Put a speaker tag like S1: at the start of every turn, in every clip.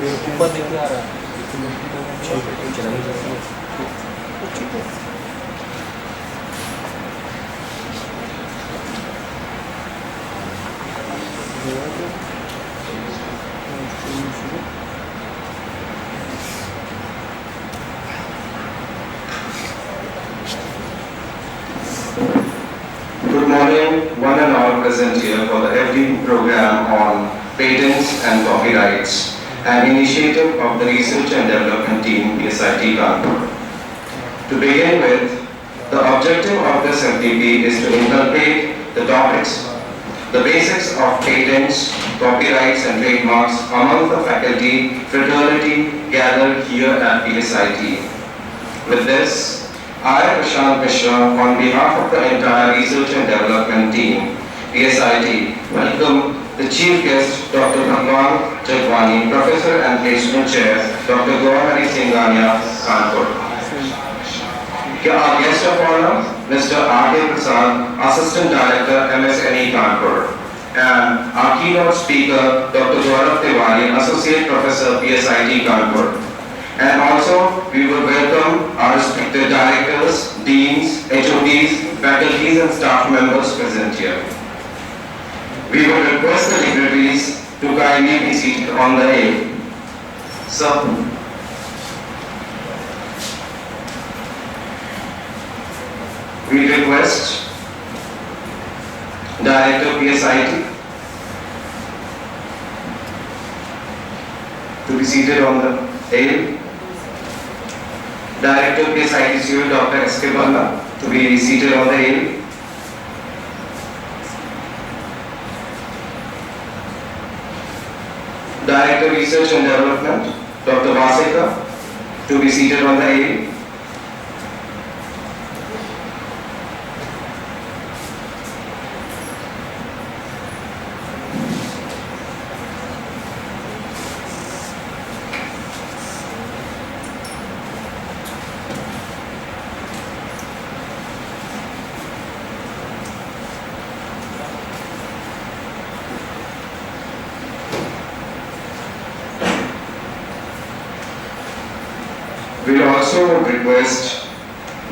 S1: ऊपर नहीं आ रहा चला नहीं जा रहा।
S2: Good morning, one and all present here for the FD program on patents and copyrights, an initiative of the Research and Development Team, PSIT Kanpur. To begin with, the objective of this FDP is to inculcate the topics, the basics of patents, copyrights and trademarks among the faculty fraternity gathered here at PSIT. With this, I, Prashant Mishra, on behalf of the entire Research and Development Team, PSIT, welcome the Chief Guest, Dr. Bhagwan Jagwani, Professor and Placement Chair, Dr. Gauhari Singhania, Kanpur. Our guest of honor, Mr. R.K. Prasad, Assistant Director, MSNE Kanpur. And our keynote speaker, Dr. Gaurav Tiwari, Associate Professor, PSIT Kanpur. And also, we will welcome our respected directors, deans, HODs, faculties and staff members present here. We will request the dignitaries to kindly be seated on the aisle. So, we request Director PSIT to be seated on the aisle. Director PSIT Civil Dr. S.K. Balla to be seated on the aisle. Director Research and Development Dr. Vaseka to be seated on the aisle. We will also request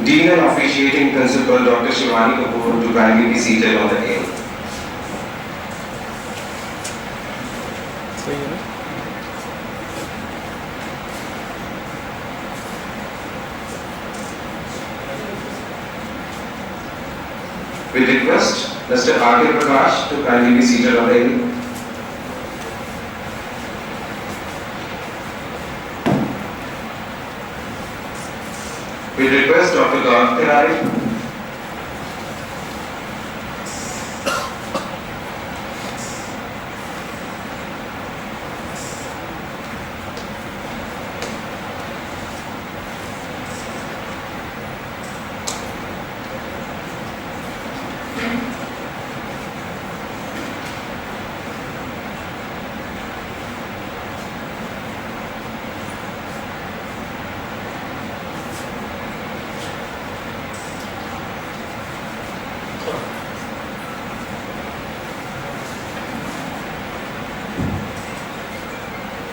S2: Dean and Officiating Principal Dr. Shivani Kapoor to kindly be seated on the aisle. We request Mr. R.K. Prakash to kindly be seated on the aisle. We request Dr. Gaurav Tiwari.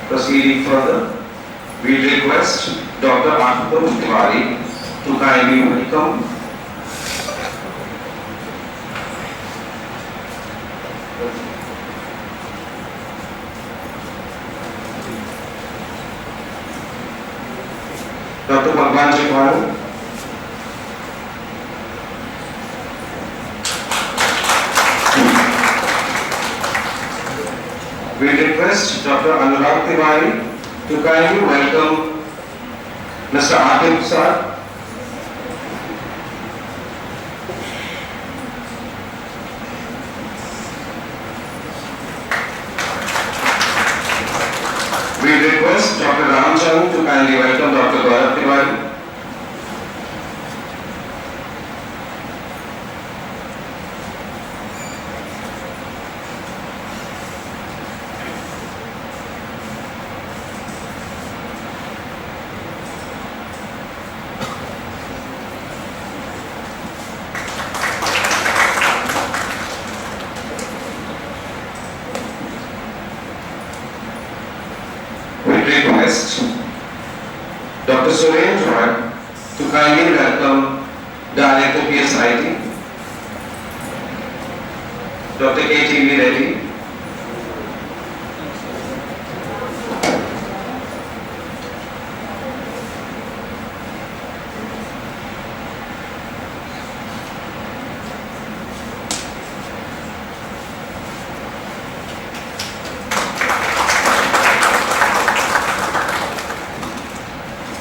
S2: Proceeding further, we request Dr. Ashutosh Tiwari to kindly welcome Dr. Bhagwan Jagwani. We request Dr. Anurag Tiwari to kindly welcome Mr. R.K. Prasad. We request Dr. Ramchand to kindly welcome Dr. Gaurav Tiwari. request Dr. Suren Roy to kindly welcome Director PSIT, Dr. K.T.V. Reddy.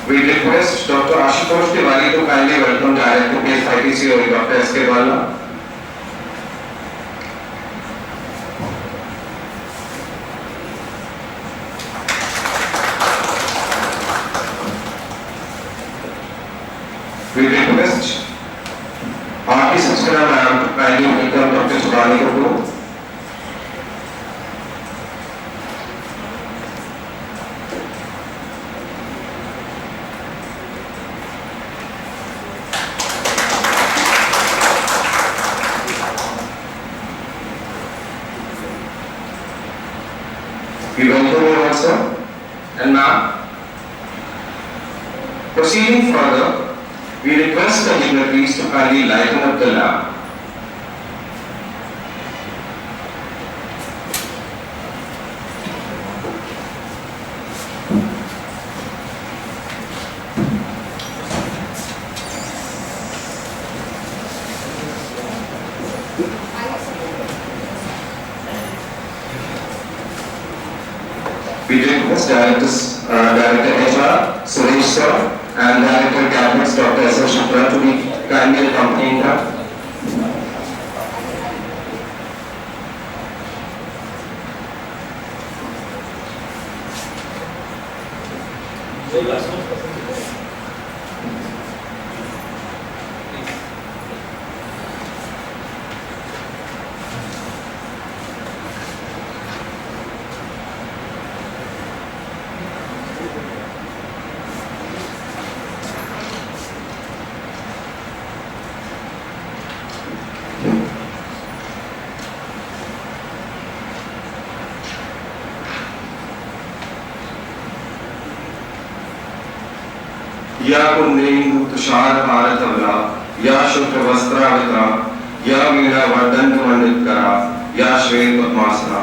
S2: We request Dr. Ashutosh Tiwari to kindly welcome Director PSIT COE Dr. S.K. Bala. We request R.T. Saxena ma'am to kindly welcome Dr. Subhani Kapoor. We welcome you also. And ma'am, proceeding further, we request the dignitaries to kindly lighten up the lab. We request Director HR, Suresh sir, and Director Cabinets, Dr. S.R. Shukla, to be kindly accompanying her. या कुंदेन्दु तुषार भारतवला, या शुक्र वस्त्रावृता, या वीणा वर्धन मंडितकरा, या श्वेत padmasana.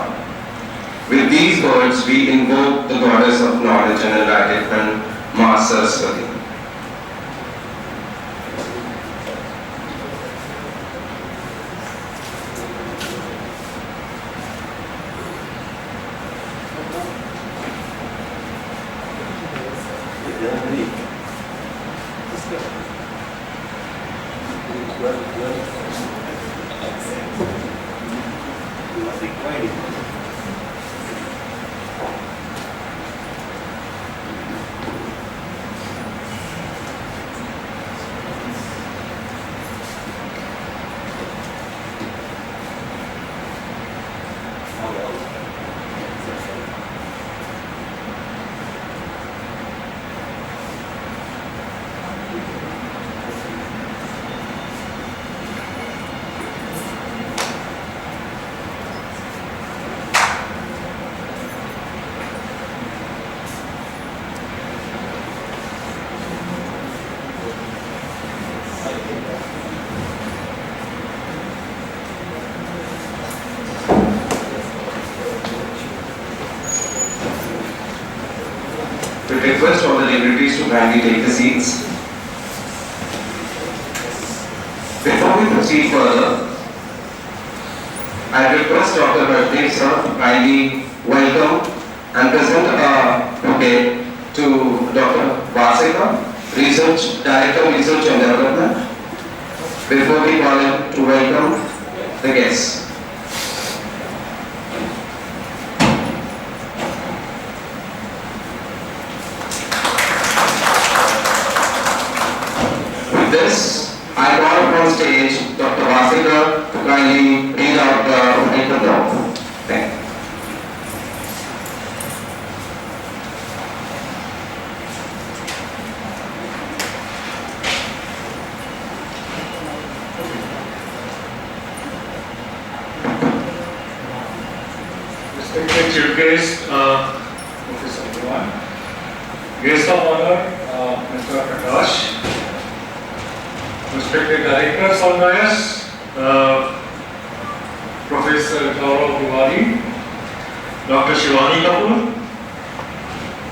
S2: With these words, we invoke the goddess of knowledge and enlightenment, Ma Saraswati. We request all the dignitaries to kindly take the seats. Before we proceed further, I request Dr. Hardev sir to kindly welcome and present a bouquet to Dr. Vasika, Director Research and Development, before we call him to welcome the guests. With this, I call upon stage Dr. Vasika to kindly read out the welcome note. Thank you.
S3: Respected chief guest, Professor Bhawan, Guest of honor, Mr. Prakash, respected directors on dais, Professor Gaurav Tiwari, Dr. Shivani Kapoor,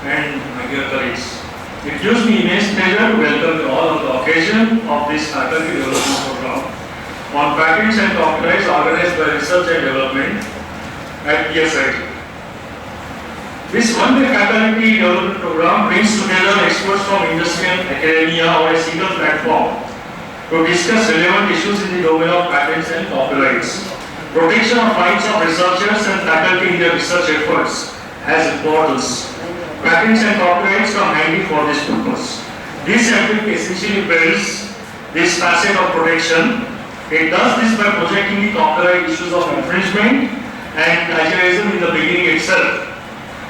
S3: and my dear colleagues. It gives me immense pleasure to welcome you all on the occasion of this faculty development program on patents and copyrights organized by Research and Development at PSIT. This one-day faculty development program brings together experts from industry and academia on a single platform to discuss relevant issues in the domain of patents and copyrights. Protection of rights of researchers and faculty in their research efforts has importance. Patents and copyrights come handy for this purpose. This epic essentially builds this facet of protection. It does this by projecting the copyright issues of infringement and plagiarism in the beginning itself.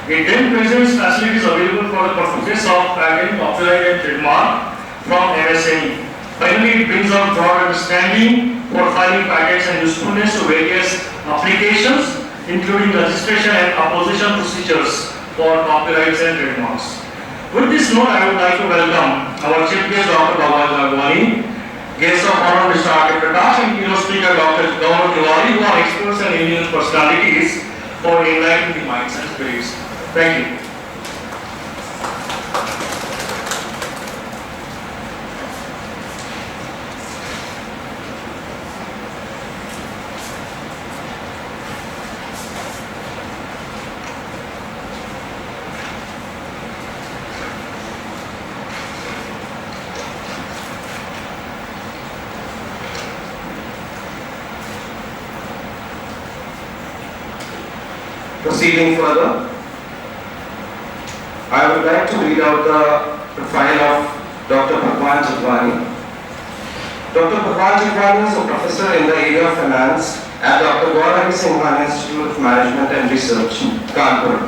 S3: It then presents facilities available for the purposes of patent, copyright and trademark from MSME. Finally, it brings out broad understanding for filing patents and usefulness to various applications, including registration and opposition procedures for copyrights and trademarks. With this note, I would like to welcome our chief guest, Dr. Bhawan Lagwani, guest of honor, Mr. R.K. Prakash, and keynote speaker, Dr. Gaurav Tiwari, who are experts and eminent personalities for enlightening the minds and spirits. Thank you.
S2: Proceeding further, I would like to read out the profile of Dr. Bhagwan Jadwani. Dr. Bhagwan Jadwani is a professor in the area of finance at Dr. Gaurav Singhani Institute of Management and Research, Kanpur,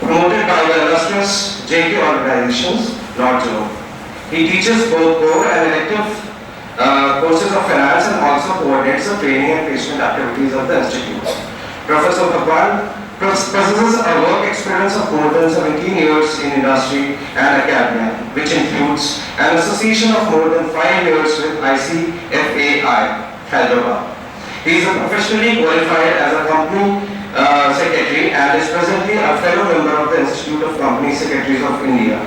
S2: promoted by the illustrious JK organizations, not Joe. He teaches both core and elective courses of finance and also coordinates the training and placement activities of the institute. Professor Bhagwan possesses a work experience of more than 17 years in industry and academia, which includes an association of more than 5 years with ICFAI, Hyderabad. He is professionally qualified as a company secretary and is presently a fellow member of the Institute of Company Secretaries of India.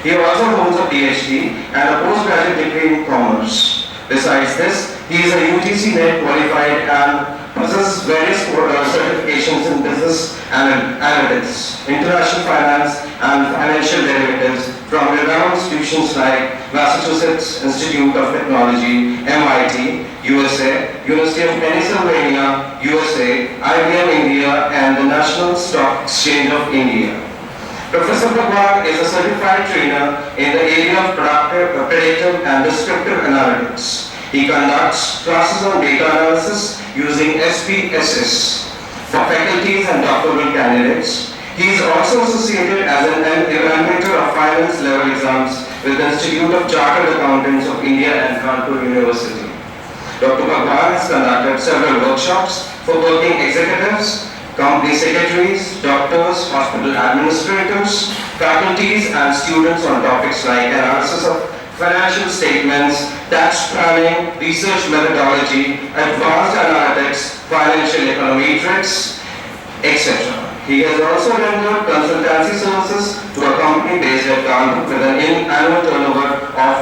S2: He also holds a PhD and a postgraduate degree in commerce. Besides this, he is a UGC NET qualified and possesses various certifications in business analytics, international finance and financial derivatives from renowned institutions like Massachusetts Institute of Technology, MIT, USA, University of Pennsylvania, USA, IBM India and the National Stock Exchange of India. Professor Bhagwan is a certified trainer in the area of predictive and descriptive analytics. He conducts classes on data analysis using SPSS for faculties and doctoral candidates. He is also associated as an evaluator of finance level exams with the Institute of Chartered Accountants of India and Kanpur University. Dr. Bhagwan has conducted several workshops for working executives, company secretaries, doctors, hospital administrators, faculties and students on topics like analysis of financial statements, tax planning, research methodology, advanced analytics, financial econometrics, etc. He has also rendered consultancy services to a company based at Kanpur with an annual turnover of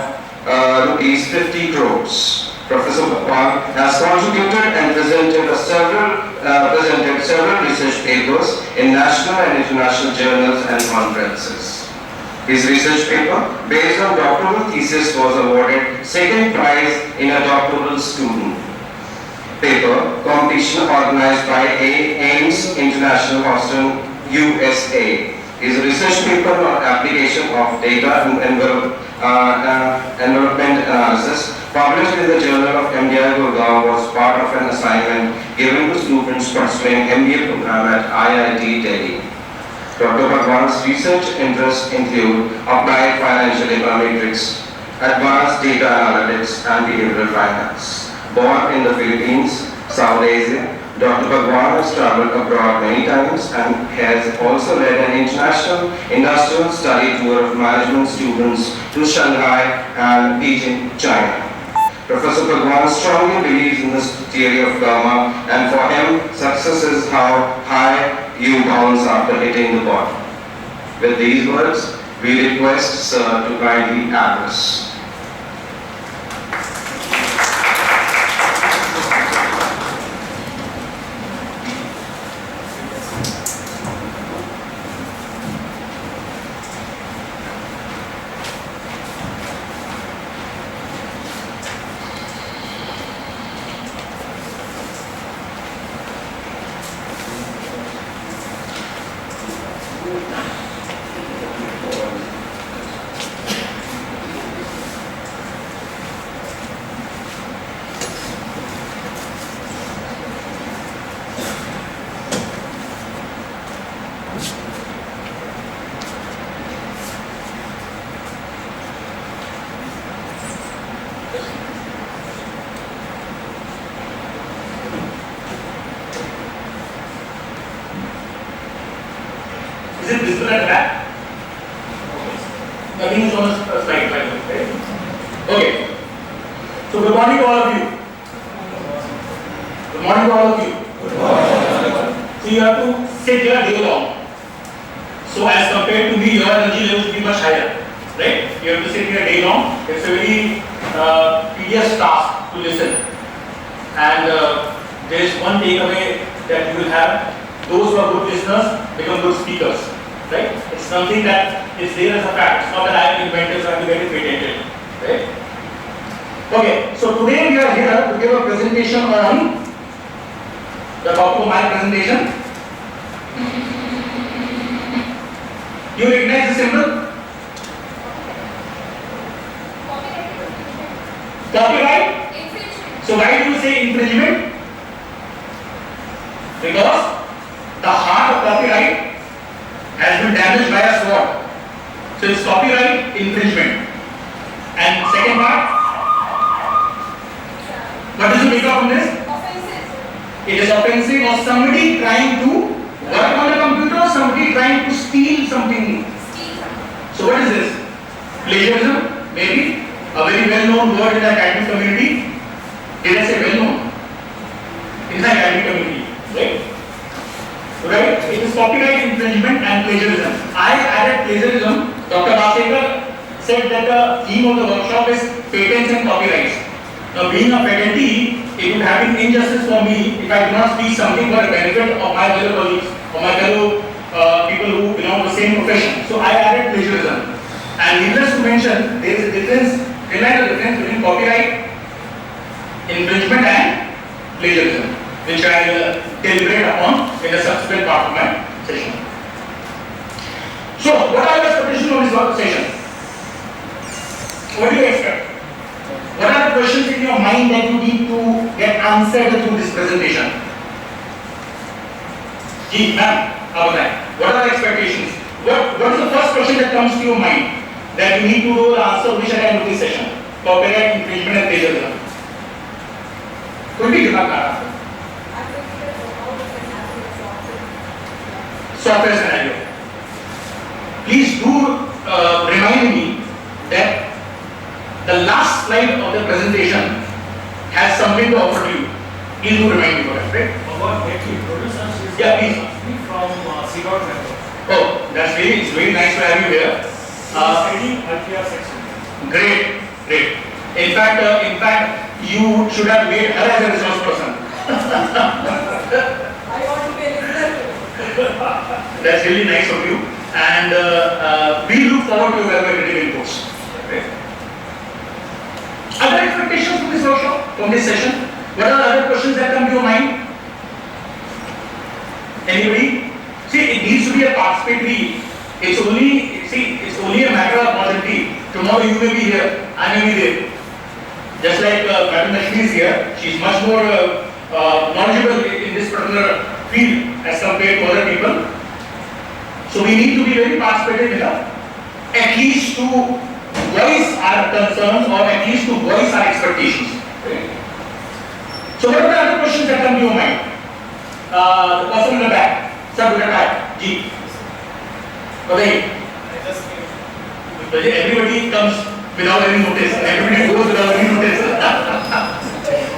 S2: rupees 50 crores. Professor Bhagwan has contributed and presented several research papers in national and international journals and conferences. His research paper, based on doctoral thesis, was awarded second prize in a doctoral student paper competition organized by AIMS International Boston, USA. His research paper on application of data envelopment analysis, published in the Journal of MDI Gurgaon, was part of an assignment given to students pursuing MBA program at IIT Delhi. Dr. Bhagwan's research interests include applied financial econometrics, advanced data analytics, and behavioral finance. Born in the Philippines, South Asia, Dr. Bhagwan has traveled abroad many times and has also led an international industrial study tour of management students to Shanghai and Beijing, China. Professor Bhagwan strongly believes in this theory of karma, and for him, success is how high you bounce after hitting the bottom. With these words, we request Sir to kindly address.
S4: Is it visible at the back? Nothing is on a slide, right? Okay. So good morning to all of you. Good morning to all of you. So you have to sit here day long. So as compared to me, your energy level will be much higher, right? You have to sit here day long. It's a very tedious task to listen. And there is one takeaway that you will have. Those who are good listeners become good speakers, right? It's something that is there as a fact. It's not that I have invented, so I have to get it patented, right? Okay, so today we are here to give a presentation on the topic of my presentation. Do you recognize the symbol? Copyright? So why do you say infringement? Because the heart of copyright has been damaged by a sword. So it's copyright infringement. And second part, what does it make up from this? Offensive. It is offensive of somebody trying to work on a computer, somebody trying to steal something. So what is this? Plagiarism, maybe a very well-known word in the academic community. Did I say well-known? In the academic community, right? Right? It is copyright infringement and plagiarism. I added plagiarism. Dr. Basekar said that the theme of the workshop is patents and copyrights. Now, being a patentee, it would have been injustice for me if I do not speak something for the benefit of my fellow colleagues or my fellow people who belong to the same profession. So I added plagiarism. And needless to mention, there is a difference, between copyright infringement and plagiarism, which I will deliberate upon in the subsequent part of my session. So, what are your expectations of this session? What do you expect? What are the questions in your mind that you need to get answered through this presentation? Ji, ma'am, what are the expectations? What is the first question that comes to your mind that you need to know the answer which at the end of this session? Copyright infringement and plagiarism. Could be given that answer. Software scenario. Please do remind me that the last slide of the presentation has something to offer to you. Please do remind me for that, right?
S3: Bhagwan, can you introduce us?
S4: Yeah, please.
S3: From CDOT member.
S4: Oh, it's very nice to have you here.
S3: Studying IPR section.
S4: Great. In fact, you should have made her as a resource person.
S5: I want to be a listener.
S4: That's really nice of you, and we look forward to your critical inputs. Okay. Other expectations from this workshop, from this session? What are the other questions that come to your mind? Anybody? See, it needs to be a participatory. It's only a matter of positivity. Tomorrow you may be here, I may be there. Just like Madam Lakshmi is here, she's much more knowledgeable in this particular field as compared to other people. So we need to be very participative enough, at least to voice our concerns or at least to voice our expectations. Okay. So what are the other questions that come to your mind? The person in the back. Sir, to the back. Ji. Okay. Everybody comes without any notice. Everybody goes without any notice.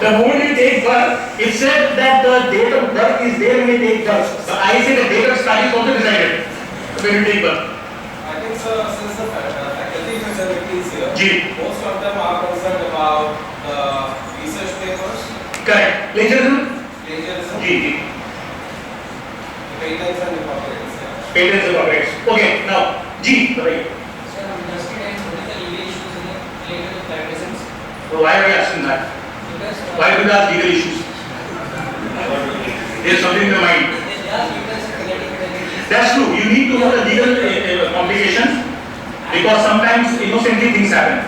S4: The moment you take birth, it said that the date of birth is there when you take birth. So I say the date of start is also decided when you take birth.
S1: I think so, since the faculty fraternity is here,
S4: Ji.
S1: most of them are concerned about the research papers,
S4: Correct. Plagiarism?
S1: plagiarism,
S4: Ji.
S1: patents and the copyrights. Yeah.
S4: Patents and copyrights. Okay, now, Ji. Right.
S6: Sir, I'm interested in what is the legal issues related to plagiarism?
S4: So why are you asking that?
S6: Because
S4: Why do you ask legal issues? There's something in the mind.
S6: there are legal related plagiarism.
S4: That's true. You need to know the legal complications because sometimes innocently things happen.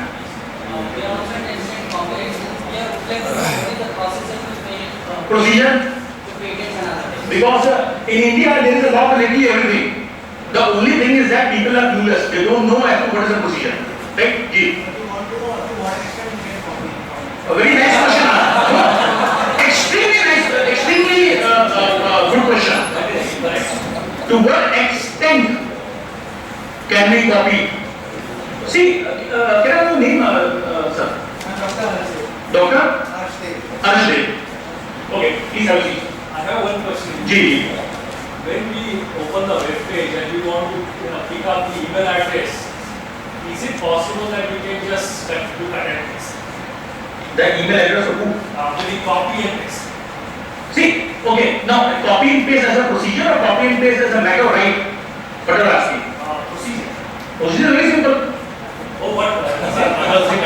S6: We are also interested in copyright. We are like what is the process of
S4: Procedure?
S6: to patents and other things.
S4: Because in India there is a law for literally everything. The only thing is that people are clueless. They don't know as to what is the procedure. Right? Ji. A very nice question. Extremely nice, extremely good question. To what extent can we copy? See, can I have your name, sir? Doctor? Arshdev. Okay, please have a seat.
S7: I have one question.
S4: Ji.
S7: When we open the web page and we want to pick up the email address, is it possible that we can just do that?
S4: The email address of who?
S7: Maybe copy and paste.
S4: See, okay, now copy and paste as a procedure or copy and paste as a matter of right? What are you asking?
S7: Procedure.
S4: Procedure is very simple.
S7: Oh, what? Another thing.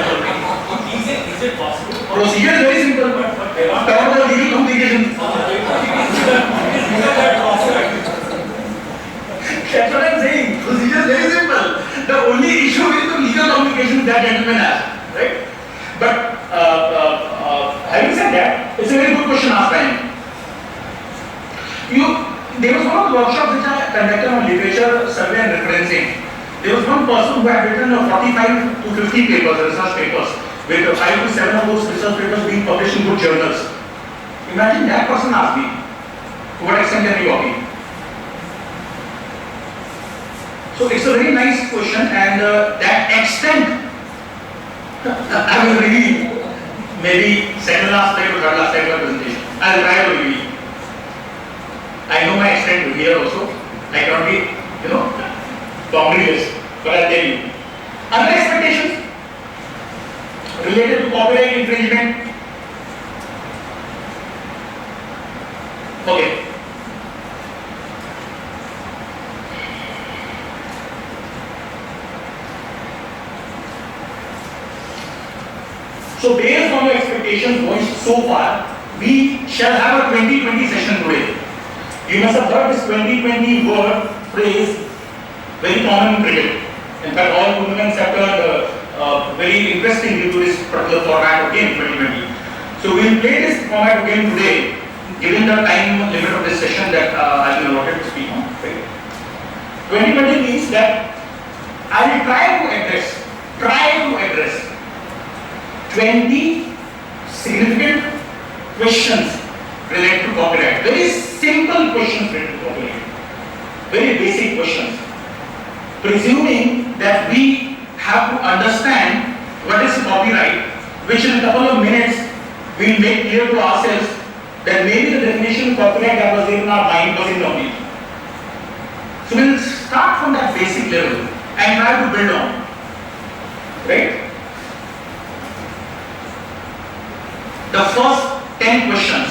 S7: Is it possible?
S4: Procedure is very simple.
S7: But they want
S4: Cover the legal complications. That's what I'm saying. Procedure is very simple. The only issue is the legal complications that gentleman has, right? But having said that, it's a very good question asked by him. There was one of the workshops which I conducted on literature survey and referencing. There was one person who had written 45 to 50 papers, research papers, with 5 to 7 of those research papers being published in good journals. Imagine that person asked me, to what extent can we copy? So it's a very nice question, and that extent, I will really, maybe second last slide or third last slide of the presentation. I'll try to reveal. I know my extent here also. I cannot be, boundaryless, but I'll tell you. Other expectations related to copyright infringement. Okay. So based on your expectations going so far, we shall have a 2020 session today. You must have heard this 2020 word, phrase, very common in cricket. In fact, all tournaments have turned very interesting due to this particular format of game 2020. So we will play this format of game today, given the time limit of this session that I will allotted to speak on. 2020 means that I will try to address 20 significant questions related to copyright. Very simple questions related to copyright. Very basic questions. Presuming that we have to understand what is copyright, which in a couple of minutes we will make clear to ourselves that maybe the definition of copyright that was in our mind was incomplete. So we will start from that basic level and try to build on. Right? The first 10 questions.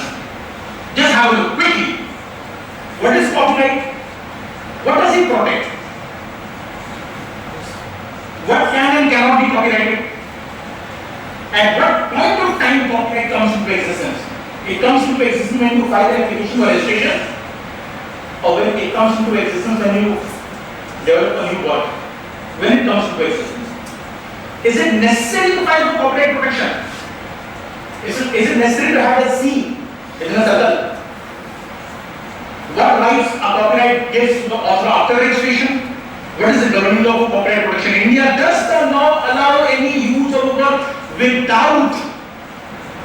S4: Just have a look quickly. What is copyright? What does it protect? What can and cannot be copyrighted? At what point of time copyright comes into existence? It comes into existence when you file an application for registration, or when it comes into existence when you develop a new work. When it comes into existence. Is it necessary to file for copyright protection? Is it necessary to have a C in a circle? What rights a copyright gives to the author after registration? What is the governing law of copyright protection in India? Does the law allow any use of a work without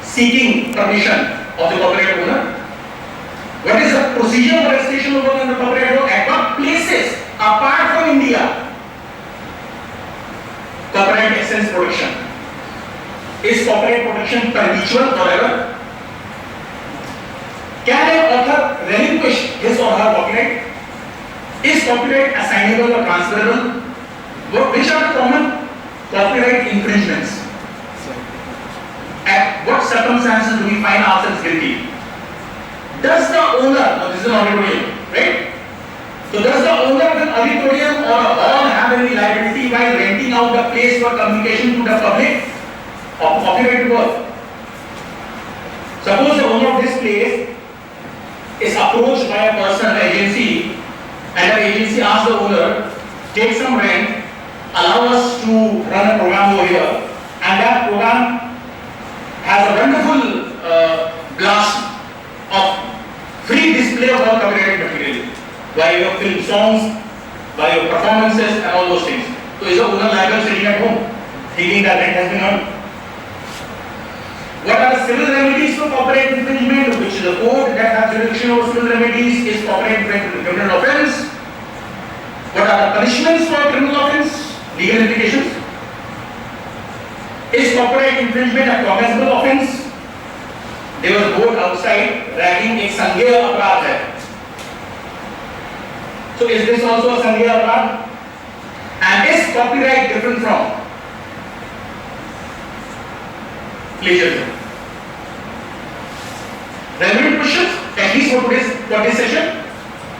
S4: seeking permission of the copyright owner? What is the procedure for registration of work under copyright law, at what places apart from India copyright extends protection? Is copyright protection perpetual forever? Can an author relinquish his or her copyright? Is copyright assignable or transferable? Which are the common copyright infringements? At what circumstances do we find ourselves guilty? Does the owner, now this is an auditorium, right? So does the owner of an auditorium or a hall have any liability while renting out the place for communication to the public of copyrighted work? Suppose the owner of this place is approached by a person, an agency, and the agency asks the owner, take some rent, allow us to run a program over here, and that program has a wonderful blast of free display of all copyrighted material, by your film songs, by your performances and all those things. So is the owner liable sitting at home, thinking that rent has been earned? What are the civil remedies for copyright infringement? Which is the code that has jurisdiction over civil remedies? Is copyright infringement a criminal offence? What are the punishments for criminal offence? Legal implications? Is copyright infringement a cognizable offence? There was a board outside writing एक संज्ञेय अपराध है. So is this also a संज्ञेय अपराध? And is copyright different from plagiarism? Relevant questions, at least for this session.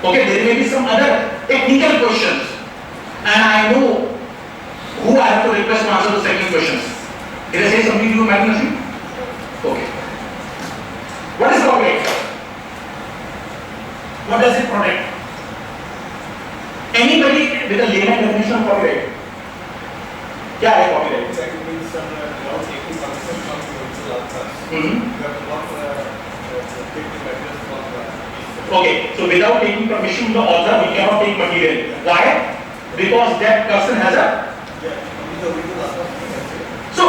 S4: Okay, there may be some other technical questions, and I know who I have to request to answer those technical questions. Did I say something to you, Madam Naseem? Okay. What is copyright? What does it protect? Anybody with a layman definition of copyright? क्या है copyright?
S1: It means without taking permission from the original author.
S4: Mm-hmm.
S1: You have to not take the material from the
S4: Okay, so without taking permission from the author, we cannot take material. Why? Because that person has a.
S1: Yeah, he's the original author.
S4: So.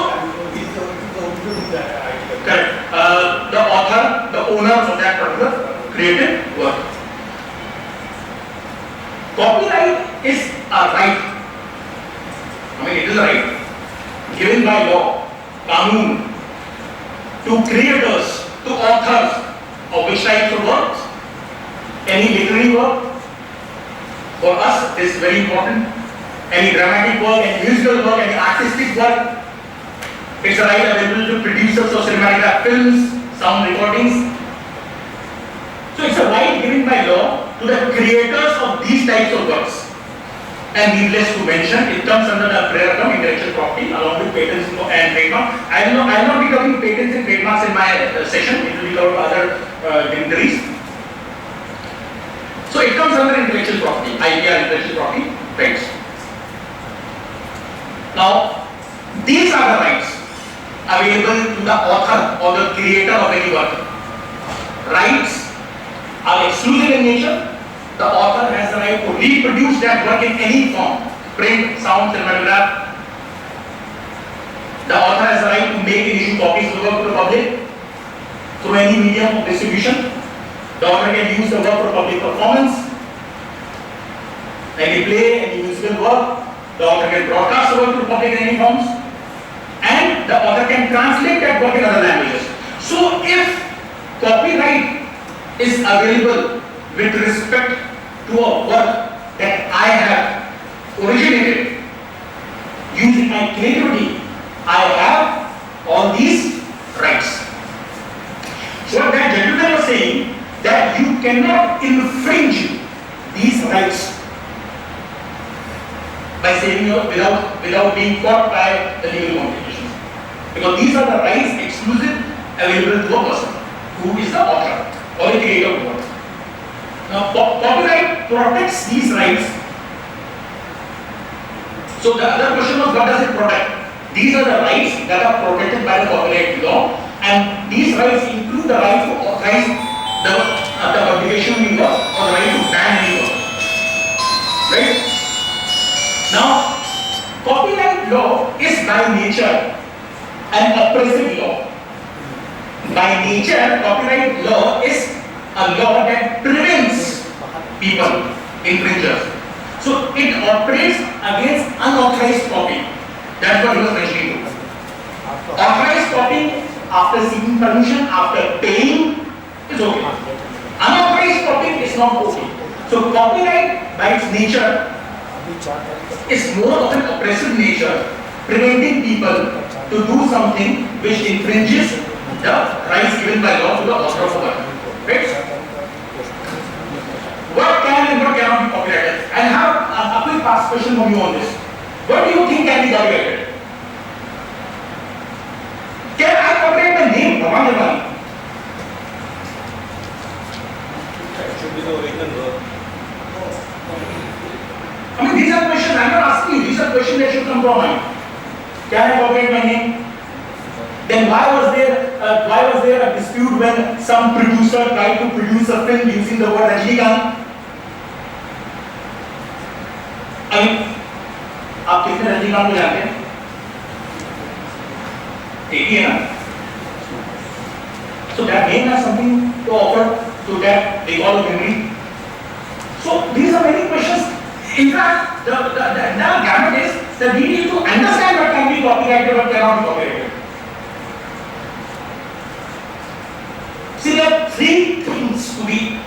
S1: He's the original that idea.
S4: Correct. The author, the owner of that particular creative work. Copyright is a right. I mean, it is a right given by law, Kanun, to creators, to authors of which types of works? Any literary work? For us, this is very important. Any dramatic work, any musical work, any artistic work. It's a right available to producers of cinematograph films, sound recordings. So it's a right given by law to the creators of these types of works. And needless to mention, it comes under the umbrella term intellectual property along with patents and trademarks. I will not be covering patents and trademarks in my session. It will be covered by other dignitaries. So it comes under intellectual property, IPR, intellectual property rights. Now, these are the rights available to the author or the creator of any work. Rights are exclusive in nature. The author has the right to reproduce that work in any form, print, sound, cinematograph. The author has the right to make and issue copies of the work to the public through any medium of distribution. The author can use the work for public performance, any play, any musical work. The author can broadcast the work to the public in any forms, and the author can translate that work in other languages. So if copyright is available with respect to a work that I have originated using my creativity, I have all these rights. So what that gentleman was saying, that you cannot infringe these rights by saying without being caught by the legal complications, because these are the rights exclusive available to a person who is the author or the creator of the work. Now, copyright protects these rights. So the other question was, what does it protect? These are the rights that are protected by the copyright law, and these rights include the right to authorize the publication of the work or the right to ban any work. Right? Now, copyright law is by nature an oppressive law. By nature, copyright law is a law that prevents people, infringers. So it operates against unauthorized copying. That's what he was mentioning. Authorized copying after seeking permission, after paying, is okay. Unauthorized copying is not okay. So copyright by its nature is more of an oppressive nature, preventing people to do something which infringes the rights given by law to the author of a work. Right? What can and what cannot be copyrighted? I have a quick past question from you on this. What do you think can be copyrighted? Can I copyright my name, Bhavan Devani?
S1: It should be the original work.
S4: I mean, these are questions, I'm not asking you, these are questions that should come from mind. Can I copyright my name? Then why was there a dispute when some producer tried to produce a film using the word Rajnikant? I mean, आप कितने रजनीकांत को जानते हैं? एक ही है ना? So that name has something to offer to that recall of memory. So these are many questions. In fact, the gamut is that we need to understand what can be copyrighted, what cannot be copyrighted. See, there are three things to be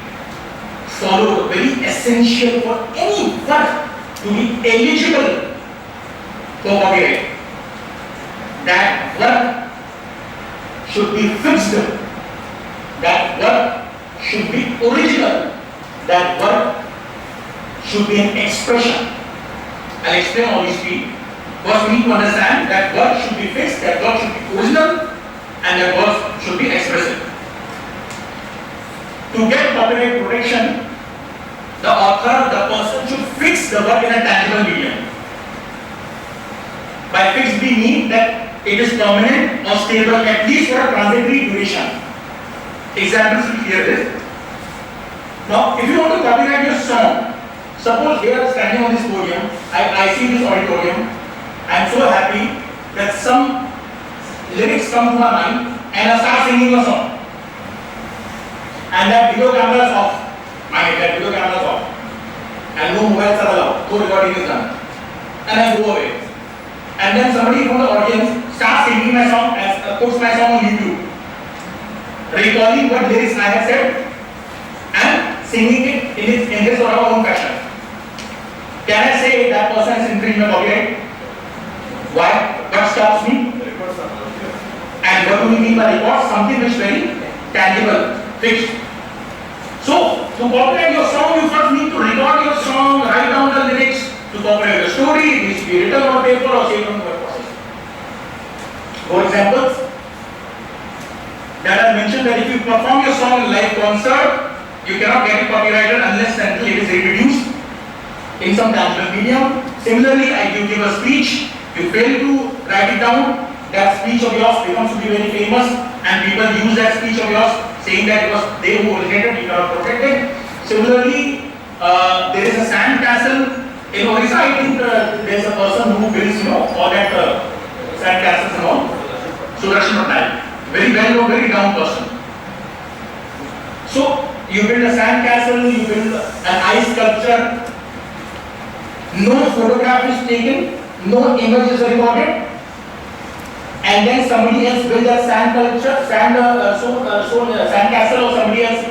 S4: followed, very essential for any work to be eligible for copyright. That work should be fixed. That work should be original. That work should be an expression. I'll explain all these three. First, we need to understand that work should be fixed, that work should be original, and that work should be expressive. To get copyright protection, the author, the person should fix the work in a tangible medium. By fixed we mean that it is permanent or stable, at least for a transitory duration. Examples will clear this. Now, if you want to copyright your song, suppose they are standing on this podium, I see this auditorium, I am so happy that some lyrics come to my mind and I start singing a song. And that video camera is off. That video camera is off. And no mobiles are allowed, no recording is done. And I go away. And then somebody from the audience starts singing my song, puts my song on YouTube, recalling what lyrics I have said and singing it in his or her own fashion. Can I say that person is infringing my copyright? Why? What stops me? And what do we mean by record? Something which is very tangible, fixed. So, to copyright your song, you first need to record your song, write down the lyrics. To copyright the story, it needs to be written on paper or saved on word process. For examples, that I mentioned that if you perform your song in live concert, you cannot get it copyrighted unless and until it is reproduced in some tangible medium. Similarly, you give a speech, you fail to write it down, that speech of yours becomes to be very famous and people use that speech of yours saying that it was they who originated, you cannot protect it. Similarly, there is a sand castle in Orissa. I think there is a person who builds, all that sand castles and all. Sudarshan Patnaik, very well known, very down person. So you build a sand castle, you build an ice sculpture. No photograph is taken, no image is recorded, and then somebody else builds a sand castle, or somebody else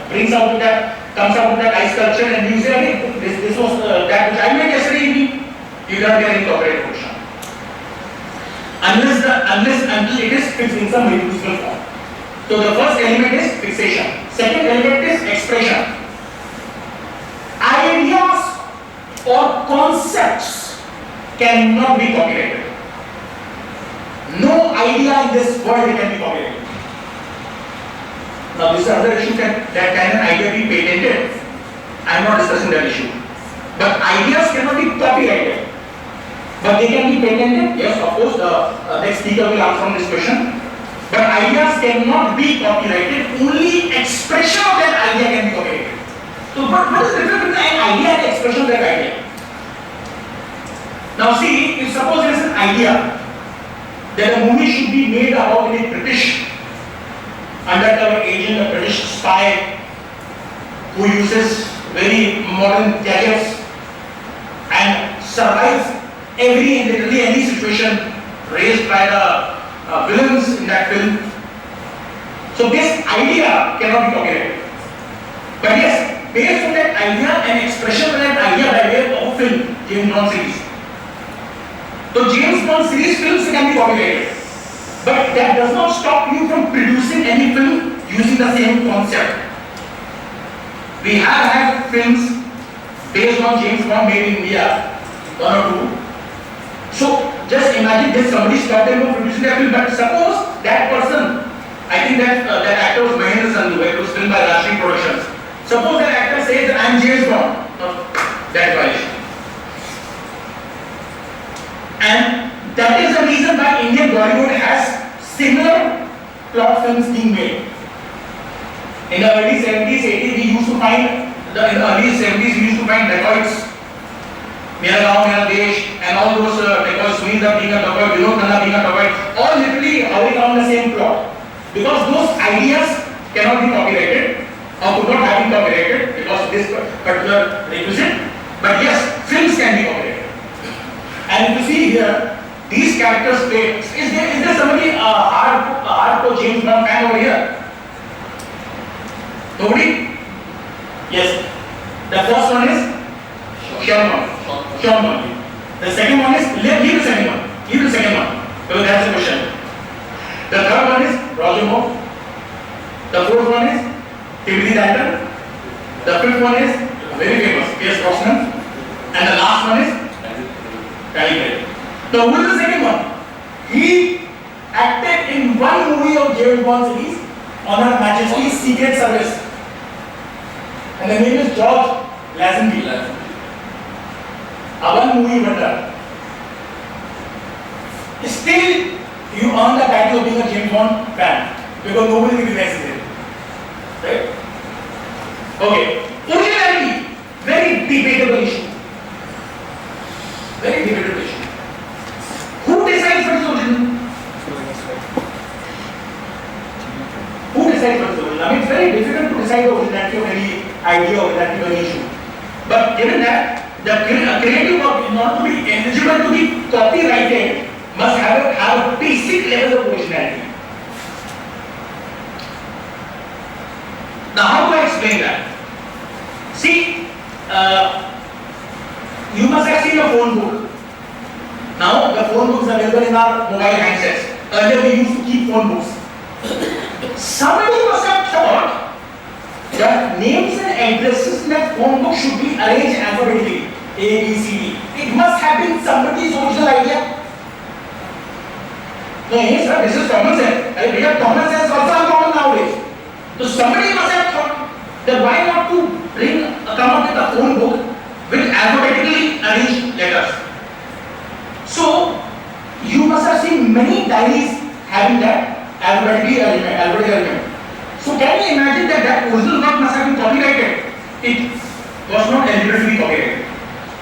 S4: brings out with that, comes out with that ice sculpture, and you say, hey, this was that which I made yesterday evening. You cannot get any copyright protection until it is fixed in some reproducible form. So the first element is fixation. Second element is expression. Ideas or concepts cannot be copyrighted. No idea in this world can be copyrighted. Now this is another issue, that can an idea be patented? I am not discussing that issue. But ideas cannot be copyrighted. But they can be patented? Yes, of course, the next speaker will answer on this question. But ideas cannot be copyrighted, only expression of that idea can be copyrighted. So what is the difference between an idea and expression of that idea? Now see, if suppose there is an idea that a movie should be made about a British undercover agent, a British spy who uses very modern gadgets and survives literally any situation raised by the villains in that film. So this idea cannot be copyrighted. But yes, based on that idea and expression of that idea by way of a film, James Bond series. So James Bond series films can be copyrighted. But that does not stop you from producing any film using the same concept. We have had films based on James Bond made in India, one or two. So just imagine this, somebody stopped them from producing their film, but suppose that person, I think that actor was Mahendra Sandhu, it was filmed by Rashmi Productions. Suppose that actor says that I am James Bond, that violation. And that is the reason why Indian Bollywood has similar plot films being made. In the early 70s, 80s, we used to find, in the early 70s, we used to find dacoits, Mera Gaon, Mera Desh, and all those dacoits, Sunita being a dacoit, Vinod Khanna being a dacoit, all literally hovering around the same plot. Because those ideas cannot be copyrighted, or could not have been copyrighted because of this particular requisite. But yes, films can be copyrighted. And if you see here, these characters play. Is there somebody hardcore James Bond fan over here? Nobody? Yes. The first one is Sean Connery. The second one is leave the second one. Leave the second one because that's the question. The third one is Roger Moore. The fourth one is Timothy Dalton. The fifth one is very famous Pierce Brosnan. And the last one is Danny Craig. Now, who is the second one? He acted in one movie of James Bond series on Her Majesty's Secret Service. And the name is George Lazenby. A one movie wonder. Still, you earn the title of being a James Bond fan because nobody recognizes it. Right? Okay. Originality, very debatable issue. Very debatable issue. Who decides what is original? Who decides what is original? I mean, it's very difficult to decide the originality of any idea or originality of any issue. But given that, the creative work, in order to be eligible to be copyrighted, must have a basic level of originality. Now, how do I explain that? See, you must have seen a phone book. Now, the phone books are available in our mobile handsets. Earlier, we used to keep phone books. Somebody must have thought that names and addresses in that phone book should be arranged alphabetically. A, B, C, D. It must have been somebody's original idea. No, yes, sir, this is common sense. We have common sense also uncommon nowadays. So somebody must have thought that why not to come up with a phone book with alphabetically arranged letters. So you must have seen many diaries having that alphabetically arrangement. So can you imagine that original work must have been copyrighted? It was not eligible to be copyrighted.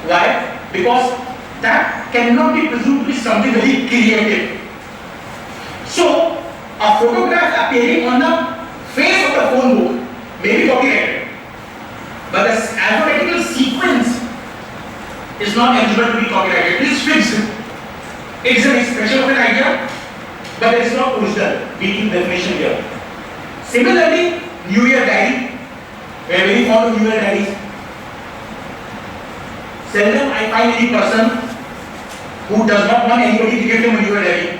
S4: Why? Because that cannot be presumed to be something very creative. So a photograph appearing on the face of the phone book may be copyrighted, but the alphabetical sequence is not eligible to be copyrighted. It is fixed. It is an expression of an idea, but it is not original. We keep definition here. Similarly, New Year diary. We are very fond of New Year diaries. Seldom I find any person who does not want anybody to give him a New Year diary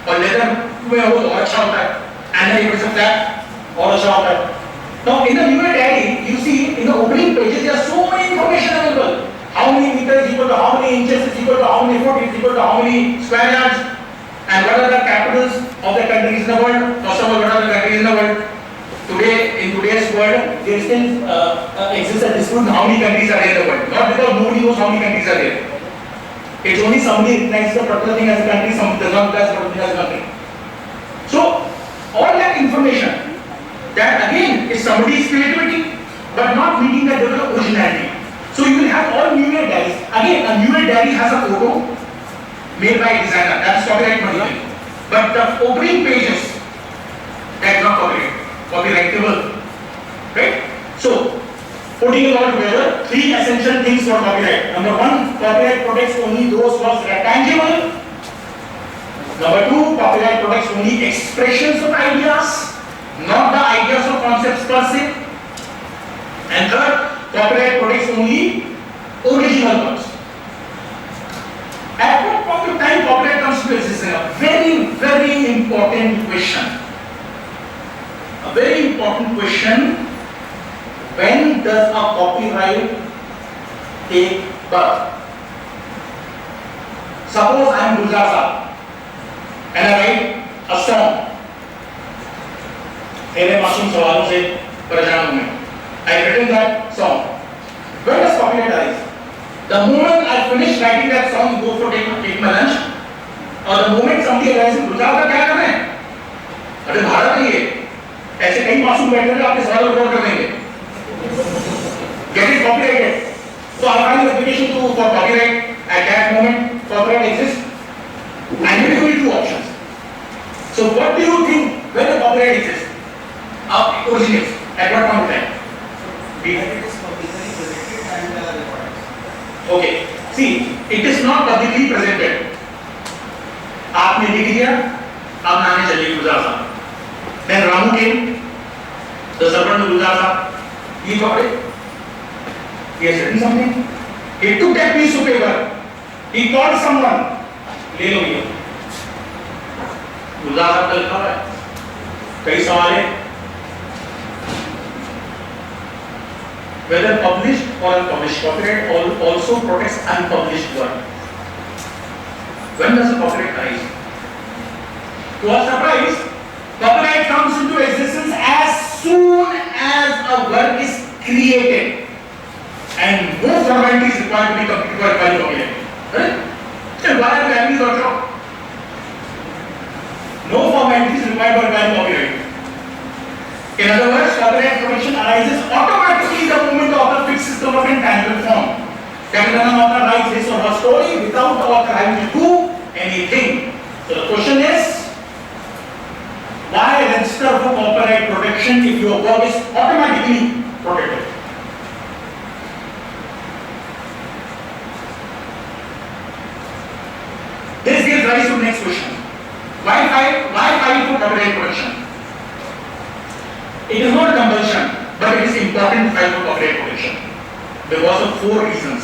S4: or letter. और अच्छा होता है, and it is a flat और अच्छा होता है. Now in the New Year diary, you see in the opening pages there are so many information available. How many meters is equal to how many inches is equal to how many foot is equal to how many square yards, and what are the capitals of the countries in the world. First of all, what are the countries in the world? Today, in today's world, there still exists a dispute on how many countries are there in the world. Not because nobody knows how many countries are there. It's only somebody recognizes a particular thing as a country, some does not recognize a particular thing as a country. So, all that information, that again is somebody's creativity, but not meeting the level of originality. So you will have all New Year diaries. Again, a New Year diary has a photo made by a designer. That is copyright material. But the opening pages, that is not copyrightable. Right? So, Putting it all together, three essential things for copyright. Number one, copyright protects only those works that are tangible. Number two, copyright protects only expressions of ideas, not the ideas or concepts per se. And third, copyright protects only original works. At what point of time copyright comes to existence? A very, very important question. A very important question. When does a copyright take birth? Suppose I am Gulzar Saab and I write a song. मेरे मासूम सवालों से परेशान हूँ मैं. I written that song. When does copyright arise? The moment I finish writing that song, go for take my lunch, or the moment somebody arises, गुलजार का क्या करना है? अरे भारत नहीं है. ऐसे कई मासूम बैठे हैं आपके सवाल रिकॉर्ड कर देंगे. Get it copyrighted. So I find the application to for copyright. At that moment, copyright exists. And you will two options. So what do you think when the copyright exists? Originates. At what point of time? Okay. See, it is not publicly presented. आपने लिख दिया, अब नाने चलिए गुलजार साहब. Then Ramu came, the servant of Gulzar Saab. He got it. He has written something. He took that piece of paper. He called someone. ले लो ये. गुलजार साहब का लिखा हुआ है. कई सवाल है. Whether published or unpublished, copyright also protects unpublished work. When does the copyright arise? To our surprise, copyright comes into existence as soon as a work is created and no formality is required to be completed by copyright. Right? Then why are families or job? No formality is required by copyright. In other words, copyright protection arises automatically the moment the author fixes the work in tangible form. That is, an author writes his or her story without the author having to do anything. So the question is, why register for copyright protection if your work is automatically protected? This gives rise to the next question. Why file for copyright protection? It is not a compulsion, but it is important to file for copyright protection because of four reasons.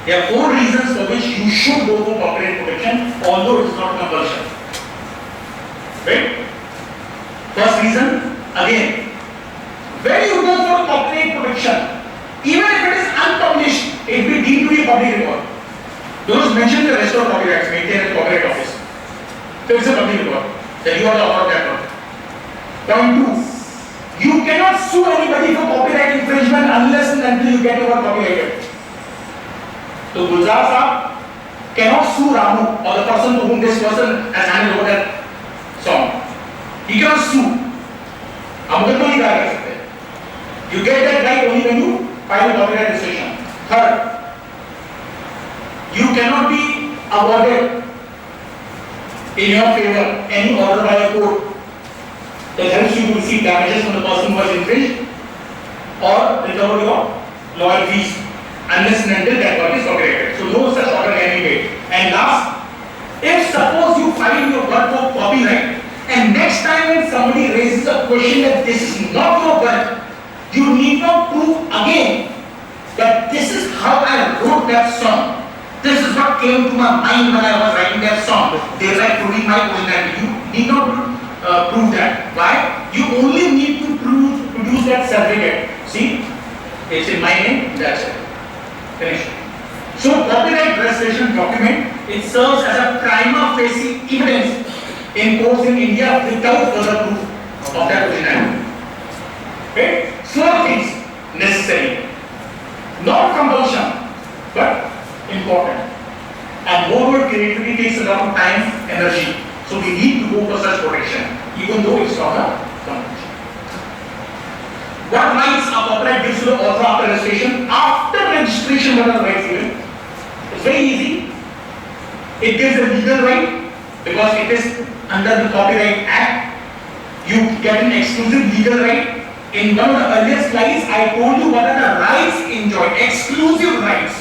S4: There are four reasons for which you should go for copyright protection, although it is not a compulsion. Right? First reason, again, when you go for copyright protection, even if it is unpublished, it will be deemed to be a public record. Those mentioned the rest of copyrights maintained at the Copyright Office. So it's a public record. Then you are the author of that work. Point 2. You cannot sue anybody for copyright infringement unless and until you get your work copyrighted. So Gulzar Saab cannot sue Ramu or the person to whom this person has handed over that song. He cannot sue. आप मुकदमा नहीं दायर कर सकते. You get that right only when you file a copyright registration. Third, you cannot be awarded in your favor any order by a court that helps you to receive damages from the person who has infringed or recover your lawyer fees unless and until that work is copyrighted. So no such order can be made. And last, if suppose you file your work for copyright and next time when somebody raises a question that this is not your work, you need not prove again that this is how I wrote that song. This is what came to my mind when I was writing that song. They like to read my originality. You need not prove that. Why? You only need to produce that certificate. See, it's in my name. That's it. Finish. So, copyright registration document, it serves as a prima facie evidence in courts in India without further proof of that originality. Okay? Small things necessary, not compulsion, but important. And moreover, creativity takes a lot of time, energy. So we need to go for such protection, even though it's not a compulsion. What rights a copyright gives to the author after registration? After registration, what are the rights given? It's very easy. It gives a legal right because it is under the Copyright Act. You get an exclusive legal right In one of the earlier slides, I told you what are the rights enjoyed, exclusive rights.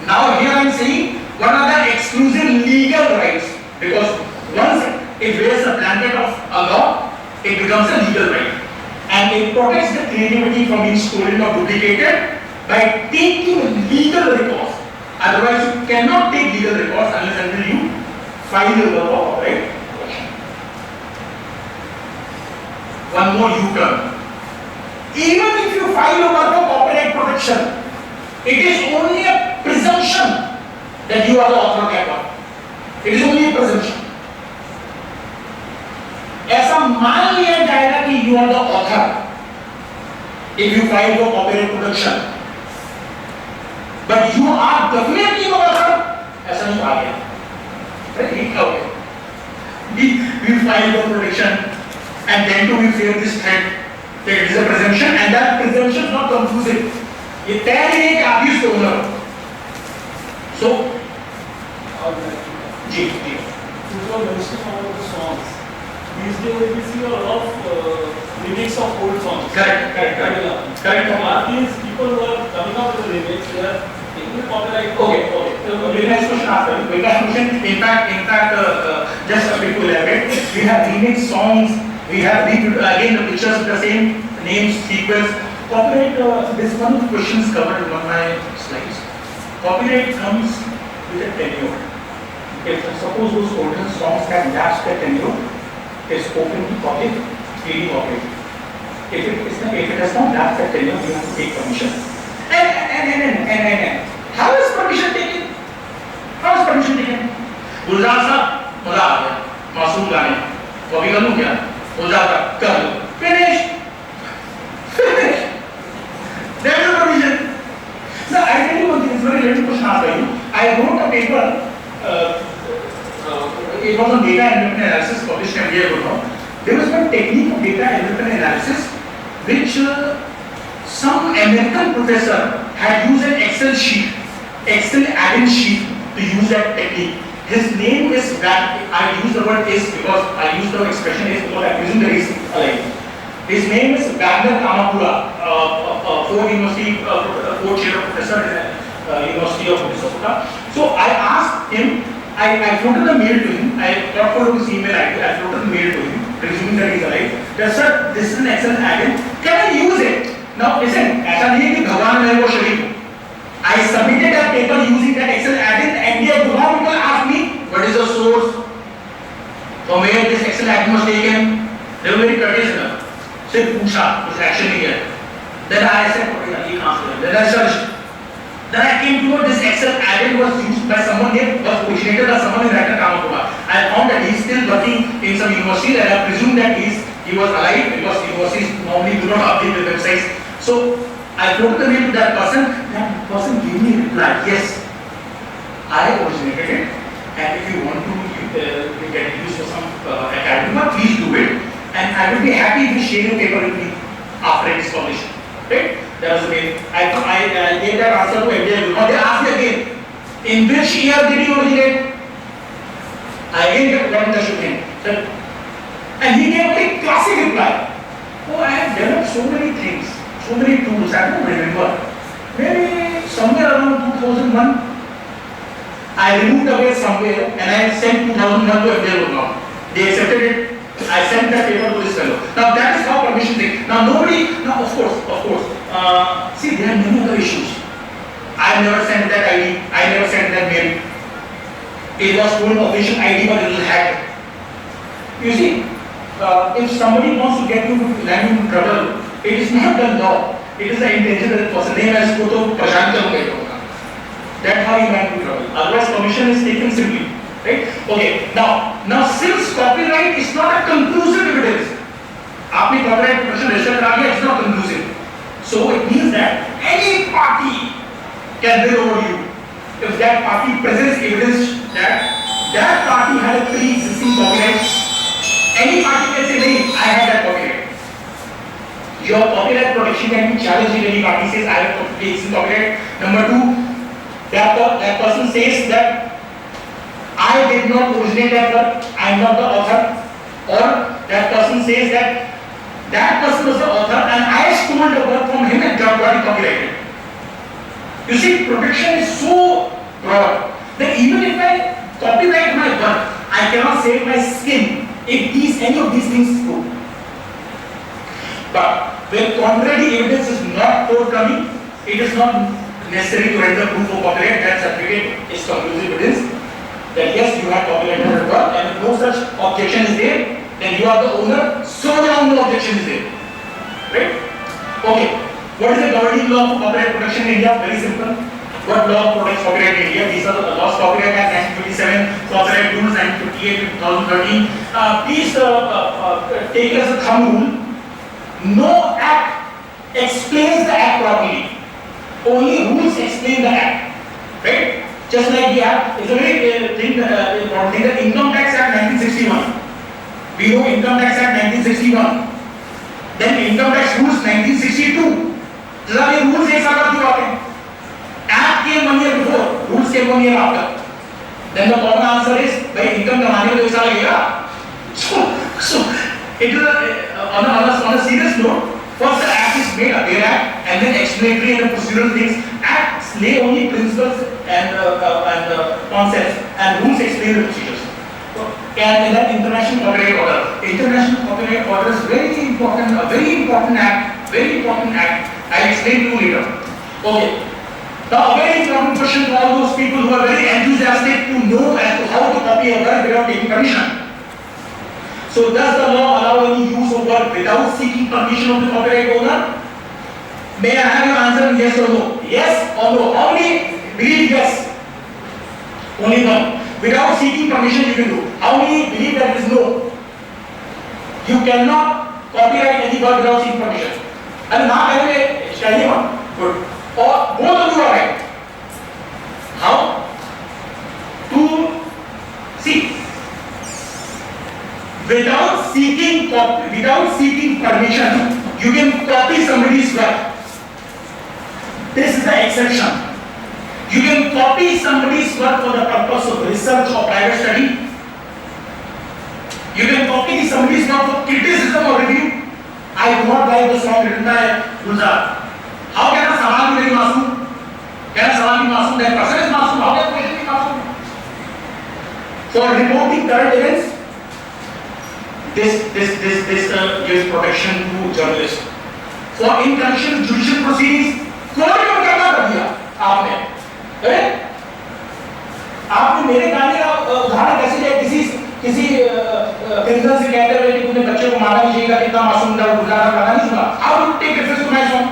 S4: Now here I am saying what are the exclusive legal rights, because once it wears a blanket of a law, it becomes a legal right, and it protects the creativity from being stolen or duplicated by taking legal recourse. Otherwise, you cannot take legal recourse unless until you file your work of copyright protection. One more U-turn. Even if you file your work of copyright protection, it is only a presumption that you are the author of that work. It is only a presumption. ऐसा मान लिया जाएगा कि you are the author if you file for copyright protection, but you are definitely the author. ऐसा नहीं कहा गया. Okay. We file for protection, and then too we fear this threat that it is a presumption, and that presumption is not conclusive. ये तय नहीं है कि आप ही उसके owner. So, ji.
S7: You were mentioning about the songs. These days we see a lot of remix of old songs.
S4: Correct.
S7: Are these people who are coming up with a remix, they are taking the copyright?
S4: Okay. Very nice question asked. Very nice question. In fact, just a bit to elaborate, we have remix songs. We have again the pictures with the same names, sequence. Copyright. This one of the questions covered in one of my slides. Copyright comes with a tenure. If suppose those older songs have lapsed their tenure, is open to public, freely copyright. If it has not lapsed their tenure, you have to take permission. And how is permission taken? गुलजार साहब मजा आ गया, मासूम गाने, copy कर लूं क्या? गुलजार साहब कर लो, finish. There is a permission. Now I tell you one thing, it's very related question asked by you. I wrote a paper. It was on data enrichment analysis published a year ago. There was one technique of data enrichment analysis which some American professor had used an Excel sheet, Excel add-in sheet to use that technique. His name is I use the word is because I use the expression is because I presume there is alive. His name is Wagner Kamakura, Ford University, Ford chair professor in University of Minnesota. So I asked him. I floated a mail to him. I got hold of his email ID. I floated a mail to him, presuming that he is alive. That sir, this is an Excel add-in. Can I use it? Now listen, ऐसा नहीं है कि भगवान है वो शरीफ. I submitted a paper using that Excel add-in, and yet Bhuvan people asked me, what is the source from where this Excel add-in was taken? They were very courteous enough. सिर्फ पूछा, कुछ action नहीं किया. Then I said, ये कहाँ से? Then I searched. Then I came to know this Excel add-in was used by someone named, was originated by someone in Wagner Kamakura. I found that he is still working in some university, and I presume that he was alive because universities normally do not update their websites. So I floated the mail to that person. That person gave me a reply. Yes, I originated it, and if you want to get it used for some academic work, please do it. And I will be happy if you share your paper with me after it is published. Right? That was the mail. I gave that answer to MJ. Now they asked me again, in which year did you originate? I again got in touch with him. And he gave a very classic reply. Oh, I have developed so many things, so many tools, I don't remember. Maybe somewhere around 2001, I removed away somewhere and I sent 2001 to MJ now. They accepted it. I sent that paper to this fellow. Now that is how permission thing. Now nobody, now of course, see there are many other issues. I never sent that ID, I never sent that mail. It was full official ID but it was hacked. You see, if somebody wants to get you to land you in trouble, it is not the law. It is the intention that the person name has put to Prashant Chandra. That's how you land in trouble. Otherwise permission is taken simply. Right? Okay. Now since copyright is not a conclusive evidence, आपने copyright protection register करा लिया, it's not conclusive. So it means that any party can bill over you if that party presents evidence that party had a pre-existing copyright. Any party can say, "No, I have that copyright." Your copyright protection can be challenged if any party says, "I have pre-existing copyright." Number two, that person says that I did not originate that work, I am not the author, or that person says that that person was the author and I stole the work from him and got it copyrighted. You see, protection is so broad that even if I copyright my work, I cannot save my skin if any of these things is true. But when contrary evidence is not forthcoming, it is not necessary to render proof of copyright. That certificate is conclusive evidence that yes, you have copyrighted the work, and if no such objection is there, then you are the owner, so long no objection is there. Right? Okay. What is the governing law of copyright protection in India? Very simple. What law protects copyright in India? These are the laws: Copyright Act 1957, Copyright Rules 1958, 2013. Please take as a thumb rule. No act explains the act properly. Only rules explain the act. Right? Just like we have, it's a very important thing, the Income Tax Act 1961. We know Income Tax Act 1961. Then Income Tax Rules 1962. These are the rules एक साल बाद क्यों आते हैं? Act came 1 year before, rules came 1 year after. Then the common answer is, भाई income कमाने में 2 साल लगेगा. So it is on a serious note. First, the act is made, a bare act, and then explanatory and procedural things. Acts lay only principles and concepts, and rules explain the procedures. And then international copyright order. International copyright order is very important, a very important act, I'll explain to you later. Okay. Now, a very important question to all those people who are very enthusiastic to know as to how to copy a work without taking permission. So, does the law allow any use of work without seeking permission of the copyright owner? May I have your answer yes or no? Yes or no? How many believe yes? Only one. Without seeking permission you can do. How many believe that it is no? You cannot copyright any work without seeking permission. And now I will tell you one. Good. Or both of you are right. How? To see. Without seeking permission, you can copy somebody's work. This is the exception. You can copy somebody's work for the purpose of research or private study. You can copy somebody's work for criticism or review. I do not like the song written by Gulzar. How can a Sawal be very masoom? Can a Sawal be masoom? That person is masoom. How can a person be masoom? For reporting current events, this gives protection to journalists. For in connection with judicial proceedings, कोई भी करना कर दिया आपने, अरे आपने मेरे गाने का उदाहरण कैसे लिया? किसी क्रिमिनल से कहते हुए कि तूने बच्चे को मारना नहीं चाहिए, कितना मासूम था, गुजारा गाना नहीं सुना. How do you take reference to my song?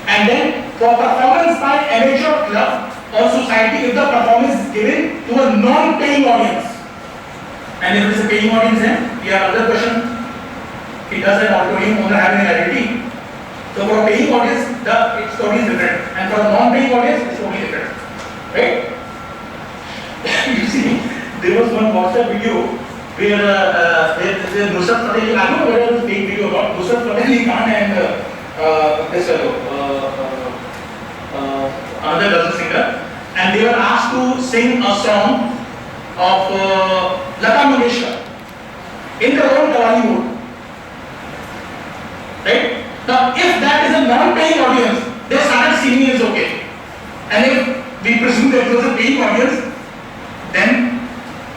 S4: And then for performance by amateur club or society, if the performance is given to a non-paying audience, and if it is a paying audience, then we have another question. It does an auditorium owner have an identity? So for a paying audience, its story is different, and for a non-paying audience, it's totally different, right? You see, there was one WhatsApp video where Nusrat Fateh Ali, I don't know whether it was a fake video or not. Nusrat Fateh Ali Khan and this fellow, another Ghazal singer, and they were asked to sing a song of Lata Mangeshkar in their own Qawwali mode, right? Now, if that is a non-paying audience, they started singing is okay. And if we presume that it was a paying audience, then,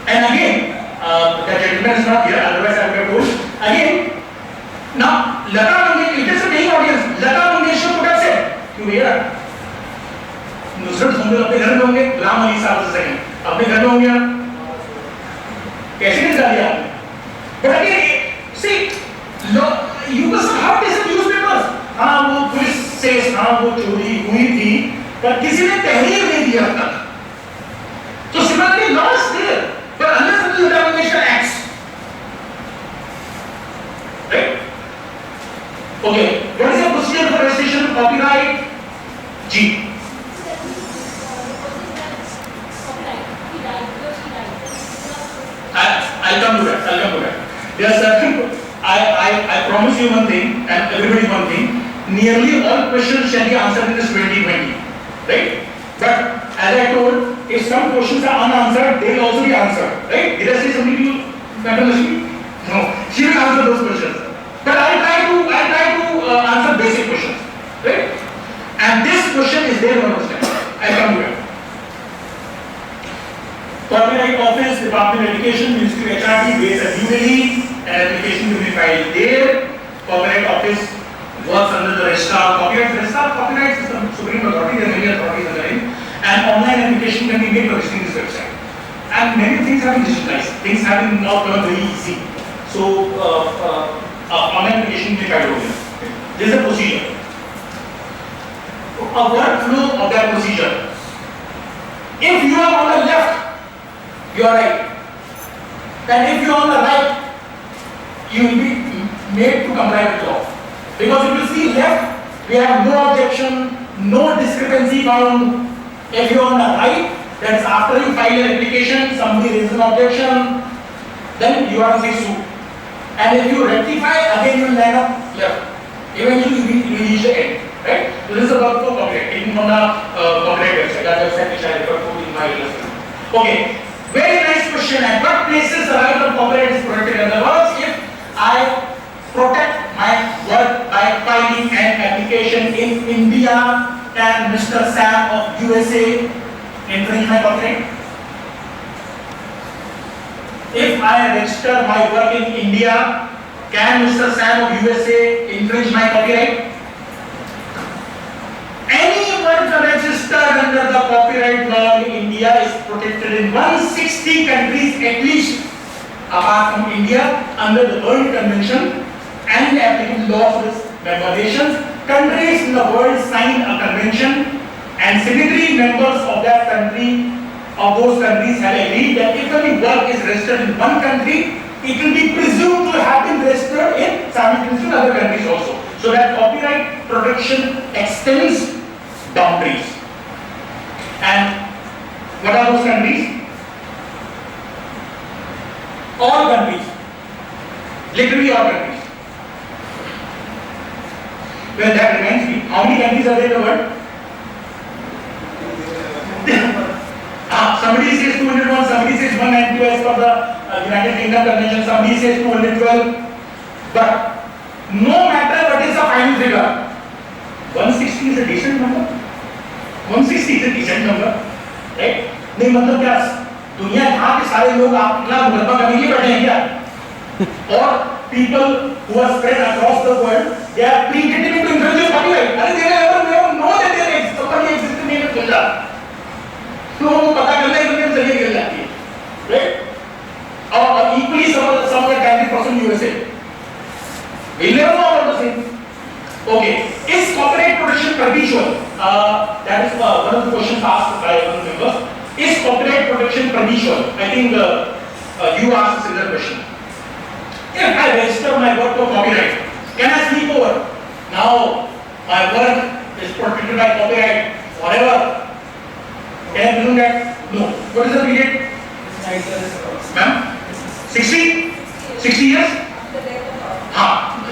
S4: and again, the gentleman is not here, otherwise I would have told. Again, now, Lata Mangeshkar, it is a paying audience. Lata Mangeshkar would have said, "You hear? Nusrat Fateh अपने घर में होंगे, गुलाम अली साहब से second, अपने घर में होंगे, कैसे निकाल दिया आपने?" But again, see, you must have this newspapers. हाँ वो पुलिस से हाँ वो चोरी हुई थी, पर किसी ने तहरीर नहीं दिया तक. So similarly, law is there, but unless the Lata Mangeshkar acts, right? Okay, what is the procedure for registration of copyright? G. I'll come to that. There are certain. I promise you one thing, and everybody one thing. Nearly all questions shall be answered in this 2020, right? But as I told, if some questions are unanswered, they will also be answered, right? Did I say something to you, Madam Lakshmi? No. She will answer those questions. But I try to answer basic questions, right? And this question is there on the slide. I come to it. Copyright Office, Department of Education, Ministry of HRD, based at New Delhi. An application will be filed there. Copyright Office works under the Registrar of Copyright. Registrar of Copyright is the supreme authority. There are many authorities under it. And online application can be made by visiting this website. And many things have been digitalized. Things have been now turned very easy. So, online application can be filed over here. This is a procedure. A workflow of that procedure. If you are on the left, you are right. And if you are on the right, you will be made to comply with law. Because if you see left, we have no objection, no discrepancy found. If you are on the right, that is after you file an application, somebody raises an objection, then you are in suit. And if you rectify, again you will line up left. Eventually you will reach the end. Right? So this is a workflow copyright, taken from the copyright website, that website which I referred to in my lesson. Okay, very nice question. At what places the right of copyright is protected? In other words, if I protect my work by filing an application in India, can Mr. Sam of USA infringe my copyright? If I register my work in India, can Mr. Sam of USA infringe my copyright? Any work registered under the copyright law in India is protected in 160 countries at least, apart from India, under the Berne Convention and the applicable laws of its member nations. Countries in the world sign a convention, and signatory members of that country, of those countries, have agreed that if any work is registered in one country, it will be presumed to have been registered in simultaneously in other countries also. So that copyright protection extends boundaries. And what are those countries? All countries. Literally all countries. Well, that reminds me, how many countries are there in the world? Somebody says 201, somebody says 192 as per the United Kingdom Convention, somebody says 212. But no matter what is the final figure, 160 is a decent number. 160 is a decent number, right? नहीं मतलब क्या दुनिया यहाँ के सारे लोग आप इतना मुकदमा करने के लिए बैठे हैं क्या? और people who are spread across the world, they are pretending to infringe copyright. अरे they never know that there is somebody existing in India. तो वो पता करना ही दुनिया में चलिए गिर जाती है, right? और equally some of the countries in USA. We never know about the same. Okay, is copyright protection perpetual? That is one of the questions asked by one member. Is copyright protection perpetual? I think you asked a similar question. If I register my work for copyright, can I sleep over? Now my work is protected by copyright forever. Can I do that? No. What is the period? Ma'am? 60? 60 years?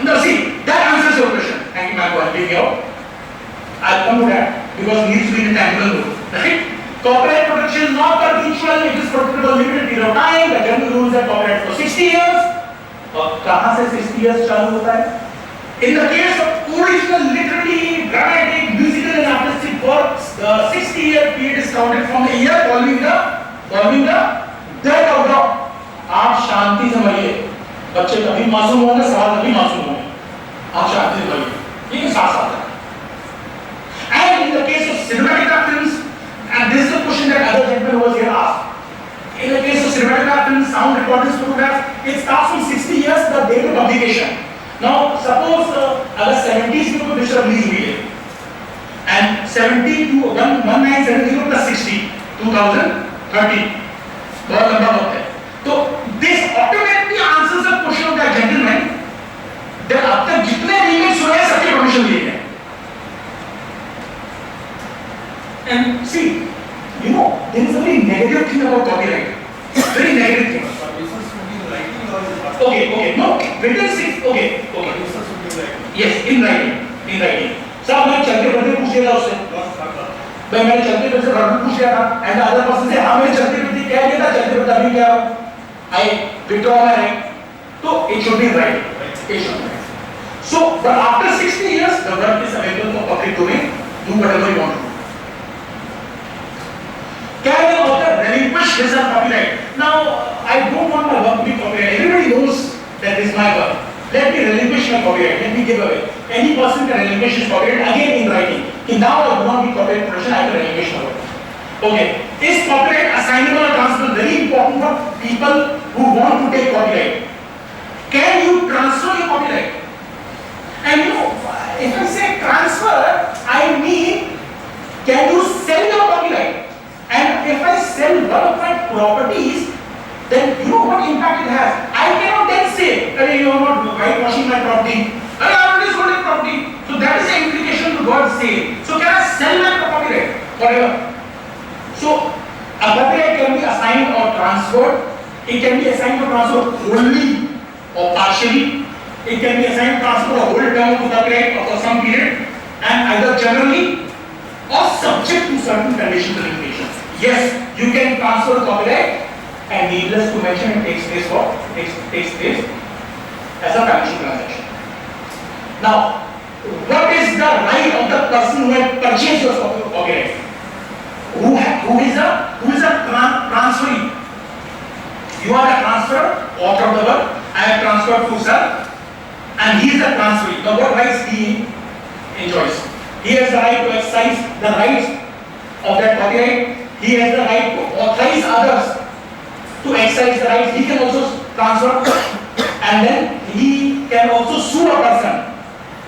S4: No, see, that answers your question. Thank you, ma'am, for helping me out. I'll come to that because it needs to be in a tangible rule. Right? Copyright protection is not perpetual, it is protected for a limited period of time. The general rule is that copyright for 60 years. और कहाँ से 60 years चालू होता है? In the case of original literary, dramatic, musical and artistic works, the 60-year period is counted from the year following the death of the. आप शांति से मरिए, बच्चे कभी मासूम होंगे, सवाल कभी मासूम होंगे, आप शांति से मरिए, ये साथ साथ है. And in the case of cinematograph films, and this is a question that other gentleman was here asked. In the case of cinematograph films, sound recordings, photographs, it starts from 60 years the date of publication. Now, suppose अगर 70s में कोई picture release हुई है, and 1970 plus 60, 2030, बहुत लंबा वक्त है. तो this automatically answers the question of that gentleman that अब तक जितने रीमेक्स हुए हैं सबके परमिशन लिए गए. And see, you know, there is a very negative thing about copyright. Very negative thing. Okay, no, written six, okay. Yes, in writing. साहब मैं चलते फिरते पूछ लिया था उससे. मैंने चलते फिरते पूछ लिया था, and the other person से हाँ मैंने चलते फिरते कह दिया था, चलते फिरते अभी क्या? I withdraw my right. तो it should be right. It should be right. So, but after 60 years, the work is available for public domain. Do whatever you want to do. Can the author relinquish his copyright? Now, I don't want my work to be copyrighted. Everybody knows that this is my work. Let me relinquish my copyright. Let me give away. Any person can relinquish his copyright again in writing. Okay, now I do not need copyright protection. I can relinquish my work. Okay. Is copyright assignable or transferable? Very important for people who want to take copyright. Can you transfer your copyright? And you know, if I say transfer, I mean, can you sell your copyright? And if I sell one of my properties, then you know what impact it has. I cannot then say, hey, you are not whitewashing my property. I already sold your property. So that is the implication to God's sale. So can I sell my copyright? Whatever. So a copyright can be assigned or transferred. It can be assigned or transferred wholly or partially. It can be assigned or transferred a whole term to copyright or for some period, and either generally or subject to certain conditions and limitations. Yes, you can transfer copyright, and needless to mention, it takes place as a financial transaction. Now, what is the right of the person who has purchased your copyright? Who is a transferee? You are a transferor, author of the work. I have transferred to sir, and he is a transferee. Now, what rights he enjoys? He has the right to exercise the rights of that copyright. He has the right to authorize others to exercise the rights. He can also transfer, and then he can also sue a person.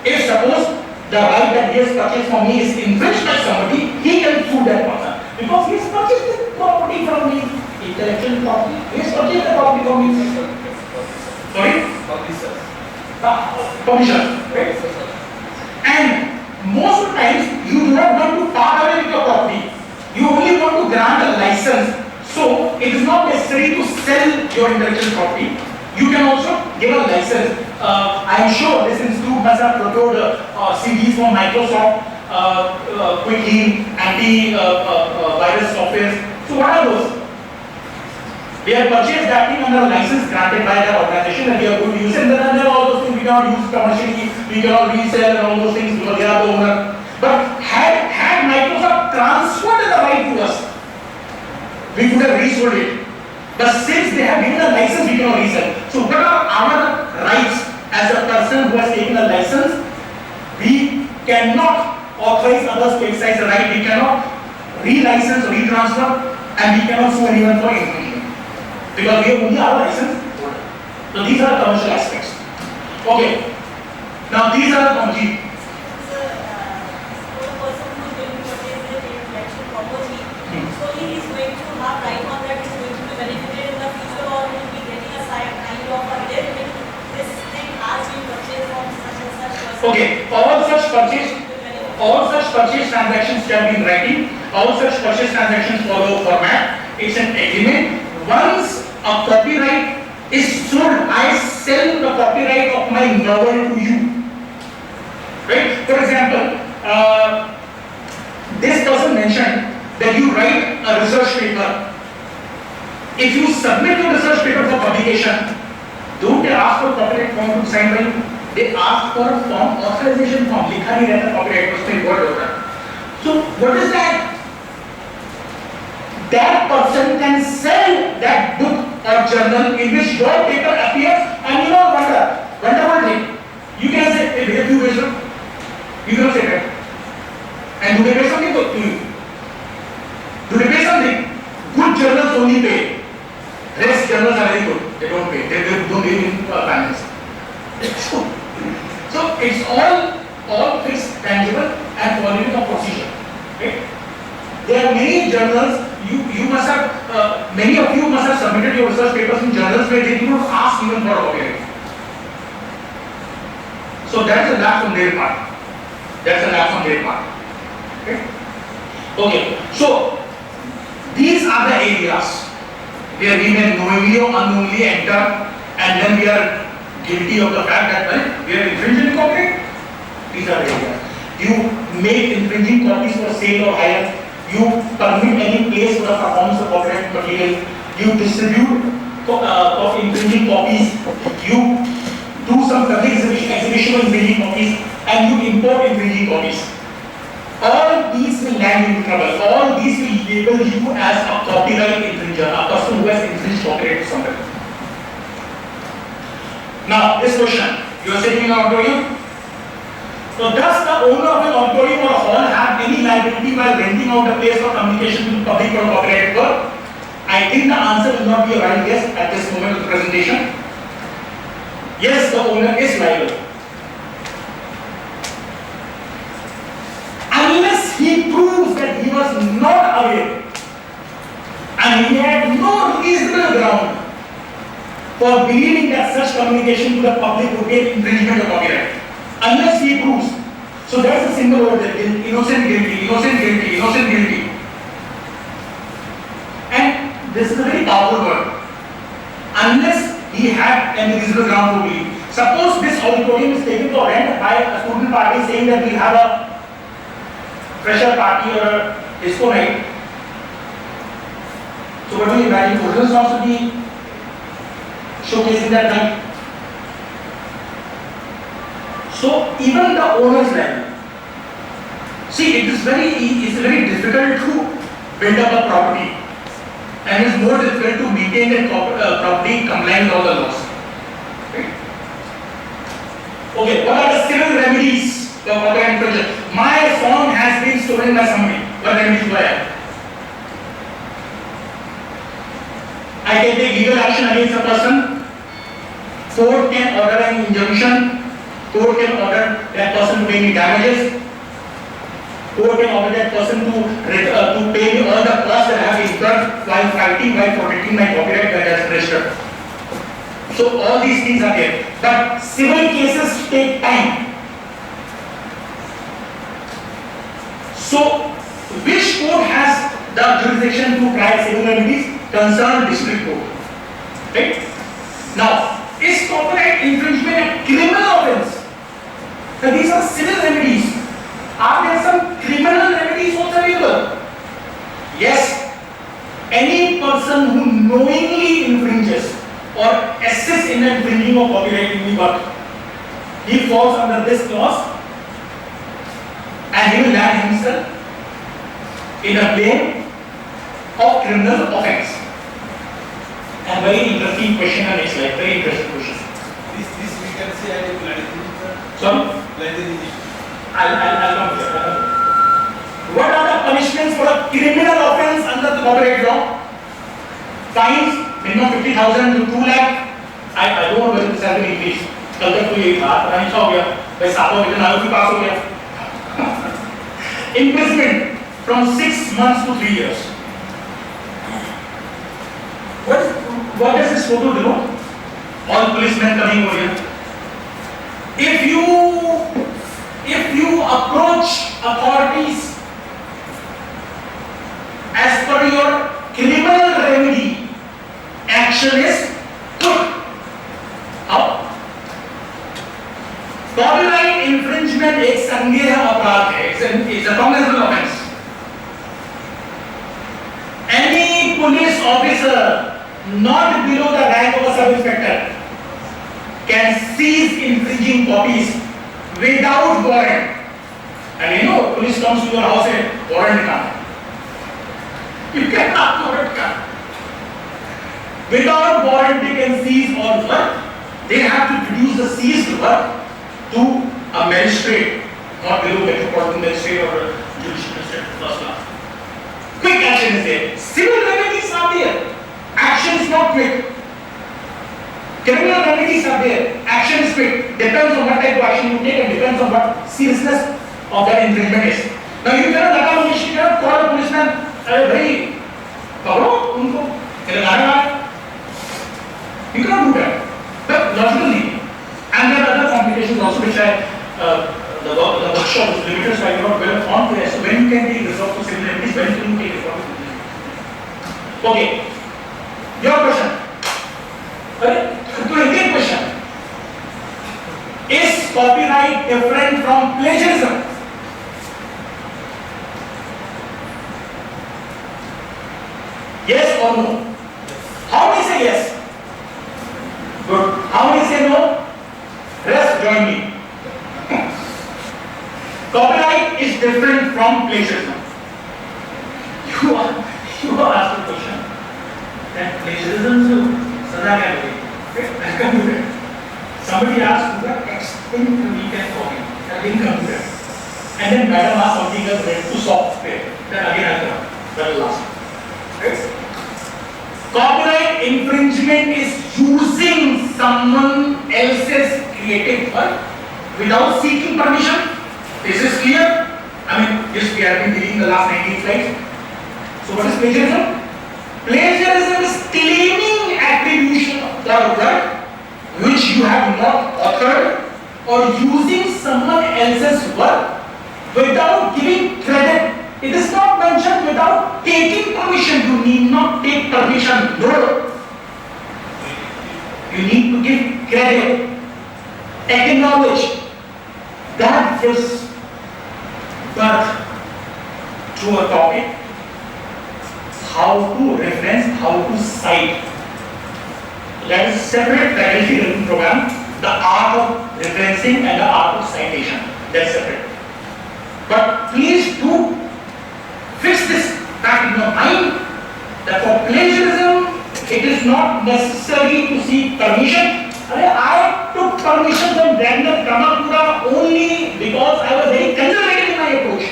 S4: If suppose the right that he has purchased from me is infringed by somebody, he can sue that person because he has purchased the property from me, intellectual property. He has purchased the property from me. Sorry? Publisher. Right? And most of the times you do not want to part away with your property. You only want to grant a license. So it is not necessary to sell your intellectual property. You can also give a license. I am sure this institute must have procured CDs from Microsoft, Quick Heal, anti-virus software. So what are those? We have purchased that thing under a license granted by the organization, and we are going to use it. And then there are all those things we cannot use commercially, we cannot resell and all those things because they are the owner. But had Microsoft transferred the right to us, we could have resold it. But since they have given a license, we cannot resell. So what are our rights as a person who has taken a license? We cannot authorize others to exercise the right. We cannot re-license, re-transfer, and we cannot sue anyone for infringement. Because we have only our license holder. So these are the commercial aspects. Okay. Now these are the commercial.
S5: So he is going to have right on that, is going to be benefited in the future, or he will be getting a side kind of a gift if this thing has been purchased from such and such person.
S4: Okay, all such purchase transactions shall be in writing. All such purchase transactions follow format. It's an agreement. Once a copyright is sold, I sell the copyright of my novel to you. Right? For example, this person mentioned that you write a research paper. If you submit your research paper for publication, don't they ask for copyright form to be signed by you? They ask for a form, authorization form. लिखा नहीं रहता copyright को, उसमें word होता है. So what is that? That person can sell that book or journal in which your paper appears, and you know wonderful thing. You can say, hey, भैया क्यों बेच रहे हो? You cannot say that. And do they pay something to you? Do they pay something? Good journals only pay. Rest journals are very good. They don't pay. They don't live in finance. So it's all fixed, tangible, and following a procedure. Okay? There are many journals. You must have many of you must have submitted your research papers in journals where they do not ask even for copyright. So that's a lapse on their part. Okay? Okay. So these are the areas where we may knowingly or unknowingly enter, and then we are guilty of the fact that we are infringing copyright. These are the areas. You make infringing copies for sale or hire. You permit any place for the performance of copyright material. You distribute infringing copies. You do some public exhibition of infringing copies and you import infringing copies. All these will land you in trouble. All these will label you as a copyright infringer, a person who has infringed copyright to somebody. Now, this question, you are sitting in an auditorium. So does the owner of an auditorium or a hall have any liability while renting out a place for communication to the public for copyrighted work? I think the answer will not be a right yes at this moment of the presentation. Yes, the owner is liable. Unless he proves that he was not aware and he had no reasonable ground for believing that such communication to the public would be an infringement of copyright. Unless he proves. So that's a symbol over there, innocent guilty, innocent guilty, innocent guilty. And this is a very powerful word. Unless he had any reasonable ground to believe. Suppose this auditorium is taken for rent by a student party saying that we have a fresher party or a disco night. So what do you imagine? Original songs will be showcasing that night. So even the owner's liable. See, it's very difficult to build up a property, and it's more difficult to maintain that property compliant with all the laws. Right? Okay, what are the civil remedies for copyright infringement? My song has been stolen by somebody. What remedies do I have? I can take legal action against a person. Court can order an injunction. Court can order that person to pay me damages. Court can order that person to pay me all the costs that I have incurred while fighting, while protecting my copyright that has registered. So all these things are there. But civil cases take time. So which court has the jurisdiction to try civil remedies? Concerned district court. Right? Now, is copyright infringement a criminal offense? So these are civil remedies. Are there some criminal remedies also available? Yes. Any person who knowingly infringes or assists in the infringing of copyright in the work, he falls under this clause and he will land himself in a plane of criminal offense. And very interesting question on next slide. Very interesting question.
S1: This we can say I will add it, sir.
S4: Sorry? I'll come here. What are the punishments for a criminal offense under the copyright law? Fines, minimum 50,000 to 2 lakh. I don't know whether this has been increased. कल तक तो यही था, पता नहीं क्या हो गया. भाई 7 बजे नालों की पास हो गया. Imprisonment from 6 months to 3 years. What does this photo denote? All policemen coming over here. If you approach authorities as per your criminal remedy, action is good. How? Copyright infringement एक संज्ञेय अपराध है. It's a cognizable offense. Any police officer not below the rank of a sub-inspector can seize infringing copies without warrant. And you know, police comes to your house and warrant can't. You cannot warrant can't. Without warrant they can seize all work. They have to produce the seized work to a magistrate, not below metropolitan magistrate or a judicial magistrate first class. Quick action is there. Civil remedies are there. Action is not quick. Criminal remedies are there. Action is quick. Depends on what type of action you take and depends on what seriousness of that infringement is. Now you cannot call a policeman. Very, you cannot do that. But logically, and there are other complications also which the workshop is limited, so I cannot dwell on there. So when you can take resort to civil remedies, when can you take resort to civil remedies? Okay. Your question. To Indian question. Is copyright different from plagiarism? Yes or no? How many say yes? Good. How many say no? from plagiarism? You are asked a question. That plagiarism is saza kya hogi? I'll come to that. Somebody asked to the extent we can copy. I didn't come to that. And then madam asked something else related to software. Then again I'll come. That will last. Right? Copyright infringement is using someone else's creative work without seeking permission. This is clear. I mean, yes, we have been reading the last 19 slides. So what is plagiarism? Plagiarism is claiming attribution of the work which you have not authored or using someone else's work without giving credit. It is not mentioned without taking permission. You need not take permission. No. You need to give credit. Acknowledge. That gives birth to a topic. How to reference, how to cite. Let us separate faculty program, the art of referencing and the art of citation. That's separate. But please do fix this fact in your mind that for plagiarism, it is not necessary to seek permission. I took permission from Ragnar Kamakura only because I was very conservative in my approach.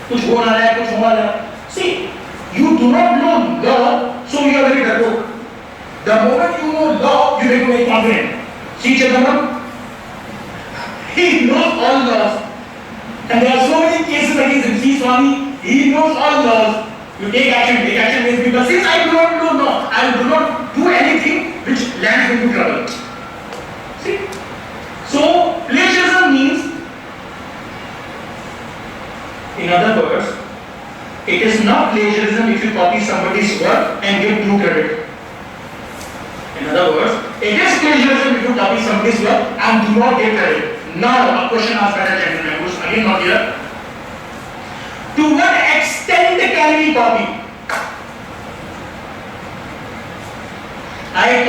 S4: Kuch ho na raha hai, kuch ho na raha hai. See, you do not know law, so you are very careful. The moment you know law, you become very confident. See Chidambaram? He knows all laws. And there are so many cases against him. See Swami, he knows all laws. You take action against me. But since I do not know law, I do not do anything which lands into trouble. See? So, plagiarism means, in other words, it is not plagiarism if you copy somebody's work and give due credit. In other words, it is plagiarism if you copy somebody's work and do not give credit. Now, a question asked by the gentleman, who is again not here. To what extent can we copy? I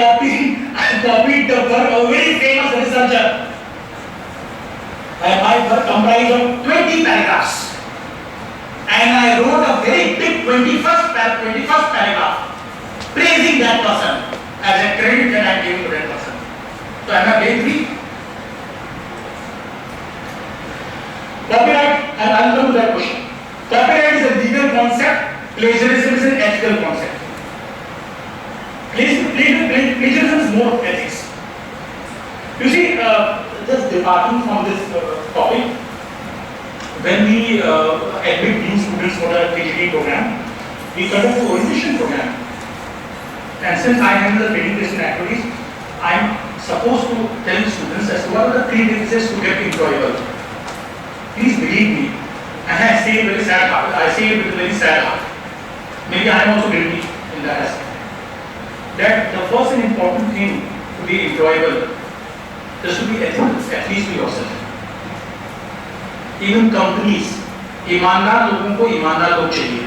S4: copied the work of a very famous researcher. My work comprised of 20 paragraphs. And I wrote a very big 21st paragraph praising that person as a credit that I am giving to that person. So am I blame free? Copyright, and I will come to that question. Copyright is a legal concept, plagiarism is an ethical concept. Plagiarism is more of ethics. You see, just departing from this topic, when we admit new students for the PhD program, we conduct an orientation program. And since I handle the training placement activities, I am supposed to tell students as to what are the prerequisites to get employable. Please believe me, and I say it with a very sad heart. Maybe I am also guilty in that aspect. That the first and important thing to be employable is to be ethical, at least to yourself. Even companies, ईमानदार लोगों को ईमानदार लोग चाहिए.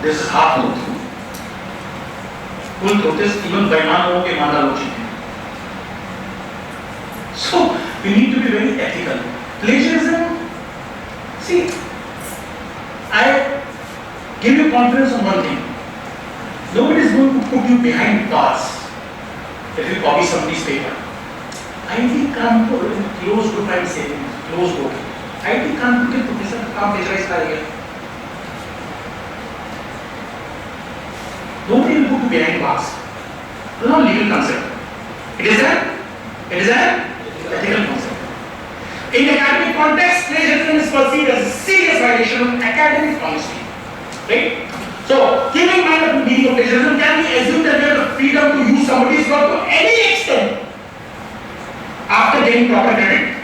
S4: This is half truth. Full truth is even बेईमान लोगों को ईमानदार लोग चाहिए. So we need to be very ethical. Plagiarism. See, I give you confidence on one thing. Nobody is going to put you behind bars if you copy somebody's paper. IT Kanpur is close to time saving, close to. IT Kanpur के professor का काम plagiarize करेगा. Nobody will put you behind bars. It is not a legal concept. It is an ethical concept. In academic context, plagiarism is perceived as a serious violation of academic honesty. Right? So, keeping in mind the meaning of plagiarism, can we assume that we have the freedom to use somebody's work to any extent after getting proper credit?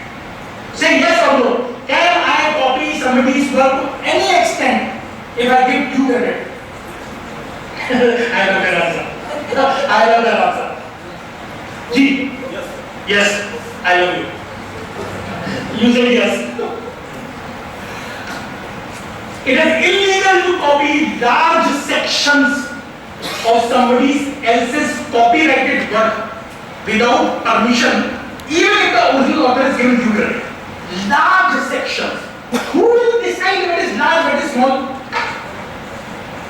S4: Say yes or no. Can I copy somebody's work to any extent if I give due credit? I love that answer. G. Yes, I love you. You say yes. It is illegal to copy large sections of somebody else's copyrighted work without permission, even if the original author is given due credit. Large sections. Who will decide decide what is large, what is small?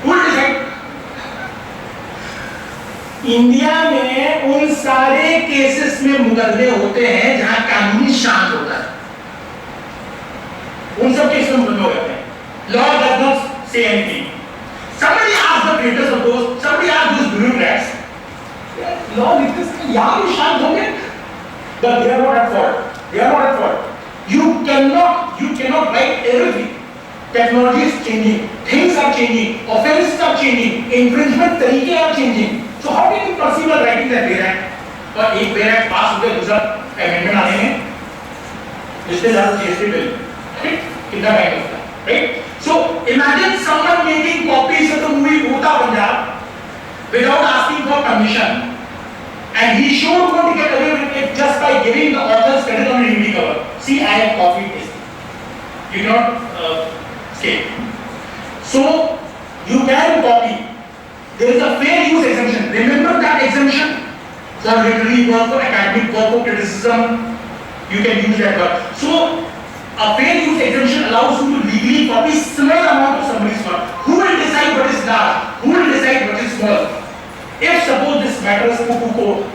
S4: Who will decide? India में उन सारे cases में मुकदमे होते हैं जहां कानूनी शांत होता है, उन सब केस में मुकदमे हो जाते हैं. Law does not say anything. Somebody asked the creators of those, somebody asked those bureaucrats, law लिखते हैं यहाँ भी शांत होंगे, but they are not at fault. They are not at fault. You cannot write everything. Technology is changing, things are changing, offenses are changing, infringement तरीके are changing. So how can you perceive a writing that Bail Act? और एक Bail Act पास हो गया, दूसरा amendment आने में जिससे ज़्यादा GST बिल, कितना टाइम लगता है, right? So imagine someone making copies of the movie Bhota Punjab without asking for permission, and he sure going to get away with it just by giving the author's credit on the DVD cover. See, I have copied this. You cannot escape. So you can copy. There is a fair use exemption. Remember that exemption for literary work, for academic work, for criticism. You can use that word. So a fair use exemption allows you to legally copy small amount of somebody's work. Who will decide what is large? Who will decide what is small? If suppose this matter is put to court,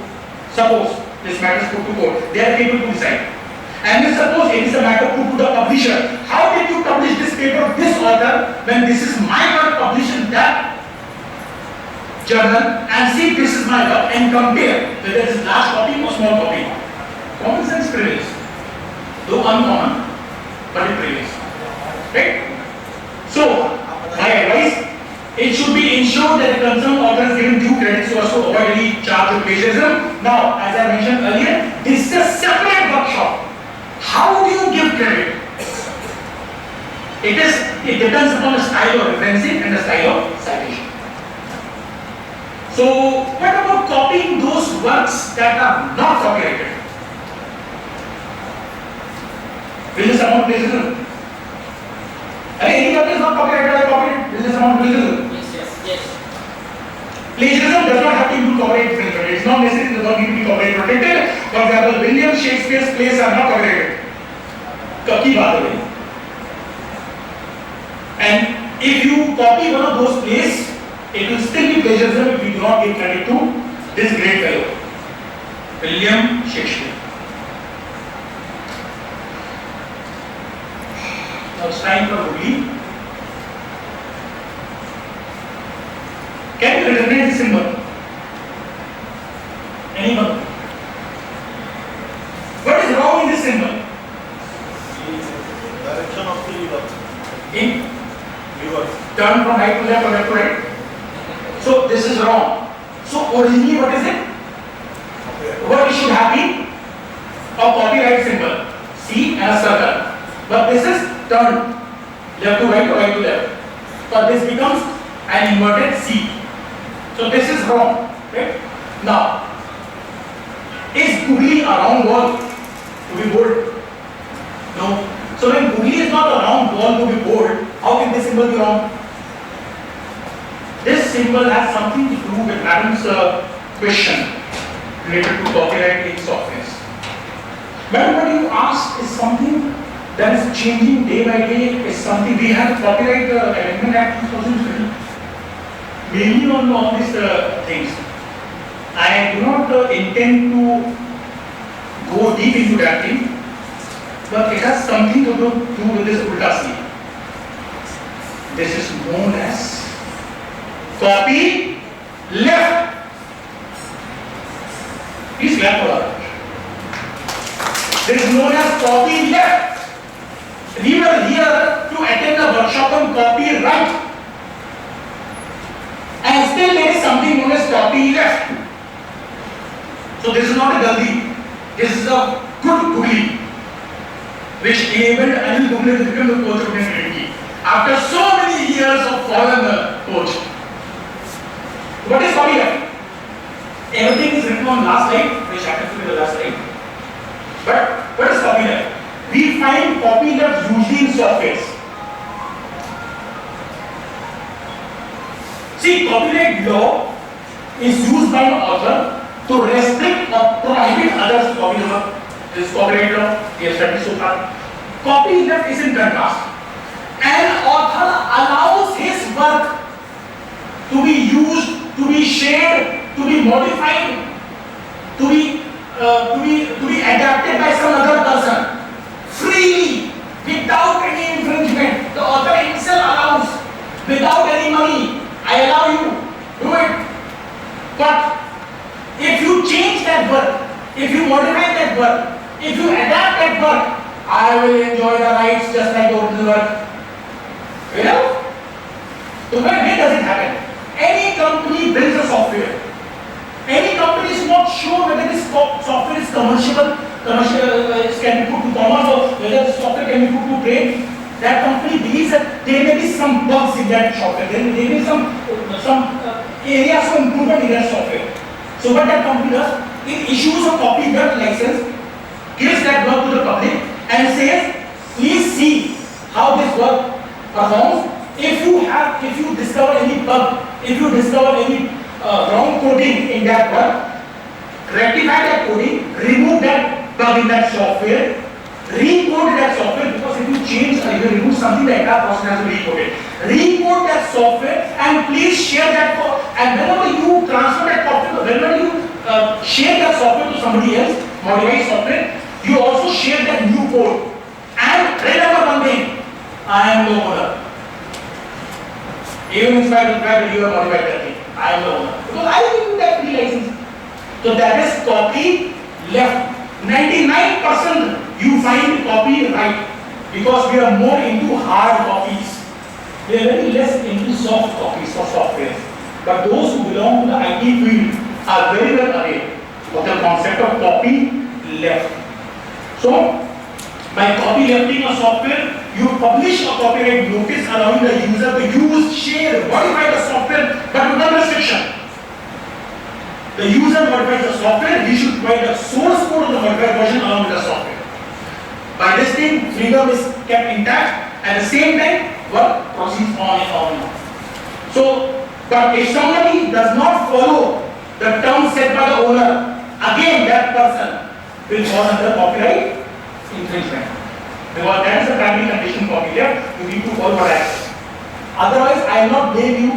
S4: they are able to decide. And if suppose it is a matter put to the publisher, how did you publish this paper of this author when this is my work published in that journal, and see this is my work and compare whether it is large copy or small copy. Common sense prevails, though uncommon, but it prevails. Right? So, my advice, it should be ensured that the concerned author is given due credit so as to avoid any charge of plagiarism. Now, as I mentioned earlier, this is a separate workshop. How do you give credit? It depends upon the style of referencing and the style of citation. So, what about copying those works that are not copyrighted? Will this amount plagiarism? Any work is not copyrighted, I copied it. Will this amount plagiarism?
S6: Yes.
S4: Plagiarism does not have to include copyright infringement. It is not necessary, it does not need to be copyright protected. For example, William Shakespeare's plays are not copyrighted. Kaki baat hai. And if you copy one of those plays, it will still be plagiarism if you do not give credit to this great fellow, William Shakespeare. Now it's time for Google. Can you recognize the symbol? Anyone? What is wrong in this symbol?
S1: Direction of the lever.
S4: In
S1: Lever.
S4: turn from right to left or left to right. So this is wrong. So originally what is it? What it should have been? A copyright symbol. C and a circle. But this is turned left to right or right to left. So this becomes an inverted C. So this is wrong. Right? Now, is googly a round ball to be bold? No. So when googly is not a round ball to be bold, how can this symbol be wrong? This symbol has something to do with Madam's question related to copyright in software. Madam, what you asked is something that is changing day by day, is something we have Copyright Amendment Act 2020. Mainly on all these things. I do not intend to go deep into that thing, but it has something to do with this ulta C. This is known as copy left. Please clap for that. This is known as copy left. We were here to attend a workshop on copyright, and still there is something known as copy left. So this is not a galdi. This is a good googly, which enabled Anil Kumble to become the coach of Indian. After so many years of foreign coach. What is copy left? Everything is written on last line, which happens to be the last line. But what is copy left? We find copy left usually in softwares. See, copyright law is used by an author to restrict or prohibit others to copy the work. This is copyright law, we have studied so far. Copy left is in contrast. An author allows his work to be used, to be shared, to be modified, to be adapted by some other person freely, without any infringement. The author himself allows, without any money. I allow you, do it. But if you change that work, if you modify that work, if you adapt that work, I will enjoy the rights just like the original work. You know? So where does it happen? Any company builds a software. Any company is not sure whether this software is commercial, can be put to commerce, or whether the software can be put to trade. That company believes that there may be some bugs in that software. There may be some areas of improvement in that software. So what that company does, it issues a copyright license, gives that work to the public, and says, please see how this work performs. If you discover any bug, if you discover any wrong coding in that work, rectify that coding, remove that bug in that software, recode that software, because if you change or if you remove something, the entire process has to be recoded. Recode that software and please share that code. And whenever you transfer that software, whenever you share that software to somebody else, modified software, you also share that new code. And remember one thing, I am the owner. Even in spite of the fact that you have modified that thing, I am the owner. Because I give you that free license. So that is copy left. 99% you find copyright, because we are more into hard copies. We are very less into soft copies for software. But those who belong to the IT field are very well aware of the concept of copy left. So, by copy lefting a software, you publish a copyright notice allowing the user to use, share, modify the software, but without restriction. The user modifies the software, he should provide the source code of the modified version along with the software. By this thing, freedom is kept intact, at the same time, work proceeds on and on and on. So, but if somebody does not follow the terms set by the owner, again that person will fall under copyright infringement. Because that is the primary condition for copyleft, you need to follow what I say. Otherwise, I will not blame you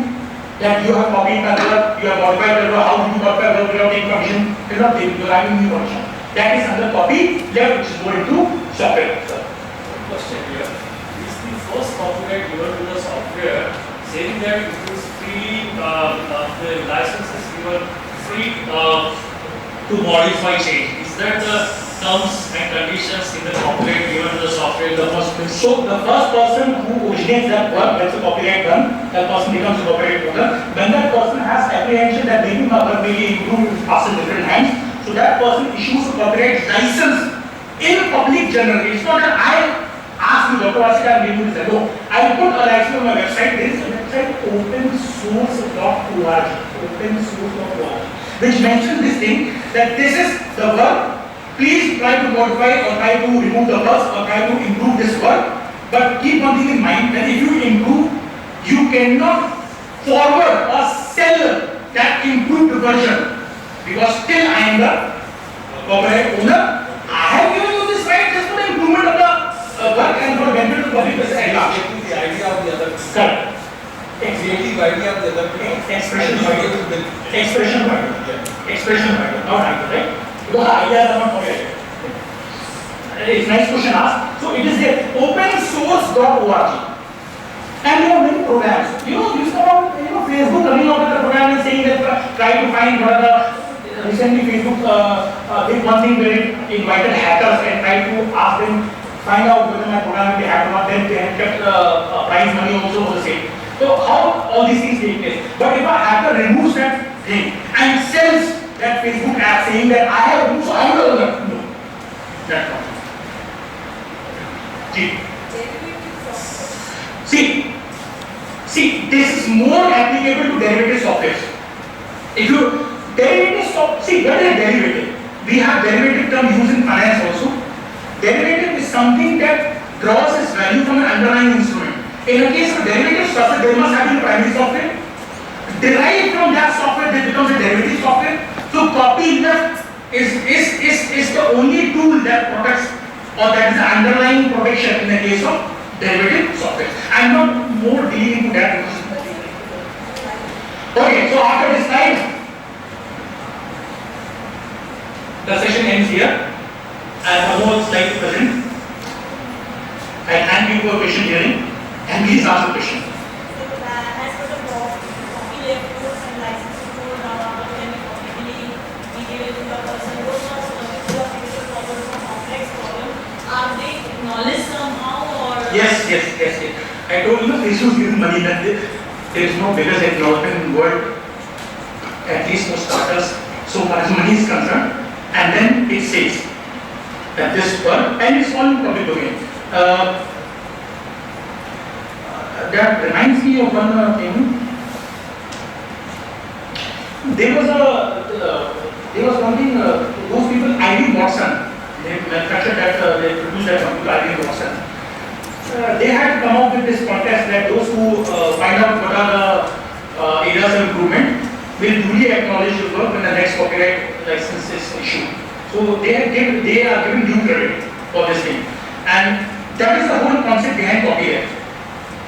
S4: that you have copied my work, you have modified the work, how did you modify the work without taking permission? I will not blame you, I will give you permission. That is under copyleft, which is more into software.
S7: Question here. Is the first copyright given to the software saying that it is free, the license is given free to modify change? Is that the terms and conditions in the copyright given to the software in the first place?
S4: So the first person who originates that work, gets a copyright done, that person becomes a copyright owner. When that person has apprehension that maybe my work may be improved, passed in different hands, so that person issues a copyright license in public journal. It's not that I ask you, Dr. Vasika, and give you this. No, I put a license on my website. There is a website, opensource.org, opensource.org, which mentions this thing, that this is the work. Please try to modify or try to remove the bugs or try to improve this work. But keep one thing in mind, that if you improve, you cannot forward or sell that improved version, because still I am the copyright owner. I have given you this right just for the improvement of the work and for the benefit of the public at large.
S1: The idea of the other people.
S4: Correct.
S1: Creative idea of the other people.
S4: Expression writer. Expression writer. Expression writer, not writer, right? Because the ideas are not copyrighted. It's a nice question asked. So it is there, opensource.org. And there are many programs. You come out, Facebook coming out with a program and saying that try to find what are the, recently Facebook did one thing where it invited hackers and tried to ask them, find out whether my program will be hacked or not, then they had kept prize money also for the same. So how all these things take place? But if a hacker removes that thing and sells that Facebook app saying that I have removed, so I am the owner. No. That's not. See, this is more applicable to derivative software. If you derivative software, see, what is a derivative? We have derivative term used in finance also. Derivative is something that draws its value from an underlying instrument. In a case of derivative software, there must have been a primary software. Derived from that software, this becomes a derivative software. So copyleft is the only tool that protects, or that is the underlying protection in the case of derivative software. I'm not more dealing into that because okay, so after this slide, the session ends here. I have one more slide to present. I thank you for question hearing and please ask the question.
S5: So, as per the copyleft codes and licensing code, what can be possibly be given to the person who is not serving to a physical problem or complex problem? Are they acknowledged somehow or?
S4: Yes. I told you this was given money that there is no biggest acknowledgement in the world, at least for starters, so far as money is concerned. And then it says that this work, and it's all in public domain. That reminds me of one thing. There was one thing, those people, IBM Watson, they manufactured that, they produced that computer, IBM Watson. They had come up with this contest that those who find out what are the areas of improvement will duly acknowledge the work when the next copyright license is issued. So they are given due credit for this thing. And that is the whole concept behind copyright.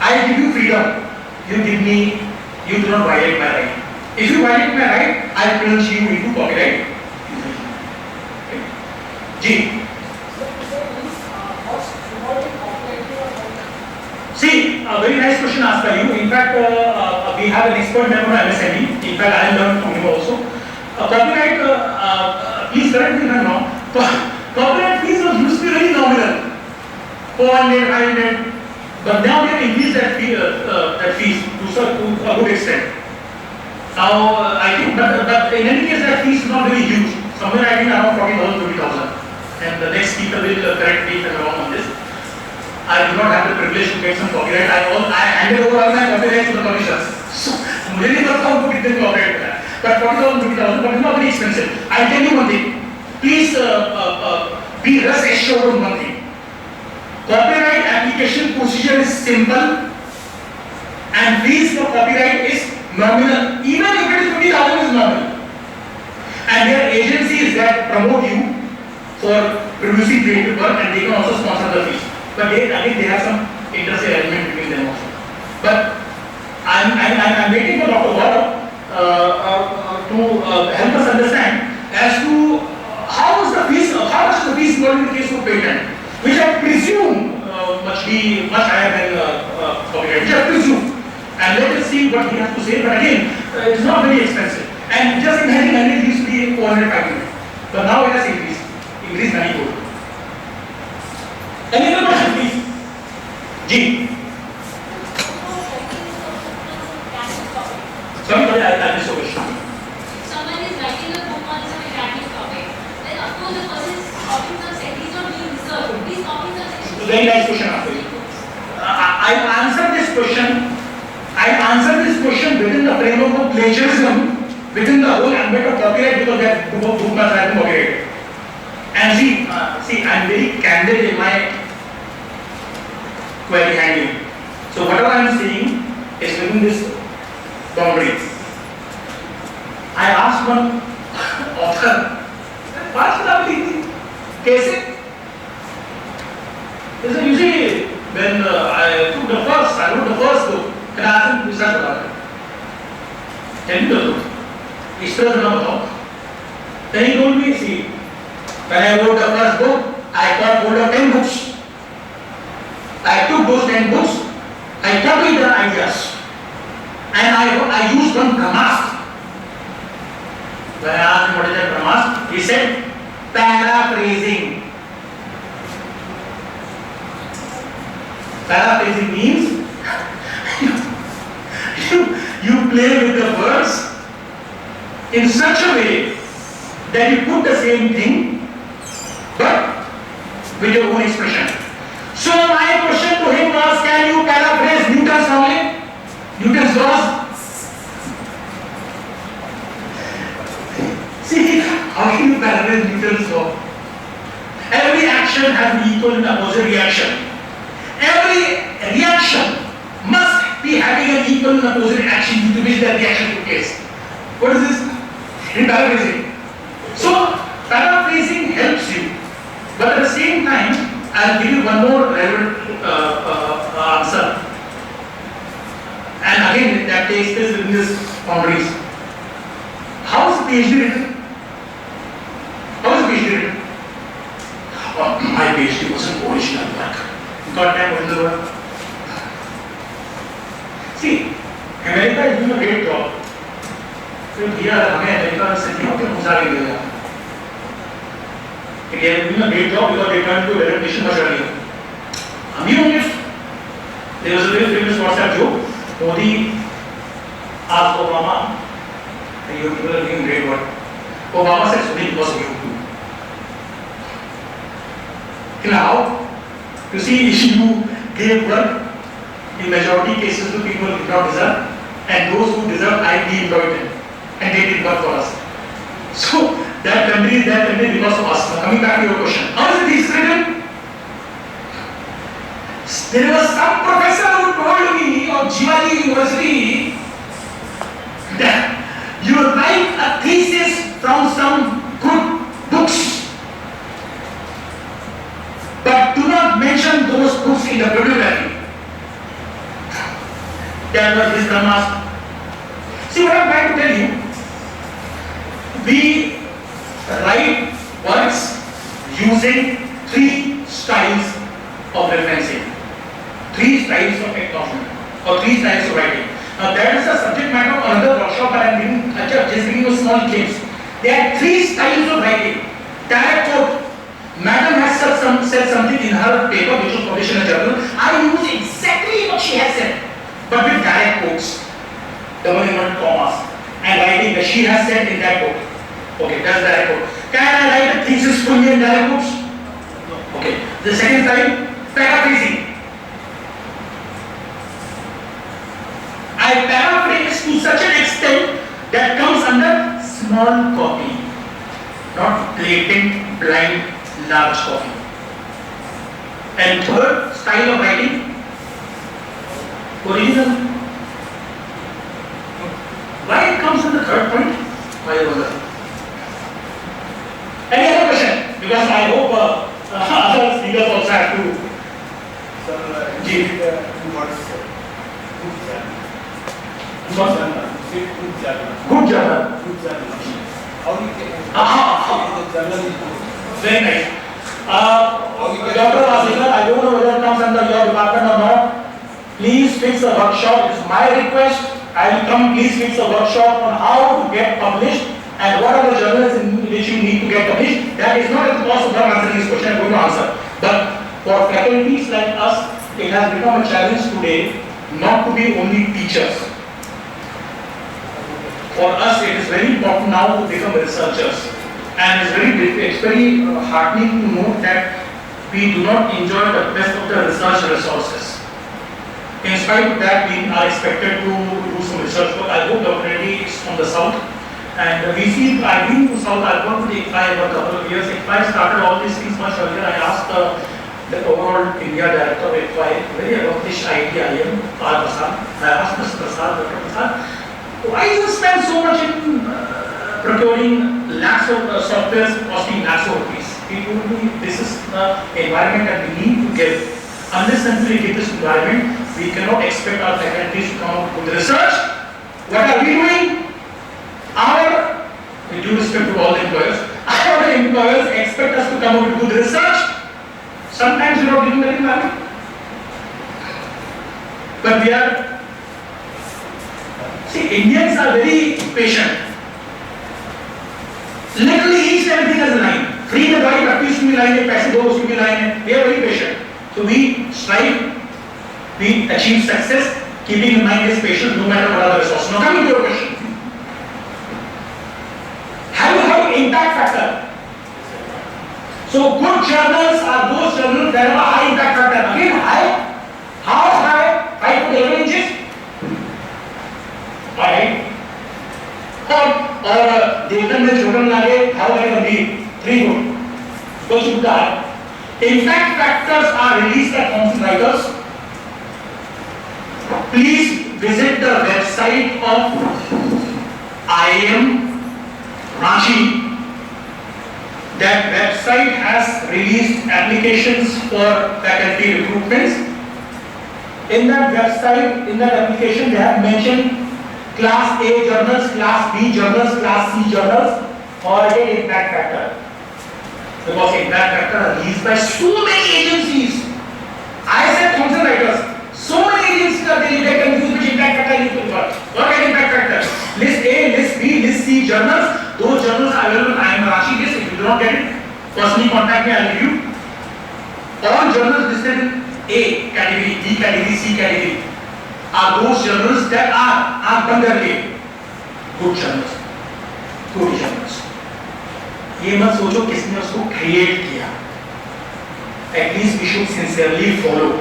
S4: I give you freedom, you do not violate my right. If you violate my right, I plunge you into copyright. G. See, a very nice question asked by you. In fact, we have an expert member on MSME. In fact, I learned from him also. Copyright, please correct me if I am wrong. Copyright fees was used to be very nominal, 400, 500, but now they have increased that fees to a good extent. Now, I think, but in any case, that fees is not very huge. Somewhere I think around 40,000, 50,000. And the next speaker will correct me if I am wrong on this. I do not have the privilege to get some copyright. I handed over all my copyrights to the commissioners. So, मुझे नहीं पता उनको कितने copyright मिला. But 40,000, 50,000, but it's not very expensive. I'll tell you one thing. Please be rest assured of one thing. Copyright application procedure is simple, and fees for copyright is nominal. Even if it is 50,000 is nominal. And there are agencies that promote you for producing creative work, and they can also sponsor the fees. But I think they have some interesting element between them also. But I'm waiting for Dr. Gaurav to help us understand as to how much is the fees involved in the case of patent, which I presume must be much higher than copyright, which I presume. And let us see what he has to say. But again, it's not very expensive. And just imagine it used to be 400, 500. But now it has increased manifold. Any other question, please? G. Sorry, I missed your question.
S5: Someone is writing a book on some academic topic. Then of course the person is copying some section. He's not doing research. He's copying some section.
S4: Very nice question after you. I answered this question within the framework of plagiarism, within the whole ambit of copyright, because that book must have been copyrighted. And see, I'm very candid in my query handling. So whatever I'm saying is within this boundary. I asked one author, कैसे? You see, when I wrote the first book, and I asked him research about it. Tell me the truth. इस तरह से ना बताओ. Then he told me, see, when I wrote the first book, I got hold of 10 books. I took those 10 books, I copied the ideas, and I used one Brahmastra. When I asked him what is that Brahmastra, he said, paraphrasing. Paraphrasing means you play with the words in such a way that you put the same thing but with your own expression. So my question to him was, can you paraphrase Newton's formula? Newton's laws? See, how can you paraphrase Newton's law? Every action has an equal and opposite reaction. Every reaction must be having an equal and opposite action due to which the reaction took place. What is this? In paraphrasing. So, paraphrasing helps you, but at the same time, I'll give you one more relevant answer. And again, that takes place within these boundaries. How is PhD written? How is PhD written? My PhD was an original work. God damn original work. See, America is doing a great job. So here, America is sitting up in India is doing a great job because they turned to adaptation much earlier. There was a very famous WhatsApp joke. Modi asked Obama, and you people are doing great work. Obama said, "Sorry, because of you." Now, you see, you gave work in majority cases to people who did not deserve, and those who deserve, I de-employed them, and they did work for us. So that country is that country because of us. Now coming back to your question, how is this written? There was some professor who told me of Jivaji University that you write a thesis from some good books, but do not mention those books in the bibliography. That was his Brahmastra. See what I am trying to tell you? We write works using 3 styles of referencing, 3 styles of acknowledgement, or 3 styles of writing. Now that is the subject matter of another workshop that I am giving, just giving you small glimpse. There are 3 styles of writing. Direct quote. Madam has said something in her paper which was published in a journal. I use exactly what she has said, but with direct quotes, double inverted commas, and writing that she has said in that book. Okay, that's direct quote. Can I write a thesis fully in direct quotes? No. Okay. The second type, paraphrasing. I paraphrase to such an extent that comes under small copy, not blatant, blind, large copy. And third style of writing, original. Why it comes in the third point? Why I wonder. Any other question? Because I hope other speakers also have to. Good journal.
S1: How do you get the journal?
S4: Very nice. Dr. Asika, I don't know whether it comes under your department or not. Please fix a workshop. It is my request. I will come. Please fix a workshop on how to get published and what are the journals in which you need to get published. That is not at the cost of answering this question. I'm going to answer. But for faculties like us, it has become a challenge today not to be only teachers. For us, it is very important now to become researchers. And it's very heartening to note that we do not enjoy the best of the research resources. In spite of that, we are expected to do some research work. I hope Dr. Reddy is from the south. And we see, I've been to south, I've gone to the ICFI for a couple of years. ICFI started all these things much earlier. I asked the overall India director of ICFI, very accomplished IIM, R. Prasad. I asked Mr. Prasad, Dr. Prasad, why do you spend so much in procuring lakhs of softwares costing lakhs of rupees? He told me this is the environment that we need to give. Unless and until we get this environment, we cannot expect our faculties to come out with research. What are we doing? With due respect to all the employers, our employers expect us to come out with good research. Sometimes we are not giving that environment. But we are. See, Indians are very patient. Literally each and everything has a line. Free the body practice to be line, paise do uski bhi line. We are very patient. So we strive, we achieve success, keeping in mind this patience no matter what other resources. Now coming to your question. Have you heard impact factor? So good journals are those journals that have a high impact factor. Again, high. How high? 5 to 11 inches. Right? Or Devan में छोटा लगे, how many of these? 3 good. Go to that. Impact factors are released by Thomson Reuters. Please visit the website of IIM Ranchi. That website has released applications for faculty recruitments. In that website, in that application, they have mentioned Class A journals, Class B journals, Class C journals, or again impact factor. Because impact factor are released by so many agencies. I said Thomson Reuters. So many agencies are there, they confused which impact factor you need to refer. What kind of impact factor? List A, list B, list C journals. Those journals are available. I am Rashi this. If you do not get it, personally contact me. I will give you. All journals listed in A category, B category, C category are those journals that are under good journals, good journals. ये मत सोचो किसने उसको create किया. At least we should sincerely follow.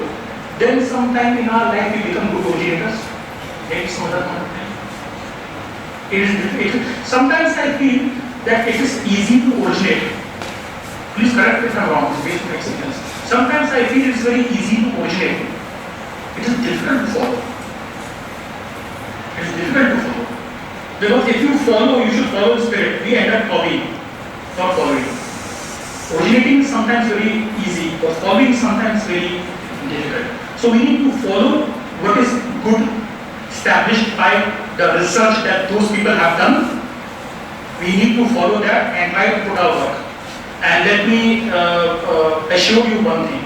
S4: Then sometime in our life we become good originators. Maybe some other kind of time. It is sometimes I feel that it is easy to originate. Please correct me if I am wrong. Based on experience. Sometimes I feel it is very easy to originate. It is difficult to follow. It is difficult to follow. Because if you follow, you should follow the spirit. We end up copying, not following. Originating is sometimes very easy, but following is sometimes very difficult. So we need to follow what is good, established by the research that those people have done. We need to follow that and try to put our work. And let me assure you one thing.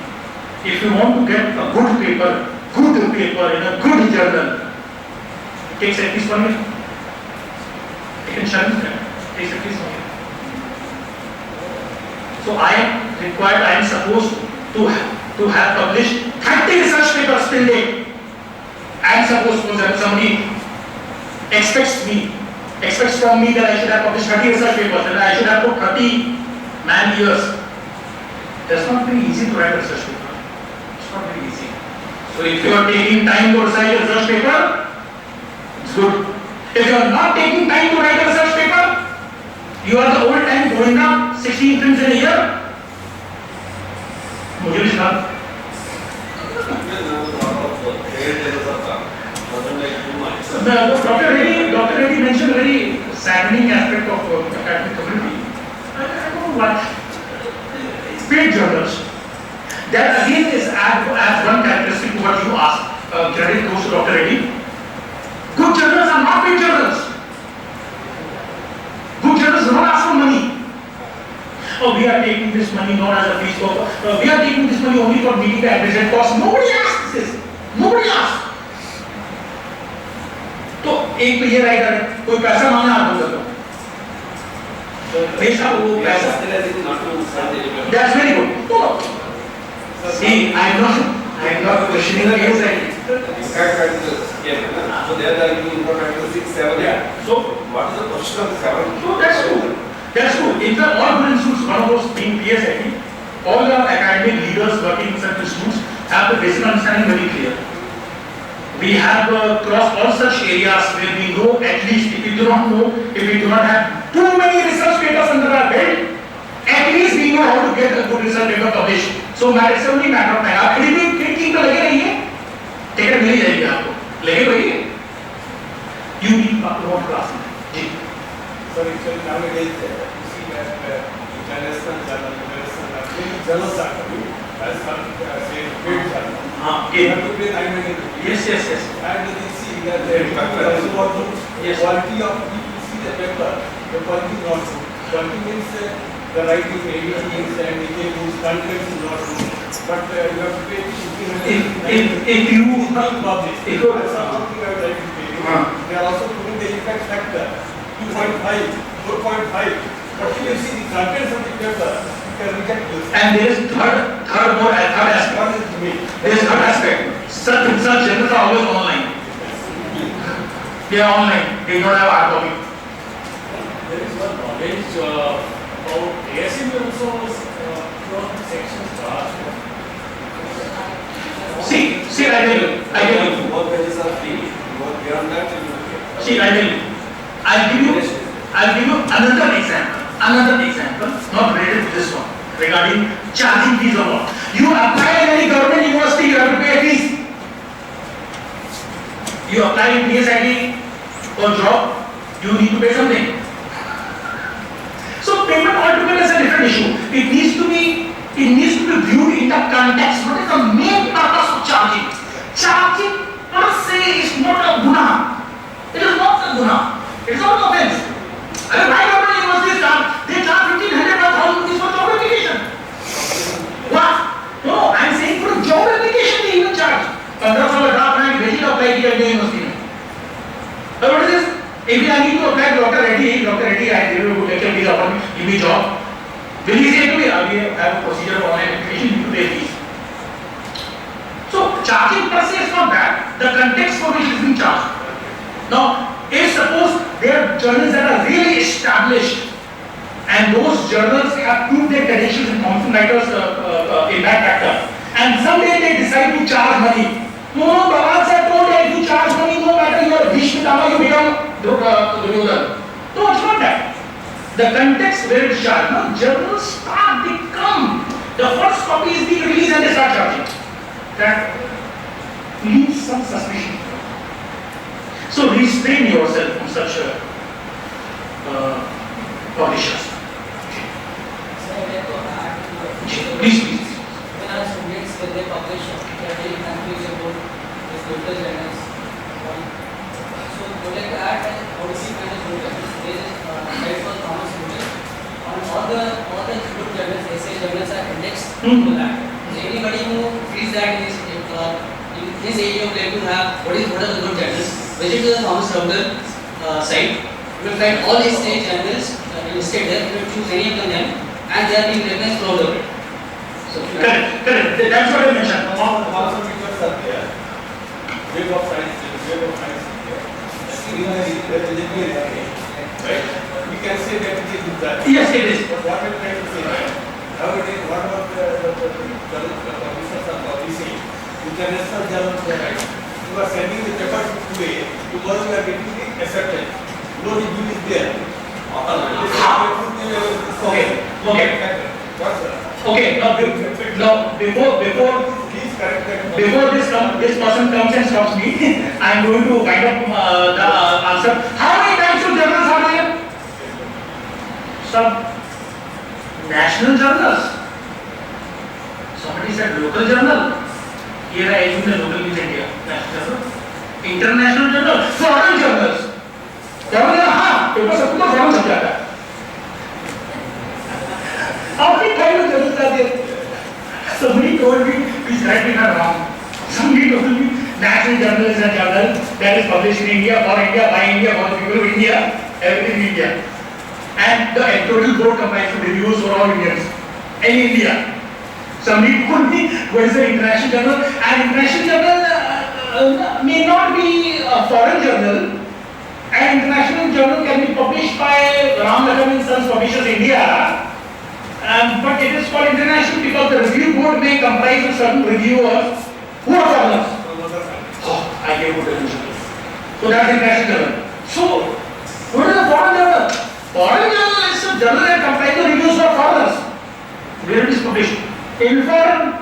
S4: If you want to get a good paper in a good journal, it takes at least 1 year. You can challenge that. It takes at least 1 year. So I am supposed to have published 30 research papers till date. I am supposed to, somebody expects from me that I should have published 30 research papers and I should have put 30 man years. That's not very easy to write a research paper. It's not very easy. So if you are taking time to recite a research paper, it's good. If you are not taking time to write a research paper, you are the old time going up 16 films in a year. मुझे भी सुना. Dr. Reddy mentioned a very saddening aspect of academic community. I don't know what. Paid journals. That again is as one characteristic to what you asked. Credit goes to Dr. Reddy. Good journals are not paid journals. Good journals do not ask for money. Oh, we are taking this money not as a fees for. We are taking this money only for meeting the admission cost. Nobody asks this. Nobody asks. तो एक तो ये writer है, कोई पैसा मांगना आप बोल दो. पैसा वो पैसा. That's very good. No. See, I am not questioning the case.
S1: So they are giving information 6, 7.
S4: Yeah. So
S1: What is the question of 7?
S4: So that's true. That's true. In fact, all good institutes, one of those being PSIT, all the academic leaders working in such institutes have the basic understanding very clear. We have crossed all such areas where we know at least, if we do not know, if we do not have too many research papers under our belt, at least we know how to get a good research paper published. So it's only matter of time. आप critic तो लगे रहिए, ticket मिल जाएगी आपको. लगे रहिए. You need one class. Ji.
S1: So actually nowadays you see that international journals are coming as say paid journal. You have to pay 900 rupees.
S4: Yes.
S1: And you see that the quality of, if you see the paper, the quality is not good. Quality means the writing maybe things and whose content is not good. But you have to pay
S4: If you
S1: publish.
S4: if you
S1: That's something I would like to pay. They are also putting the impact factor 2.5, 4.5. But if you see the contents of the paper, you can reject this.
S4: and there is third aspect.
S1: What is it to me?
S4: There is third aspect. Such journals are always online. They are online. They don't have hard copy.
S7: There is one knowledge about ASM also from sections last.
S4: See, I tell you.
S1: Both pages are free. Both beyond that, you will get.
S4: See, I tell you. I'll give you another example, not related to this one, regarding charging fees or what. You apply in any government university, you have to pay a fees. You apply in PSIT for job, you need to pay something. So payment altogether is a different issue. It needs to be viewed in the context. What is the main purpose of charging? charging per se is not a guna. It is not a guna. It is not an offense. Why government universities charge? They charge 1,500 or 1,000 rupees for job application. What? No, I am saying for a job application they even charge. 1500 का draft मैं भेजी apply किया university में. But what is this? If I need to apply Dr. Reddy, I give you a lecture, please offer me, give me job. Will he say to me, I have a procedure of online application, you need to pay fees. So, charging per se is not bad, the context for which it is being charged. Now, if suppose there are journals that are really established, and those journals have proved their credentials in Thomson Reuters impact factor, and someday they decide to charge money. No, Bhavan sir told you if you charge money, no matter you are Bhishmatama, you become Duryodhana. No, it's not that. The context where it is charged. No, journals start, they come. The first copy is being released and they start charging. That leaves some suspicion. So restrain yourself from such publishers.
S6: So I have to add to
S4: Please.
S6: when our students when they publish, they are very confused about this local journals. So I would like to add that how to see kind of journals. There is site for Thomas Newton. On all the good journals, essay journals are indexed to that. So anybody who feels that in his area of like to have what are the good journals, visit to the Thomas Newton site. You will find all essay journals listed there. You will choose any of them, and they are being recognized throughout the world. So
S4: Correct. That's what I mentioned.
S1: Also because of there, wave of science is there. Right? We can say that it is that.
S4: Yes, it is.
S1: But what I'm trying to say is, nowadays, what about the publishers are publishing? International journals are right. You are sending the paper today, tomorrow you are getting the acceptance. No review is there.
S4: Okay. Now before
S1: Please correct that.
S4: this person comes and stops me, I am going to wind up the answer. How many types of journals are there? Some national journals. Somebody said local journal. Here I assume the local means India. National journal. International journal. Foreign journals. Foreign journal, हाँ, paper सबको तो foreign लग जाता है. How many types of journals are there? Somebody told me, please correct me if I'm wrong. Somebody told me national journal is a journal that is published in India, for India, by India, for the people of India, everything in India. And the editorial board comprises of reviews for all Indians in India. Somebody told me what is the international journal, and international journal may not be a foreign journal. An international journal can be published by Ram Lakshman Sons Publishers India. But it is called international because the review board may comprise of certain reviewers who are foreigners. Oh, I gave good definition. So that's international journal. So, what is a foreign journal? Foreign journal is a journal that comprises of reviews for foreigners. Where it is published? In foreign.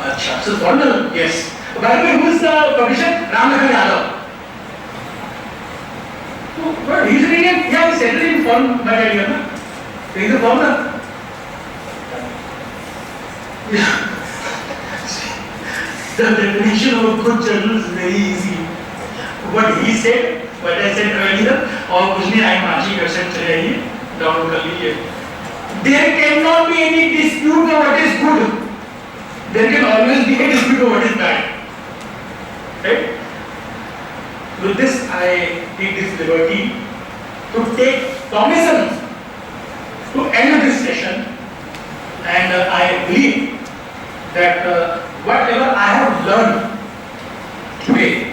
S4: Achha, so foreign journal? Yes. By the way, who is the publisher? Ram Lakshman Yadav. But he is an Indian. Yeah, he settled in foreign by earlier. He is a foreigner. The definition of a good journal is very easy. What he said, what I said earlier, और कुछ नहीं आई माची website चले आइए download कर लीजिए. There cannot be any dispute of what is good. There can always be a dispute of what is bad. Right? With this, I take this liberty to take cognizance to end this session, and I believe that whatever I have learned today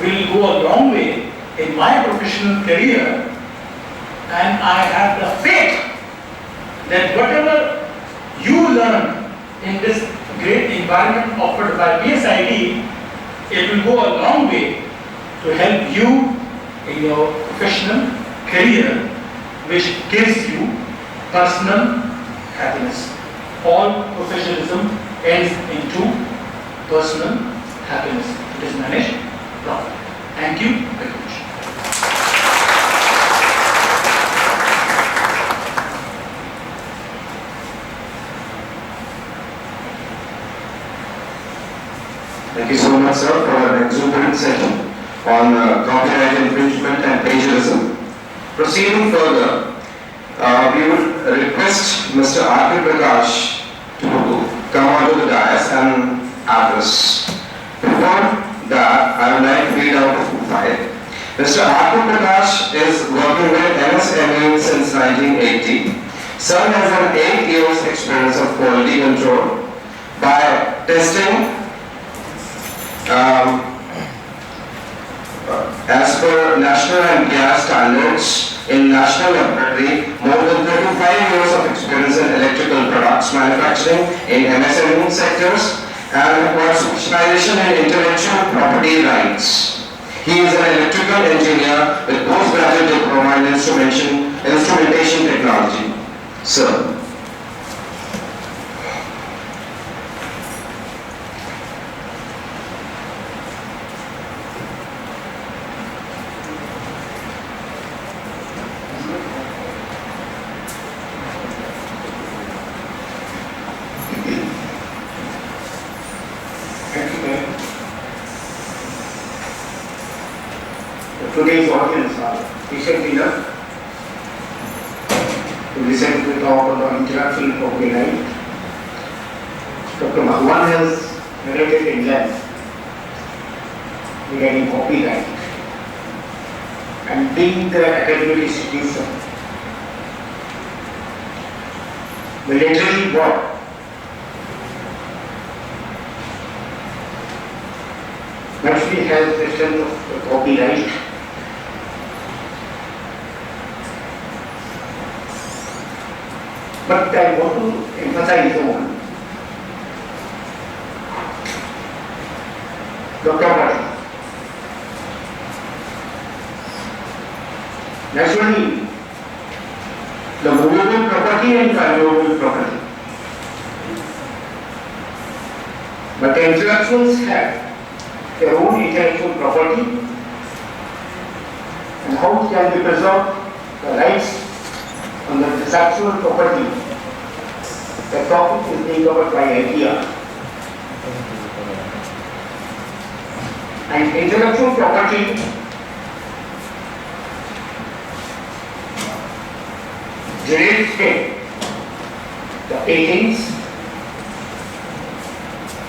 S4: will go a long way in my professional career, and I have the faith that whatever you learn in this great environment offered by PSID, it will go a long way to help you in your professional career, which gives you personal happiness. All professionalism ends into personal happiness. It is managed properly. Thank you very much.
S2: Thank you so much, sir, for an exuberant session on copyright infringement and plagiarism. Proceeding further, we would request Mr. R.K. Prakash to come onto the dais and address. Before that, I would like to read out the file. Mr. R.K. Prakash is working with MSME since 1980. Sir has an 8 years experience of quality control by testing as per national and gas standards in national laboratory, more than 35 years of experience in electrical products manufacturing in MSME sectors, and acquired specialization in intellectual property rights. He is an electrical engineer with postgraduate diploma in instrumentation technology. Sir.
S8: Today's audience are patient enough to listen to the talk on the intellectual property right. Dr. Bhagwan has narrated in length regarding copyright, and being the academic institution, the literary work naturally has the strength of the copyright. But I want to emphasize on Dr. Bhatt. Naturally, the movable property and the unmovable property. But the intellectuals have their own intellectual property, and how can be preserved the rights on the intellectual property. The topic is being covered by IPR. And intellectual property generates the patents,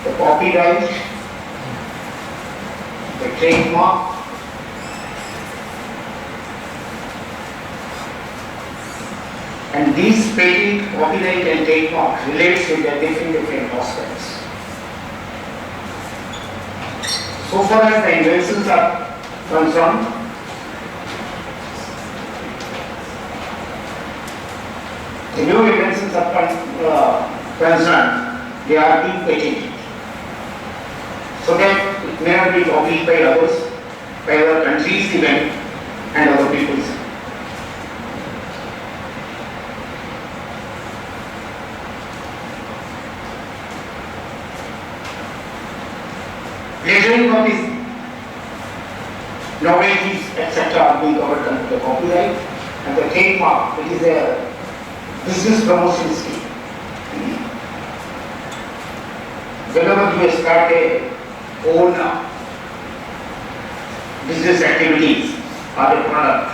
S8: the copyright, the trademark, and these patent, copyright and trademark relates to their different aspects. So far as the inventions are concerned, the new inventions are concerned, they are being patented, so that it may not be copied by others, by other countries even, and other peoples. Plagiarism copies, novelties, etc. are being covered under the copyright, and the trademark, which is a business promotion scheme. Whenever you start a own business activities or a product,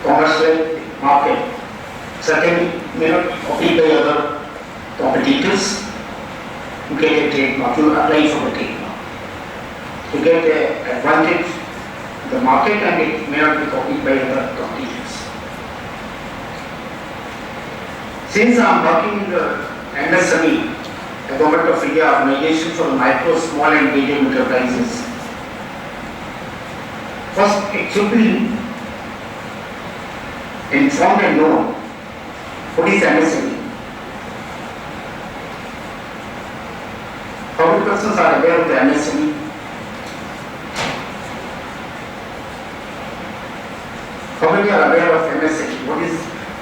S8: commercial market, certainly may not be copied by other competitors. You get a trademark, you apply for a trademark. To get an advantage in the market, and it may not be copied by other competitors. Since I am working in the MSME, the Government of India Organization for Micro, Small and Medium Enterprises, first it should be informed and known what is MSME. How many persons are aware of the MSME? How many are aware of MSME?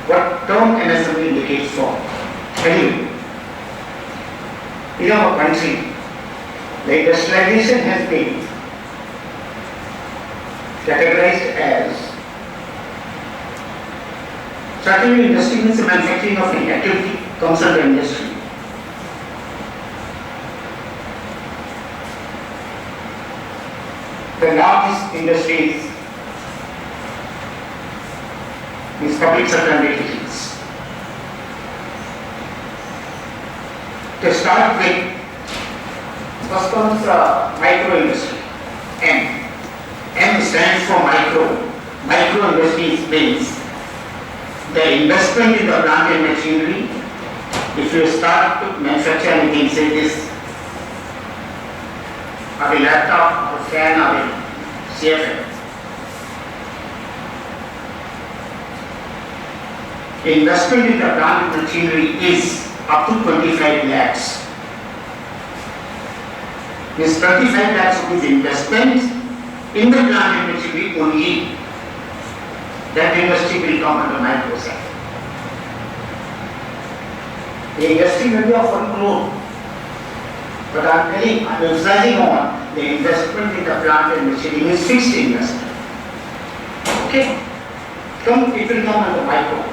S8: What term MSME indicates for? Anyway, in our country, the industrialization has been categorized as certainly industry means the manufacturing of any activity comes under industry. industries is public sector entities. To start with, first comes micro industry, M. M stands for micro. Micro industries means the investment in the plant and machinery. If you start to manufacture anything, say this, or a laptop, or a fan, or a CFM. Investment in the plant and machinery is up to 25 lakhs. This 25 lakhs rupees investment in the plant and machinery only. That industry will come under micro sector. The industry may be of 1 crore, but I'm emphasizing on the investment in the plant and machinery is fixed investment. Okay? It will come under micro.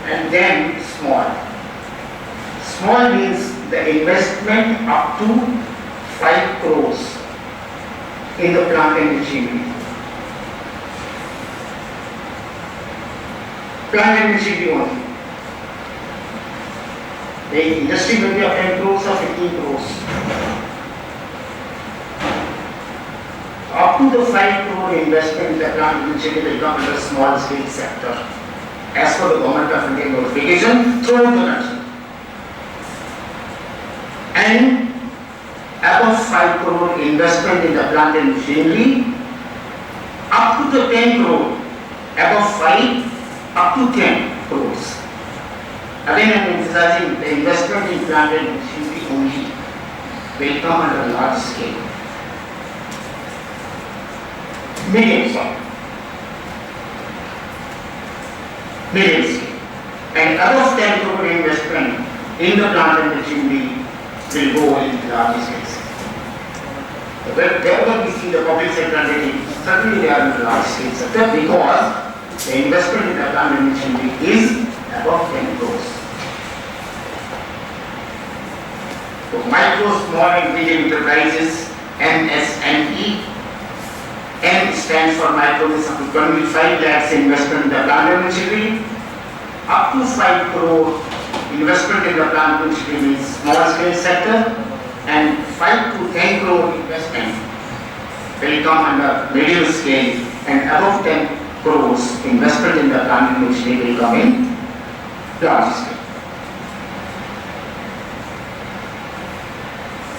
S8: And then small. Small means the investment up to 5 crores in the plant and machinery. Plant and machinery only. The industry will be of 10 crores or 15 crores. Up to the 5 crore investment in the plant and machinery will come under small scale sector, as per the Government of India notification throughout the country. And above 5 crore investment in the plant and machinery, up to the 10 crore, above 5, up to 10 crores. Again, I am emphasizing the investment in plant and machinery only will come under large scale. Medium scale. Medium scale. And above 10 crore investment in the plant and machinery will go in large scale. Wherever we see the public sector entities, certainly they are in the large scale sector because the investment in the plant and machinery is above 10 crores. So micro, small and medium enterprises, MSME. M stands for micro, is up to 25 lakhs investment in the plant and machinery. Up to 5 crore investment in the plant and machinery means small scale sector, and 5 to 10 crore investment will come under medium scale, and above 10 crores investment in the plant and machinery will come in large scale.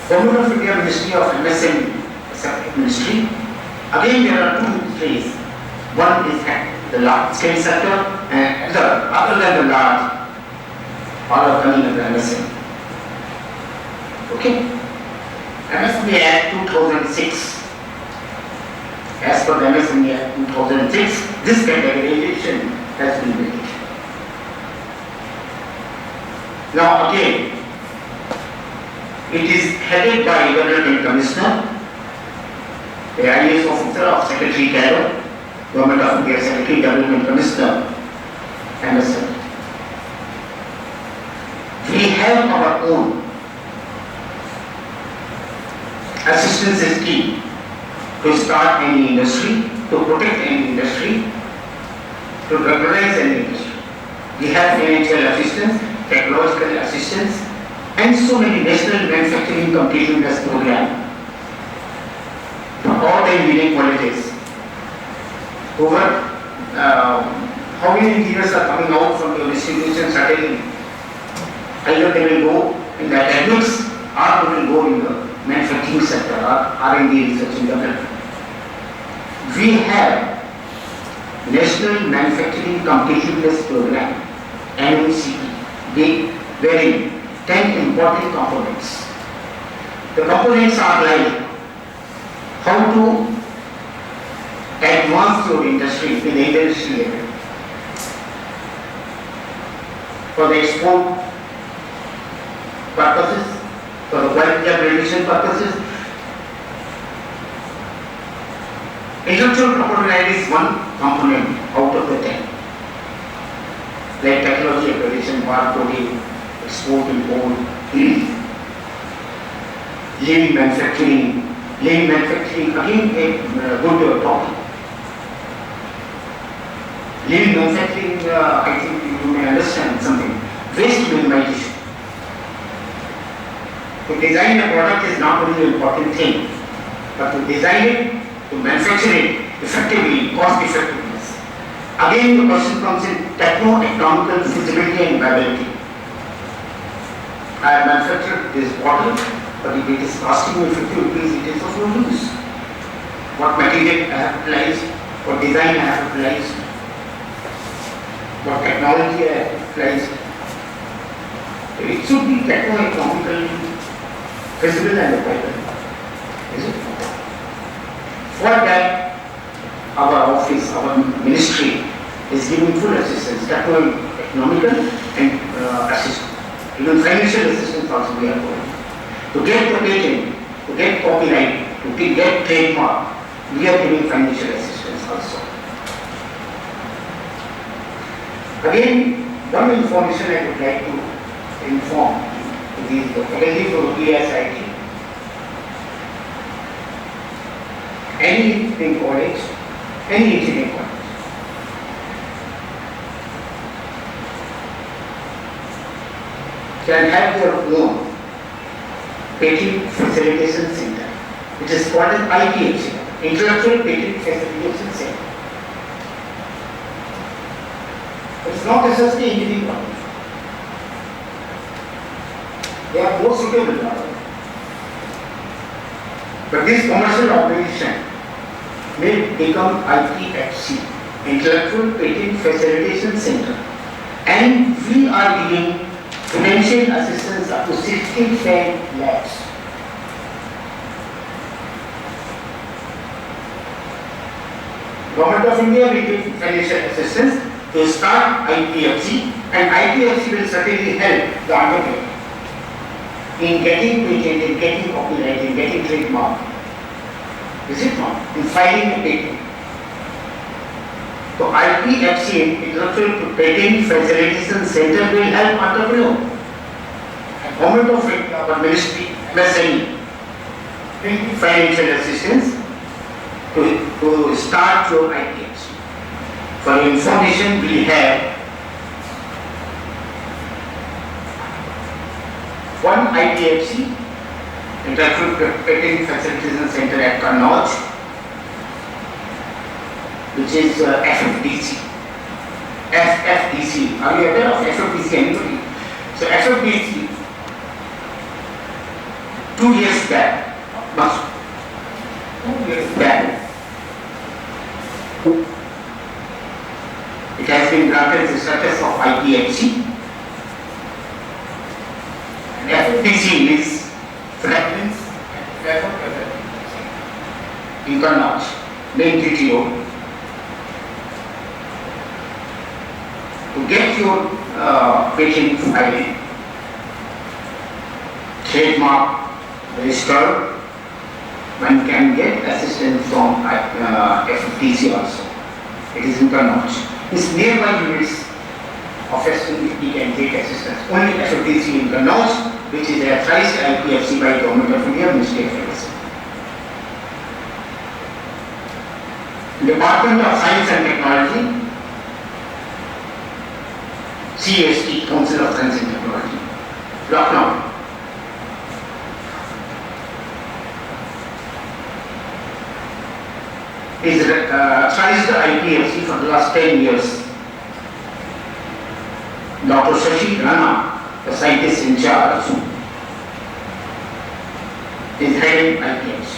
S8: Government of India Ministry of MSME, separate ministry. Again, there are two ministries. One is the large scale sector, and other than the large, all are coming under MSME. Okay? MSME Act 2006. As per the MSME Act 2006, this categorization has been made. Now again, it is headed by Development Commissioner, the IAS officer of Secretary Cadre, Government of India Secretary, Development Commissioner, MSME. We have our own assistance scheme to start any industry, to protect any industry, to recognize any industry. We have financial assistance, technological assistance, and so many national manufacturing competitiveness program for all the engineering colleges. Over how many engineers are coming out from your institution suddenly? Either they will go in the academics or they will go in the manufacturing sector or R&D, research and development. We have National Manufacturing Competitiveness Program, NMCP, wherein 10 important components. The components are like how to advance your industry in the industry level. For the export purposes, for the quality accreditation purposes, intellectual property right is one component out of the 10. Like technology accreditation, barcoding, export, import, lean manufacturing, Lean manufacturing, again a good topic. Lean manufacturing, I think you may understand something. Waste minimization. To design a product is not only an important thing, but to design it, to manufacture it effectively, cost effectiveness. Again, the question comes in techno-economical feasibility and viability. I have manufactured this bottle, but if it is costing me 50 rupees, it is of no use. What material I have utilized, what design I have utilized, what technology I have utilized. It should be techno-economically feasible and viable. Is it? For that, our office, our ministry is giving full assistance, techno-economical and assistance. Even financial assistance also we are going. To get the patent, to get copyright, to get trademark, we are giving financial assistance also. Again, one information I would like to inform to the faculty for PSIT. Any engineering college, can have their own patent facilitation center. It is called as IPFC, Intellectual Patent Facilitation Center. It's not necessarily engineering college. They are more suitable now. But this commercial organization may become IPFC, Intellectual Patent Facilitation Center, and we are giving financial assistance up to 65 lakhs. Government of India will give financial assistance to start IPFC, and IPFC will certainly help the undertaking in getting patent, in getting copyright, in getting trademark. Is it not? In filing a patent. So IPFC, Intellectual Patent Facilitation Center, will help entrepreneur. And Government of India, our ministry, MSME, will give financial assistance to start your IPFC. For information, we have one IPFC, Intellectual Patent Facilitation Center at Kannauj, which is FFDC. FFDC. Are you aware of FFDC? Anybody? So FFDC, 2 years back, 2 years back, it has been granted the status of IPFC. And FFDC is Fragrance and Flavor in Kannauj, main TTO. To get your patent filing, trademark registered, one can get assistance from FFDC also. It is in Kannauj. It's nearby units of STP can take assistance. Only FFDC in Kannauj, which is authorized IPFC by Government of India, Ministry of Finance. Department of Science and Technology, CST, Council of Science and Technology, Lucknow. Is authorized IPFC for the last 10 years. Dr. Shashi Rana, the scientist in charge, is heading IPFC.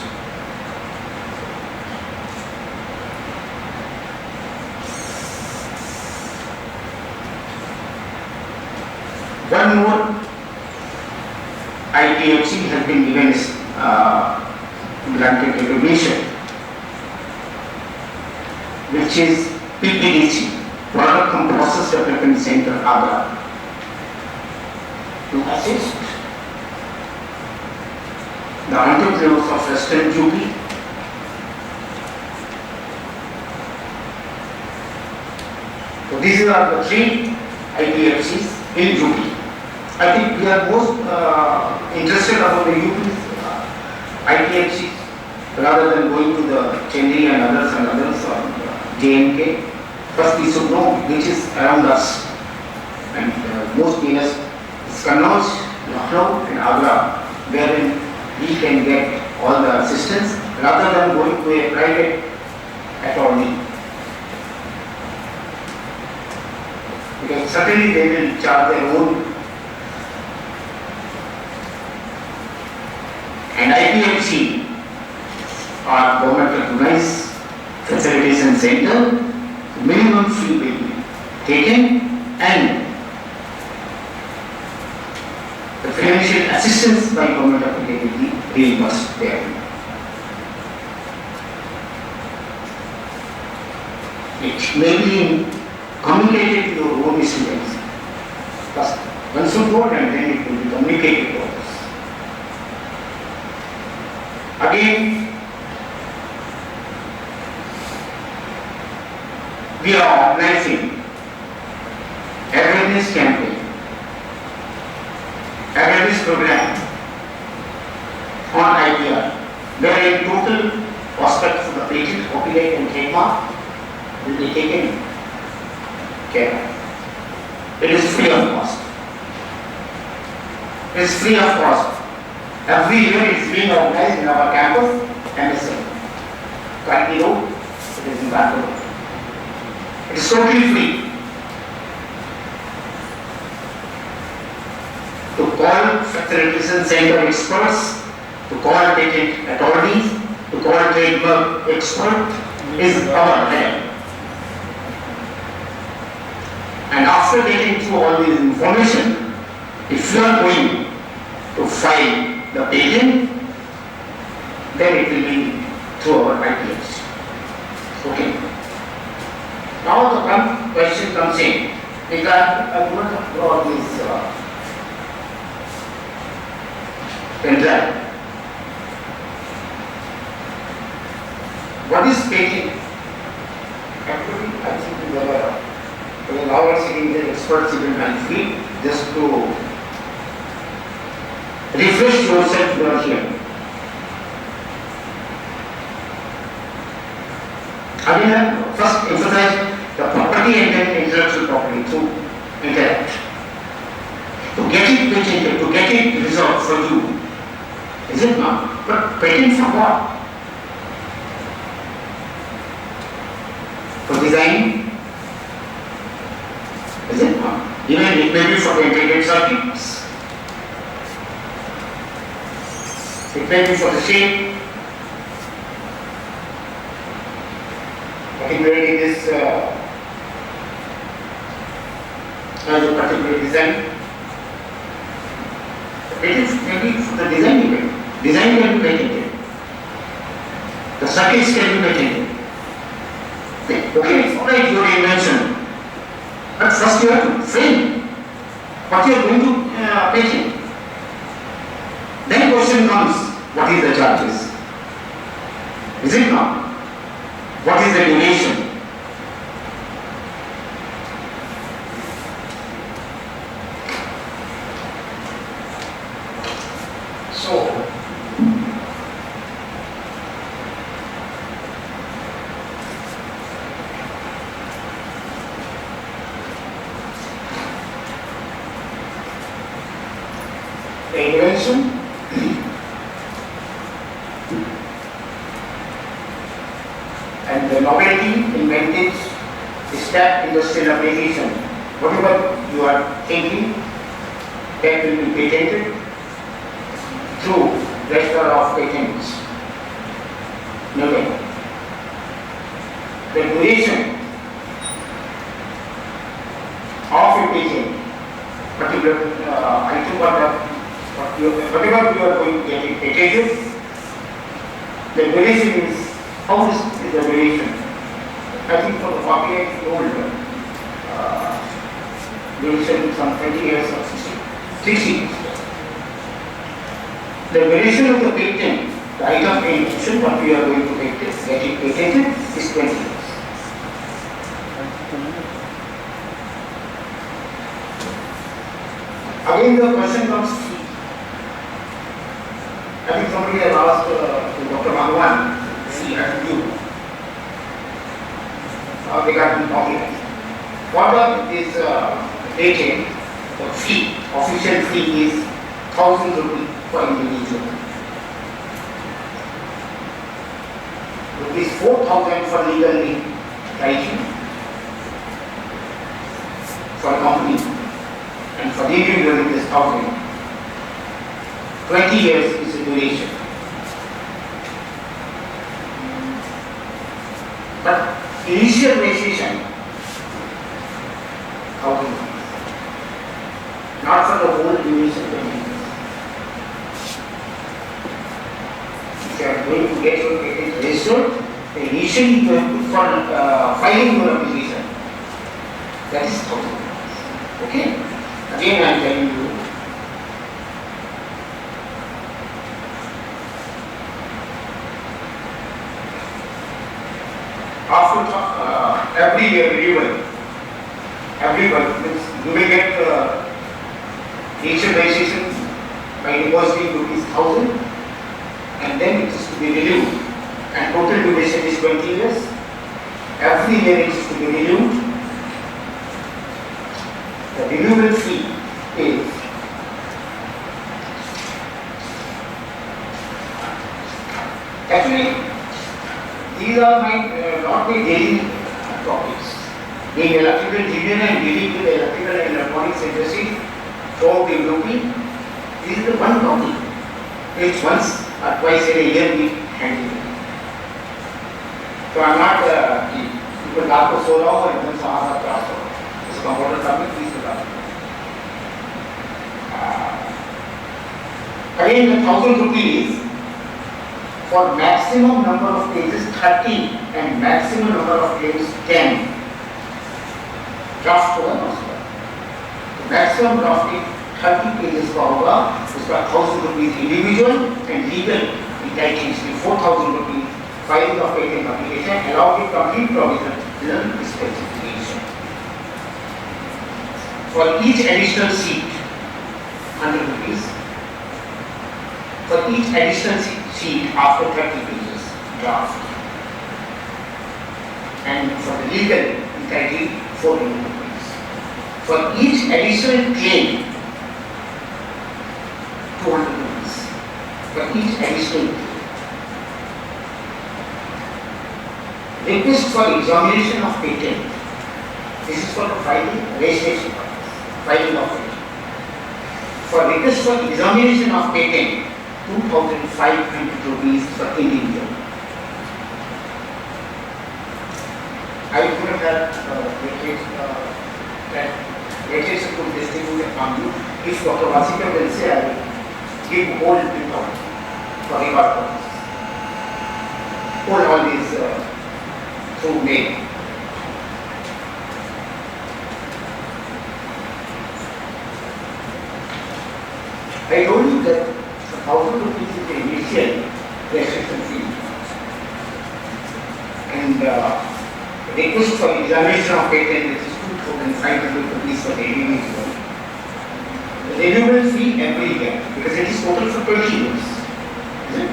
S8: One more IPFC has been given granted recognition, which is PPDC, Product and Process Development Center, Agra, to assist the entrepreneurs of Western UP so these are the 3 IPFCs in UP. I think we are most interested about the UP's IPFCs rather than going to the Chennai and others or JNK. First we should know which is around us. And most nearest is Kannauj, Lucknow and Agra, wherein we can get all the assistance rather than going to a private attorney. Because certainly they will charge their own. And IPMC are government recognized facilitation center, minimum fee will be taken and the financial assistance by government of India will be reimbursed there. It may be communicated to your own students. First, one should vote and then it will be communicated to others. Again, we are organizing awareness campaign, awareness program on IPR, where in total aspects of the patent, copyright and trademark will be taken care of. It is free of cost. It is free of cost. Every year it is being organized in our campus, MSN. Kanti Road, it is in Bangalore. It is totally free. To call facilitation center experts, to call patent attorneys, to call trademark expert is our head. And after getting through all this information, if you are going to file the patent, then it will be through our IPS. Okay. Now the one question comes in regarding all these pendrive. What is patent? Actually, I think there are our sitting there experts even and free just to refresh yourself over here. I will first emphasize the property and then intellectual property through intellect. To get it patented, to get it resolved for you, is it not? But patent for what? For design? Is it not? Even it may be for the integrated circuits. It may be for the shape. Particularly this has a particular design. It is maybe for the design event. Design can be patented. The circuits can be patented. Okay, it's alright your invention. But first you have to frame what you are going to patent. Then question comes, what is the charges? Is it not? What is the duration? So, the invention and the novelty, inventive, step industrial application, whatever you are thinking, that will be patented through register of patents. Nothing. The duration of a patent, particular item, whatever you are going to get it patented, the duration is, how is the duration? I think for the copyright old duration some 20 years or 60 years. The duration of the patent, the item of invention, what we are going to get it patented is 20 years. Again the question comes, I think somebody has asked to Dr. Bhagwan, regarding copyright. What are this rated? The fee, official fee is 1,000 rupees for individual. Rupees 4,000 for legal writing for a company, and for the individual it is 1,000. 20 years is the duration. But initial registration, 1,000 rupees. Not for the whole duration of the business. If you are going to get your patent registered, then initially you have to filing your application. That is 1,000 rupees. Okay? Again I am telling you. After every year renewal, you will get initial registration by depositing rupees 1,000, and then it is to be renewed, and total duration is 20 years. Every year it is to be renewed. The renewal fee is actually these are not my daily topics. Being electrical engineer and dealing with electrical and electronics industry throughout the UP, this is the one topic which once or twice in a year we handle. So I am not people रात को सो रहा हो और एकदम से आवाज class हो, इस कंप्यूटर टॉपिक प्लीज बता. Again, the 1,000 rupees for maximum number of pages 30 and maximum number of pages 10. Draft होगा ना उसका. Maximum drafting 30 pages का होगा, उसका 1,000 rupees individual and legal entitlements में 4,000 rupees filing of patent application along with complete provisional specification. For each additional seat, 100 rupees. For each additional sheet after 30 pages draft, and for the legal entity 400 rupees. For each additional claim 200 rupees. For each additional claim. Request for examination of patent. This is for the filing registration purpose, filing of patent. For request for examination of patent, 2,500 rupees for individual. I could have latest to distribute among you. If Dr. Vasika will say, I will give whole report for record purposes. Hold all these through mail. I told you that 1,000 rupees is the initial registration fee, and request for examination of patent, which is 2,500 rupees for the individual. The renewal fee every year, because it is total for 20 years. Is it?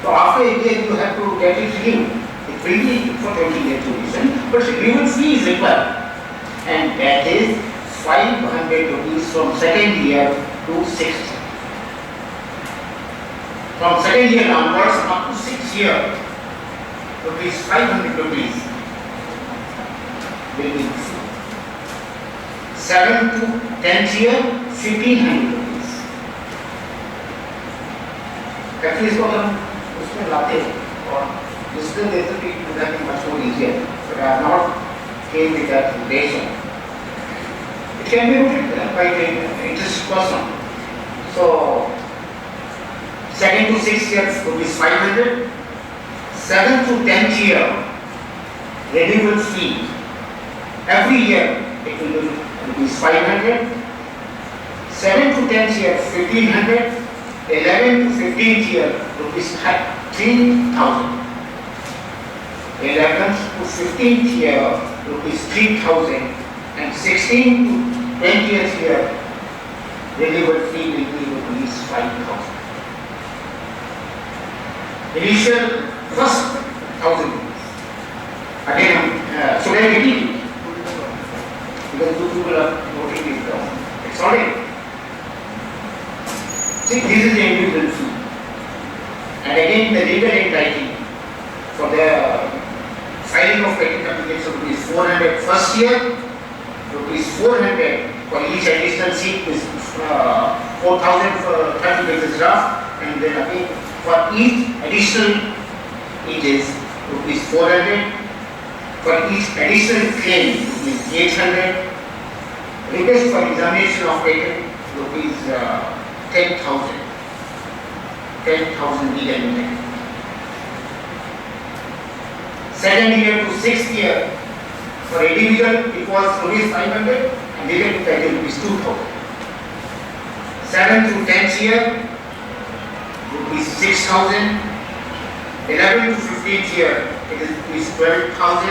S8: So after a year you have to get it renewed. It will be for 20 year duration, but renewal fee is required, and that is 500 rupees from second year to 6th. From second year onwards up to 6th year, rupees 500 rupees will be free. 7 to 10th year, 1,500 rupees. Actually, इसको अगर हम उसमें लाते और discuss this, it would have been much more easier. But I have not came with that relation. It can be routed by the interest person. So, 2nd to 6th year rupees 500, 7th to 10th year renewal fee. Every year it will be rupees 500, 7th to 10th year 1,500, 11th to 15th year rupees 3,000, 11th to 15th year rupees 3,000, and 16th to 20th year renewal fee will be rupees 5,000. Initial first 1,000 rupees. Again, should I repeat it? Because two people are noting it down. It's alright. See, this is the individual fee. And again, the legal entity for the filing of patent application rupees 400 first year, rupees 400 for each additional seat is 4,000 for 30 pages draft, and then again for each additional it is rupees 400, for each additional claim rupees 800, request for examination of patent rupees 10,000 legal limit. Second year to sixth year, for individual it was rupees 500 and legal title rupees 2,000. 7th to 10th year, rupees 6,000. 11th to 15th year, it is rupees 12,000.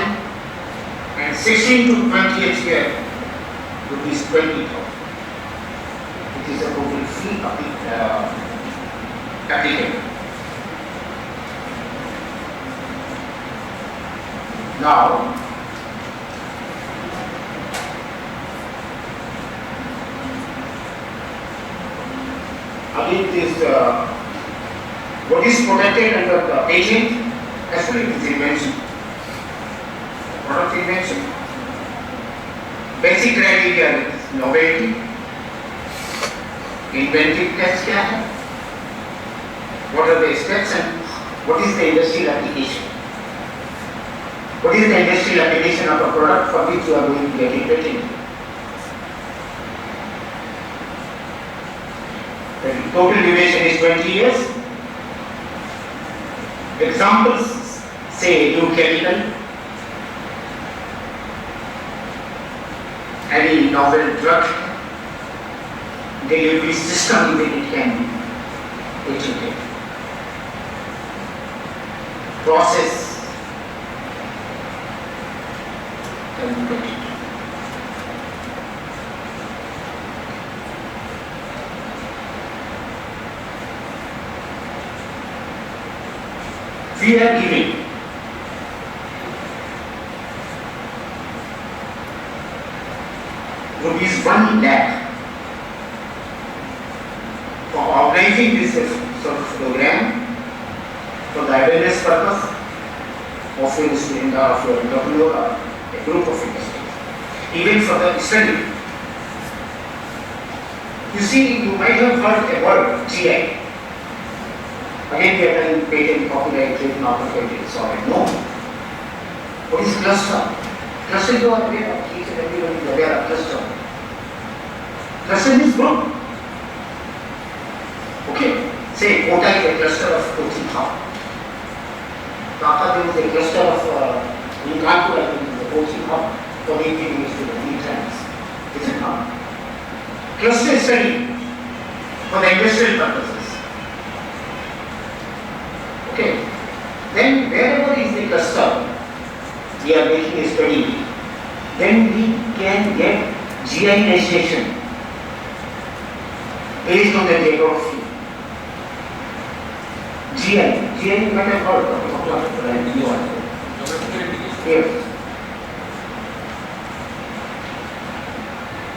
S8: And 16th to 20th year, rupees 20,000. It is a total fee applicable. Now, again this what is protected under the patent, actually it is invention. Product invention. Basic criteria is novelty. Inventiveness क्या है? What are the steps and what is the industrial application? What is the industrial application of a product for which you are going to get it patent? The total duration is 20 years. Examples say new chemical, any novel drug, delivery system even it can be patented. Process can be patented. We are giving rupees 1 lakh for organizing this sort of program for the awareness purpose of your student or of your entrepreneur or a group of industries, even for the study. You see, you might have heard a word GI. Again, we are telling patent, copyright, trademark, patent, sorry, no. What is cluster? Cluster you are aware of, each and everyone is aware of cluster. Cluster means group. Okay, say Kota is a cluster of coaching hub. Dhaka is a cluster of, in Kanpur I think is a coaching hub for the Indian students, interns. It's a hub. Cluster study for the industrial purposes. Okay. Then wherever is the cluster, we are making a study, then we can get GI registration based on the geography. GI you might have heard of Yes.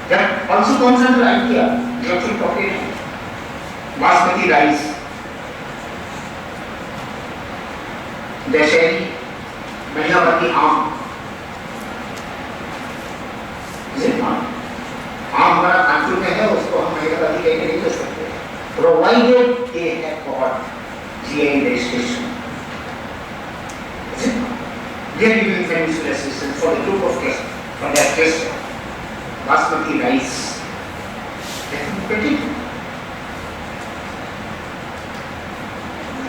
S8: That also comes under idea, intellectual property, basmati rice, Dasheri महिलावती आम, आम हमारा कानपुर में है, उसको हम महिलावती कह के नहीं कर सकते, provided they have got GI registration. They are giving financial assistance for the group of guests, for their guests, basmati rice. That is pretty.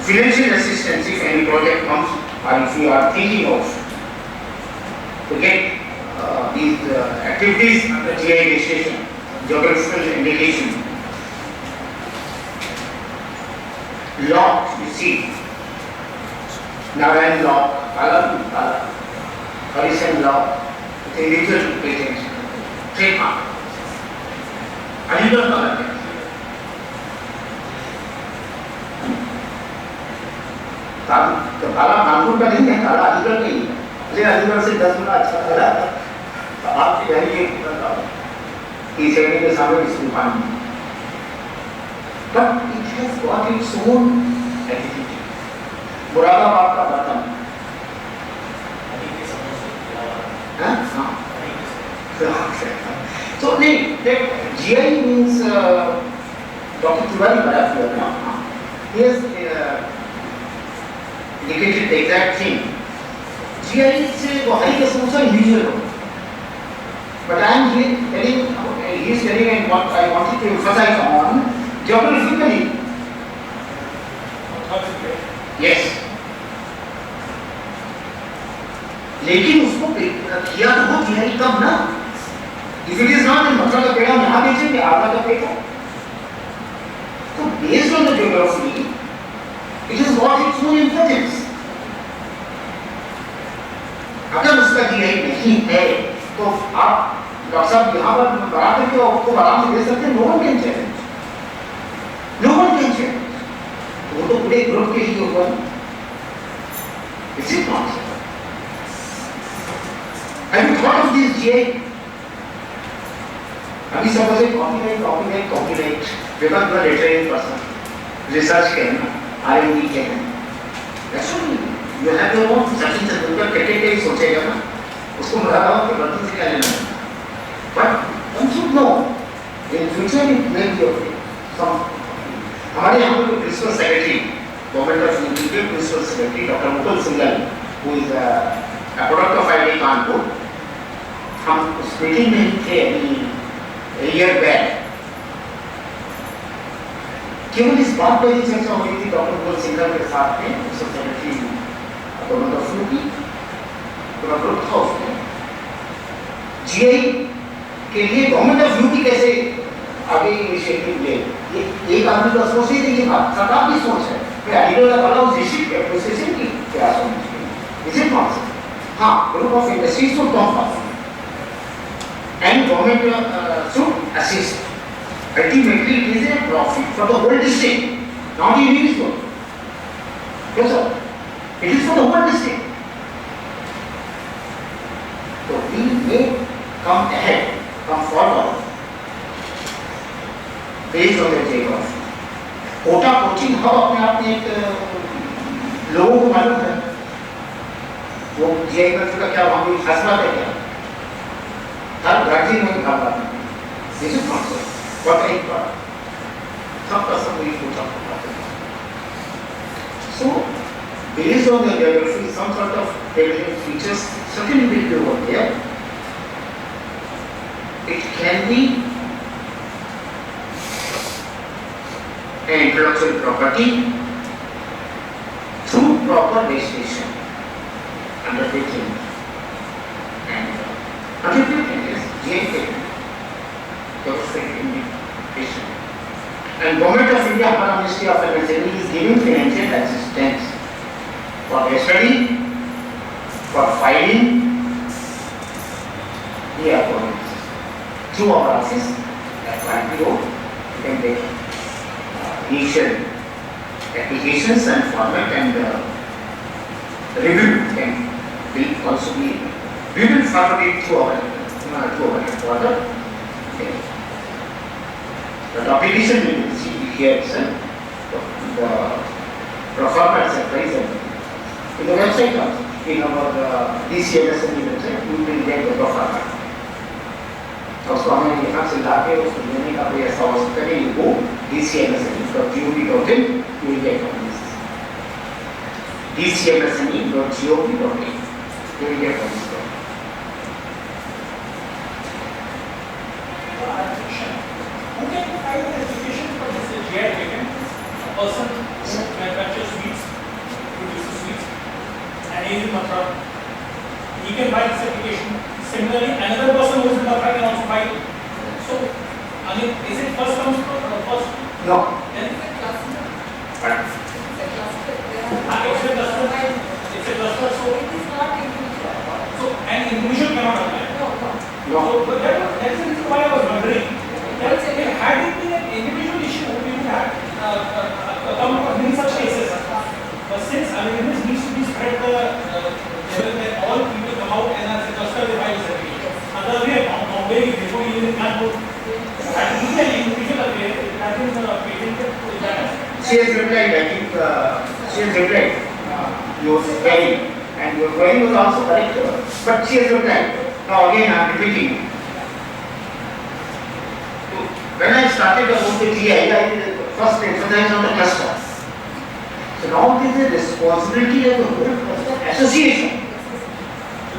S8: Financial assistance if any project comes or if you are thinking of to get these activities under GI registration, geographical indication. Law, you see, Narayan law, Harrison law, it's illegal patent, trademark. Illegal patent. तो काला कानपुर का नहीं है, काला अधिकतर नहीं है। मुझे अलीगढ़ से 10 गुना अच्छा लगा आपकी यानी इस एरिया के सामने स्कूल पानी, but it has got its own attitude. Moradabad का बर्तन, हाँ हाँ, so that GI means Dr. Tiwari बड़ा किया ना, he has indicated the exact thing. GI से वो हाई कसम से individual हो. But I am here telling, he is telling, and what I wanted to emphasize on geographically. Yes. लेकिन उसको किया तो वो GI कब ना? If it is not in Mathura का पेड़ हम यहाँ बेचेंगे, आगरा का पेड़, तो based on the geography, it has got its own importance. अगर उसका GI नहीं है, तो आप डॉक्टर साहब यहाँ पर बना करके आपको आराम से दे सकते हैं, no one can challenge. No one can challenge. वो तो पूरे ग्रुप के ही ऊपर है. Is it not? Have you thought of this GI? अभी suppose copyright, because you are a literary person, research करना, R&D करना, that's all. You have your own Sachin Tendulkar cricket के सोचेगा ना, उसको मुरादाबाद के बर्तन से क्या लेना है? But one should know, in future it may be of some. हमारे यहाँ पे principal secretary, government of India के principal secretary doctor Mukul Singhal, who is a product of IIT Kanpur, हम उस मीटिंग में थे अभी ईयर बैक, केवल इस बात पर ही चर्चा हो रही थी डॉक्टर मुकुल सिंघल के साथ में, principal secretary government of India की, पूरा ग्रुप था उसमें, GI के लिए गवर्नमेंट ऑफ यूपी कैसे आगे इनिशिएटिव ले, ये एक आदमी का सोच ही नहीं, बात सरकार की सोच है, मैं अलीगढ़ का बड़ा डिस्ट्रिक्ट है, प्रोसेसिंग की क्या सोच है, इसे कौन सा, हाँ ग्रुप ऑफ इंडस्ट्रीज को कौन पास है, and government should assist, ultimately it is a profit for the whole district, not individual, yes sir, it is for the whole district. So we may come ahead, come forward based on the geography. Kota coaching hub अपने आप में एक लोगों को मालूम है, वो GI का क्या वहाँ भी खास बात है क्या? हर ग्रामीण में भाग आते हैं, this is not so. What एक बार सबका सब वही कोटा होता है. So based on the geography, some sort of development features certainly will be over there. It can be an intellectual property through proper registration, undertaking, and undertaking is GI patent, geographic indication. And Government of India, Hara Ministry of MSME is giving financial assistance for their study, for filing the appointments. Through our office at Kanpur Road, you can make initial applications and format, and review can also be, we will forward it through our headquarter. Okay. The application we will see here itself, the proforma etc. is in the website also, in our DCMSME website, you will get the proforma. उसको हमें यहाँ से लाके उसको लेने का कोई ऐसा आवश्यकता नहीं, वो DCMSME.gov.in you will get on this. DCMSME.gov.in you will get on this.
S1: Who can file an application for this GI patent? A person who manufactures sweets, produces sweets, and is in Mathura, he can file this application. Similarly, another person who is in Mathura can also file. So, I mean, is it first comes first?
S8: No.
S1: Then
S5: It's a cluster.
S8: But
S1: it's a cluster, so
S5: It is not individual.
S1: an individual cannot apply.
S5: No.
S8: no.
S1: So, but that's the reason why I was wondering. That had it been an individual issue, we would have come across many such cases. But since awareness needs to be spread, all people you can't go. And usually, patent
S8: She has replied, I think, she has replied, your query, and your query was also correct, but she has replied. Now again, I am repeating. When I started about the TI, I first emphasized on the cluster. So now it is a responsibility of the whole cluster association.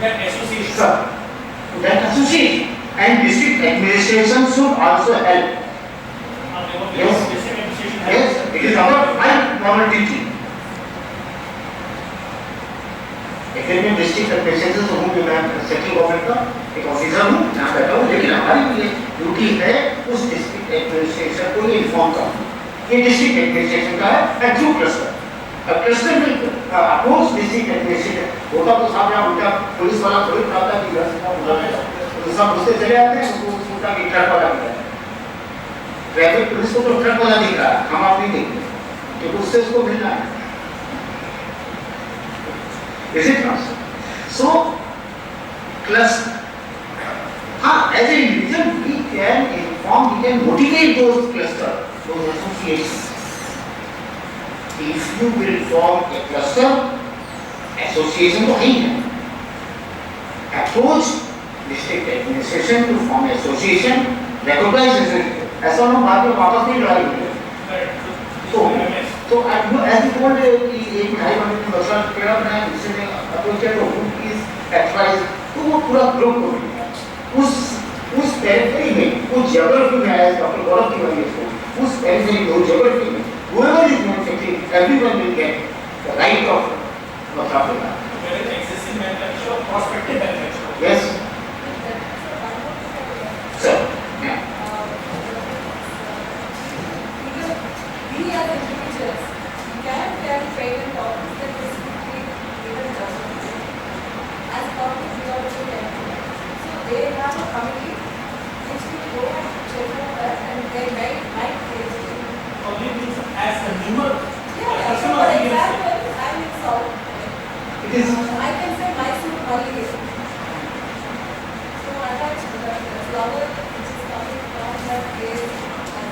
S1: that association.
S8: Sir, that association. And district administration should also help. Yes. Yes, it is our my duty. Accredited district administration से हूँ कि मैं central government का एक officer हूँ यहाँ बैठा हूँ, लेकिन हमारी ये ड्यूटी है उस डिस्ट्रिक्ट एडमिनिस्ट्रेशन को ये इन्फॉर्म करना। ये डिस्ट्रिक्ट एडमिनिस्ट्रेशन का है एंड थ्रू क्लस्टर। अब क्लस्टर में अपोज डिस्ट्रिक्ट एडमिनिस्ट्रेशन होता तो साहब यहाँ उनका पुलिस वाला थोड़ी खाता कि घर का बुला लेगा, तो सब उससे चले आते हैं, उसको उनका कि ट्रक वाला दिख रहा है, ट्रैफिक पुलिस को तो ट्रक वाला दिख रहा है, हम आप नहीं देखते क्योंकि उससे उसको मिलना है। Is it not so? So, cluster. As an individual, we can inform, we can motivate those clusters, those associations. If you will form a cluster, association तो है ही है. Approach district administration to form an association, recognize it. ऐसा ना बाद में वापस नहीं लड़ाई होगी. So as you told कि एक ढाई महीने में बच्चा पेड़ा बनाया, दूसरे ने अप्रोच किया तो उनकी एक्सरसाइज तो वो पूरा ग्रुप हो गया। उस पेरिफेरी में उस ज्योग्राफी में आया डॉक्टर गौरव तिवारी को उस पेरिफेरी में उस ज्योग्राफी में whoever is manufacturing, everyone will get the right of बच्चा पेड़ा।
S1: There is existing manufacturer, prospective manufacturer.
S8: Yes. Sir. Yeah.
S5: We as individuals can trade and topics that specifically even government as topics we also can. So they have a committee which will go and check on that and they might face it.
S1: Only means as a consumer,
S5: Yeah, so for example, I'm in South.
S8: It is.
S5: I can say Mysore holiday. So attached to that flower which is coming from that place and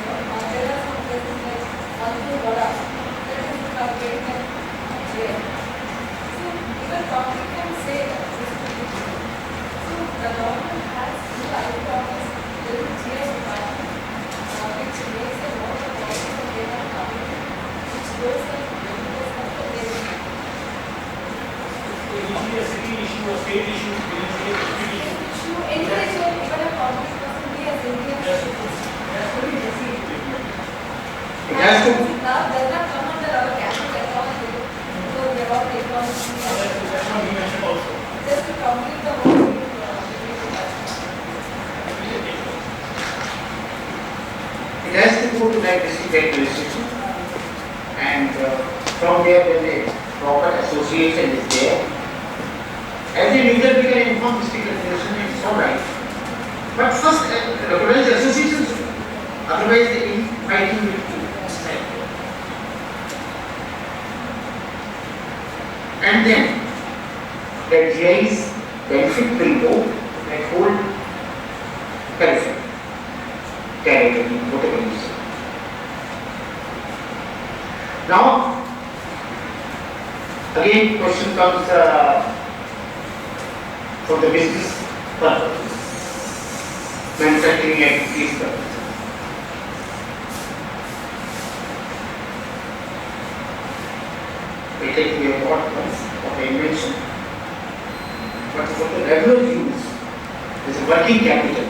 S5: there are some places like Andhra Vada that is getting a chair. So even public can say that this is the chair. So the government has two ideas, there is chair department which makes a lot of policies and they are coming which goes and regulates the area.
S1: usually a city issue, a state issue, usually a district issue.
S5: Individual, even a public person, we as Indians should
S1: That's very different.
S8: It has to.
S5: now does not come under our capital economy because we are all economic.
S1: That's what we mentioned also.
S5: Just to complete the whole thing,
S8: It has to go to that district administration, and from there when the proper association is there, as a leader we can inform district administration, it's all right. But first recognize associations, otherwise the infighting will be. And then the GI's benefit will go to that whole periphery. Territory, whatever you say. Now, again question comes for the business purpose, manufacturing activities purpose. We take the importance of the invention, but for the regular use, there is a working capital.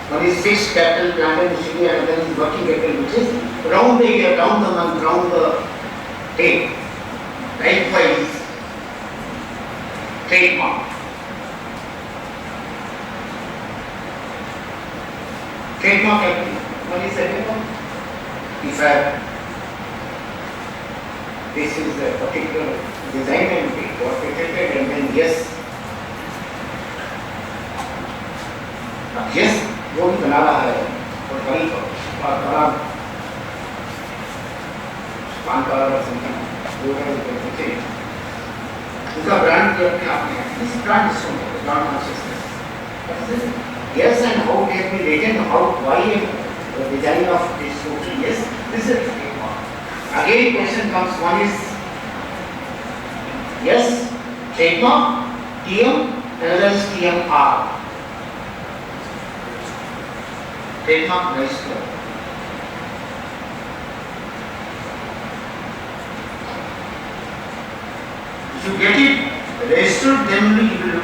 S8: One is fixed capital, plant and machinery, and then is working capital, which is round the year, round the month, round the day. Likewise, trademark. Trademark capital, one is everyone. If this is a particular design and it got patented, and then yes, yes, वो भी बना रहा है और बड़ी और बड़ा पान का समथिंग वो है उसके उसका ब्रांड भी अपने आप में है, इस ब्रांड इसको brand consciousness Yes, and how it has been written, how, why the design of this total, yes, this is a trademark. Again, question comes, one is, yes, trademark, TM, another is TMR. Trademark register. If you get it registered, then only you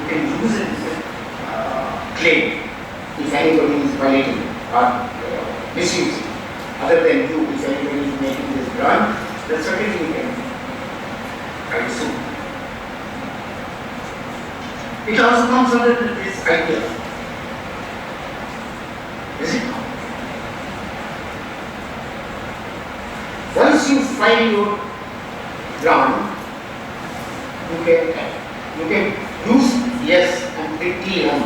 S8: can use it as a claim if anybody is violating or misusing. Other than you, if anybody is making this brand, then certainly you can try to sue. It also comes under this idea. Is it not? Once you file your brand, you can use yes and put TM.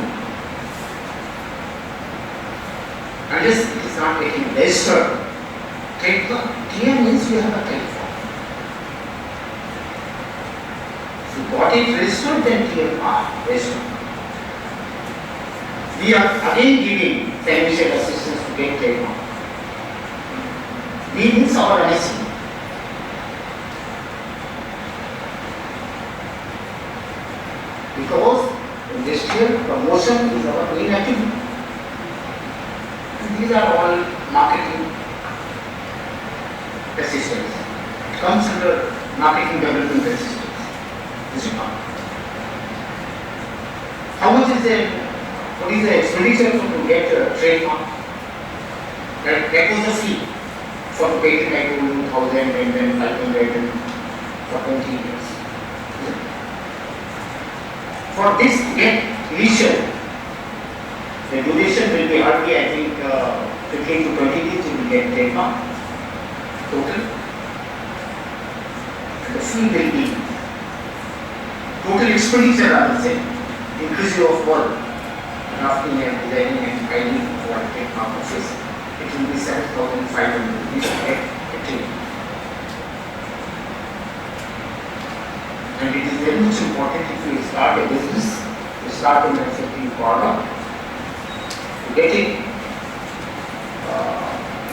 S8: Unless it is not getting registered. TM means you have a telephone. If you got it registered, then TMR registered. We are again giving financial assistance to get trademark. We means our NSE. Because industrial promotion is our main activity. And these are all marketing assistance. It comes under marketing development assistance. This is not. How much is the what is the expenditure to get a trademark? That was the fee for the patent. I told you 1,000 and then 500 and for 20 years. For this to get initial, the duration will be hardly, I think, 15 to 20 days you will get trademark total. And the fee will be total expenditure, I will say, inclusive of work. Drafting and designing and filing for a trademark office, it will be 7,500 rupees a claim. And it is very much important if you start a business, to start a manufacturing product, to get it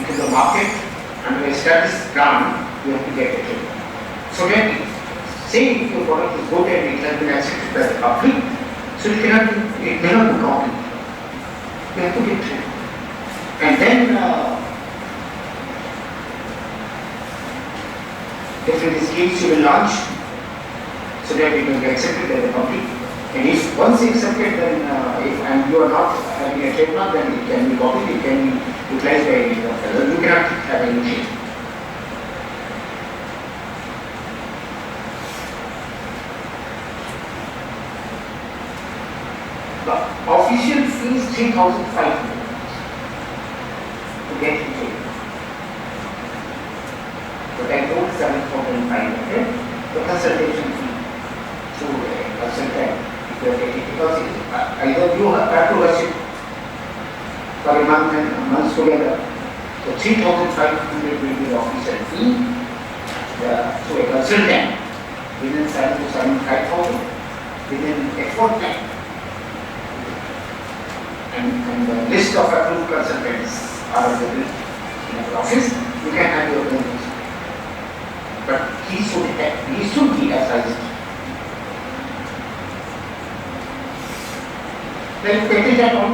S8: into the market and to establish brand, you have to get a claim. So that say if your product is good and it has been accepted by the public, so it may not be copied. You have to get trained. And then different schemes you will launch so that it will be accepted by the public. And if once accepted, then if you are not having a trademark, then it can be copied, it can be utilized by any other. You cannot have any change. The official fee is 3,500 to get it paid. But I told 7,500, the consultation fee through a consultant, if you are getting, because either you have to rush it for a month and months together. So 3,500 will be the official fee to a consultant within 7 to 75,000 within a fortnight. And the list of approved consultants are available in our office. You can have your own list. But he should be authorized. Then patent and all.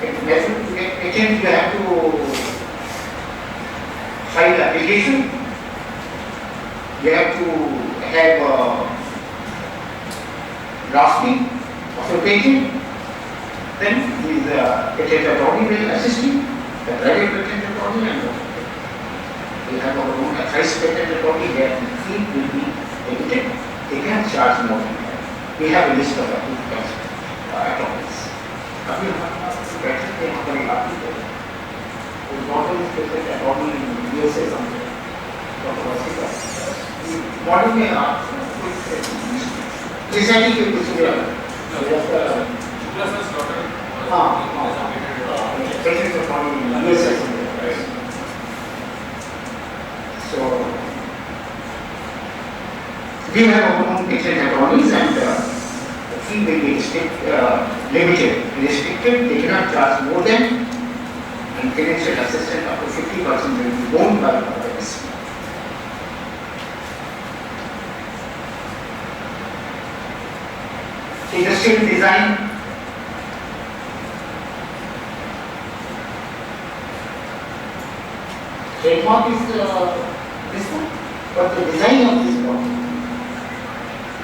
S8: Method to get patent, you have to file application. You have to have drafting of your patent. Then his patent attorney will assist you, the private patent attorney and we have our own vice patent attorney where the fee will be limited. They can charge more than that. We have a list of approved attorneys. Patent attorney is not only patent attorney in USA something. Modern में reciting के कुछ So we have our own patent attorneys and the fee will be limited, restricted, they cannot charge more than, and financial assistance up to 50% will be borne by others. Industrial design. Trademark is this one, but the design of this one,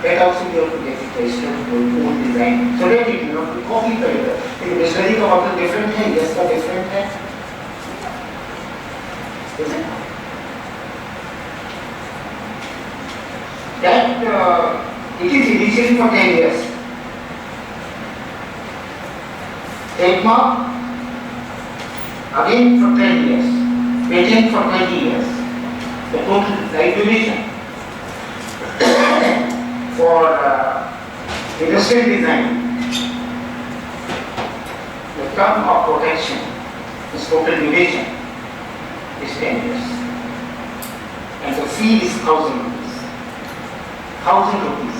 S8: that also you have to get it registered, your own design, so that it will not be copied by the dictionary का मतलब different है, yes का different है, is it? That it is initially for 10 years. Trademark again for 10 years. Patent for 20 years. The total right duration for industrial design, the term of protection is total duration is 10 years. And the fee is 1,000 rupees. 1,000 rupees.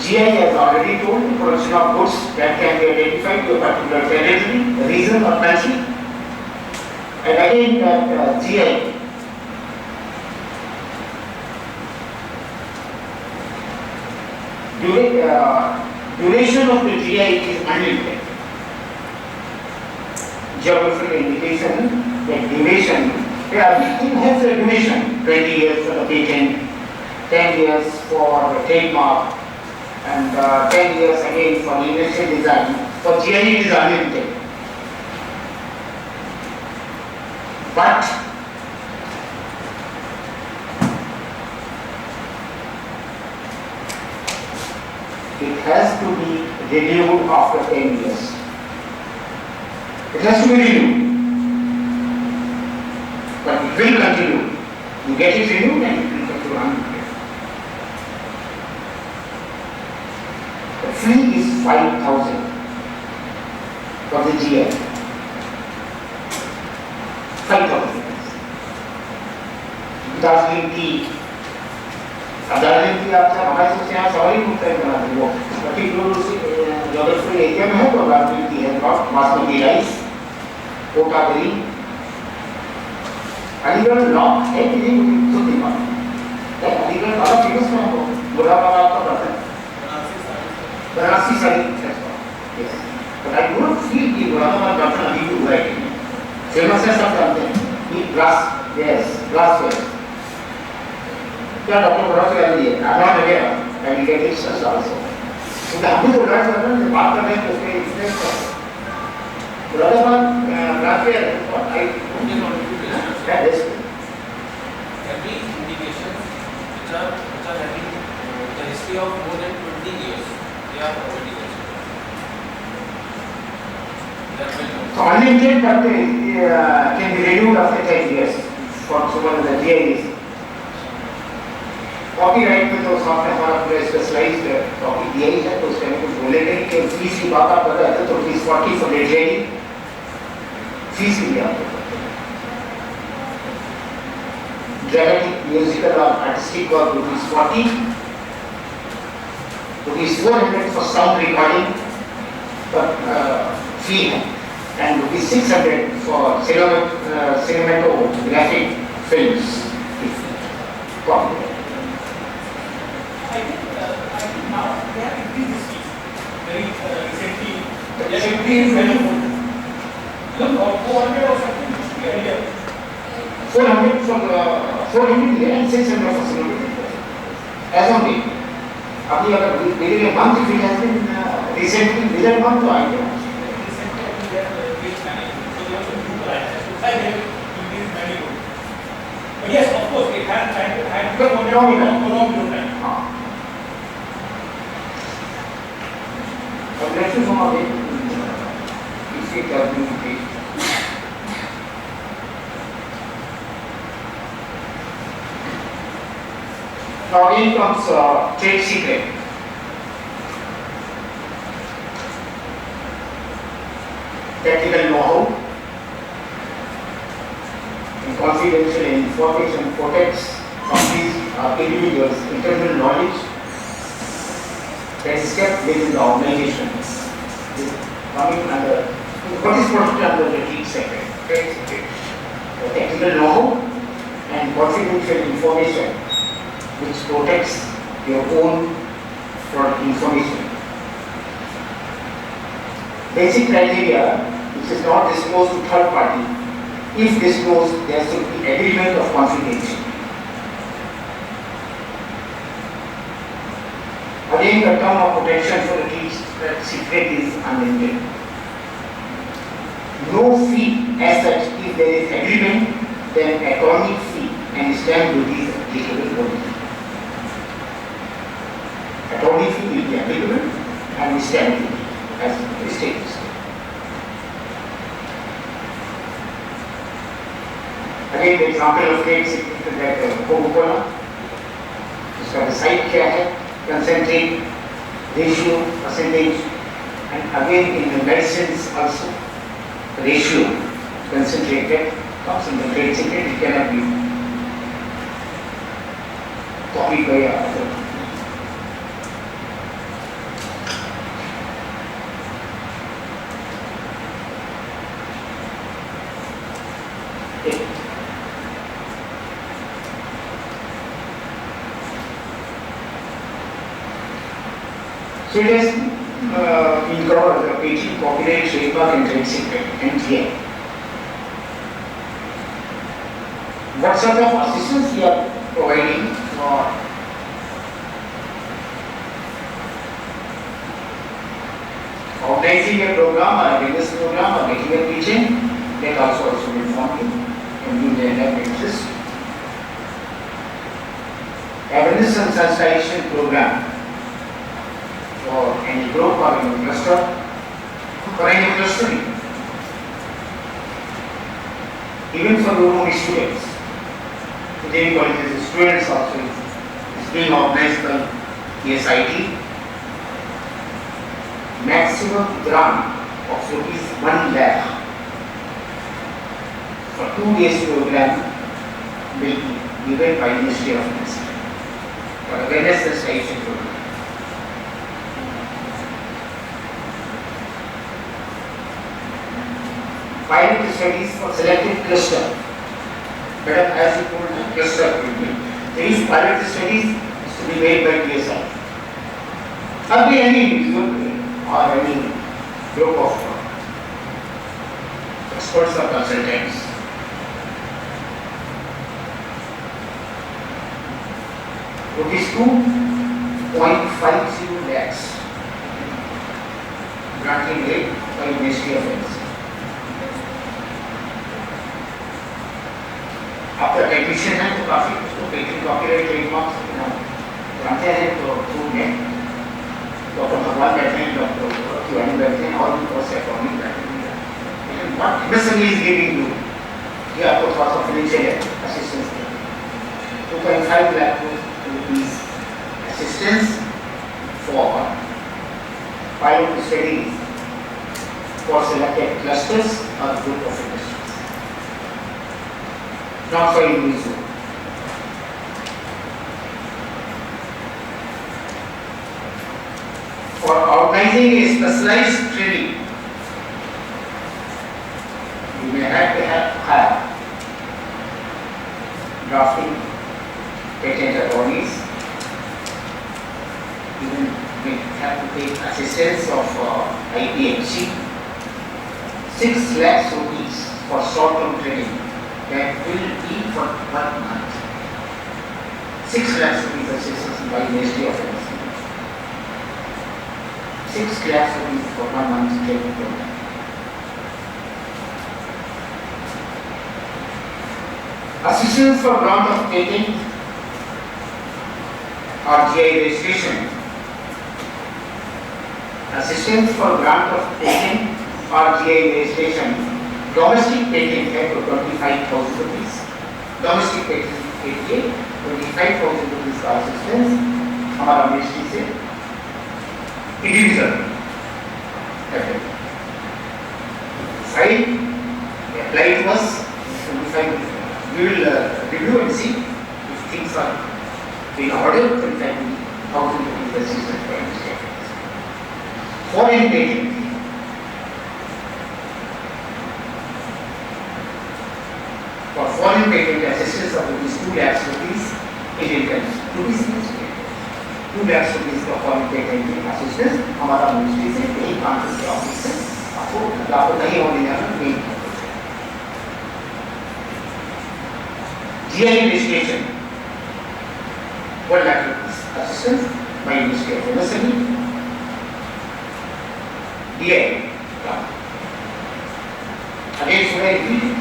S8: GI has already told the production of goods that can be identified to a particular territory, region or country. And again that GI duration of the GI is unlimited. Geographical indication, that duration, everything has a duration, 20 years for the patent, 10 years for the trademark, and 10 years again for the industrial design. For GI it is unlimited. But it has to be renewed after 10 years. It has to be renewed. But it will continue. You get it renewed and it will continue unlimited. The fee is 5,000 for the GI. 5,000. Darjeeling की आपसे हमारे सोचते हैं सवारी मुक्त बना दी वो particular geographical area में है तो दार्जिलिंग की है नॉट बासमती राइस कोटाबेरी अलीगढ़ लॉक है कि नहीं मुझे खुद नहीं मालूम अलीगढ़ वाला फेमस है वो बुढ़ावाला आपका पता है Banarasi sari yes but I don't feel कि बुढ़ावाला बर्तन अभी भी हुआ है फेमस है सब जानते हैं glass yes glassware क्या डॉक्टर भरोसे कर लिए I'm not aware and get it also क्योंकि हम भी तो ड्राइव कर रहे हैं बात कर रहे हैं तो उसमें एक्सप्रेस कर बुढ़ावाला glassware और I that is
S9: every indication which are having the history of more than 20 years they are already considered.
S8: So unlimited but can be renewed after 10 years for someone the GI is copyright में तो सामने हमारा पूरा specialised copy दिया ही है तो उसके में कुछ बोलेंगे कि फीस की बात आप कर रहे थे तो फीस 40 फॉर लेट फीस भी आपको dramatic musical or artistic work rupees 40, rupees 400 for sound recording fee and rupees 600 for cinematographic films.
S1: I think now they have increased this fee very recently. They have increased very much. Look, 400 or something used to be earlier.
S8: 400 for the 400 and 600 for cinematography. As on date. अभी अगर within a month if it has been recently within a month तो आएंगे.
S1: Recently I think they have increased many. So they also do that. I think they have increased many good. But yes, of course, it had
S8: But
S1: long time.
S8: अब let's see some of it. इसके क्या भी Now in comes trade secret. Technical know-how. confidential information protects companies or individuals' internal knowledge that is kept within the organization. Is coming under what is protected under the trade secret? Trade secret. The technical know-how and confidential information which protects your own product information. Basic criteria which is not disclosed to third party. If disclosed, there should be agreement of confidentiality. Again, the term of protection for the trade secret is unlimited. No fee as such. If there is agreement, then attorney fee and stamp duty is applicable only. Attorney fee will be applicable and stamp duty as stated. Again, the example of trade secret that Coca-Cola. इसका the site क्या है? Concentrate, ratio, percentage, and again in the medicines also, ratio, concentrated, comes in the trade secret, it cannot be copied by other. So it has been covered the patent, copyright, trademark and trade secret, NTA. What sort of assistance we are providing for organizing a program or a business program or making a patent? That also will inform you and you may have interest. Awareness and sensitization program for any group or any cluster, for any clustering, even for your own students. Today, colleges, students also is being organized by PSIT. Maximum grant of ₹1 lakh for 2 days program will be given by Ministry of Finance for awareness and sensitization program. Pilot studies for selected cluster. But as you told the cluster will be. These pilot studies is to be made by PSI. Or by any individual or any group of experts or consultants. Rupees 2.50 lakhs granting rate by Ministry of Finance. आपका technician है तो काफी उसको patent copyright trademark जानते हैं तो food में doctor भगवान बैठे हैं डॉक्टर शिवानी बैठे हैं और भी बहुत से अटॉर्नी बैठे हैं लेकिन what MSME is giving you ये आपको थोड़ा सा फाइनेंशियल असिस्टेंस दें 2.5 lakh rupees assistance for pilot studies for selected clusters और group of industries. Not for individual. For organizing a specialized training, you may have to hire drafting patent attorneys. You may have to take assistance of IPMC. 6 lakhs rupees for short-term training. That will be for 1 month. 6 lakhs rupees assistance by Ministry of Finance. 6 lakhs rupees for 1 month training program. Assistance for grant of patent or GI registration. Assistance for grant of patent or GI registration. Domestic patent है तो 25,000 rupees. Domestic patent के लिए 25,000 rupees का assistance हमारा ministry से individual है. File apply to us 25. We will 35,000 rupees assistance for MCA. Foreign patent. For foreign patent assistance of rupees 2 lakhs rupees, Indian currency. Rupees 2 lakhs rupees का foreign patent assistance हमारा ministry से कहीं council के office से आपको लागू नहीं होने जाना नहीं। GI registration 1 lakh rupees assistance by Ministry of MSME. DI again should I repeat it?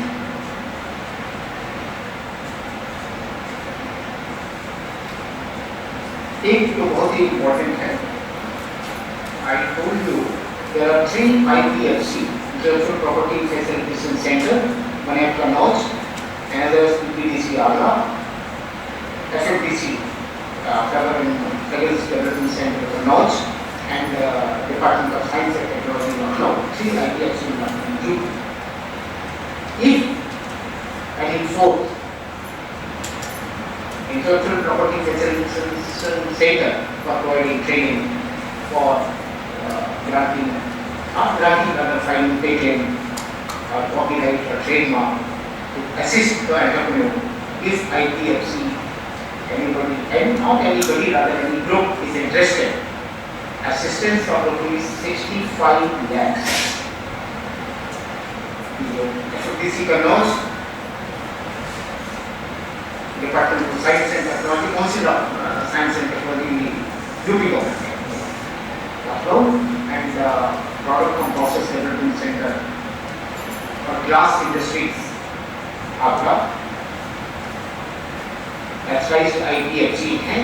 S8: एक तो बहुत ही इम्पोर्टेंट है। I told you there are 3 IPFC, Intellectual Property Facilitation Center, one at Kannauj, another is PPDC Agra, FFDC, Federal Development Center Kannauj, and Department of Science and Technology Lucknow. 3 IPFC in Lucknow. If and in 4th, Intellectual Property Facilitation Center for providing training for granting, not granting, rather filing patent or copyright or trademark to assist the entrepreneur. If IPFC, anybody, and not anybody, rather any group is interested, assistance of rupees 65 lakhs. FFDC Kannauj, Department of Science and Technology, Council of Science and Technology, UP government, Lucknow, and Product and Process Development Center for Glass Industries, Agra. That's why IPFC है,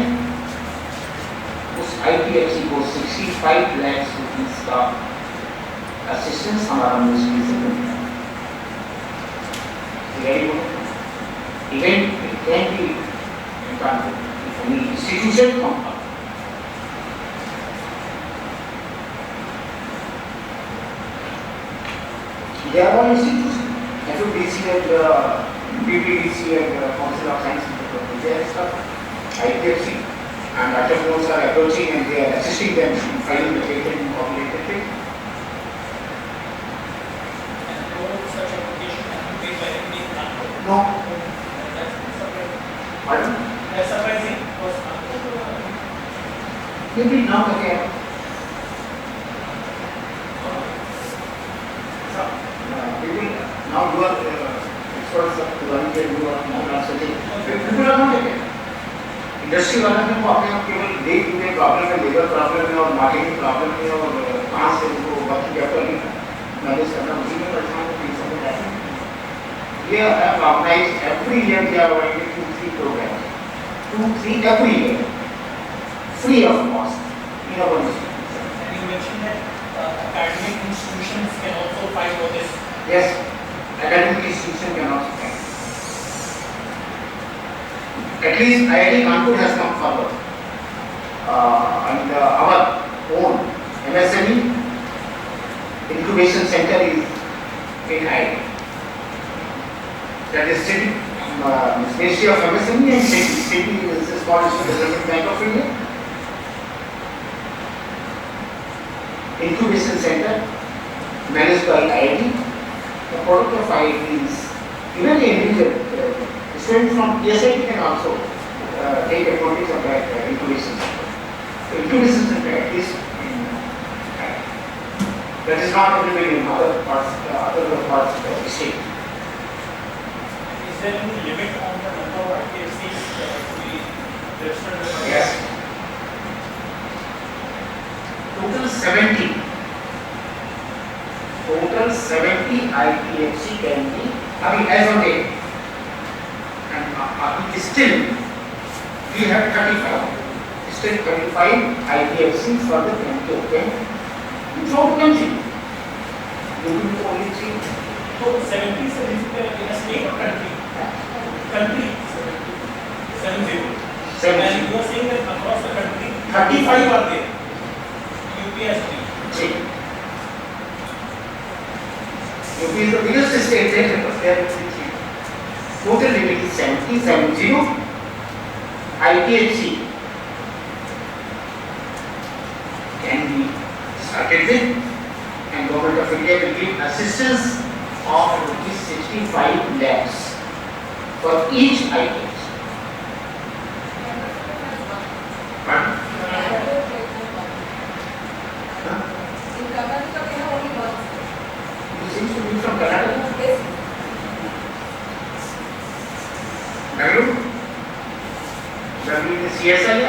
S8: उस IPFC को 65 lakhs rupees का assistance हमारा ministry से मिलता है। Very good. Even it can be done if any institution comes up. They are all institutions. FFDC and PPDC and Council of Science and Technology, they are stuff. IPFC and entrepreneurs are approaching and they are assisting them in filing the patent and copyright patent.
S6: And no such application can be made by any company.
S8: No. Pardon?
S6: That's surprising because
S8: Maybe not again. Now you are experts of Kulanke, you are not setting. People are not again. Industry वाला में वो अपने आप केवल day to day problem है, labour problem है और marketing problem है और कहाँ से उनको वर्किंग कैपिटल मैनेज करना उसी में परेशान है। We have organized every year we are running 2-3 programs, 2-3 every year, free of cost in our institution.
S6: and you mentioned that academic institutions can also fight for this.
S8: Yes, academic institution can also fight. At least IIT Kanpur has come forward, and our own MSME incubation center is in IIT. That is City, Ministry of MSME and City is the small Development Bank of India. Incubation center managed by IIT. The product of IIT is even the individual student from PSIT can also take advantage of that incubation center. The incubation center at least that is not available in other parts of the state.
S6: Is there any limit on the number of IPFCs to be registered?
S8: Yes. Total 70. Total 70 IPFC can be, I mean as on date. And still we have 35. Still 35 IPFCs for the country open throughout the country. You will only see.
S6: So 70 is in a state or country? Country. 70. And you are saying that across the country, 35 are there. UP has 3.
S8: UP is the biggest state there because there are 3. Total limit is 70. IPFC MedVin and Government of India will give assistance of rupees 65 lakhs for each item. Pardon? You seem to be from Karnataka? Bangalore? Bangalore is CSI?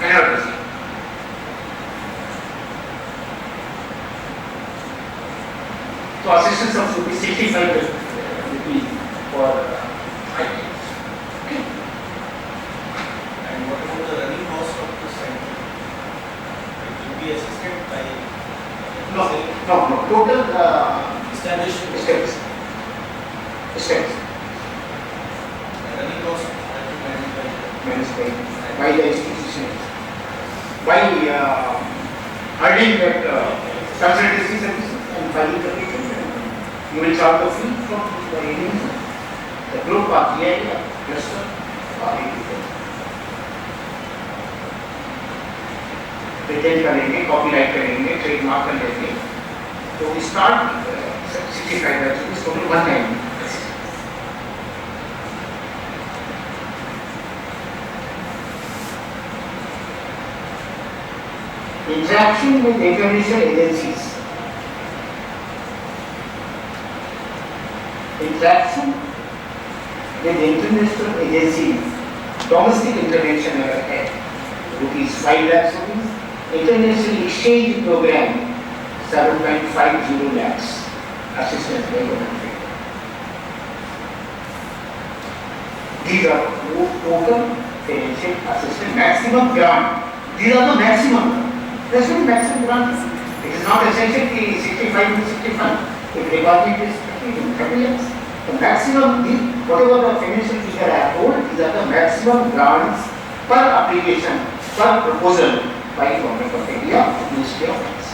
S8: NRC. So assistance of rupees 65 rupees for items. Okay.
S9: And what about the running cost of the center? It will be assisted by
S8: No. Total
S9: establishment.
S8: steps
S9: And running cost that will managed by
S8: managed by the institution. By earning that consultancy services and filing the patent, you will charge the fee from the reading, the group of GIA, cluster, or patent करेंगे, copyright करेंगे, trademark कर लेंगे, तो start 65 lakh rupees total 190। Interaction with international agencies. Interaction with international agencies. Domestic intervention है rupees 5 lakhs rupees. International exchange program 7.50 lakhs. Assistance by government. These are total financial assistance. Maximum grant. These are the maximum. There should be maximum grant. It is not essential कि 65 to 65. If requirement is 30 to 30 lakhs, the maximum, whatever the financial figure I have told, these are the maximum grants per application, per proposal by Government of India, Ministry of Finance.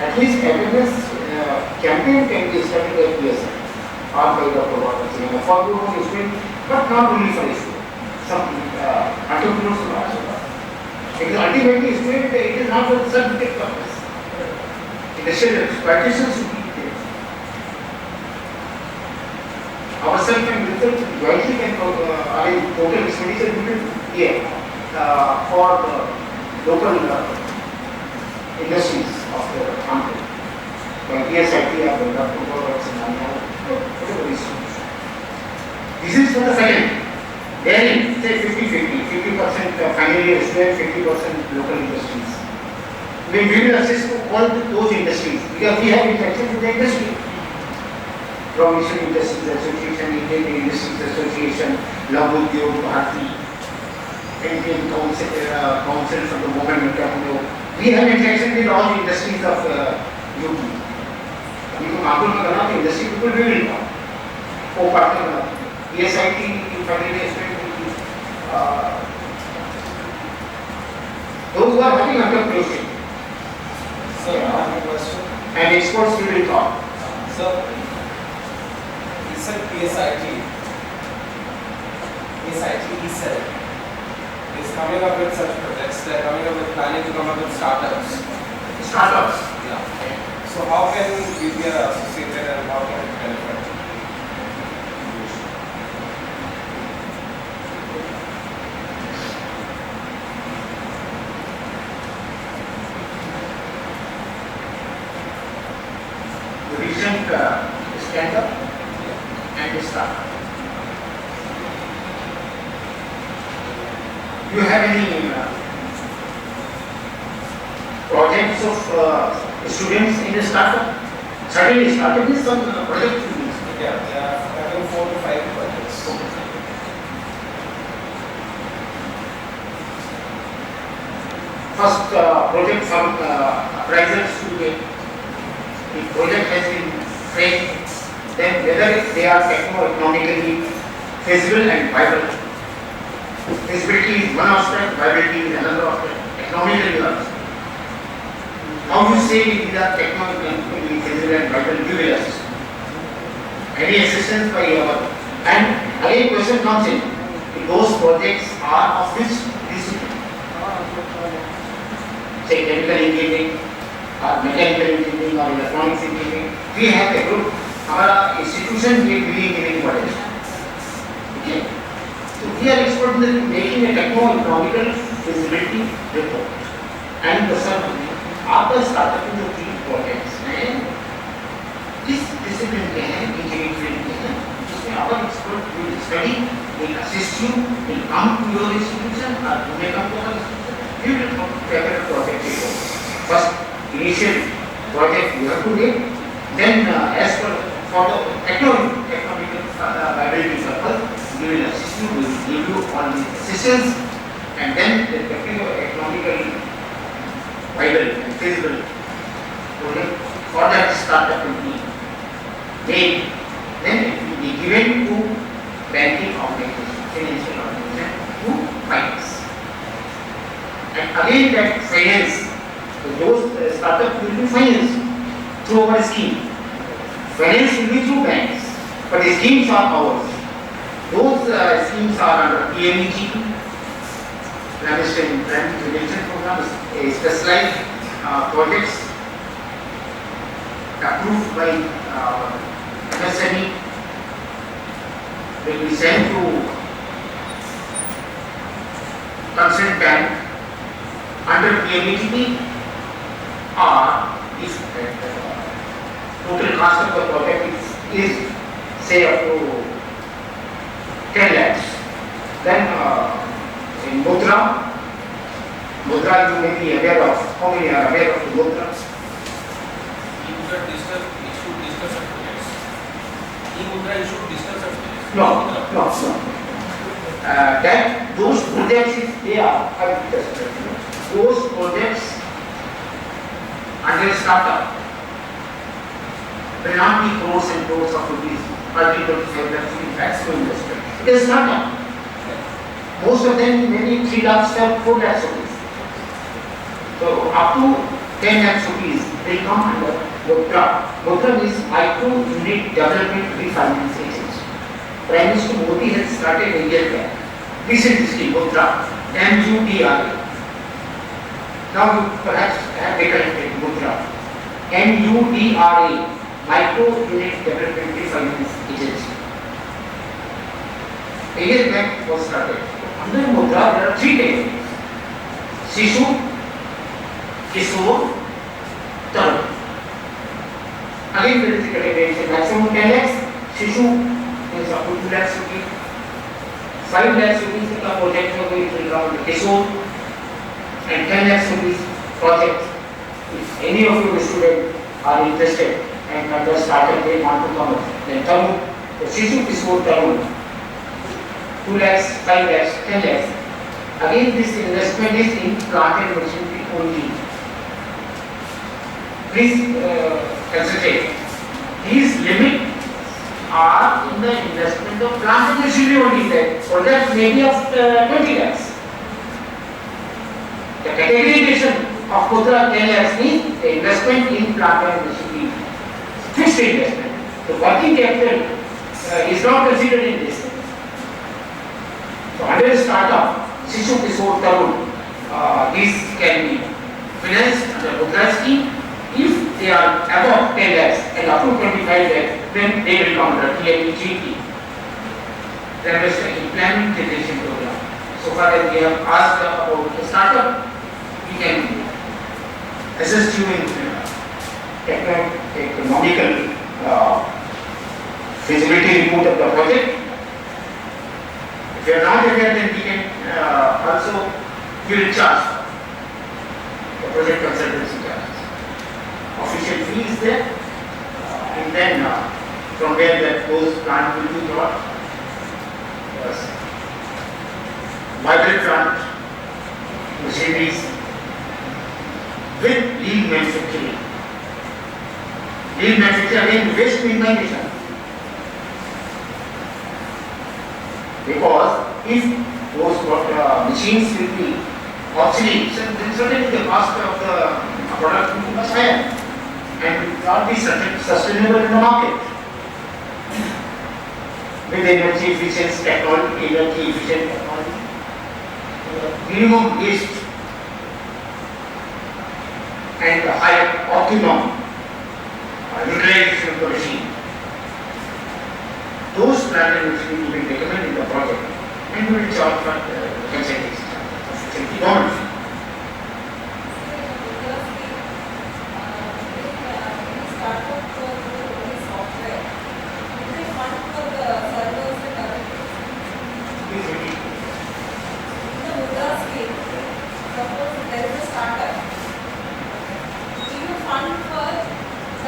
S8: At least awareness campaign can be started at PSI or by Dr. Waters for your student, but not only for the student. Some entrepreneurs will also work. Because ultimately, student, it is not for the certificate purpose. Industrial exploitation should be there. Ourselves and research jointly can arrange total expenditure here for the local industries of the country. By PSIT or by Dr. Waters and whatever is. This is for the second. Then say 50-50, 50% final year student, 50% local industries. We will assist all those industries because we have interaction with the industry. Provincial Industries Association, Indian Industries Association, Labu Udyog Bharati, Indian Council for the Movement of we have interaction with all the industries of UP. अभी तो मालूम नहीं करना तो industry people भी मिल रहा वो partner बना PSIT final year student those who are having entrepreneurship.
S9: Sir, I have a question.
S8: And experts we will talk.
S9: Sir, you said PSIT itself is coming up with such projects. They are coming up with planning to come up with startups.
S8: Startups.
S9: Yeah. So how can we be associated and how can it benefit?
S8: Recent stand-up and startup. Do you have any projects of students in the startup? Certainly, startup is some project students.
S9: Yeah, they are having 4 to 5 projects.
S8: First project from appraisals to get the project has been framed, then whether they are techno-economically feasible and viable. Feasibility is one aspect, viability is another aspect, economically also. How you say these are techno-economically feasible and viable, you will assist. Any assistance by our, and again question comes in, those projects are of which discipline? Say chemical engineering or mechanical engineering or electronics engineering. We have a group, our institution we engineering college. Okay. So we are expert in making a techno-economical feasibility report. And the sir, after starting the 3 projects, इस discipline के हैं, engineering field के हैं, जिसमें our expert will study, will assist you, will come to your institution, or you may come to our institution. We will prepare a project report. First, initial project you have to make, then as per for the economical viability purpose, we will assist you, we will give you all the assistance, and then the economical viable and feasible project for that startup company made, then it will be given to banking organization, financial organization to finance. And again that finance, those startups will be financed through our scheme. Finance will be through banks, but the schemes are ours. Those schemes are under PMEG, Prime Minister Program, specialized projects approved by MSME will be sent to concerned bank under PMEGP, or if total cost of the project is say up to 10 lakhs, then in Mudra you may be aware of, how many are aware of the Mudra?
S9: E-Mudra issued digital certificates. E-Mudra issued digital certificates.
S8: No. That those projects, they are, those projects under startup will not be crores and crores of rupees, 30-35 lakhs in maximum investment. It is startup. Most of them, maybe 3 lakhs or 4 lakhs rupees. So up to 10 lakhs rupees, they come under Mudra. Mudra is Micro Unit Development Refinance Agency. Prime Minister Modi has started a year back. This is the scheme, Mudra, MUDRA. Now you perhaps have recollected Mudra. MUDRA, Micro Unit Development Refinance Agency. A year back was started. Under Mudra, there are 3 categories: Shishu, Kishore, Tarun. Again, there is a category, maximum 10 lakhs, Shishu is up to 2 lakhs rupees, 5 lakhs rupees in the project will come under Kishore, and 10 lakhs rupees project. If any of your students are interested and under started they want to come, then Tarun, the Shishu, Kishore, Tarun, 2 lakhs, 5 lakhs, 10 lakhs. Again, this investment is in plant and machinery only. Please consider. These limits are in the investment of plant and machinery only. For that, maybe of 20 lakhs. The categorization of Mudra 10 lakhs means the investment in plant and machinery. Fixed investment. The working capital is not considered in this. So under a startup, Shishu, Kishore, Tarun, these can be financed under Mudra scheme. If they are above 10 lakhs and up to 25 lakhs, then they will come under TMEGP. There is an implementation program. So far as we have asked about the startup, we can assist you in economical feasibility report of the project. If you are not aware, then we can also give charge the project consultancy charges. Official fee is there, and then from where that those plant will be brought. Yes. Vibrant plant machineries with lean manufacturing. Lean manufacturing again waste minimization. Because if those machines will be obsolete, then certainly the cost of the product will be much higher and will not be sustainable in the market. with energy efficient technology, minimum waste and high optimum utilization of the machine. Those plans will be recommended in the project and we will charge for consultation. Government. Please repeat.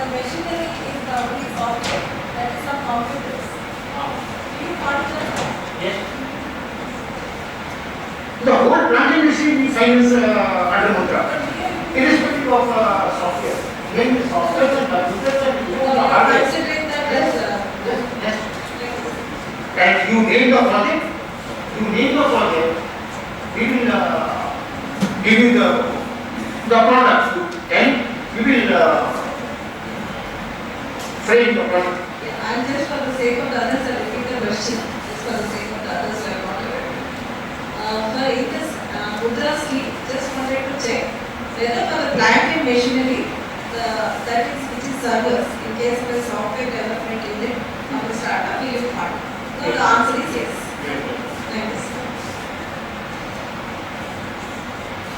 S5: Machinery is the only software, that is some computers. Do you fund that?
S8: Yes. The whole plant and machinery finance under Mudra, irrespective of software. When the software and computers and hardware.
S5: Considering that as
S8: Yes. And you name the project, we will give you the product and we will frame the project.
S5: And just for the sake of the others, I'll repeat the question, just for the sake of the others who have not heard. For in this Mudra scheme, just wanted to check whether for the plant and machinery, that is which is servers, in case of a software development unit of a startup, will you fund? So the answer is yes. Thank you, sir.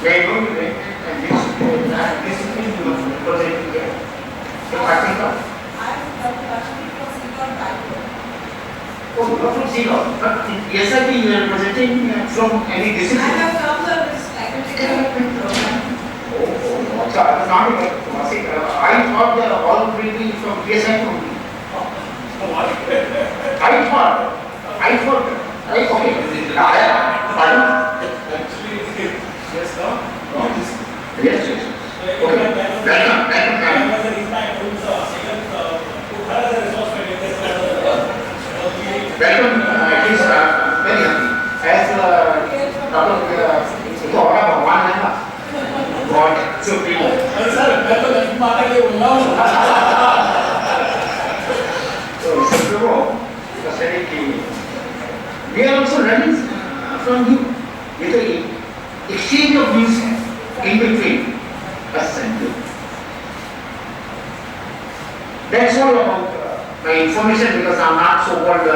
S8: They go to the and this is the project here. The practical.
S5: I am actually from Silicon Valley.
S8: Oh, you are from Seagull, but in SIP you are presenting from any
S5: I
S8: discipline.
S5: have come for this faculty development program.
S8: Oh, so I was not aware. I thought they are all really from PSI only. I thought, okay. Pardon?
S1: Actually, yes, sir.
S8: Yes, yes. Okay. Welcome, at least very happy. As भगवान है ना, God supreme. So supreme, we are also learning from you. ये तो exchange of views in between us and you. That's all about my information because I'm not so-called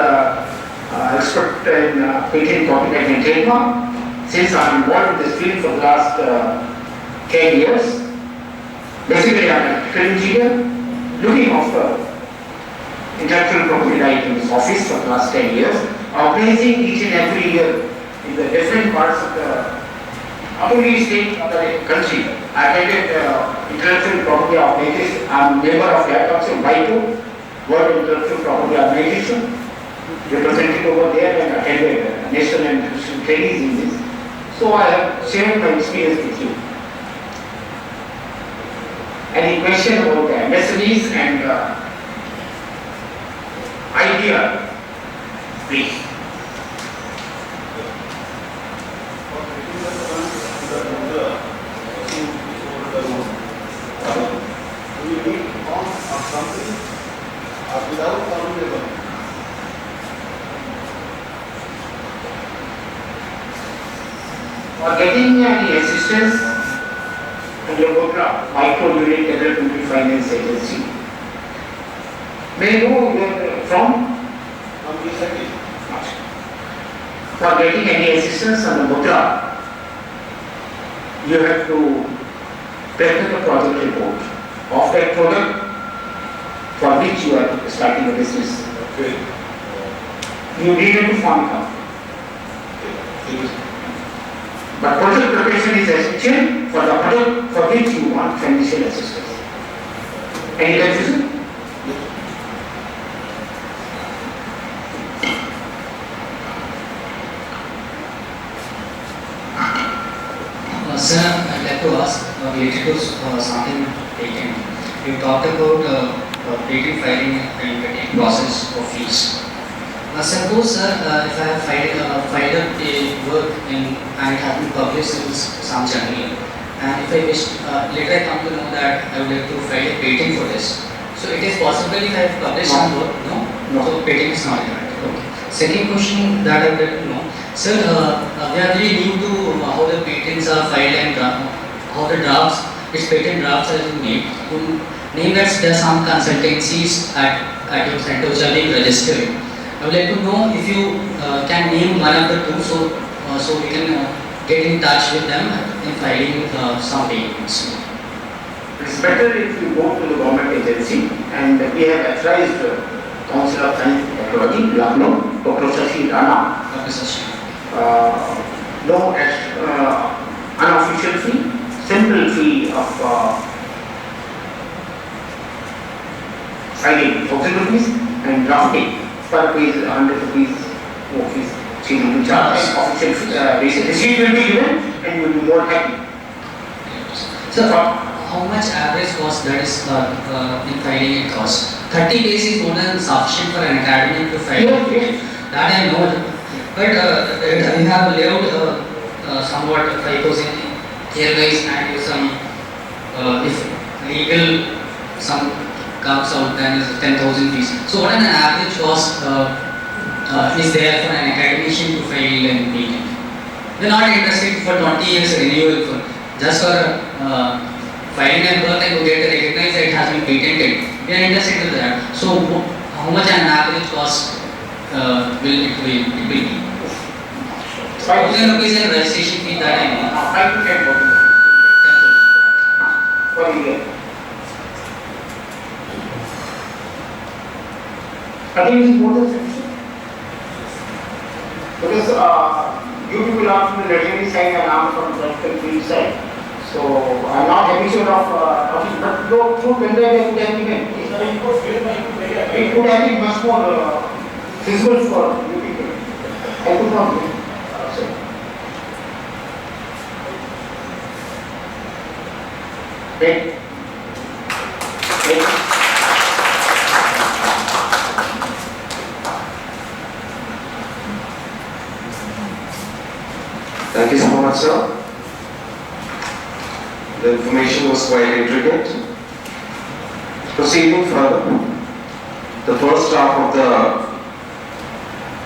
S8: expert in patent, copyright and trademark. Since I'm involved in this field for the last 10 years, basically I'm a field engineer looking after intellectual property right in this office for the last 10 years, organizing each and every year in the different parts of the Apoli state of the country. I attended intellectual property organization. I'm a member of that council, WIPO, World Intellectual Property Organization, represented over there and attended national and international trainings in this. So I have shared my experience with you. Any question about the MSMEs and idea, please. For getting any assistance under Mudra Micro Unit Development Finance Agency, may I know you are from? For getting any assistance under Mudra, you have to prepare the project report of that product for which you are starting a business.
S1: Okay.
S8: You need to form a company. But project preparation is essential for the project for which you want financial assistance. Any confusion?
S6: Sir, I'd like to ask related to something patent. You talked about patent filing and patent process of fees. Suppose, sir, if I have filed a work and it has been published in some journal, and if I wish later I come to know that I would like to file a patent for this, so it is possible if I have published some work, no?
S8: No.
S6: So patent is not required. Okay. Second question that I would like to know, sir, we are really new to how the patents are filed and how the drafts, its patent drafts are being made. You name that there are some consultancies at your center which are being registered. I would like to know if you can name one of the two, so we can get in touch with them in filing some patents.
S8: It's better if you go to the government agency, and we have authorized Council of Science and Technology, Lucknow, Dr. Shashi Rana.
S6: Okay, sir.
S8: No unofficial fee, simple fee of filing 1,000 rupees and drafting per page 100 rupees fees. She will be charged official fee. Receipt will be given and you will be more happy.
S6: So, how much average cost that is in filing it cost? 30 days is more than sufficient for an academy to file.
S8: Yes.
S6: That I know. But we have laid out somewhat 5,000 airways and some, if legal, some comes out then is 10,000 fees. So what an average cost is there for an academician to file and patent? We are not interested for 20 years renewal for just for filing and work and to get recognized that it has been patented. We are interested in that. So how much an average cost will it be? 5,000 rupees in registration fee that I know.
S8: 5 to 10,000 for a year. I think it's more than sufficient. Because you people are from the veterinary side and I'm from the field side. So I'm not happy sure of talking, but no food vendor they could have given. It could have been much more feasible for you people. I could not do. Wait.
S2: Thank you so much, sir. The information was quite intricate. Proceeding further, the first half of the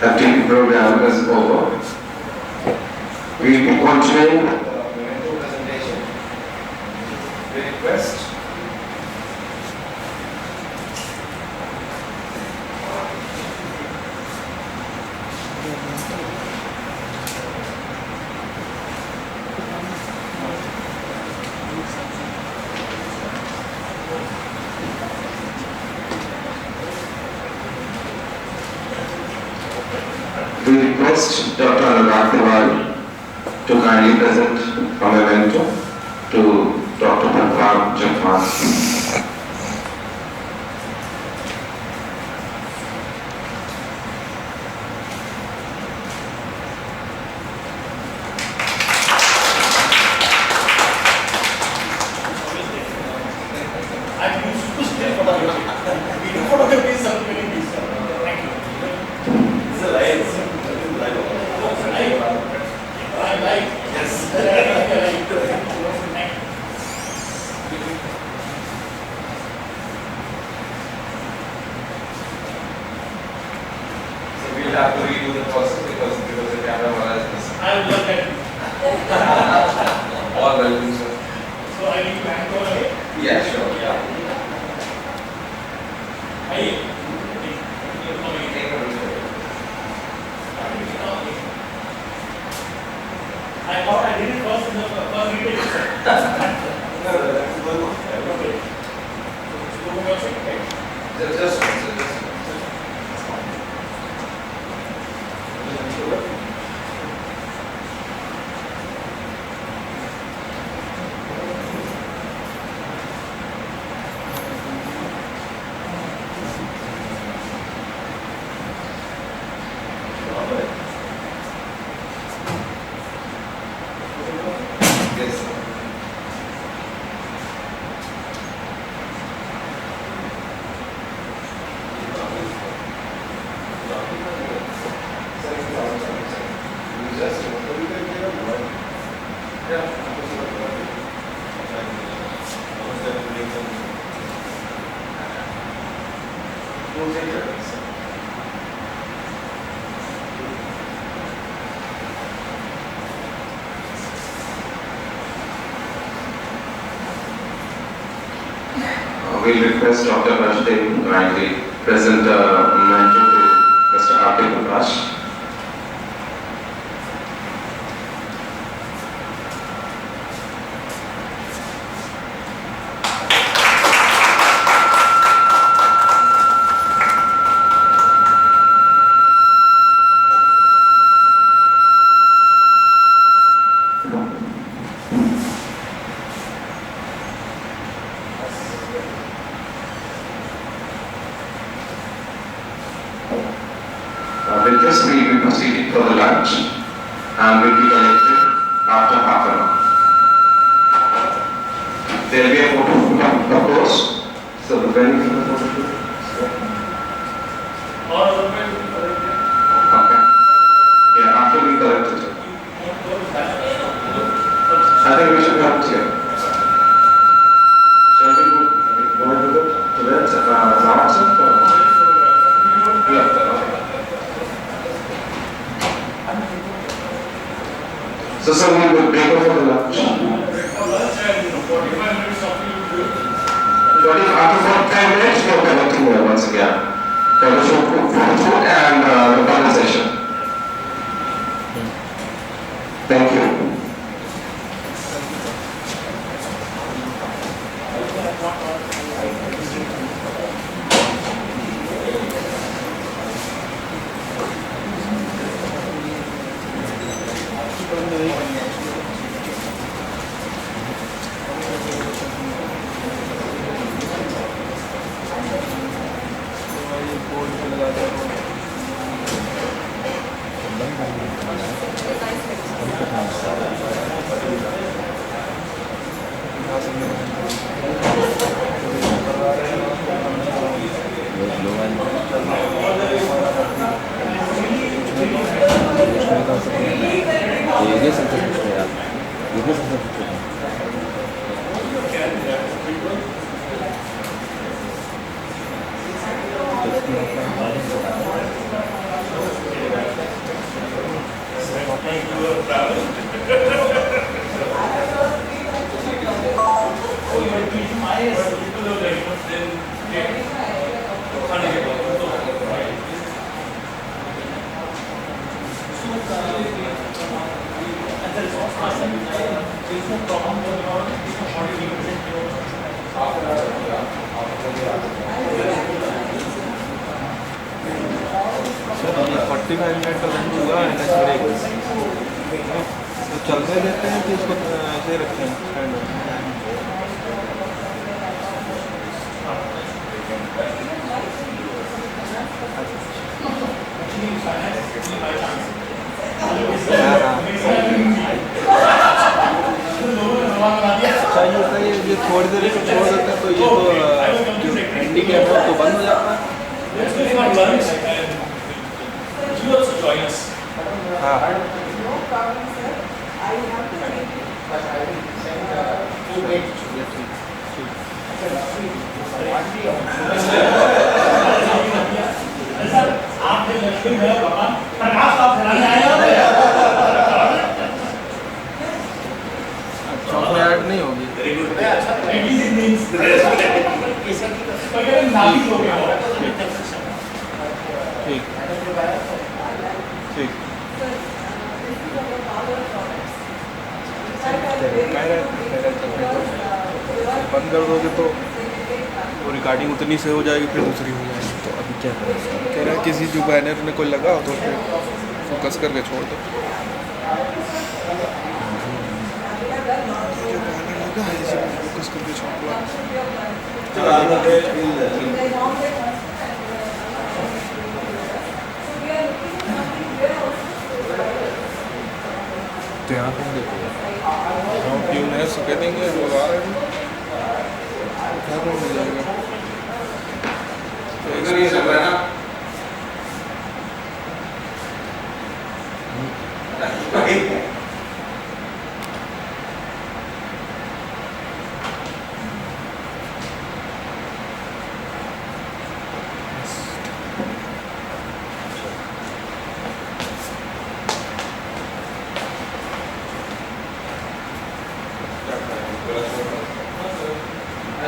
S2: FTP program is over. We will be continuing with the memento presentation. We request Dr. Anurag Tiwari to kindly present a memento to Dr. Prabha Jaffar. Have to redo the process because the camera was missing.
S7: I will look at it.
S2: All welcome, sir.
S7: So I need to hand over again.
S2: Yeah, sure. Yeah.
S7: I thought I did it first in the first meeting.
S2: No, that's one more.
S7: Okay. So you are saying, right?
S2: Just we'll request Dr. Harshdev to kindly present a memento to Mr. R.K. Prakash. With this, we will be proceeding for the lunch and will be collected after half an hour. There will be a photo shoot, of course. So the venue for the photo shoot. Okay. Yeah, after we collect it. I think we should come here. Shall we go to that answer? Yeah. So sir, we will break up for the lunch. After 45 minutes, we are connecting here once again. For the food and the conversation. Thank you.
S10: चलने देते हैं कि इसको ऐसे रखते हैं stand अच्छा ये होता है ये थोड़ी देर को छोड़ देते हैं तो ये तो जो हैंडीकैप है तो बंद हो जाता है। हाँ चॉकलेट ऐड नहीं होगी। ठीक ठीक बंद कर दोगे तो वो रिकॉर्डिंग उतनी से हो जाएगी फिर दूसरी हो जाएगी। तो अभी क्या कह रहा है किसी जो बैनर में कोई लगा हो तो फिर फोकस करके छोड़ दो। जो बैनर लगा है इसी में फोकस करके छोड़ तो यहाँ पर देखो हम क्यों नहीं सके देंगे लगा रहे हैं क्या तो मिल जाएगा तो इसलिए सब है ना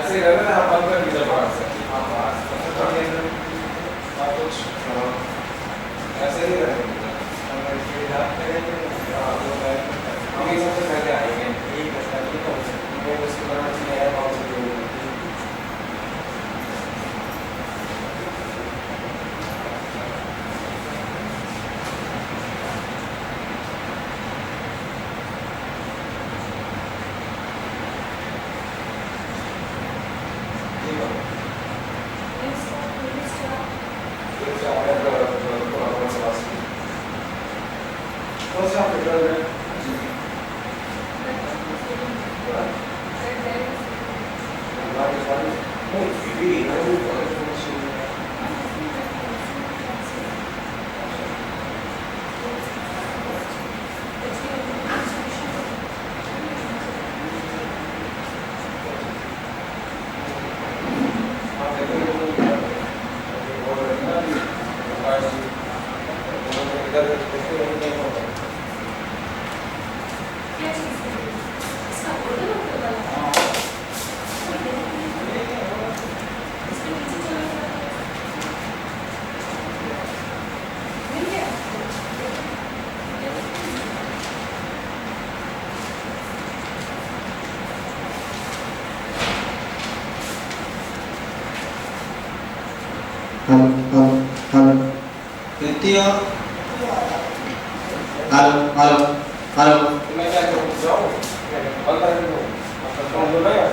S10: ऐसे ही रहना है, आप बंद कर दीजिए।
S9: इधर स्पेशली नहीं होता।
S5: क्या चीज़ है? इसका बोर्ड वाला। इसके नीचे चला गया। मिल गया?
S11: हेलो कृत्य हेलो
S9: मैं क्या करूँ जाऊँ कॉल कर दूँ आपका फोन लो ना यार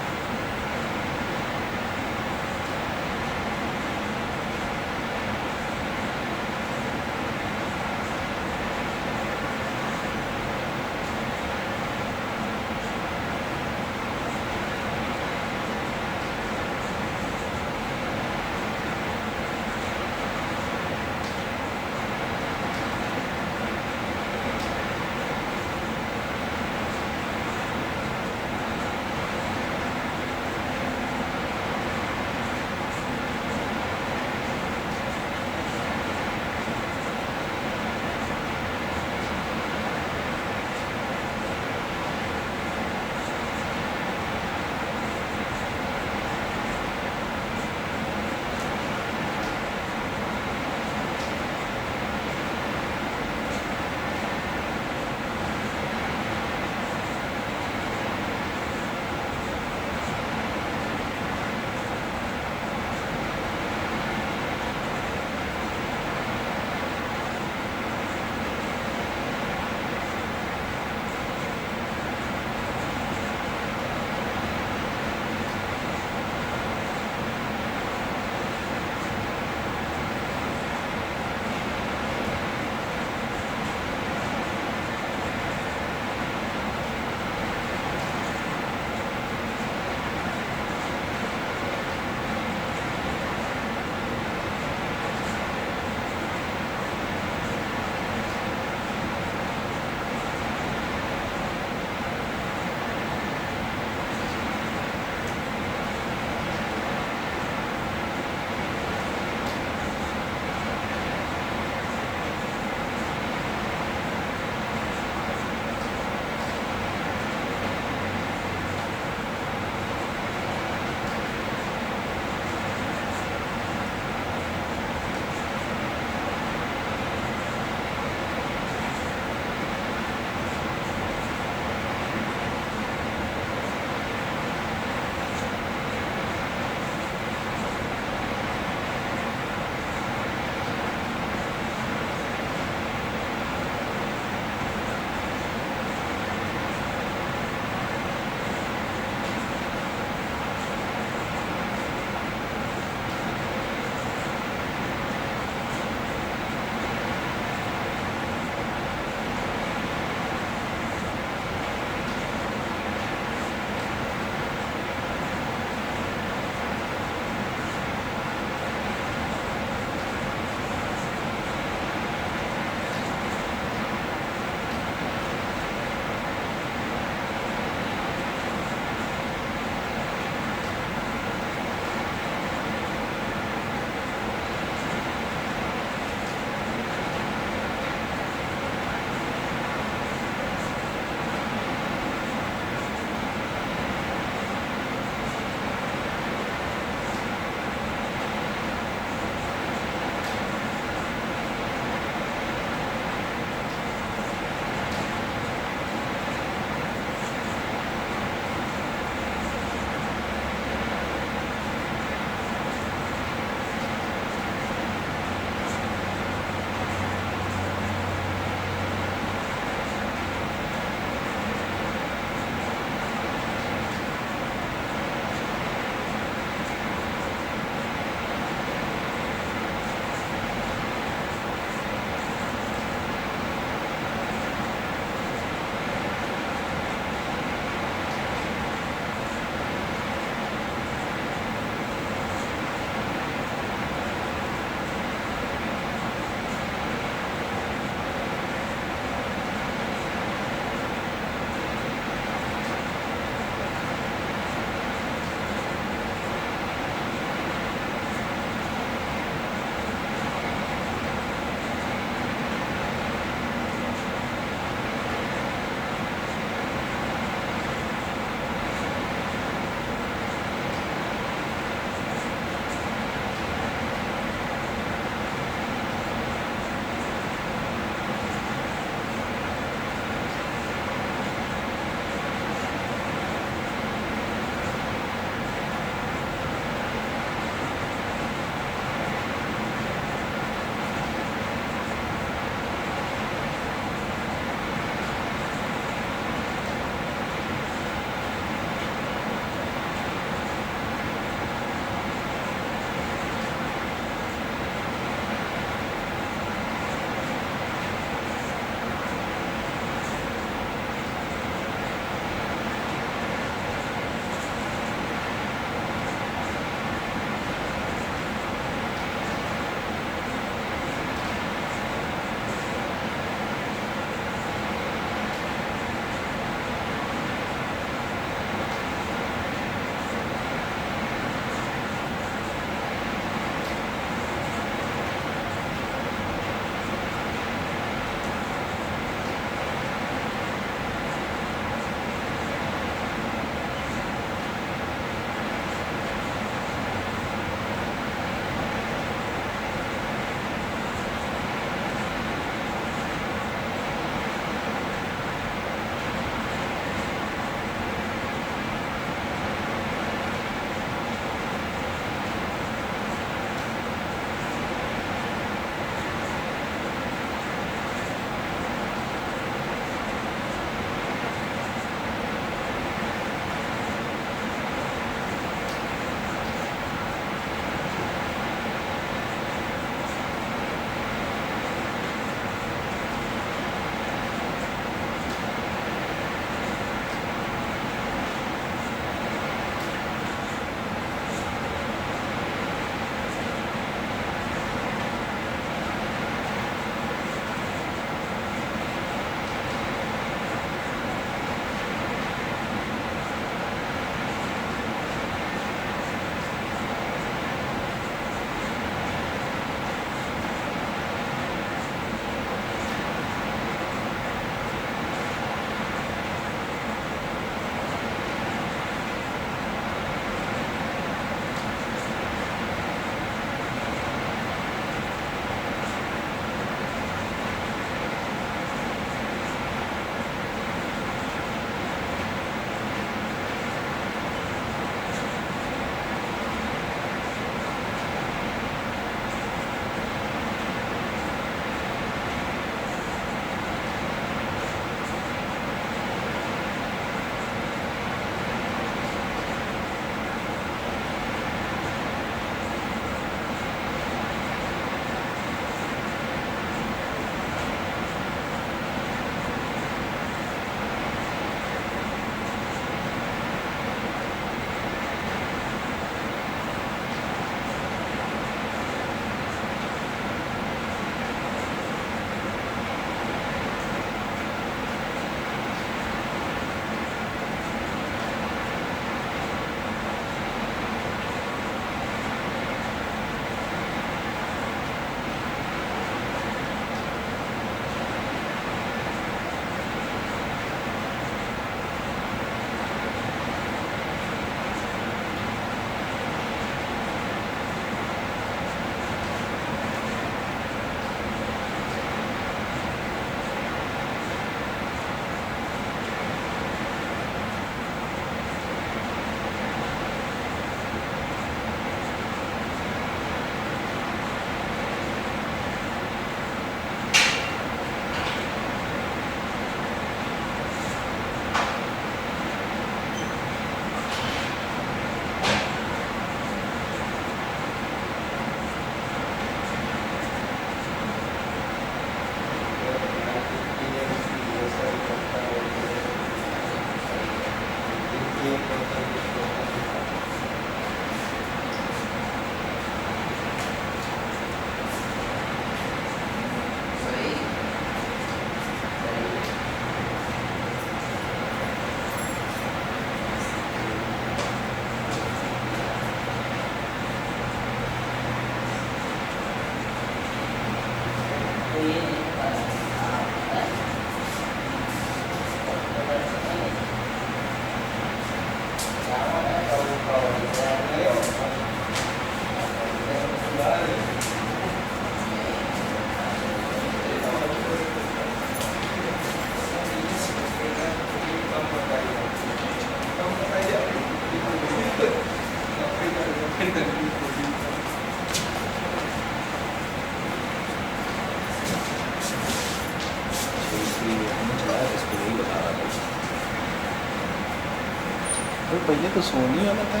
S10: तो पहले तो सोनी वाला था।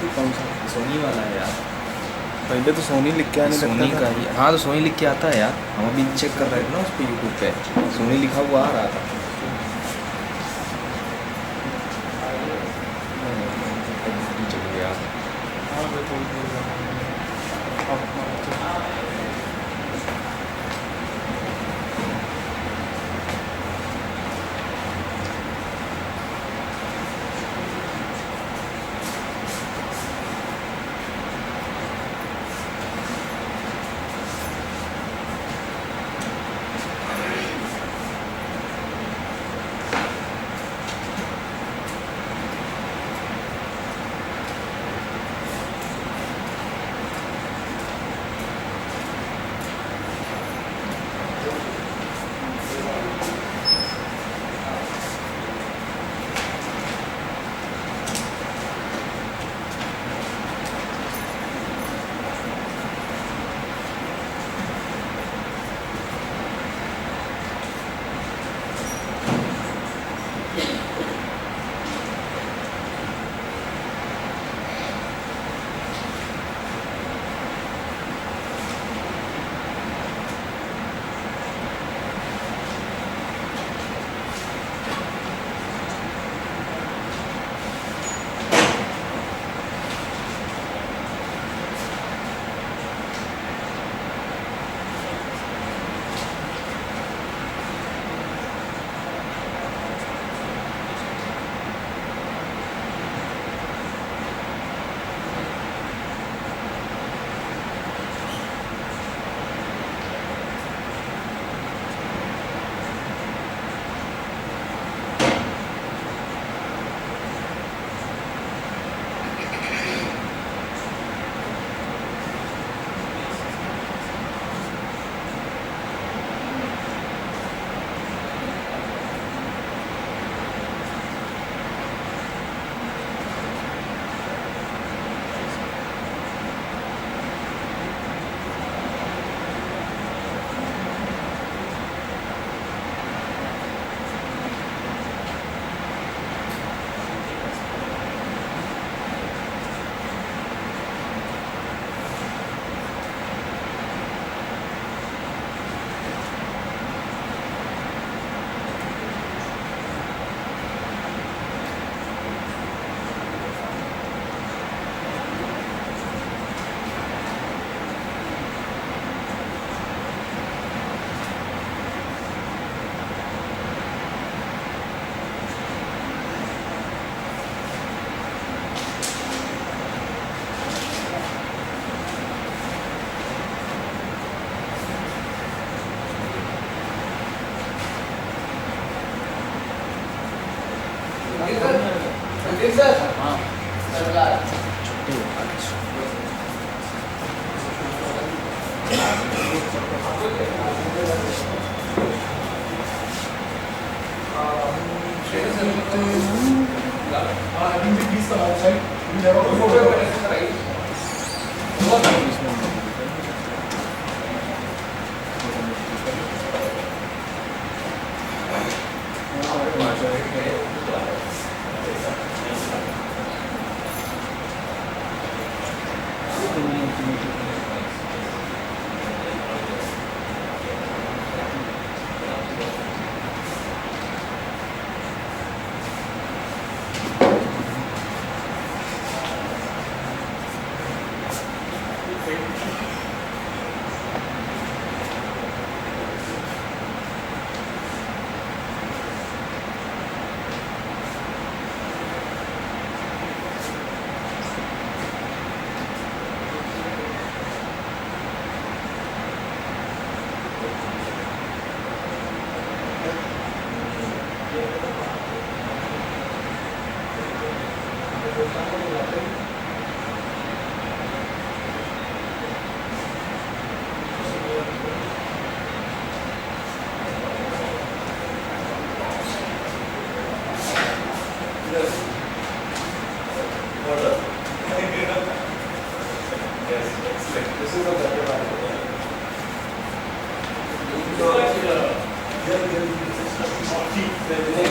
S10: तो कौन सा?
S12: सोनी वाला है यार,
S10: पहले तो सोनी लिख के आने
S12: सोनी
S10: लगता
S12: का
S10: था।
S12: ही। हाँ तो सोनी लिख के आता है यार, हम अभी चेक कर रहे थे ना उस पर यूट्यूब पे, सोनी लिखा हुआ आ रहा था। चल गया।
S10: हाँ वो थोड़ी देर बाद।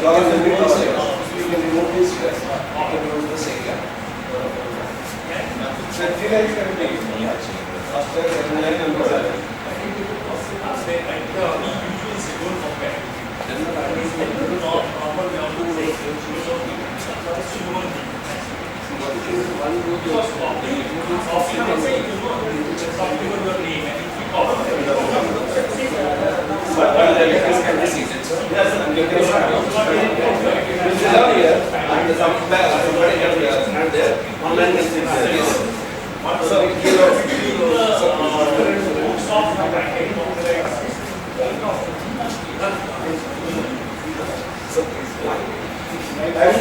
S1: Government, you can remove this stress.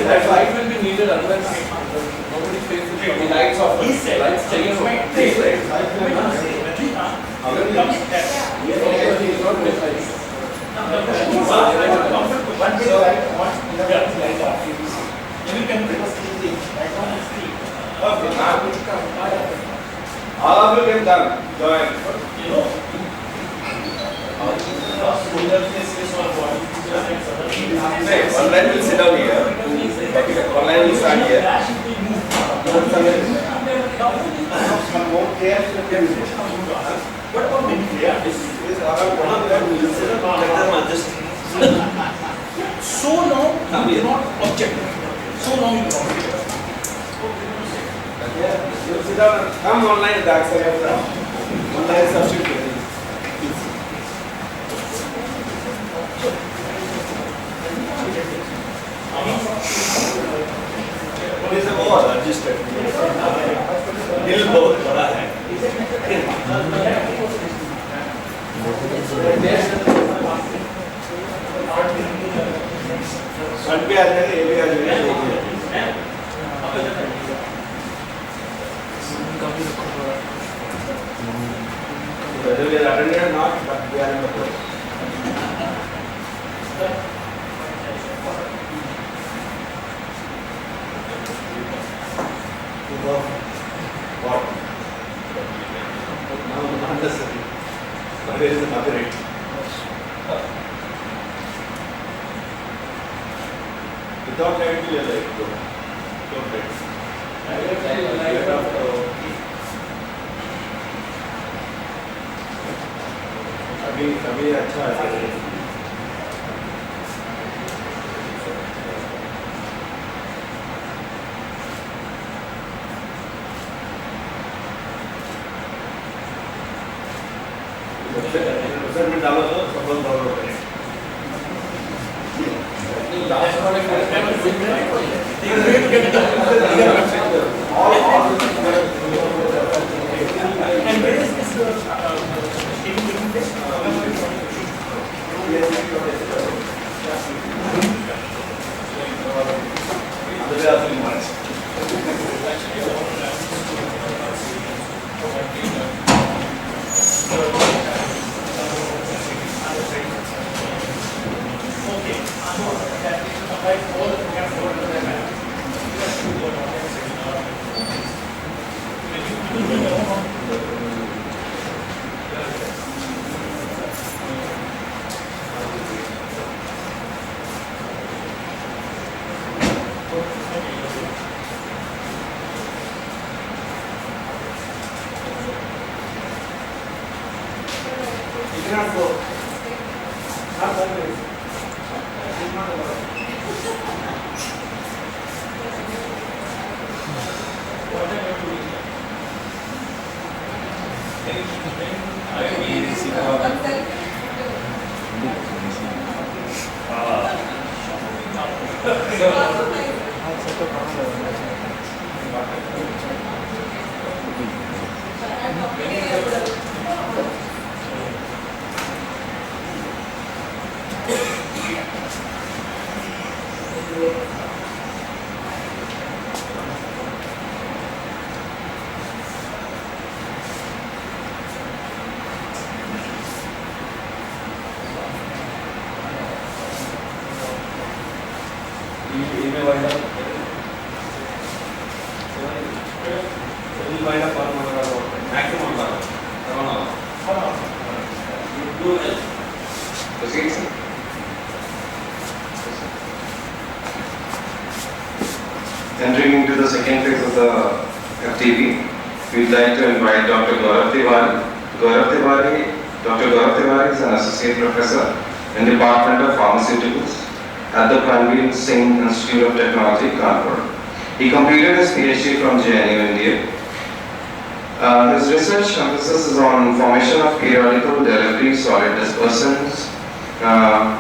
S1: That light will be needed, otherwise nobody faces the lights of lights चाहिए all of you can come, join. Online will sit down here. Online will start here.
S4: So long you do not object. So long you do not object.
S1: You sit down. Come online, that side of the online substitute. This is बहुत adjusted. दिल बहुत बड़ा है. Front पे आ जाएगा, ये भी आ जाएगा. Whether we are attending or not, but we are in the course. What? Now, not necessary. But there is another rate. Without light, we are like, without light. अभी अच्छा है. में डालो तो सफल डाउनलोड करें.
S2: Entering into the second phase of the FTP, we'd like to invite Dr. Gaurav Tiwari. Dr. Gaurav Tiwari is an associate professor in Department of Pharmaceuticals at the Ranveer Singh Institute of Technology, Kanpur. He completed his PhD from JNU, India. His research emphasis is on formation of periodical delivery solid dispersants,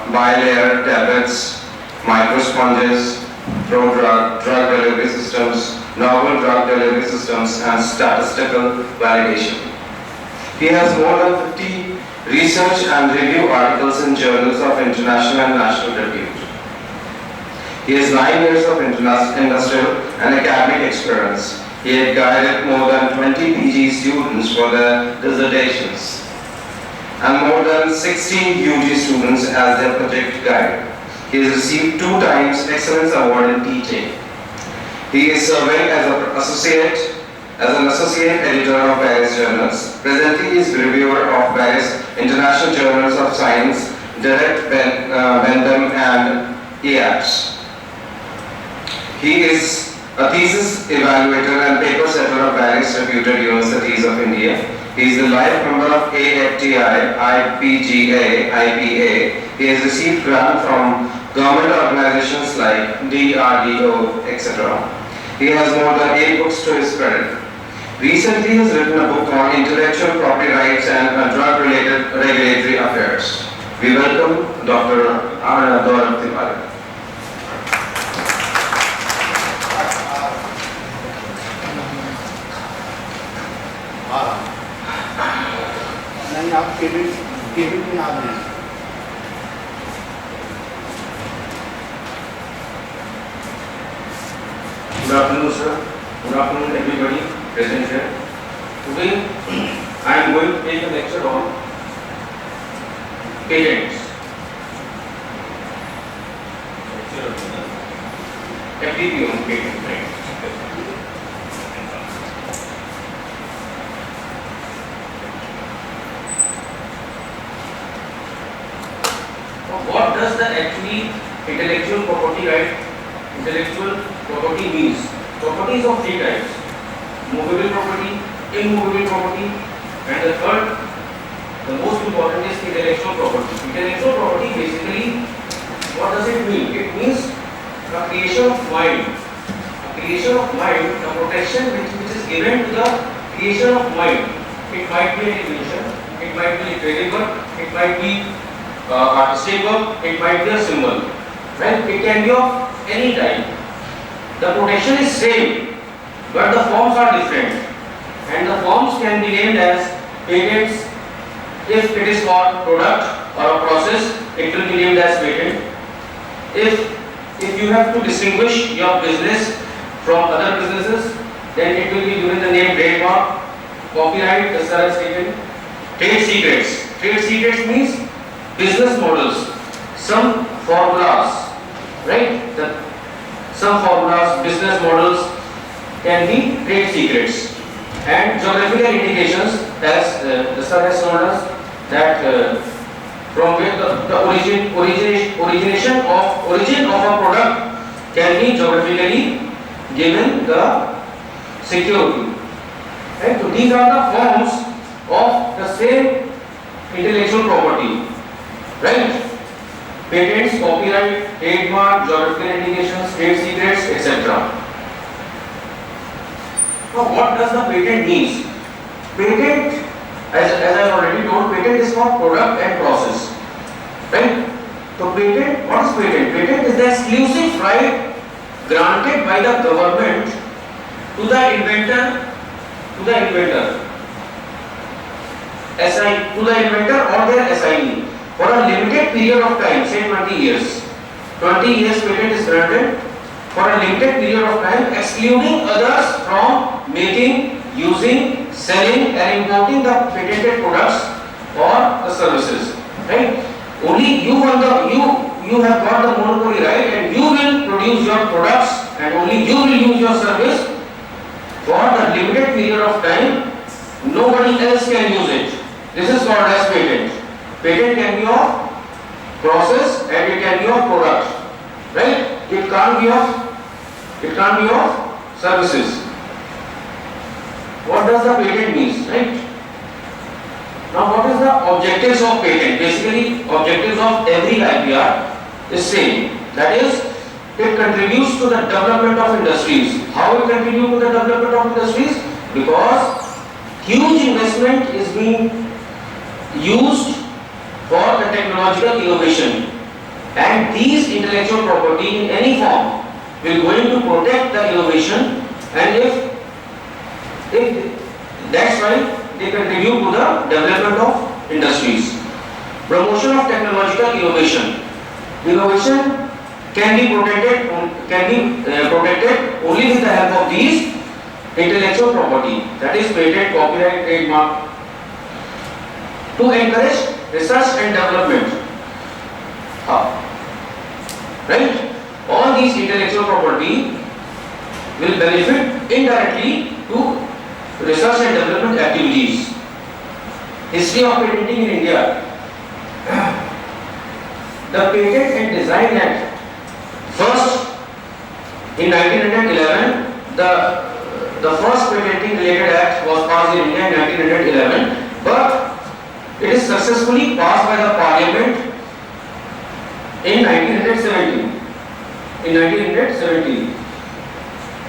S2: bilayer tablets, microsponges, drug delivery systems, novel drug delivery systems, and statistical validation. He has more than 50 research and review articles in journals of international and national repute. He has 9 years of industrial and academic experience. He had guided more than 20 PG students for their dissertations and more than 16 UG students as their project guide. He has received 2 times Excellence Award in teaching. He is serving as an associate editor of various journals. Presently, he is reviewer of various international journals of science, Direct, Bendham, and EAPS. He is a thesis evaluator and paper setter of various reputed universities of India. He is the life member of AFTI, IPGA, IPA. He has received grants from government organizations like DRDO, etc. He has more than 8 books to his credit. Recently, he has written a book on intellectual property rights and drug-related regulatory affairs. We welcome Dr. Gaurav Tiwari.
S13: नहीं आप cabin में आ गए
S9: Good afternoon, sir. Good afternoon, everybody present here. Today, I am going to take a lecture on patents. FDP on patent, right? What does the actually intellectual property means? Property is of 3 types: movable property, immovable property, and the third, the most important, is intellectual property. Intellectual property basically, what does it mean? It means the creation of mind. A creation of mind, the protection which is given to the creation of mind. It might be an invention, it might be a trademark, it might be artistic work, it might be a symbol. Right? It can be of any type. The protection is same, but the forms are different. And the forms can be named as patents. If it is for product or a process, it will be named as patent. If you have to distinguish your business from other businesses, then it will be given the name trademark. Copyright, the sir has taken. Trade secrets. Trade secrets means business models, some formulas, right? Some formulas, business models can be trade secrets. And geographical indications, as the sir has told us, that from where the origin of a product can be geographically given the security. Right? So these are the forms of the same intellectual property. Right? Patents, copyright, trademark, geographical indications, trade secrets, etc. Now, what does the patent mean? Patent, as I already told, patent is for product and process. Right? So, patent, what is patent? Patent is the exclusive right granted by the government to the inventor, or their assignee for a limited period of time, say 20 years. 20 years patent is granted for a limited period of time, excluding others from making, using, selling and importing the patented products or the services. Right? Only you have got the monopoly right, and you will produce your products and only you will use your service for the limited period of time. Nobody else can use it. This is called as patent. Patent can be of process and it can be of product. Right? It can't be of services. what does the patent means, right? Now what is the objectives of patent? Basically objectives of every IPR is same. That is, it contributes to the development of industries. How it contributes to the development of industries? Because huge investment is being used for the technological innovation, and these intellectual property in any form will going to protect the innovation, and if that's why they contribute to the development of industries. Promotion of technological innovation. Innovation can be protected only with the help of these intellectual property, that is patent, copyright, trademark, to encourage research and development. Right? All these intellectual property will benefit indirectly to research and development activities. History of patenting in India. The Patent and Design Act, first in 1911, the first patenting related act was passed in India in 1911, but it is successfully passed by the Parliament in 1917.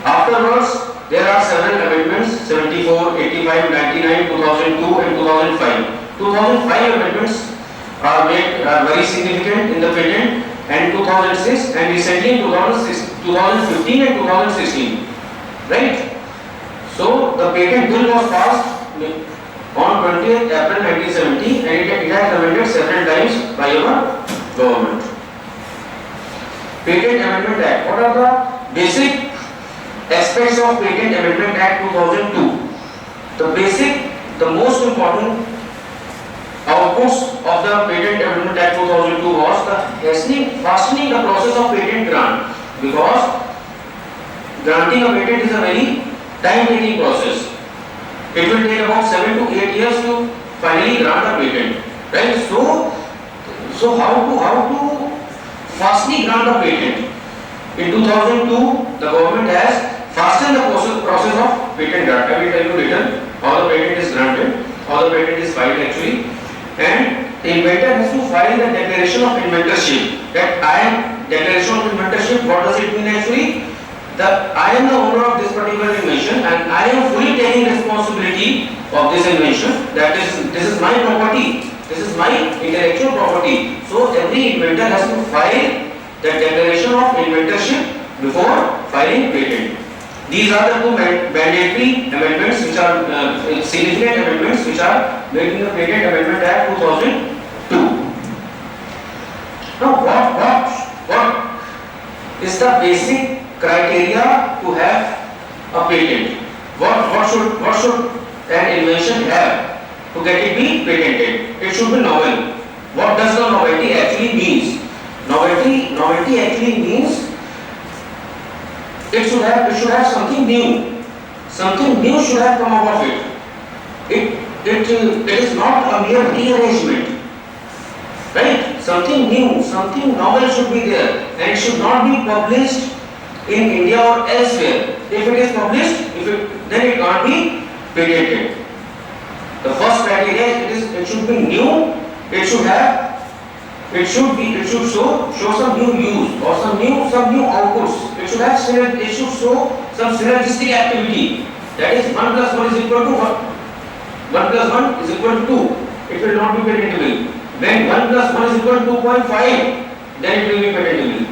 S9: Afterwards, there are several amendments: 74, 85, 99, 2002 and 2005. 2005 amendments are very significant in the patent, and 2006, and recently in 2015 and 2016. Right? So the patent bill was passed on 20th April 1970, and it has amended several times by our government. Patent Amendment Act. What are the basic aspects of Patent Amendment Act 2002? The most important outputs of the Patent Amendment Act 2002 was the hastening the process of patent grant, because granting a patent is a very time-taking process. It will take about 7 to 8 years to finally grant a patent, right? So how to fastly grant a patent? In 2002, the government has fastened the process of patent grant. I will tell you later how the patent is granted, how the patent is filed actually. And the inventor has to file the declaration of inventorship. Declaration of inventorship, what does it mean actually? That I am the owner of this particular invention, and I am fully taking responsibility of this invention. That is, this is my property. This is my intellectual property. So every inventor has to file the declaration of inventorship before filing patent. These are the two mandatory amendments, which are significant amendments, which are made in the Patent Amendment Act 2002. Now, what is the basic criteria to have a patent? What should an invention have to get it be patented? It should be novel. What does the novelty actually means? Novelty actually means it should have something new. Something new should have come out of it. It is not a mere rearrangement. Right? Something new, something novel should be there, and it should not be published in India or elsewhere. If it is published, then it can't be patented. The first criteria it should be new. It should show some new use or some new outputs. It should show some synergistic activity. That is 1 plus 1 is equal to 1 plus 1 is equal to 2. It will not be patentable. When 1 plus 1 is equal to 2.5, then it will be patentable.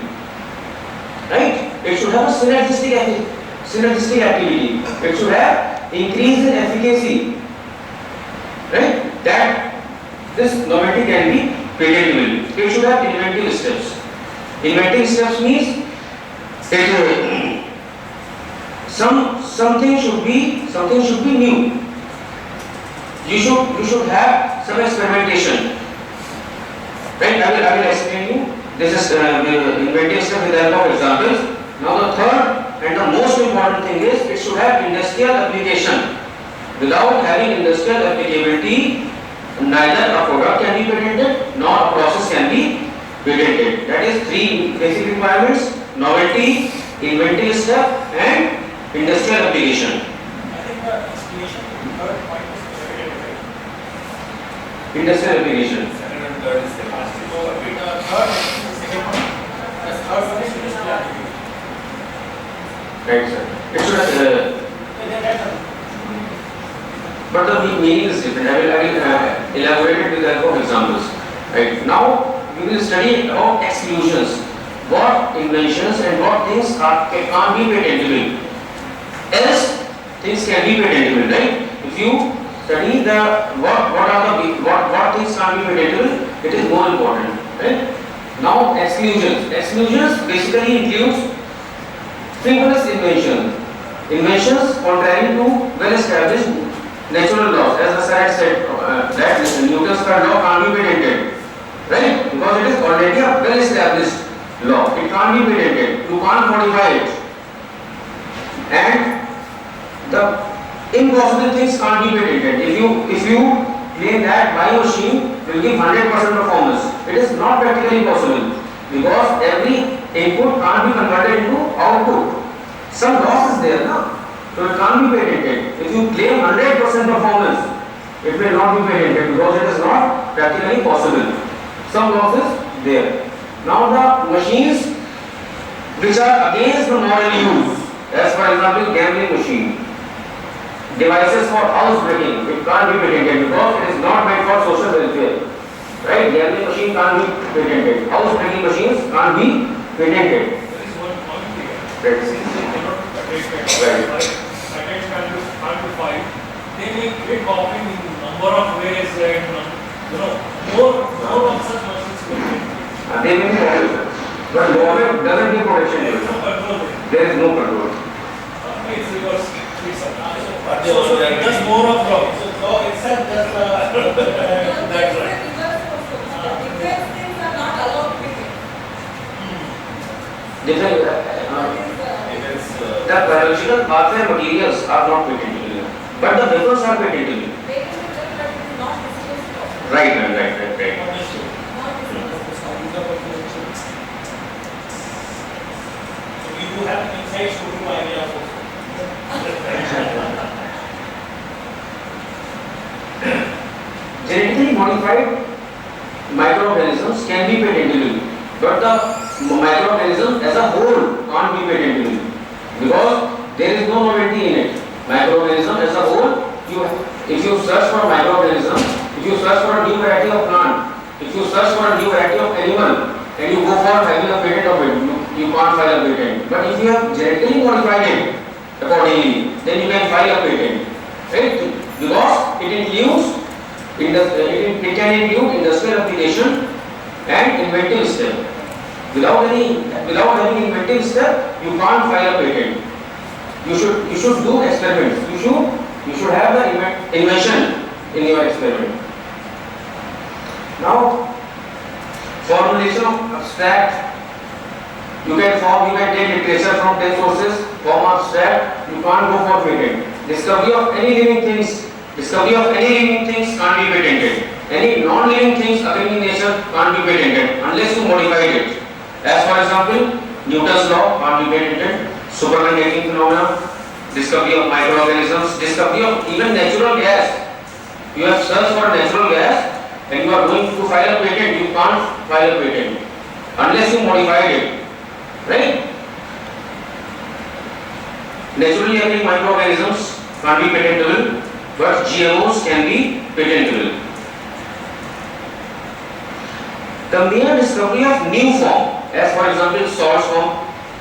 S9: Right? It should have a synergistic activity. It should have increase in efficacy. Right? That this novelty can be patentable. It should have inventive steps. Inventive steps means something should be new. You should have some experimentation. Right? I will explain you. This is inventive step with the help of examples. Now the third and the most important thing is it should have industrial application. Without having industrial applicability, neither a product can be patented nor a process can be patented. That is 3 basic requirements: novelty, inventive step, and industrial application.
S1: I think the explanation
S9: Industrial application.
S1: Second and third is the last. Second one, the third one is industrial application.
S9: Right, sir. It should but the meaning is different. I will elaborate it with the help of examples. Right. Now we will study about exclusions. What inventions and what things can't be patentable. Else things can be patentable, right? If you study the what things can't be patentable, it is more important, right? Now exclusions. Exclusions basically includes frivolous inventions. Inventions contrary to well-established natural laws. As the sir had said, that Newton's third law can't be patented, right? Because it is already a well-established law. It can't be patented. You can't modify it. And the impossible things can't be patented. If you claim that my machine will give 100% performance, it is not practically possible because every input can't be converted into output. Some loss is there, no? So it can't be patented. If you claim 100% performance, it will not be patented because it is not practically possible. Some loss is there. Now the machines which are against the moral use, as for example gambling machine, devices for housebreaking, it can't be patented because it is not meant for social welfare. Right? Gambling machine can't be patented. Housebreaking machines can't be patented.
S7: There is one point here.
S9: Right.
S7: Since they cannot patent patent can't be filed, they may create copying in number of ways and more of such machines will be.
S9: They may be popular, but government doesn't give protection.
S7: There is no control there.
S9: There is no control.
S7: It's reverse. So it does more of law.
S1: So law itself does that right.
S9: Different, the biological pathway materials are not patentable, but the weapons are patentable. Right.
S1: We do have insights to do ideas also.
S9: Genetically modified microorganisms can be patentable, but the microorganism as a whole can't be patentable because there is no novelty in it. Microorganism as a whole, if you search for a microorganism, if you search for a new variety of plant, if you search for a new variety of animal, and you go for having a patent of it, you can't file a patent. But if you have genetically modified it accordingly, then you can file a patent, right? Because it includes it can include industrial application and inventive step. Without having inventive step, you can't file a patent. You should do experiments. You should have the invention in your experiment. Now, formulation of abstract. You can take literature from 10 sources, form abstract. You can't go for patent. Discovery of any living things can't be patented. Any non-living things occurring in nature can't be patented unless you modify it. As for example, Newton's law can't be patented. Superconducting phenomena, discovery of microorganisms, discovery of even natural gas. You have searched for natural gas and you are going to file a patent. You can't file a patent unless you modify it, right? Naturally occurring microorganisms can't be patentable, but GMOs can be patentable. The mere discovery of new form, as for example salt form,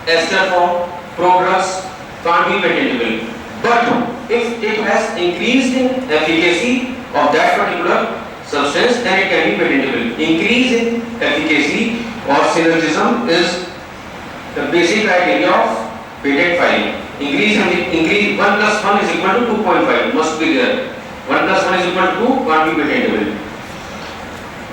S9: ester form, prodrugs, can't be patentable. But if it has increased in efficacy of that particular substance, then it can be patentable. Increase in efficacy or synergism is the basic criteria of patent filing. Increase 1 plus 1 is equal to 2.5 must be there. 1 plus 1 is equal to 2 can't be patentable.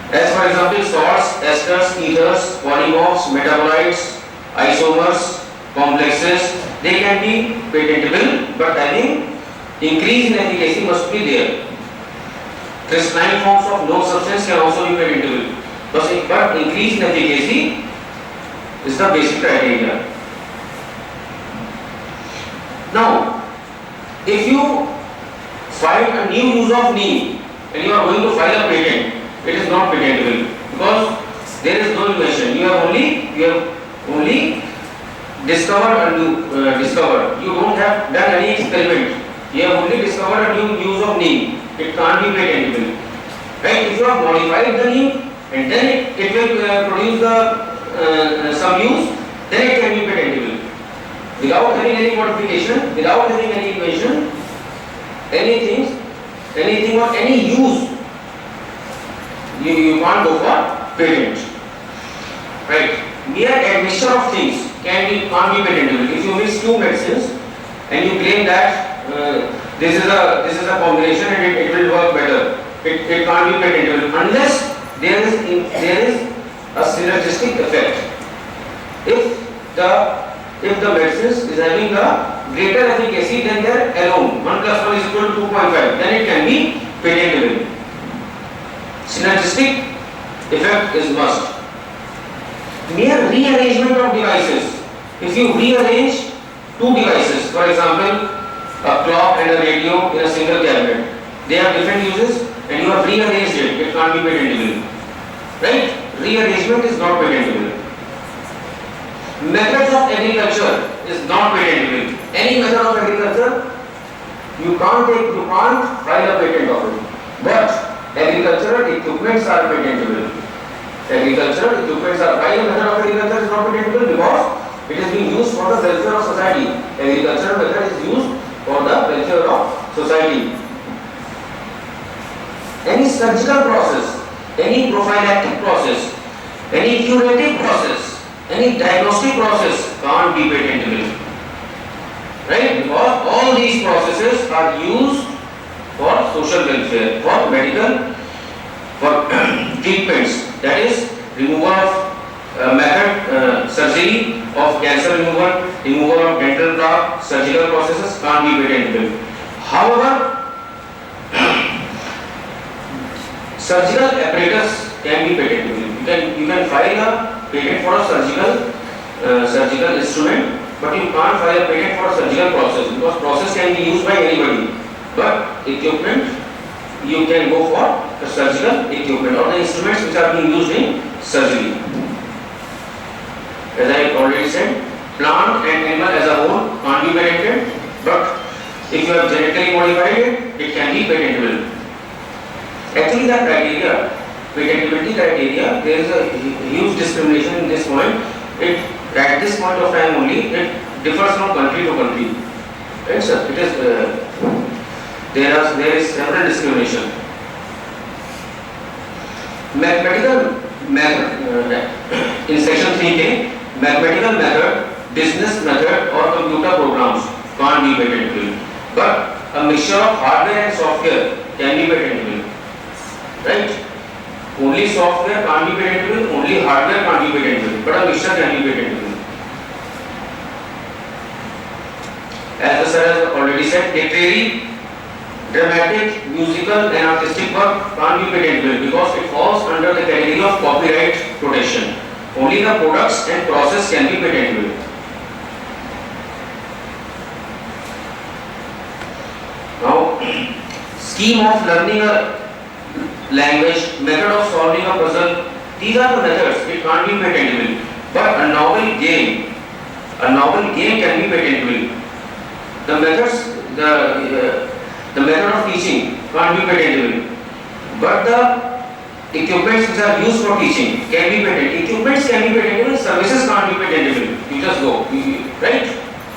S9: As for example, salts, esters, ethers, polymorphs, metabolites, isomers, complexes, they can be patentable, but having increase in efficacy must be there. Crystalline forms of known substance can also be patentable, but increase in efficacy is the basic criteria. Now, if you find a new use of neem and you are going to file a patent, it is not patentable because there is no invention. You have only discovered discovered. You don't have done any experiment. You have only discovered a new use of neem. It can't be patentable. Right? If you have modified the neem and then it will produce the some use, then it can be patentable. Without having any modification, without having any invention, anything or any use, you can't go for patent. Right? Mere admixture of things can't be patentable. If you mix two medicines and you claim that this is a combination and it will work better, it can't be patentable unless there is a synergistic effect. If the medicines is having a greater efficacy than their alone, 1 plus 1 is equal to 2.5, then it can be patentable. Synergistic effect is must. Mere rearrangement of devices. If you rearrange two devices, for example, a clock and a radio in a single cabinet, they have different uses and you have rearranged it can't be patentable. Right? Rearrangement is not patentable. Methods of agriculture is not patentable. Any method of agriculture, you can't file a patent of it. But agricultural equipments are patentable. Agricultural equipments are, why a method of agriculture is not patentable? Because it is being used for the welfare of society. Agricultural method is used for the welfare of society. Any surgical process, any prophylactic process, any curative process, any diagnostic process can't be patentable. Right? Because all these processes are used for social welfare, for medical, for treatments, that is removal of surgery of cancer removal of dental plaque, surgical processes can't be patentable. However, surgical apparatus can be patentable. You can file a patent for a surgical instrument, but you can't file a patent for a surgical process because process can be used by anybody. But equipment, you can go for the surgical equipment or the instruments which are being used in surgery. As I already said, plant and animal as a whole can't be patented, but if you have genetically modified it, it can be patentable. Actually, the criteria, patentability criteria, there is a huge discrimination in this point. At this point of time only, it differs from country to country. Right, sir? It is there is several discrimination. Mathematical method in section 3K, mathematical method, business method, or computer programs can't be patentable. But a mixture of hardware and software can be patentable. Right? Only software can't be patentable, only hardware can't be patentable, but a mixture can be patentable. As the sir has already said, literary, dramatic, musical and artistic work can't be patentable because it falls under the category of copyright protection. Only the products and process can be patentable. Now, scheme of learning a language, method of solving a puzzle, these are the methods, it can't be patentable. But a novel game can be patentable. The methods, the method of teaching can't be patentable. But the equipments which are used for teaching can be patented. Equipments can be patentable, services can't be patentable. You just go, right?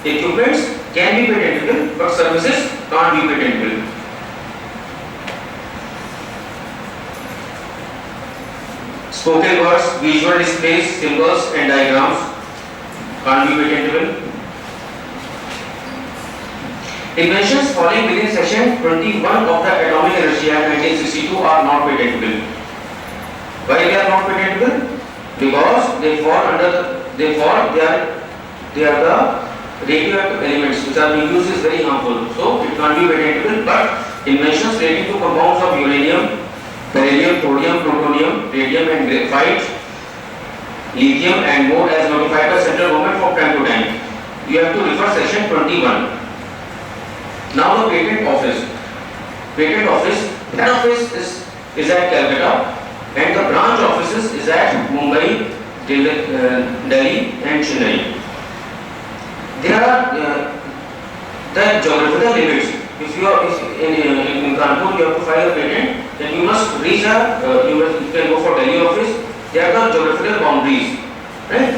S9: Equipments can be patentable, but services can't be patentable. Spoken words, visual displays, symbols and diagrams can't be patentable. Inventions falling within section 21 of the Atomic Energy Act 1962 are not patentable. Why they are not patentable? Because they are the radioactive elements which are being used is very harmful. So it can't be patentable, but inventions relating to compounds of uranium, beryllium, thorium, plutonium, radium and graphite, lithium and more as notified by central government from time to time. You have to refer section 21. Now the patent office. Head office is at Calcutta and the branch offices is at Mumbai, Delhi and Chennai. There are the geographical limits. If you are in Kanpur, you have to file a patent, then you must reach you can go for Delhi office. There are the geographical boundaries, right?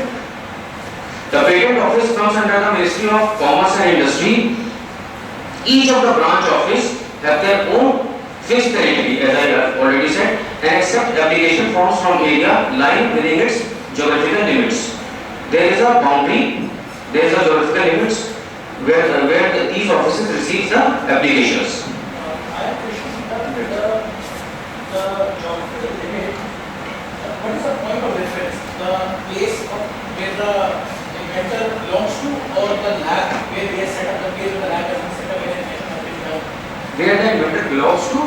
S9: The patent office comes under the Ministry of Commerce and Industry. Each of the branch office have their own fixed territory, as I have already said, and accept application forms from area lying within its geographical limits. There is a boundary, there is a geographical limits where these offices receive the applications.
S1: I have a question. The geographical limit, what is the point of reference? The place where the inventor belongs to, or the lab where we have set up the place where the lab has been set up in a
S9: Where the inventor belongs to,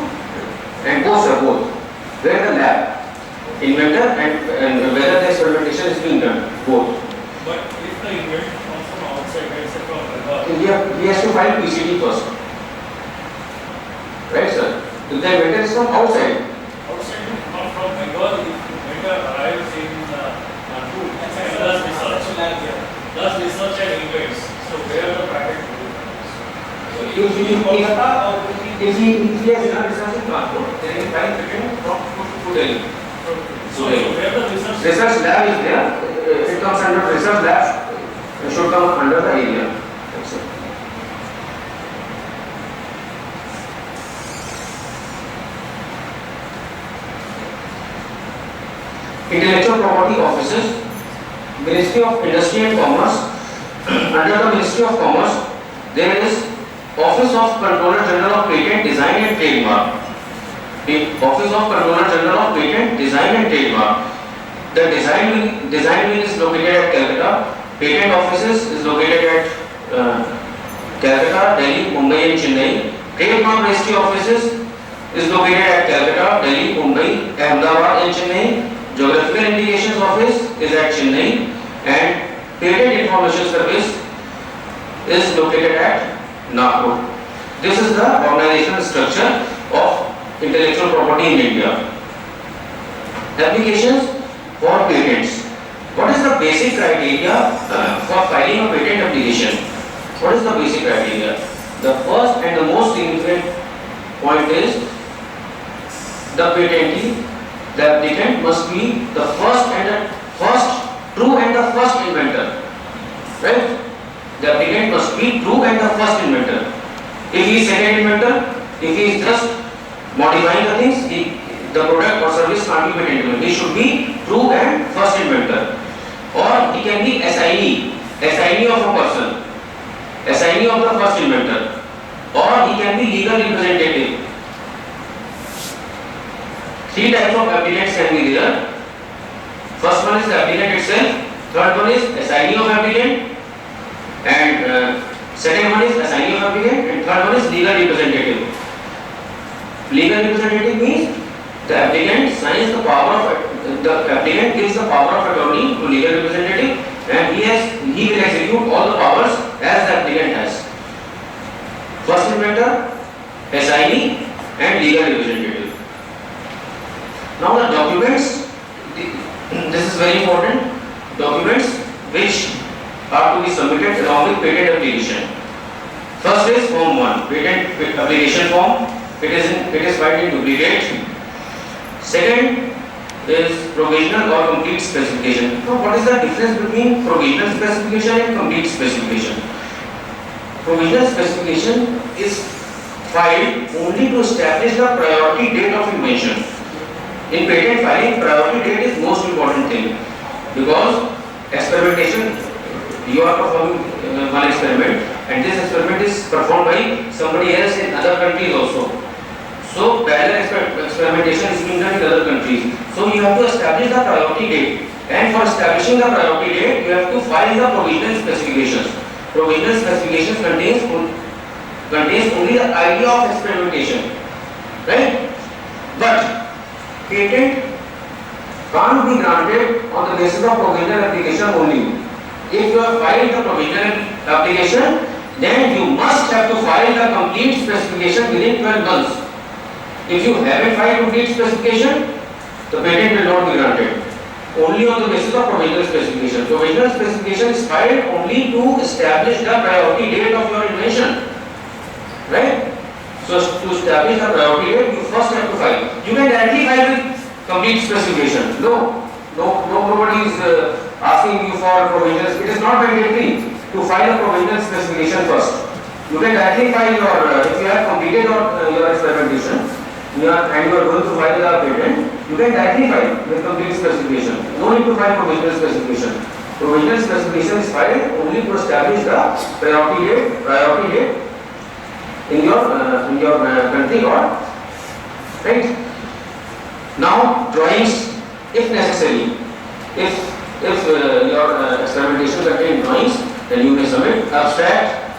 S9: and both are both. Where the lab, inventor and whether the experimentation is being done, both.
S7: But if the inventor comes from outside, let's say from Bengal,
S9: He has to file PCT first. Right, sir? If the inventor is from outside,
S7: not from Bengal, if inventor arrives in Kanpur and does research and invents, so where the patent will
S9: if he has done research in Kanpur, then he can file patent from Delhi.
S7: So where the
S9: Research lab is there. It comes under research lab. It should come under the area. That's it. Intellectual property offices, Ministry of Industry and Commerce. Under the Ministry of Commerce, there is Office of Controller General of Patent, Design and Trademark. The Office of Controller General of Patent, Design and Trademark. The design wing is located at Calcutta. Patent offices is located at Calcutta, Delhi, Mumbai and Chennai. Trademark registry offices is located at Calcutta, Delhi, Mumbai, Ahmedabad and Chennai. Geographical Indications Office is at Chennai, and Patent Information Service is located at Nagpur. This is the organizational structure of intellectual property in India. Applications for patents. What is the basic criteria for filing a patent application? What is the basic criteria? The first and the most significant point is the patentee, the applicant must be the true and the first inventor. Right? The applicant must be true and the first inventor. If he is second inventor, if he is just modifying the things, the product or service can't be patentable. He should be true and first inventor. Or he can be assignee of a person, assignee of the first inventor. Or he can be legal representative. Three types of applicants can be there. First one is the applicant itself, third one is assignee of applicant, and second one is assignee of applicant, and third one is legal representative. Legal representative means the applicant signs the power of the applicant gives the power of attorney to legal representative, and he will execute all the powers as the applicant has. First inventor, assignee, and legal representative. Now the documents, this is very important, documents which are to be submitted along with patent application. First is Form 1, patent application form. It is filed in duplicate. Second is provisional or complete specification. Now what is the difference between provisional specification and complete specification? Provisional specification is filed only to establish the priority date of invention. In patent filing, priority date is most important thing, because experimentation, you are performing one experiment, and this experiment is performed by somebody else in other countries also. So parallel experimentation is being done in other countries. So you have to establish the priority date, and for establishing the priority date, you have to file the provisional specifications. Provisional specifications contains only the idea of experimentation, right? But patent can't be granted on the basis of provisional application only. If you have filed the provisional application, then you must have to file the complete specification within 12 months. If you haven't filed complete specification, the patent will not be granted. Only on the basis of provisional specification. Provisional specification is filed only to establish the priority date of your invention. Right? So to establish the priority date, you first have to file. You can directly file with complete specification. Nobody is asking you for provisional. It is not mandatory to file a provisional specification first. You can directly file your, if you have completed your experimentation, and you are going to file the patent, you can directly file with complete specification. No need to file provisional specification. Provisional specification is filed only to establish the priority date in your country or right. Now drawings, if necessary, if your experimentation contains drawings, then you may submit. Abstract,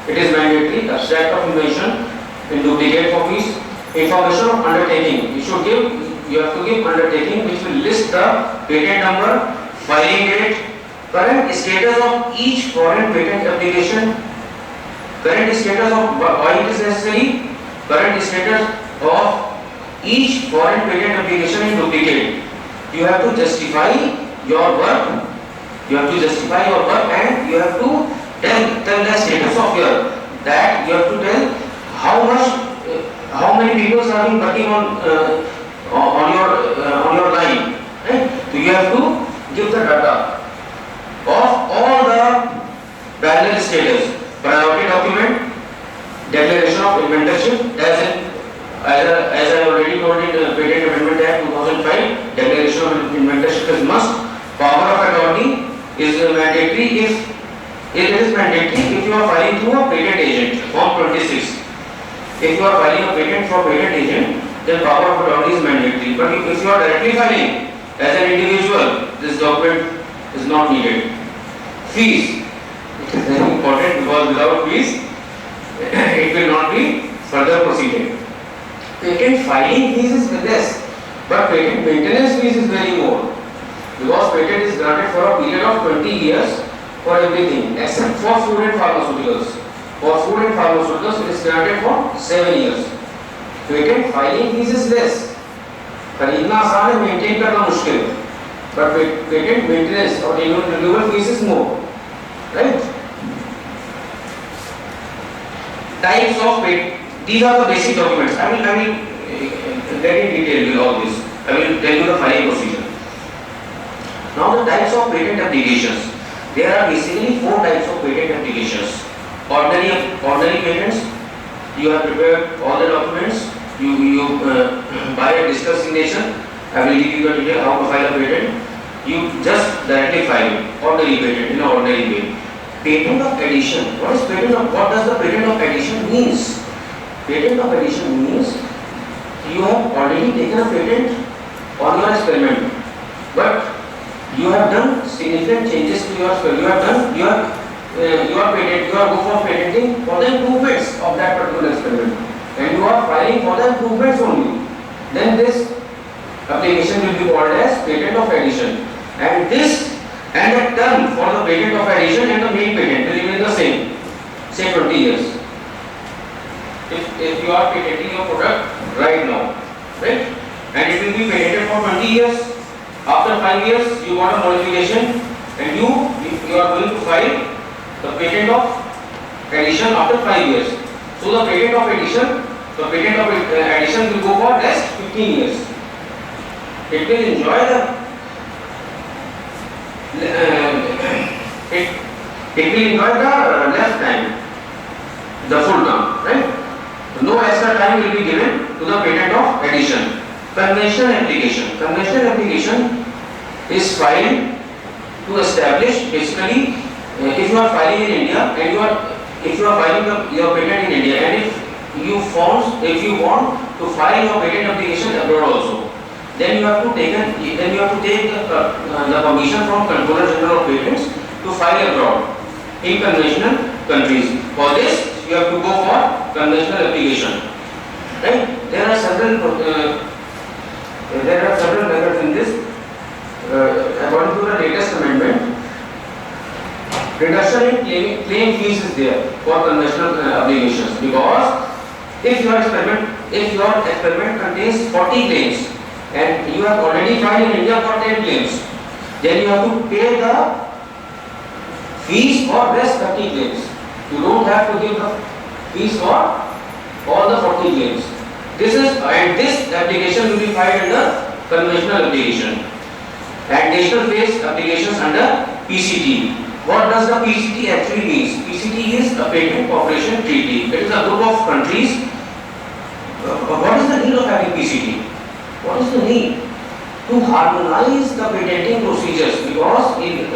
S9: it is mandatory. Abstract of invention in duplicate copies. Information of undertaking, you have to give undertaking which will list the patent number, filing date, current status of each foreign patent application, current status of why it is necessary, current status of each foreign patent application in duplicate. You have to justify your work. You have to justify your work and you have to tell the status of your, that you have to tell how many people are being working on your line. Right? So you have to give the data of all the parallel status, priority document, declaration of inventorship, as I already told in Patent Amendment Act 2005, declaration of inventorship is must. Power of attorney is mandatory if you are filing through a patent agent, Form 26. If you are filing a patent for patent agent, then power of attorney is mandatory. But if you are directly filing as an individual, this document is not needed. Fees, it is very important because without fees, it will not be further proceeded. Patent filing fees is less, but patent maintenance fees is very more. Because patent is granted for a period of 20 years for everything except for food and pharmaceuticals. For food and pharmaceuticals, it is granted for 7 years. Patent filing fees is less. खरीदना आसान है, maintain करना मुश्किल, but patent maintenance और renewal fees is more, right? Types of patent. These are the basic documents. I will get in detail with all this. I will tell you the filing procedure. Now the types of patent applications. There are basically 4 types of patent applications. Ordinary patents. You have prepared all the documents. You buy a digital signation. I will give you the detail how to file a patent. You just directly file it. Ordinary patent in an ordinary way. Patent of addition. What does the patent of addition means? Patent of addition means you have already taken a patent on your experiment, but you have done significant changes to your experiment. You have done your patent. You are go for patenting for the improvements of that particular experiment, and you are filing for the improvements only. Then this application will be called as patent of addition, and the term for the patent of addition and the main patent will remain the same, say 20 years. If you are patenting your product right now, right, and it will be patented for 20 years. After 5 years, you got a modification, and you are going to file the patent of addition after 5 years. So the patent of addition will go for next 15 years. It will enjoy the lifetime, the full term, right? No extra time will be given to the patent of addition. Conventional application. Conventional application is filed to establish, basically, if you are filing in India and if you are filing your patent in India, and if you want to file your patent application abroad also, then you have to take the permission from Controller General of Patents to file abroad in conventional countries. For this, you have to go for conventional application. Right? There are several methods in this. According to the latest amendment, reduction in claim fees is there for conventional applications, because if your experiment contains 40 claims, and you have already filed in India for 10 claims, then you have to pay the fees for rest 30 claims. You don't have to give the fees for all the 40 claims. This application will be filed under conventional application. Additional phase applications under PCT. What does the PCT actually means? PCT is a Patent Cooperation Treaty. It is a group of countries. What is the need of having PCT? What is the need? To harmonize the patenting procedures, because in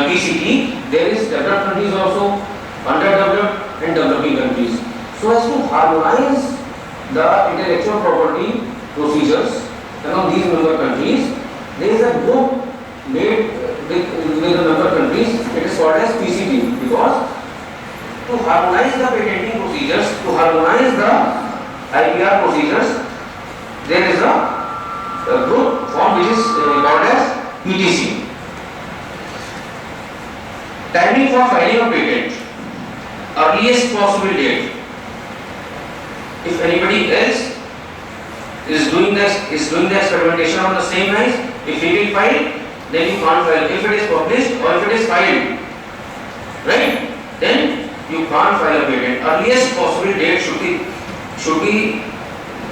S9: PCT there is developed countries also, underdeveloped and developing countries. So as to harmonize the intellectual property procedures among these member countries, there is a group made with the member countries. It is called as PCT, because to harmonize the patenting procedures, to harmonize the IPR procedures, there is a group form which is called as PTC. Timing for filing a patent, earliest possible date. If anybody else is doing the experimentation on the same lines, if he will file, then you can't file. If it is published or if it is filed, right, then you can't file a patent. Earliest possible date should be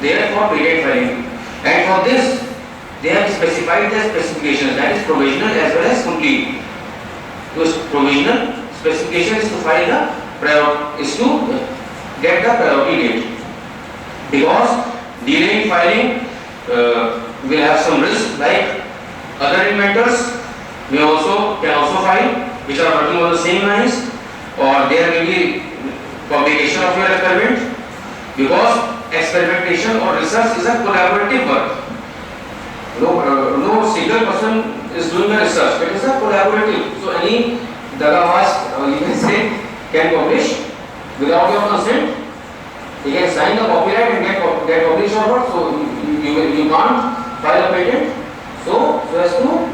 S9: there for patent filing. And for this, they have specified the specifications, that is provisional as well as complete. So provisional specification is to file to get the priority date. Because delaying filing will have some risk, like other inventors can also file, which are working on the same lines, or there will be publication of your experiment, because experimentation or research is a collaborative work. No single person is doing the research, it is a collaborative. So any dagabaz, you can say, can publish without your consent. He can sign the copyright and get published or what, so you can't file a patent. So as to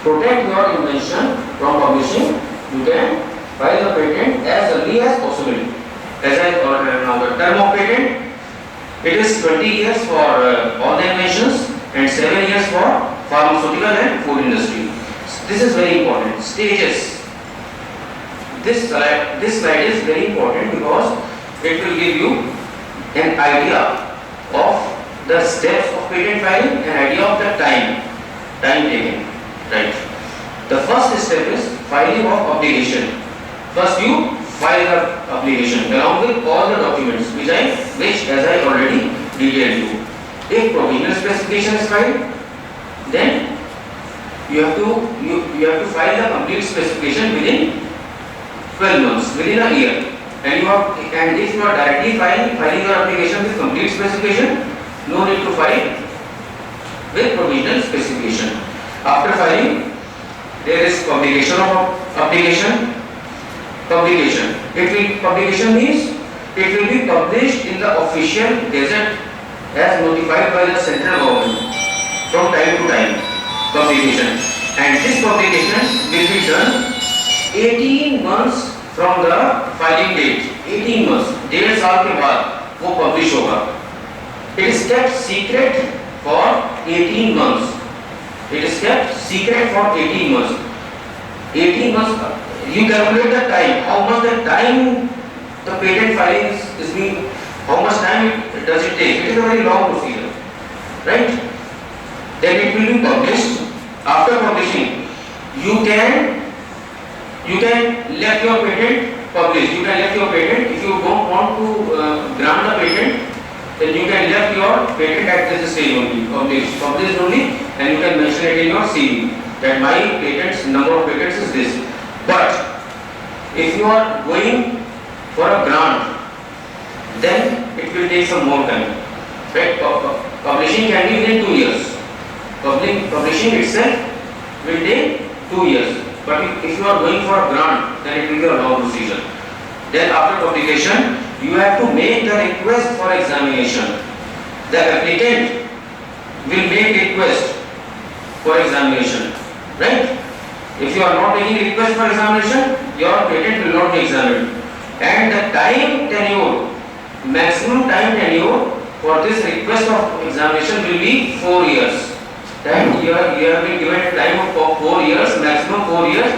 S9: protect your invention from publishing, you can file a patent as early as possible. As I now the term of patent, it is 20 years for all the inventions and 7 years for pharmaceutical and food industry. This is very important. Stages. This slide is very important because it will give you an idea of the steps of patent filing, an idea of the time taken. Right. The first step is filing of application. First you file the application along with all the documents which as I already detailed you. If provisional specification is filed, then you have to file the complete specification within 12 months, within a year. And if you are directly filing your application with complete specification, no need to file with provisional specification. After filing, there is publication of application. Publication means it will be published in the official gazette as notified by the central government from time to time. Publication, and this publication will be done 18 months from the filing date. 18 months, 1.5 साल के बाद वो publish होगा. It is kept secret for 18 months. It is kept secret for 18 months. 18 months. You calculate the time. How much the time the patent filing is being. How much time does it take? It is a very long procedure, right? Then it will be published. After publishing, you can let your patent publish. You can let your patent. If you don't want to grant the patent, then you can let your patent at this stage only, published only, and you can mention it in your CV that my patents, number of patents is this. But if you are going for a grant, then it will take some more time. Right? Publishing can be within 2 years. Publishing itself will take 2 years. But if you are going for a grant, then it will be a long procedure. Then after publication, you have to make the request for examination. The applicant will make request for examination, right? If you are not making request for examination, your patent will not be examined. And the time tenure, maximum time tenure for this request of examination will be 4 years. That you have been given a time of 4 years, maximum 4 years,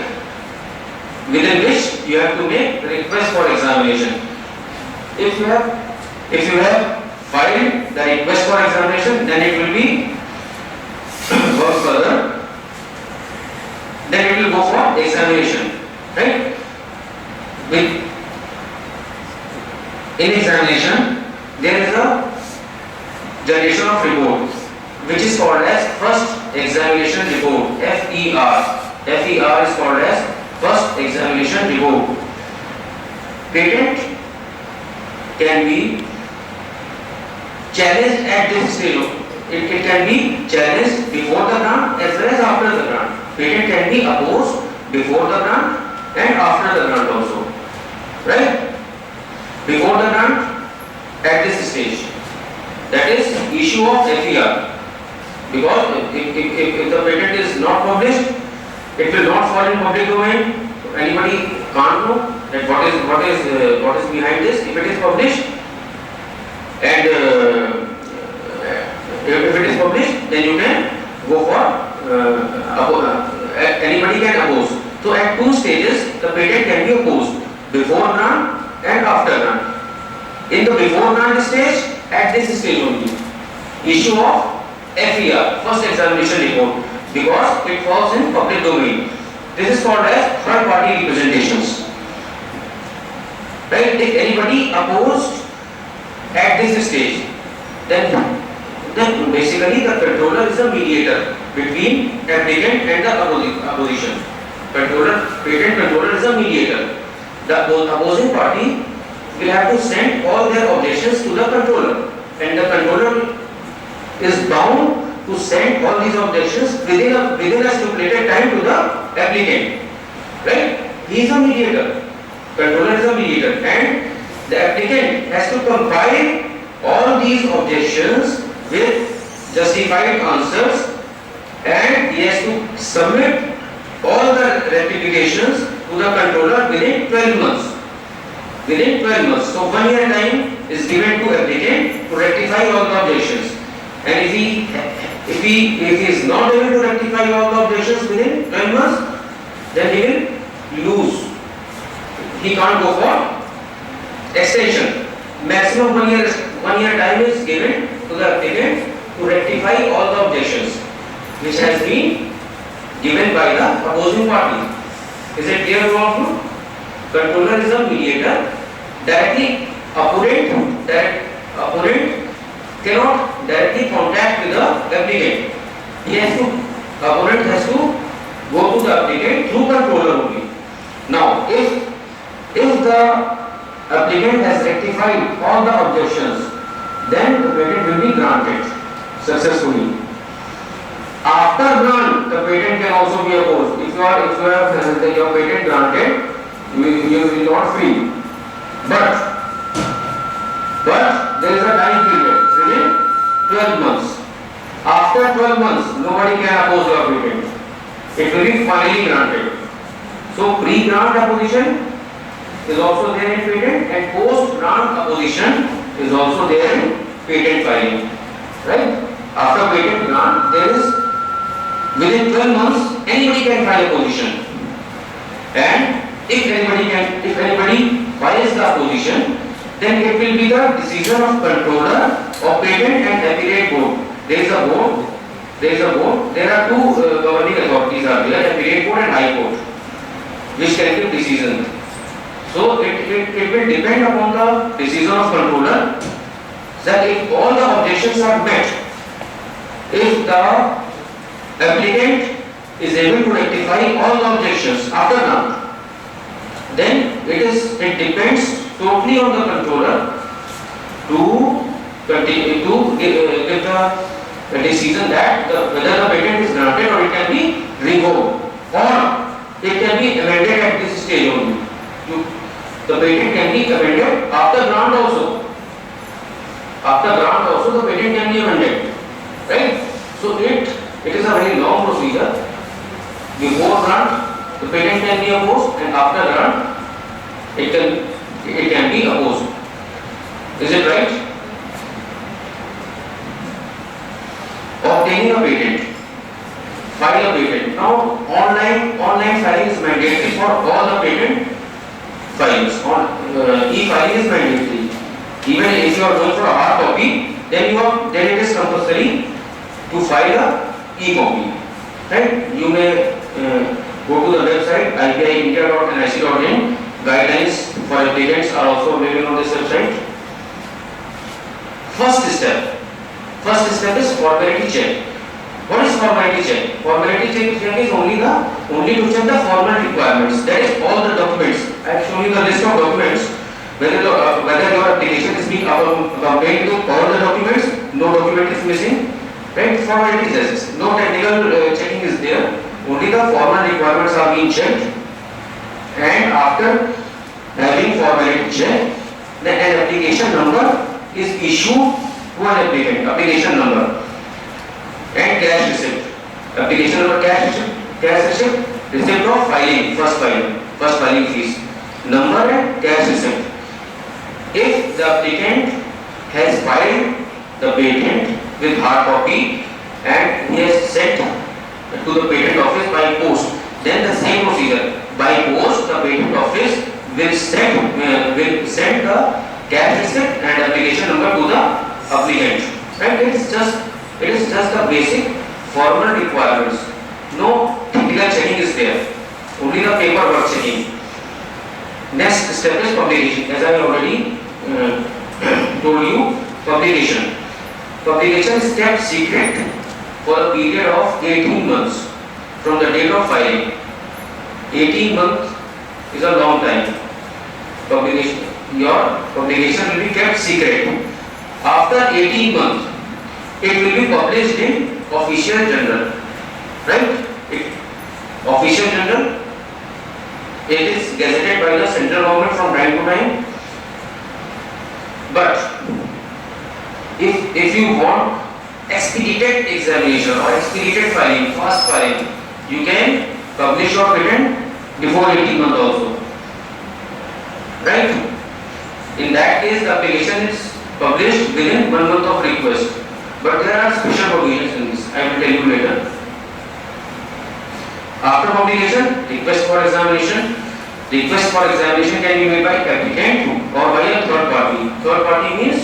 S9: within which you have to make request for examination. If you have filed the request for examination, then it will be work further. Then it will go for examination, right? In examination, there is a generation of report, which is called as first examination report, FER. FER is called as first examination report. Patent can be challenged at this stage. It can be challenged before the grant as well as after the grant. Patent can be opposed before the grant and after the grant also. Right? Before the grant, at this stage. That is issue of FER. Because if the patent is not published, it will not fall in public domain. Anybody can't know that what is behind this. If it is published, and if it is published, then you can go for anybody can oppose. So at 2 stages, the patent can be opposed: before grant and after grant. In the before grant stage, at this stage only, issue of FER, first examination report, because it falls in public domain. This is called as third party representations. Right? If anybody opposed at this stage, then basically the controller is a mediator between applicant and the opposition. Patent controller is a mediator. The opposing party will have to send all their objections to the controller, and the controller is bound to send all these objections within a stipulated time to the applicant. Right? He is a mediator. Controller is a mediator, and the applicant has to compile all these objections with justified answers, and he has to submit all the rectifications to the controller within 12 months. Within 12 months. So 1 year time is given to applicant to rectify all the objections. And if he is not able to rectify all the objections within 12 months, then he will lose. He can't go for extension. Maximum 1 year time is given to the applicant to rectify all the objections which has been given by the opposing party. Is it clear to all of you? Controller is a mediator. Directly opponent cannot directly contact with the applicant. Opponent has to go to the applicant through controller only. Now, if the applicant has rectified all the objections, then the patent will be granted successfully. After grant, the patent can also be opposed. If you have your patent granted, you will not free. But there is a time period within 12 months. After 12 months, nobody can oppose your patent. It will be finally granted. So pre-grant opposition is also there in patent, and post-grant opposition is also there in patent filing. Right? After patent grant, there is within 12 months anybody can file a position. And if anybody files the opposition, then it will be the decision of controller of patent and appellate board. There is a board. There are two governing authorities are there, appellate board and high court, which can give decision. So it will depend upon the decision of controller that if all the objections are met, if the applicant is able to rectify all the objections after grant, then it depends totally on the controller to give the decision that whether the patent is granted or it can be revoked, or it can be amended at this stage only. The patent can be amended after grant also. After grant also the patent can be amended. Right? So it is a very long procedure. Before grant, the patent can be opposed, and after grant, it can be opposed. Is it right? obtaining a patent. File a patent. Now online filing is mandatory for all the patent files. E-filing is mandatory. Even if you are going for a hard copy, then it is compulsory to file a e-copy. Right? You may go to the website ipiindia.nic.in. Guidelines for applicants are also available on this website. First step is formality check. What is formality check? Formality check is only to check the formal requirements. That is all the documents. I have shown you the list of documents. Whether your application is being accompanied with all the documents, no document is missing. Right? Formality checks. No technical checking is there. Only the formal requirements are being checked. And after having formality check, then an application number is issued to an applicant. Application number and cash receipt. Application number, cash receipt, receipt of filing, first filing fees. Number and cash receipt. If the applicant has filed the patent with hard copy and he has sent to the patent office by post, then the same procedure. By post, the patent office will send the cash receipt and application number to the applicant. Right? It is just the basic formal requirements. No technical checking is there. Only the paperwork checking. Next step is publication. As I have already told you, publication. Publication is kept secret for a period of 18 months from the date of filing. 18 months is a long time. Your publication will be kept secret. After 18 months, it will be published in Official Journal. Right? Official Journal. It is gazetted by the central government from time to time. But if you want expedited examination or expedited filing, fast filing, you can publish your patent before 18 months also. Right? In that case, the application is published within 1 month of request. But there are special provisions in this. I will tell you later. After publication, request for examination. Request for examination can be made by applicant or by a third party. Third party means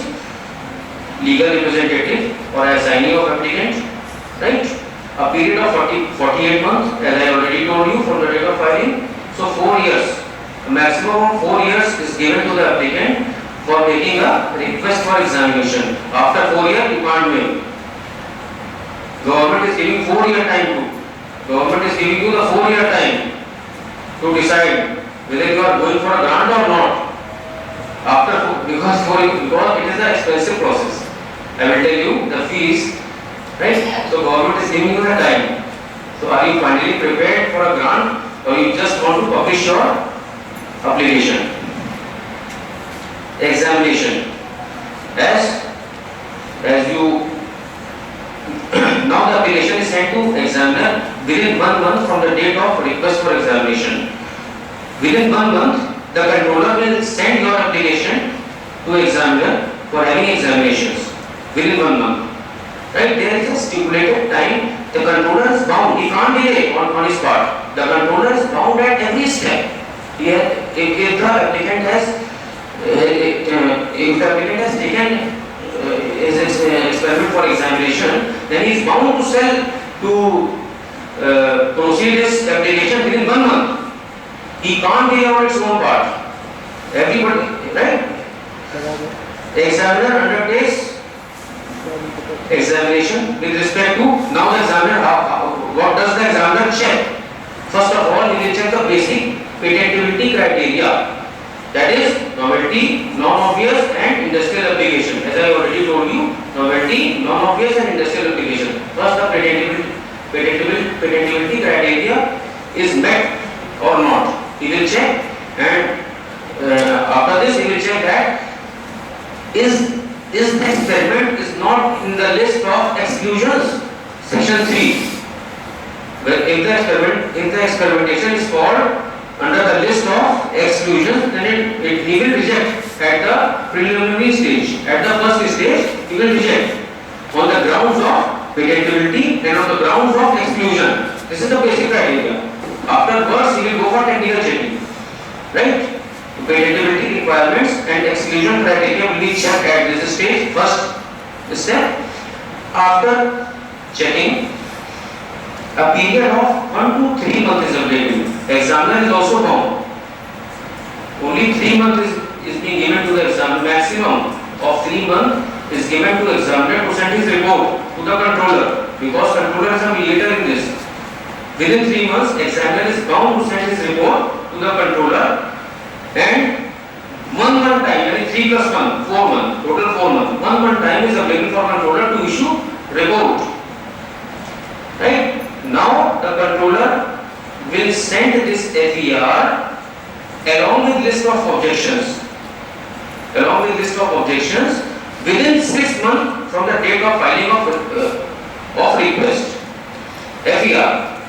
S9: legal representative or assignee of applicant. Right? A period of 48 months, as I already told you, from the date of filing. So 4 years. A maximum of 4 years is given to the applicant for making a request for examination. After 4 years, you can't make. Government is giving 4-year time to. Government is giving you the 4-year time to decide whether you are going for a grant or not. Because it is an expensive process. I will tell you the fees. Right? So government is giving you the time. So are you finally prepared for a grant or you just want to publish your application? Examination. As you now the application is sent to examiner within 1 month from the date of request for examination. Within 1 month, the controller will send your application to examiner for having examinations. Within 1 month. Right? There is a stipulated time. The controller is bound. He can't delay on his part. The controller is bound at every step. If the applicant has taken his experiment for examination, then he is bound to proceed his application within 1 month. He can't delay on its own part. Everybody, right? The examiner undertakes examination with respect to, now the examiner, what does the examiner check? First of all, he will check the basic patentability criteria. That is novelty, non-obvious and industrial application. As I already told you, novelty, non-obvious and industrial application. First, the patentability criteria is met or not. He will check, and after this he will check that is the experiment is not in the list of exclusions. Section 3. Well, if the experimentation is called under the list of exclusions, then he will reject at the preliminary stage. At the first stage, he will reject on the grounds of patentability and on the grounds of exclusion. This is the basic criteria. Afterwards, he will go for technical checking, right? Patentability requirements and exclusion criteria will be checked at this stage. First step, after checking, a period of 1 to 3 months is available. Examiner is also bound. Only 3 months is being given to the examiner. Maximum of 3 months is given to examiner to send his report to the controller, because controller is a mediator in this. Within 3 months, examiner is bound to send his report to the controller, and 1 month time, that is 3 plus 1, 4 months, total 4 months. 1 month time is available for controller to issue report. Right? Now the controller will send this FER along with list of objections. Along with list of objections within 6 months from the date of filing of request. FER.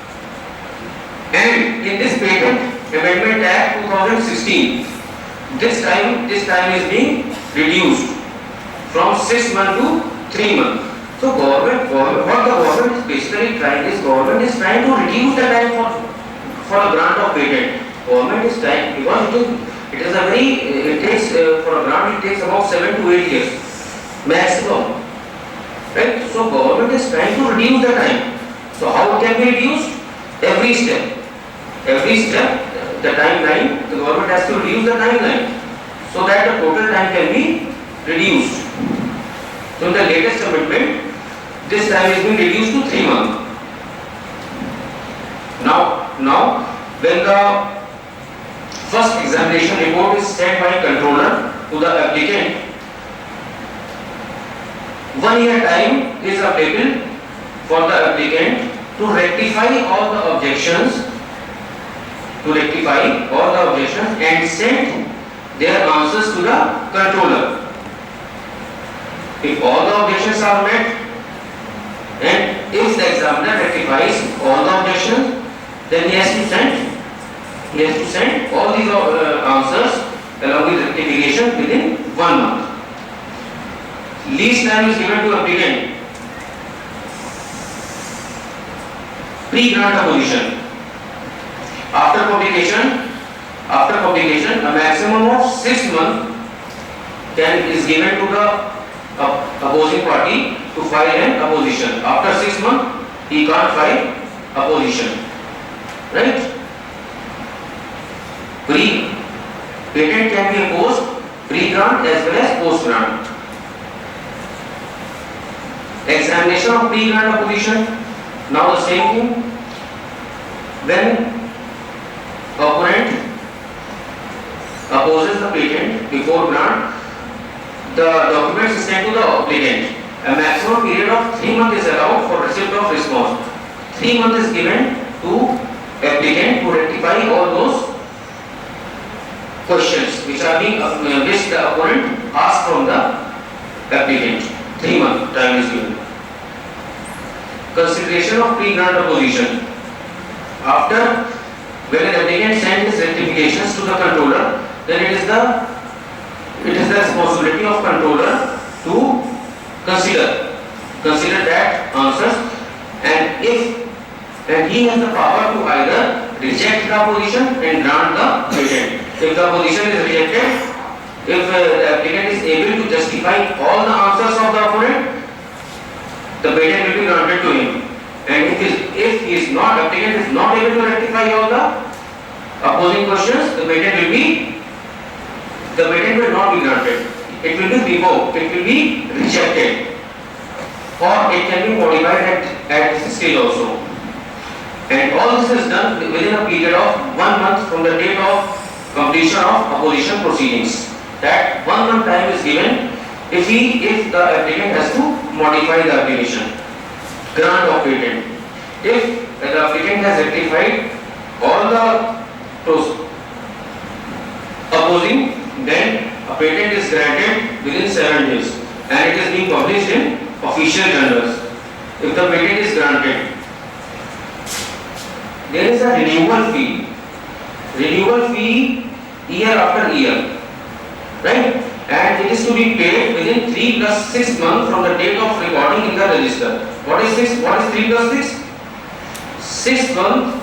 S9: And in this Patent Amendment Act 2016, this time is being reduced from 6 months to 3 months. So what the government is basically trying is, government is trying to reduce the time for a grant of patent. Government is trying, because it is a very, it takes for a grant it takes about 7 to 8 years maximum, right? So government is trying to reduce the time. So how it can be reduced? Every step, the timeline, the government has to reduce the timeline so that the total time can be reduced. So in the latest amendment, this time is being reduced to 3 months. Now, when the first examination report is sent by controller to the applicant, 1 year time is available for the applicant to rectify all the objections, and send their answers to the controller. If all the objections are met, and if the examiner rectifies all the objections, then he has to send all these answers along with rectification within 1 month. Least time is given to applicant. Pre-grant opposition. After publication, a maximum of 6 months is given to the opposing party to file an opposition. After 6 months, he can't file opposition. Right? Patent can be opposed pre-grant as well as post-grant. Examination of pre-grant opposition. Now the same thing. When opponent opposes the patent before grant, the documents is sent to the applicant. A maximum period of 3 months is allowed for receipt of response. 3 months is given to applicant to rectify all those questions which the opponent asked from the applicant. 3 months time is given. Consideration of pre-grant opposition. After, when an applicant sends his rectifications to the controller, then it is the responsibility of controller to consider that answers, and he has the power to either reject the opposition and grant the patent. If the opposition is rejected, if the applicant is able to justify all the answers of the opponent, the patent will be granted to him. And if applicant is not able to rectify all the opposing questions, the patent will not be granted. It will be revoked, it will be rejected, or it can be modified at this stage also. And all this is done within a period of 1 month from the date of completion of opposition proceedings. That 1 month time is given if the applicant has to modify the application. Grant of patent. If the applicant has rectified all the opposing, then a patent is granted within 7 days and it is being published in official journals. If the patent is granted, there is a renewal fee. Renewal fee year after year, right? And it is to be paid within 3 plus 6 months from the date of recording in the register. What is 6? What is 3 plus 6? 6 months.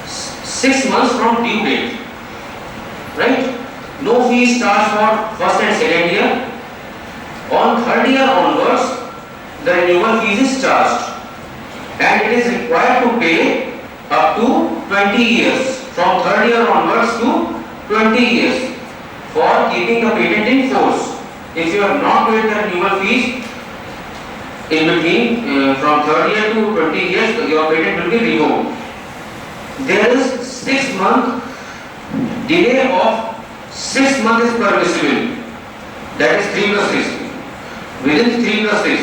S9: 6 months from due date. Right? No fees charged for first and second year. On third year onwards, the renewal fees is charged, and it is required to pay up to 20 years. From third year onwards to 20 years for keeping the patent in force. If you have not paid the renewal fees in between from third year to 20 years, your patent will be revoked. There is 6 month delay of 6 months is permissible. That is 3 plus 6. Within 3 plus 6.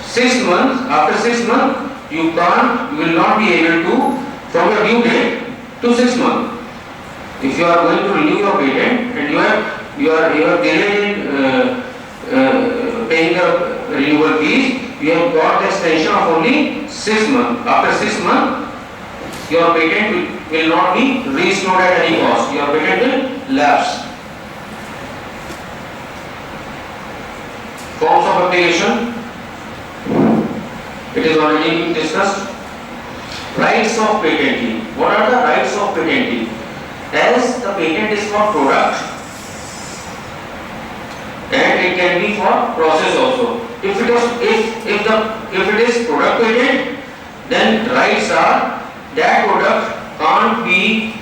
S9: 6 months, after 6 months, you will not be able to, from your due date to 6 months. If you are going to renew your patent and you are delayed in paying the renewal fees, you have got the extension of only 6 months. After 6 months, your patent will not be restored at any cost. Your patent will lapse. Forms of application. It is already been discussed. Rights of patentee. What are the rights of patentee? As the patent is for product and it can be for process also. If it is product patent, then rights are that product can't be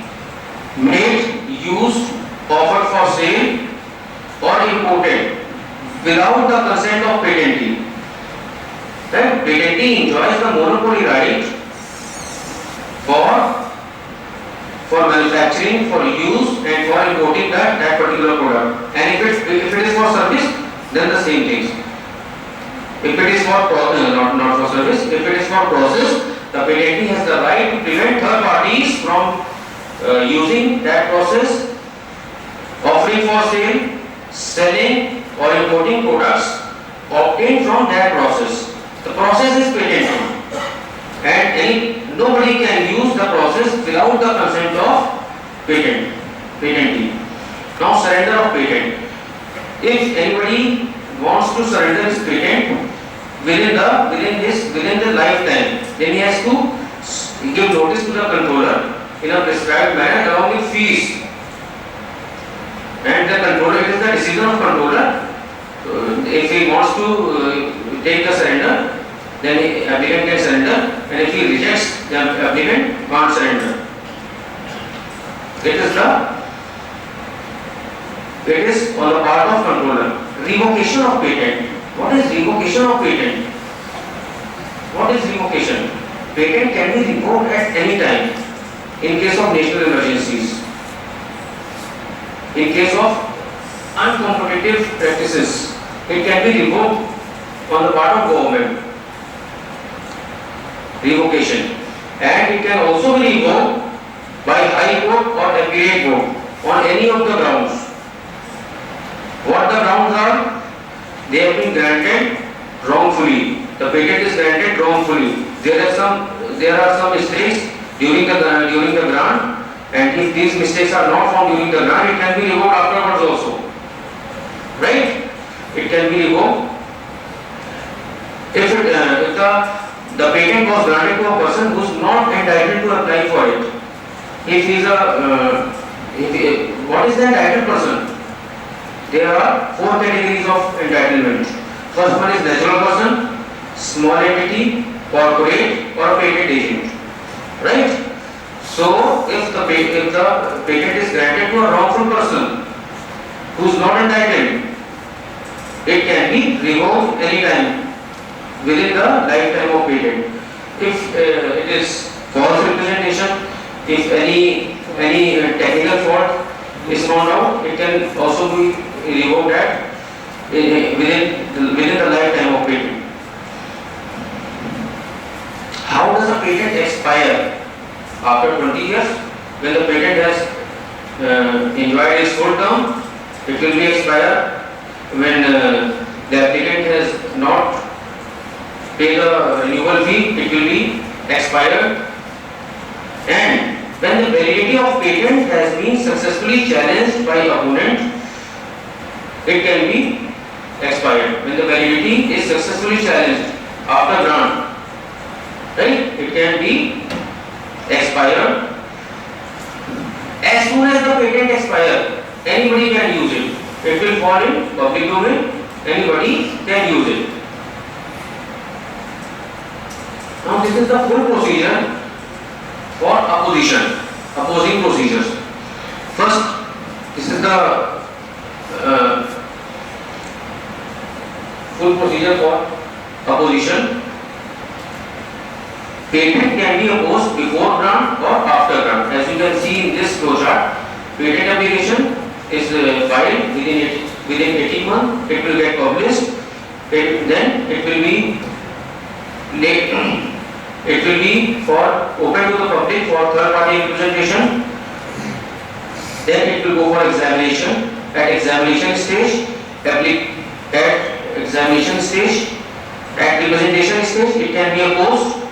S9: made, used, offered for sale or imported without the consent of patentee. Then patentee enjoys the monopoly right for manufacturing, for use and for importing that particular product. And if it is for service, then the same things. If it is for not for service, if it is for process, the patentee has the right to prevent third parties from using that process, offering for sale, selling or importing products obtained from that process. The process is patented, and nobody can use the process without the consent of patentee. Now, surrender of patent. If anybody wants to surrender his patent within the lifetime, then he has to give notice to the controller in a prescribed manner along with fees. And the controller, it is the decision of controller. If he wants to take the surrender, then the applicant can surrender, and if he rejects, the applicant can't surrender. It is on the part of controller. Revocation of patent. What is revocation of patent? What is revocation? Patent can be revoked at any time in case of national emergencies, in case of uncompetitive practices. It can be revoked on the part of government. Revocation. And it can also be revoked by High Court or Appellate Court on any of the grounds. What the grounds are? They have been granted wrongfully. The patent is granted wrongfully. There are some mistakes during the grant, and if these mistakes are not found during the grant, it can be revoked afterwards also. Right? It can be revoked. If the patent was granted to a person who is not entitled to apply for it. If he is what is the entitled person? There are 4 categories of entitlement. First one is natural person, small entity, corporate or patent agent. Right? So if the patent is granted to a wrongful person who is not entitled, it can be revoked anytime within the lifetime of patent. If it is false representation, if any technical fault is found out, it can also be revoked within the lifetime of patent. How does a patent expire? After 20 years, when the patent has enjoyed its full term, it will be expired. When the applicant has not paid the renewal fee, it will be expired. And when the validity of patent has been successfully challenged by opponent, it can be expired. When the validity is successfully challenged after grant, right? It can be expired. As soon as the patent expires, anybody can use it. It will fall in public domain, anybody can use it. Now this is the full procedure for opposing procedures. First, this is the full procedure for opposition. Patent can be opposed before grant or after grant. As you can see in this flowchart, patent application is filed within 18 months. It will get published. Then it will be for open to the public for third party representation. Then it will go for examination. At examination stage, at representation stage, it can be opposed.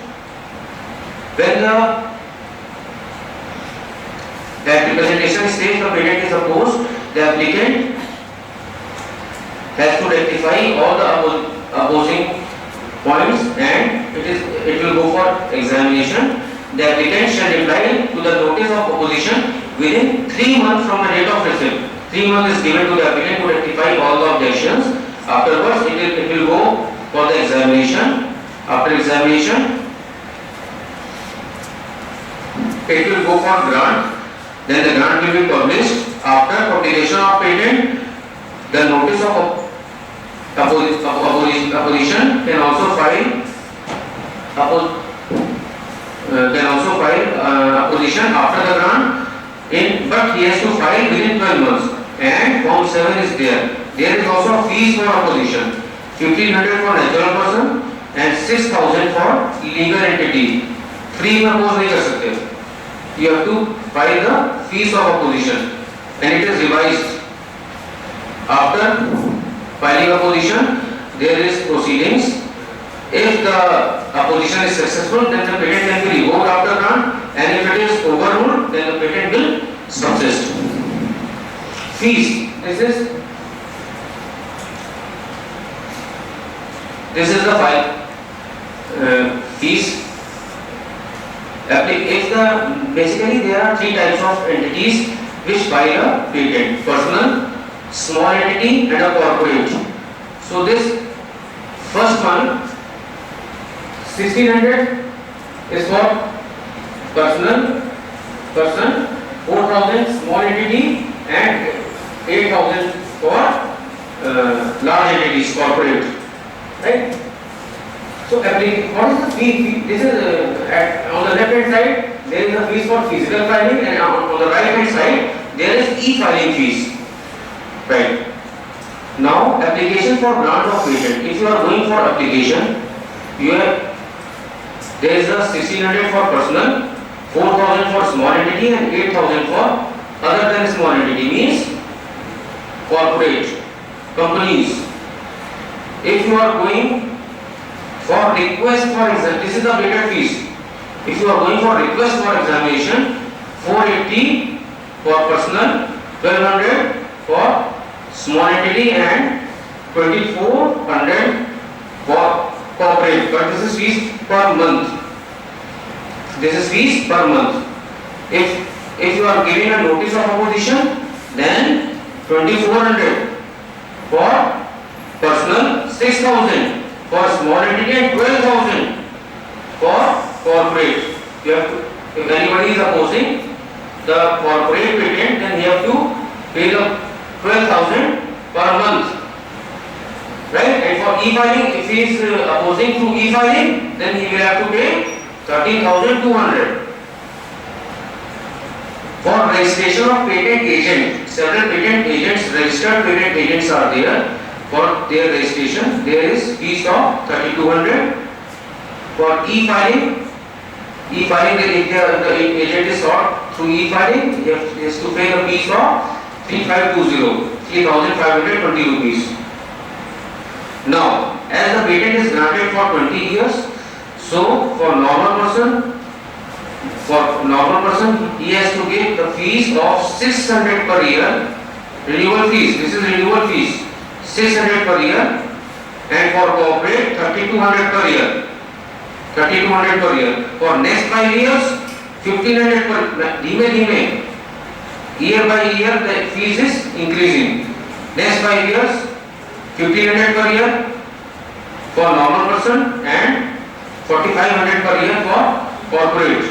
S9: When at representation stage the patent is opposed, the applicant has to rectify all the opposing points, and it will go for examination. The applicant shall reply to the notice of opposition within 3 months from the date of receipt. 3 months is given to the applicant to rectify all the objections. Afterwards, it will go for the examination. After examination, it will go for grant. Then the grant will be published. After publication of patent, the notice of opposition can also file opposition after the grant, but he has to file within 12 months. And Form 7 is there. There is also fees for opposition, 1500 for natural person and 6000 for legal entity. Free में oppose नहीं कर सकते. You have to file the fees of opposition, and it is revised. After filing opposition, there is proceedings. If the opposition is successful, then the patent can be revoked after grant, and if it is overruled, then the patent will subsist. Fees. This is the file. Fees. Basically there are 3 types of entities which file a patent: personal, small entity, and a corporate. So this first one, 1600 is for personal person, 4000 small entity, and 8000 for large entities, corporate, right? So what is the fee? This is on the left hand side there is a fees for physical filing, and on the right hand side there is e-filing fees, right? Now application for grant of patent. If you are going for application, there is a 1600 for personal, 4000 for small entity, and 8000 for other than small entity, means corporate companies. If you are going for request for exam, this is the patent fees. If you are going for request for examination, 480 for personal, 1200 for small entity, and 2400 for corporate. But this is fees per month. This is fees per month. If you are giving a notice of opposition, then 2400 for personal, 6000 for small entity, and 12,000 for corporate. You have to, if anybody is opposing the corporate patent, then he have to pay the 12,000 per month, right? And for e-filing, if he is opposing through e-filing, then he will have to pay 13,200. For registration of patent agent, several patent agents, registered patent agents are there. For their registration, there is fees of 3,200. For e-filing, if the agent is sought through e-filing, he has to pay the fees of 3,520 rupees. Now, as the patent is granted for 20 years, so for normal person, he has to give the fees of 600 per year. Renewal fees. This is renewal fees. 600 per year.
S2: and for corporate 3200 per year. 3200 per year. For next 5 years 1500 per year. Year by year the fees is increasing. Next 5 years 1500 per year for normal person and 4500 per year for corporate.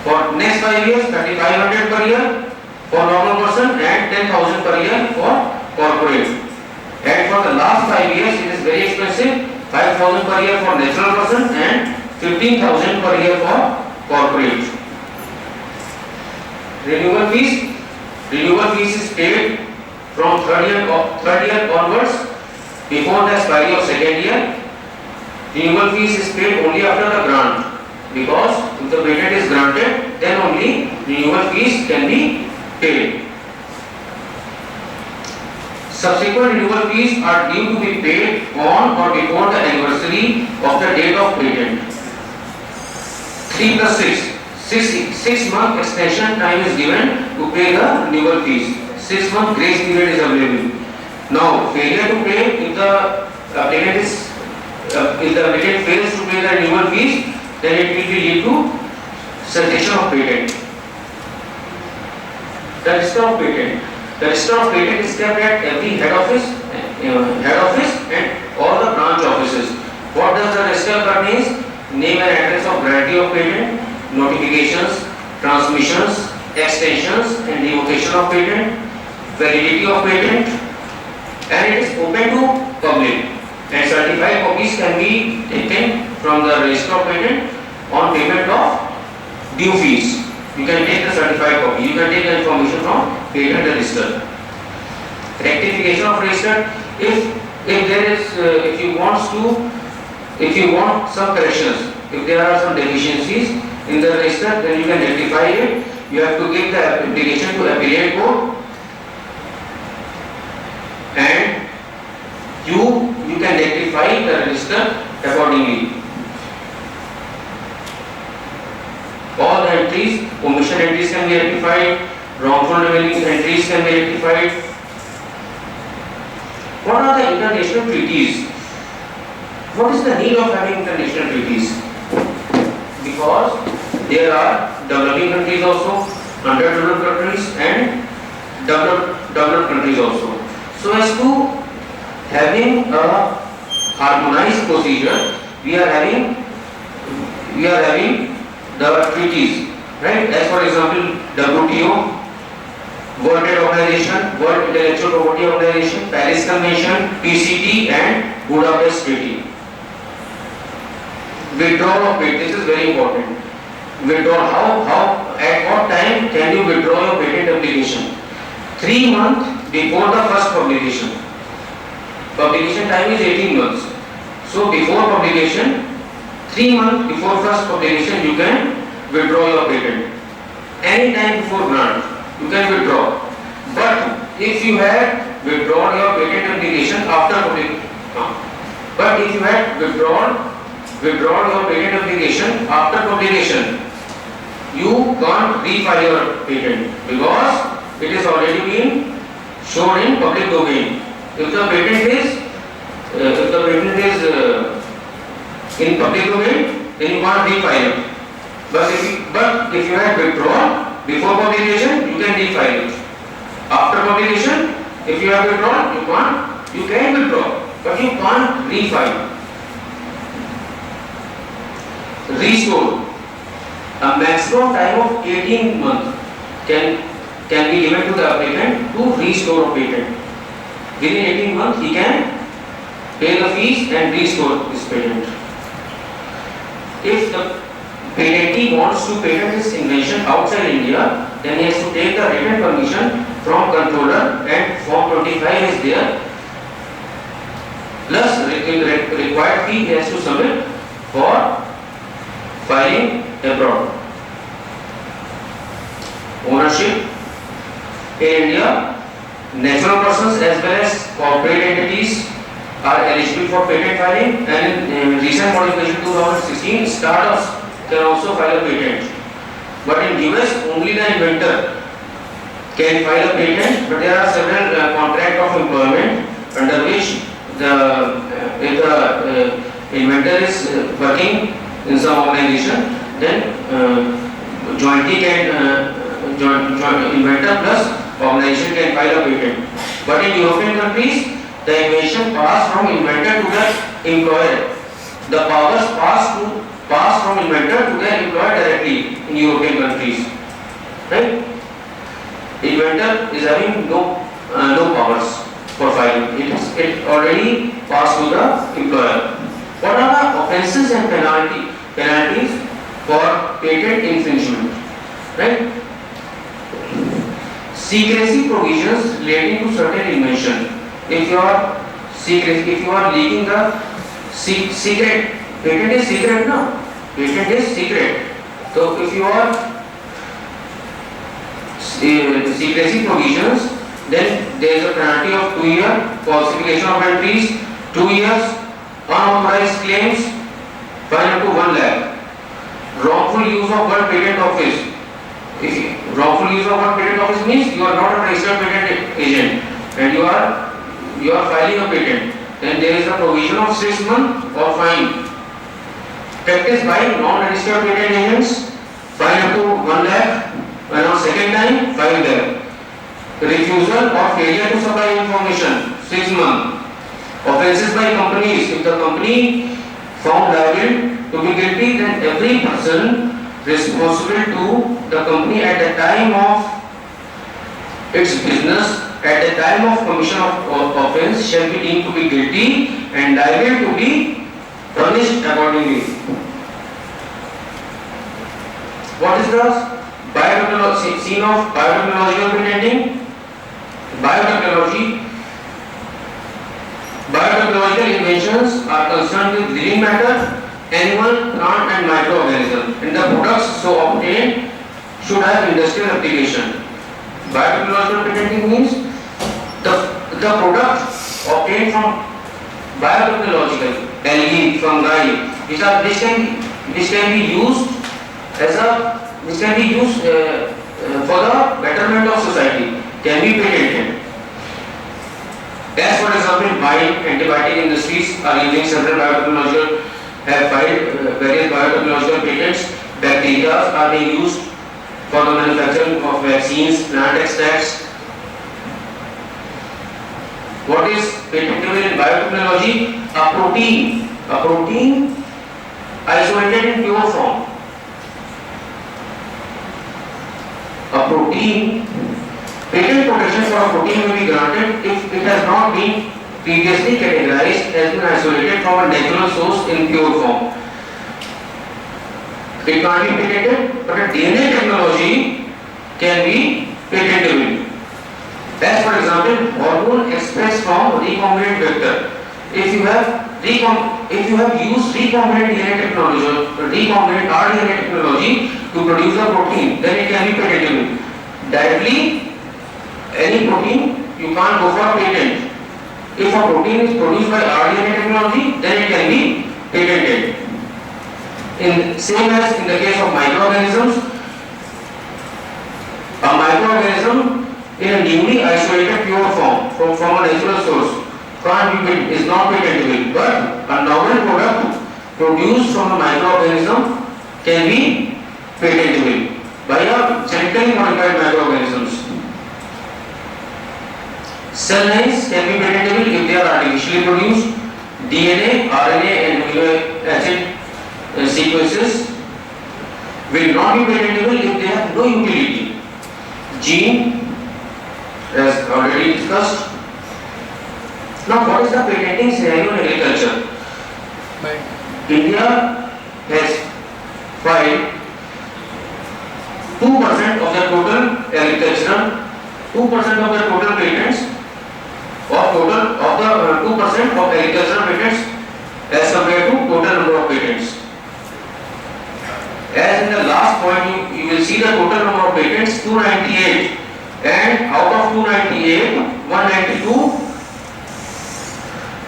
S2: For next 5 years 3500 per year for normal person and 10,000 per year for corporate. And for the last 5 years it is very expensive, 5,000 per year for natural person and 15,000 per year for corporate. Renewal fees is paid from third year onwards before the expiry of second year. Renewal fees is paid only after the grant, because if the patent is granted then only renewal fees can be paid. Subsequent renewal fees are due to be paid on or before the anniversary of the date of patent. 3 plus 6 month extension time is given to pay the renewal fees. 6 month grace period is available. Now failure to pay, if the applicant fails to pay the renewal fees, then it will be lead to cessation of patent. The register of patent. The register of patent is kept at every head office and all the branch offices. What does the register contain? Name and address of grantee of patent, notifications, transmissions, extensions and revocation of patent, validity of patent, and it is open to public. And certified copies can be taken from the register of patent on payment of due fees. You can take the certified copy. You can take the information from patent register. Rectification of register. If you want some corrections, if there are some deficiencies in the register, then you can rectify it. You have to give the application to appellate court, and you can rectify the register accordingly. All the entries, omission entries can be rectified, wrongful remaining entries can be rectified. What are the international treaties? What is the need of having international treaties? Because there are developing countries also, underdeveloped countries and developed countries also. So as to having a harmonized procedure, we are having the treaties, right? As for example, WTO, World Trade Organization, World Intellectual Property Organization, Paris Convention, PCT and Budapest Treaty. Withdrawal of patent, this is very important. Withdrawal, at what time can you withdraw your patent application? 3 months before the first publication. Publication time is 18 months. So before publication, 3 months before first publication, you can withdraw your patent. Any time before grant, you can withdraw. But if you had withdrawn your patent application after publication, withdrawn your patent application after publication, you can't refile your patent because it is already been shown in public domain. If the patent is in public domain, then you can't refile it. But if you had withdrawn before publication, you can refile it. After publication, if you have withdrawn, you can withdraw, but you can't refile. Restore. A maximum time of 18 months can be given to the applicant to restore a patent. Within 18 months, he can pay the fees and restore his patent. If the patentee wants to patent his invention outside India, then he has to take the written permission from controller, and Form 25 is there. Plus required fee he has to submit for filing abroad. Ownership. In India, natural persons as well as corporate entities are eligible for patent filing, and in recent modification 2016, startups can also file a patent. But in US, only the inventor can file a patent, but there are several contracts of employment under which
S9: if the inventor is working in some organization, then jointly joint inventor plus organization can file a patent. But in European countries, the invention pass from inventor to the employer. The powers pass from inventor to the employer directly in European countries. Right? Inventor is having no powers for filing. It already passed to the employer. What are the offences and penalties for patent infringement? Right? Secrecy provisions relating to certain invention. If you are leaking the secret, patent is secret, no? Patent is secret. So if you are secrecy provisions, then there is a penalty of 2 years, falsification of entries, 2 years, unauthorized claims, fine up to 1 lakh. Wrongful use of one patent office. Wrongful use of one patent office means you are not a registered patent agent and you are filing a patent. Then there is a provision of 6 months or fine. Practice by non-registered patent agents, fine up to 1 lakh, and on second time, 5 lakh. Refusal or failure to supply information, 6 months. Offences by companies. If the company found liable to be guilty, then every person responsible to the company at the time of its business, at the time of commission of offence, shall be deemed to be guilty and liable to be punished accordingly. What is the scene of biotechnological patenting? Biotechnological inventions are concerned with living matter, animal, plant and microorganism, and the products so obtained should have industrial application. Biotechnological patenting means the product obtained from biotechnological, algae, fungi, which can be used for the betterment of society, can be patented. As for example, antibiotic industries are using several biotechnological, have filed various biotechnological patents. Bacteria are being used for the manufacturing of vaccines, plant extracts. What is patentable in biotechnology? A protein isolated in pure form. Patent protection for a protein may be granted if it has not been previously categorized as been isolated from a natural source in pure form. It can't be patented, but a DNA technology can be patentable. As for example, hormone expressed from recombinant vector. If you have used recombinant DNA technology or recombinant rDNA technology to produce a protein, then it can be patentable. Directly, any protein, you can't go for patent. If a protein is produced by rDNA technology, then it can be patented. Same as in the case of microorganisms, a microorganism in a newly isolated pure form from a natural source is not patentable, but a novel product produced from a microorganism can be patentable by a genetically modified microorganisms. Cell lines can be patentable if they are artificially produced. DNA, RNA and amino acid sequences will not be patentable if they have no utility. Gene, as already discussed. Now, what is the patenting scenario in agriculture? India has filed 2% of the total agricultural, 2% of the total patents, or total of the 2% of agricultural patents as compared to total number of patents. As in the last point, you will see the total number of patents 298, and out of 298, 192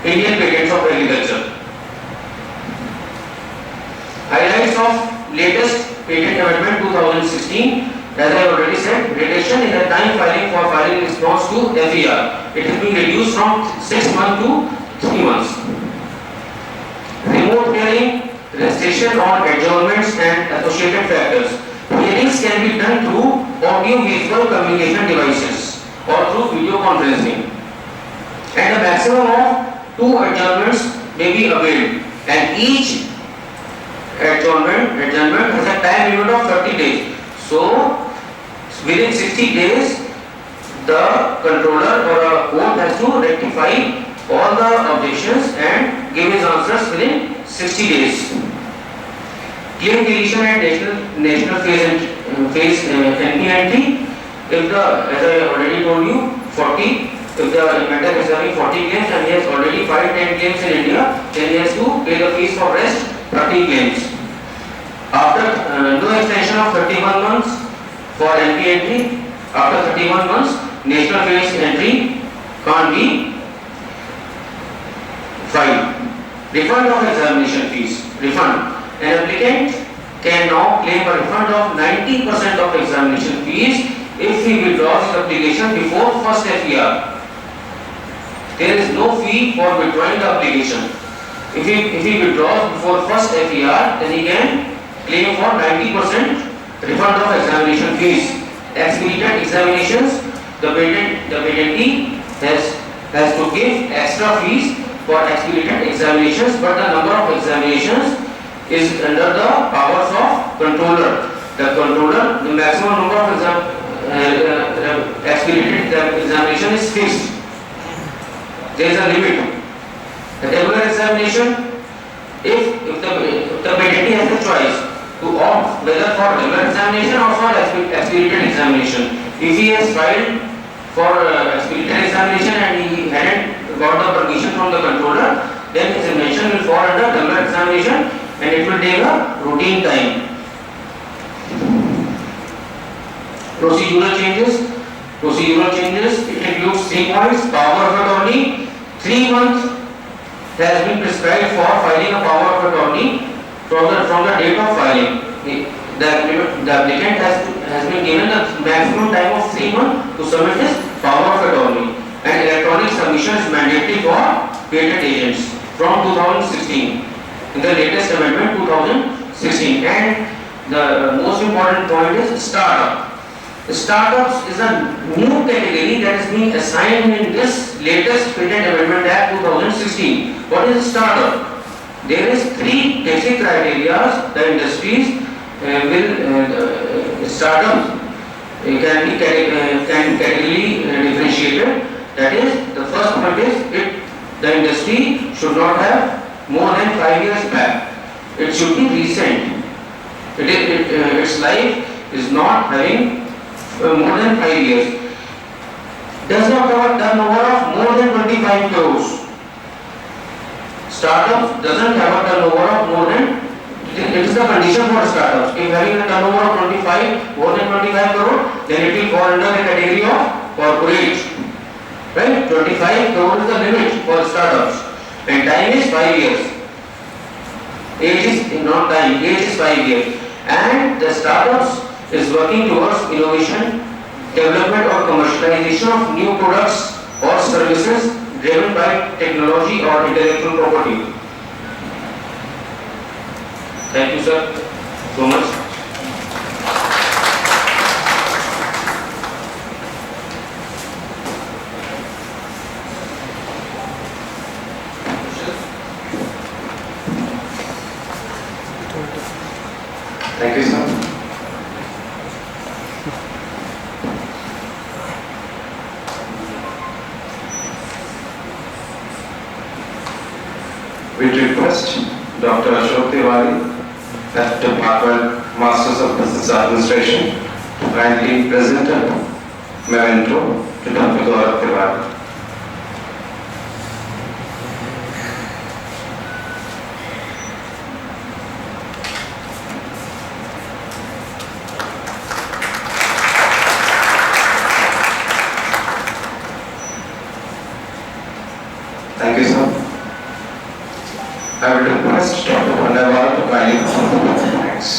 S9: Indian patents of agriculture. Highlights of latest patent amendment 2016. As I already said, reduction in the time for filing response to FER. It has been reduced from 6 months to 3 months. Remote hearing, restriction on adjournments and associated factors. Hearings can be done through audio-visual communication devices or through video conferencing. And a maximum of 2 adjournments may be availed, and each adjournment has a time limit of 30 days. So, within 60 days, the controller or a court has to rectify all the objections and give his answers within 60 days. Claim deletion and national phase NPNT. If the, as I already told you, 40. If the inventor is having 40 claims and he has already filed 10 claims in India, then he has to pay the fees for rest 30 claims. After no extension of 31 months for NPNT, after 31 months, national phase entry can't be filed. Refund of examination fees. Refund. An applicant can now claim a refund of 90% of examination fees if he withdraws his application before first FER. There is no fee for withdrawing the application. If he withdraws before first FER, then he can claim for 90% refund of examination fees. Expedited examinations, the patentee has to give extra fees for expedited examinations, but the number of examinations is under the powers of controller. The controller, the maximum number of expedited examination is fixed. There is a limit. The regular examination, if the patentee has the choice to opt whether for regular examination or for expedited examination. If he has filed for expedited examination and he hadn't got the permission from the controller, then his examination will fall under regular examination and it will take a routine time. Procedural changes. Procedural changes, it includes 3 points. Power of attorney. 3 months has been prescribed for filing a power of attorney from the date of filing. The applicant has been given the maximum time of 3 months to submit his power of attorney. And electronic submission is mandatory for patent agents from 2016. In the latest amendment 2016. And the most important point is startup. Startups is a new category that is being assigned in this latest Patent Amendment Act 2016. What is a startup? There is 3 basic criteria the industries will startups can be categorically differentiated. That is, the first point is the industry should not have more than 5 years back. It should be recent. Its life is not having more than 5 years. Does not have a turnover of more than 25 crores. Startups doesn't have a turnover of more than, it is the condition for startups. If having a turnover of more than 25 crore, then it will fall under the category of corporate. Right? 25 crore is the limit for startups. And time is 5 years. Age is not time, age is 5 years. And the startups is working towards innovation, development or commercialization of new products or services driven by technology or intellectual property. Thank you, sir, so much.
S2: Thank you, sir. We request Dr. Ashok Tiwari, at Department Masters of Business Administration, to kindly present a memento to Dr. Gaurav Tiwari. Thank you, sir. I would request Dr. Pandawar to kindly present the thanks.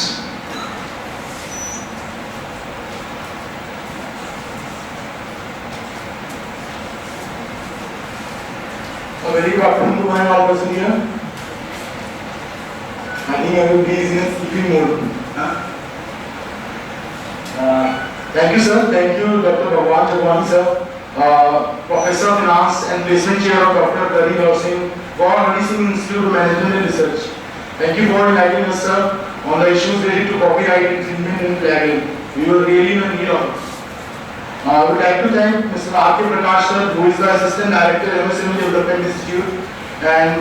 S13: very good afternoon to my all person here. I think everybody is in a sleeping mode. Thank you, sir. Thank you, Dr. Bhagwan Jagwani, sir. Professor of Finance and Placement Chair of Dr. Gari Singh for Hari Singh Institute of Management and Research. Thank you for enlightening us, sir, on the issues related to copyright infringement and flagging. We were really in a need of it. I would like to thank Mr. R.K. Prakash, sir, who is the Assistant Director, MSME Development Institute, and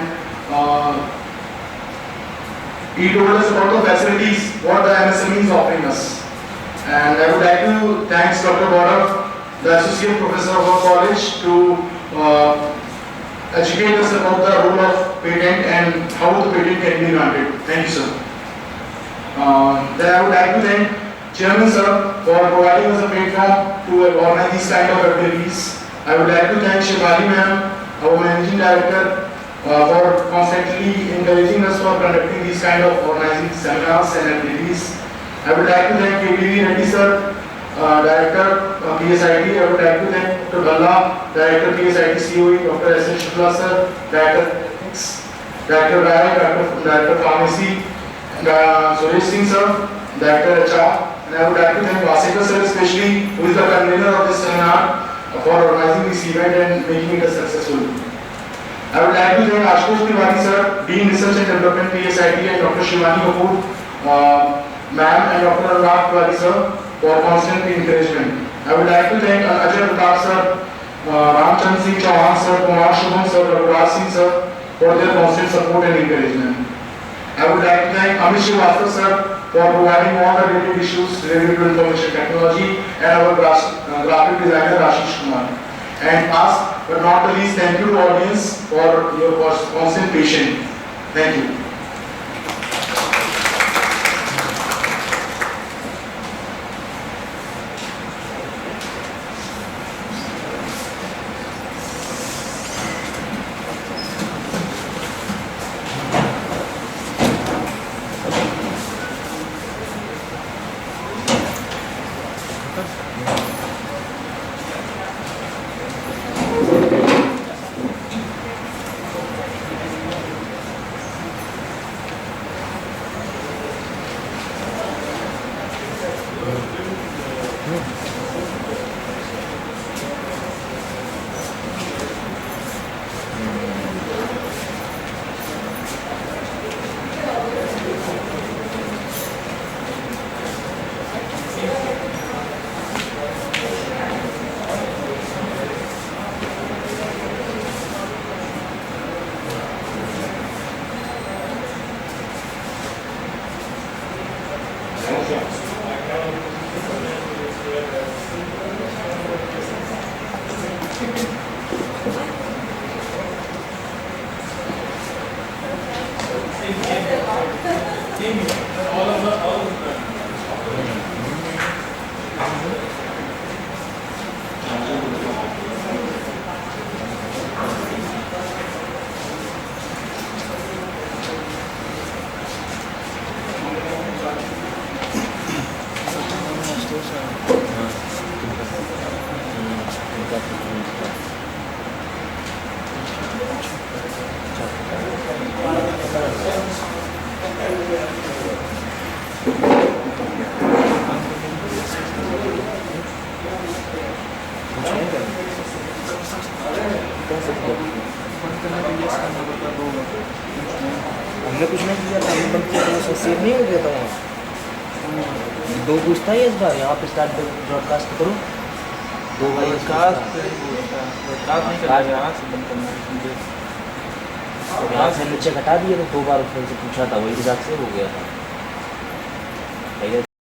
S13: he told us about the facilities what the MSME is offering us. And I would like to thank Dr. Gaurav, the Associate Professor of our college, to educate us about the role of patent and how the patent can be granted. Thank you, sir. Then I would like to thank Chairman, sir, for providing us a platform to organize these kind of activities. I would like to thank Shivali ma'am, our Managing Director, for constantly encouraging us for conducting these kind of organizing seminars and activities. I would like to thank KBV Reddy, sir, Director PSIT. I would like to thank Dr. Balla, Director PSIT COE, Dr. S. Shukla, sir, Director Ethics, Director Rai, Director Pharmacy, Suresh Singh, sir, Director HR. And I would like to thank Vasika, sir, especially, who is the convener of this seminar, for organizing this event and making it a successful. I would like to thank Ashutosh Tiwari, sir, Dean Research and Development PSIT, and Dr. Shivani Kapoor, ma'am, and Dr. Anurag Tiwari, sir, for constant encouragement. I would like to thank Ajay Pratap, sir, Ramchand Singh Chauhan, sir, Kumar Shubham, sir, Dr. Raj Singh, sir, for their constant support and encouragement. I would like to thank Amit Srivastava, sir, for providing all the related issues related to information technology, and our graphic designer Ashish Kumar. And last but not the least, thank you to audience for your constant patience. Thank you.
S12: हमने कुछ नहीं किया था, हमने बंद किया था, वो सेव नहीं हो गया था वहाँ। दो पूछता है इस बार यहाँ पे स्टार्ट ब्रॉडकास्ट करो, दो बार ब्रॉडकास्ट नहीं करा, यहाँ से बंद करना, यहाँ से नीचे घटा दिए तो दो बार फिर से पूछा था, वही हिसाब से हो गया था।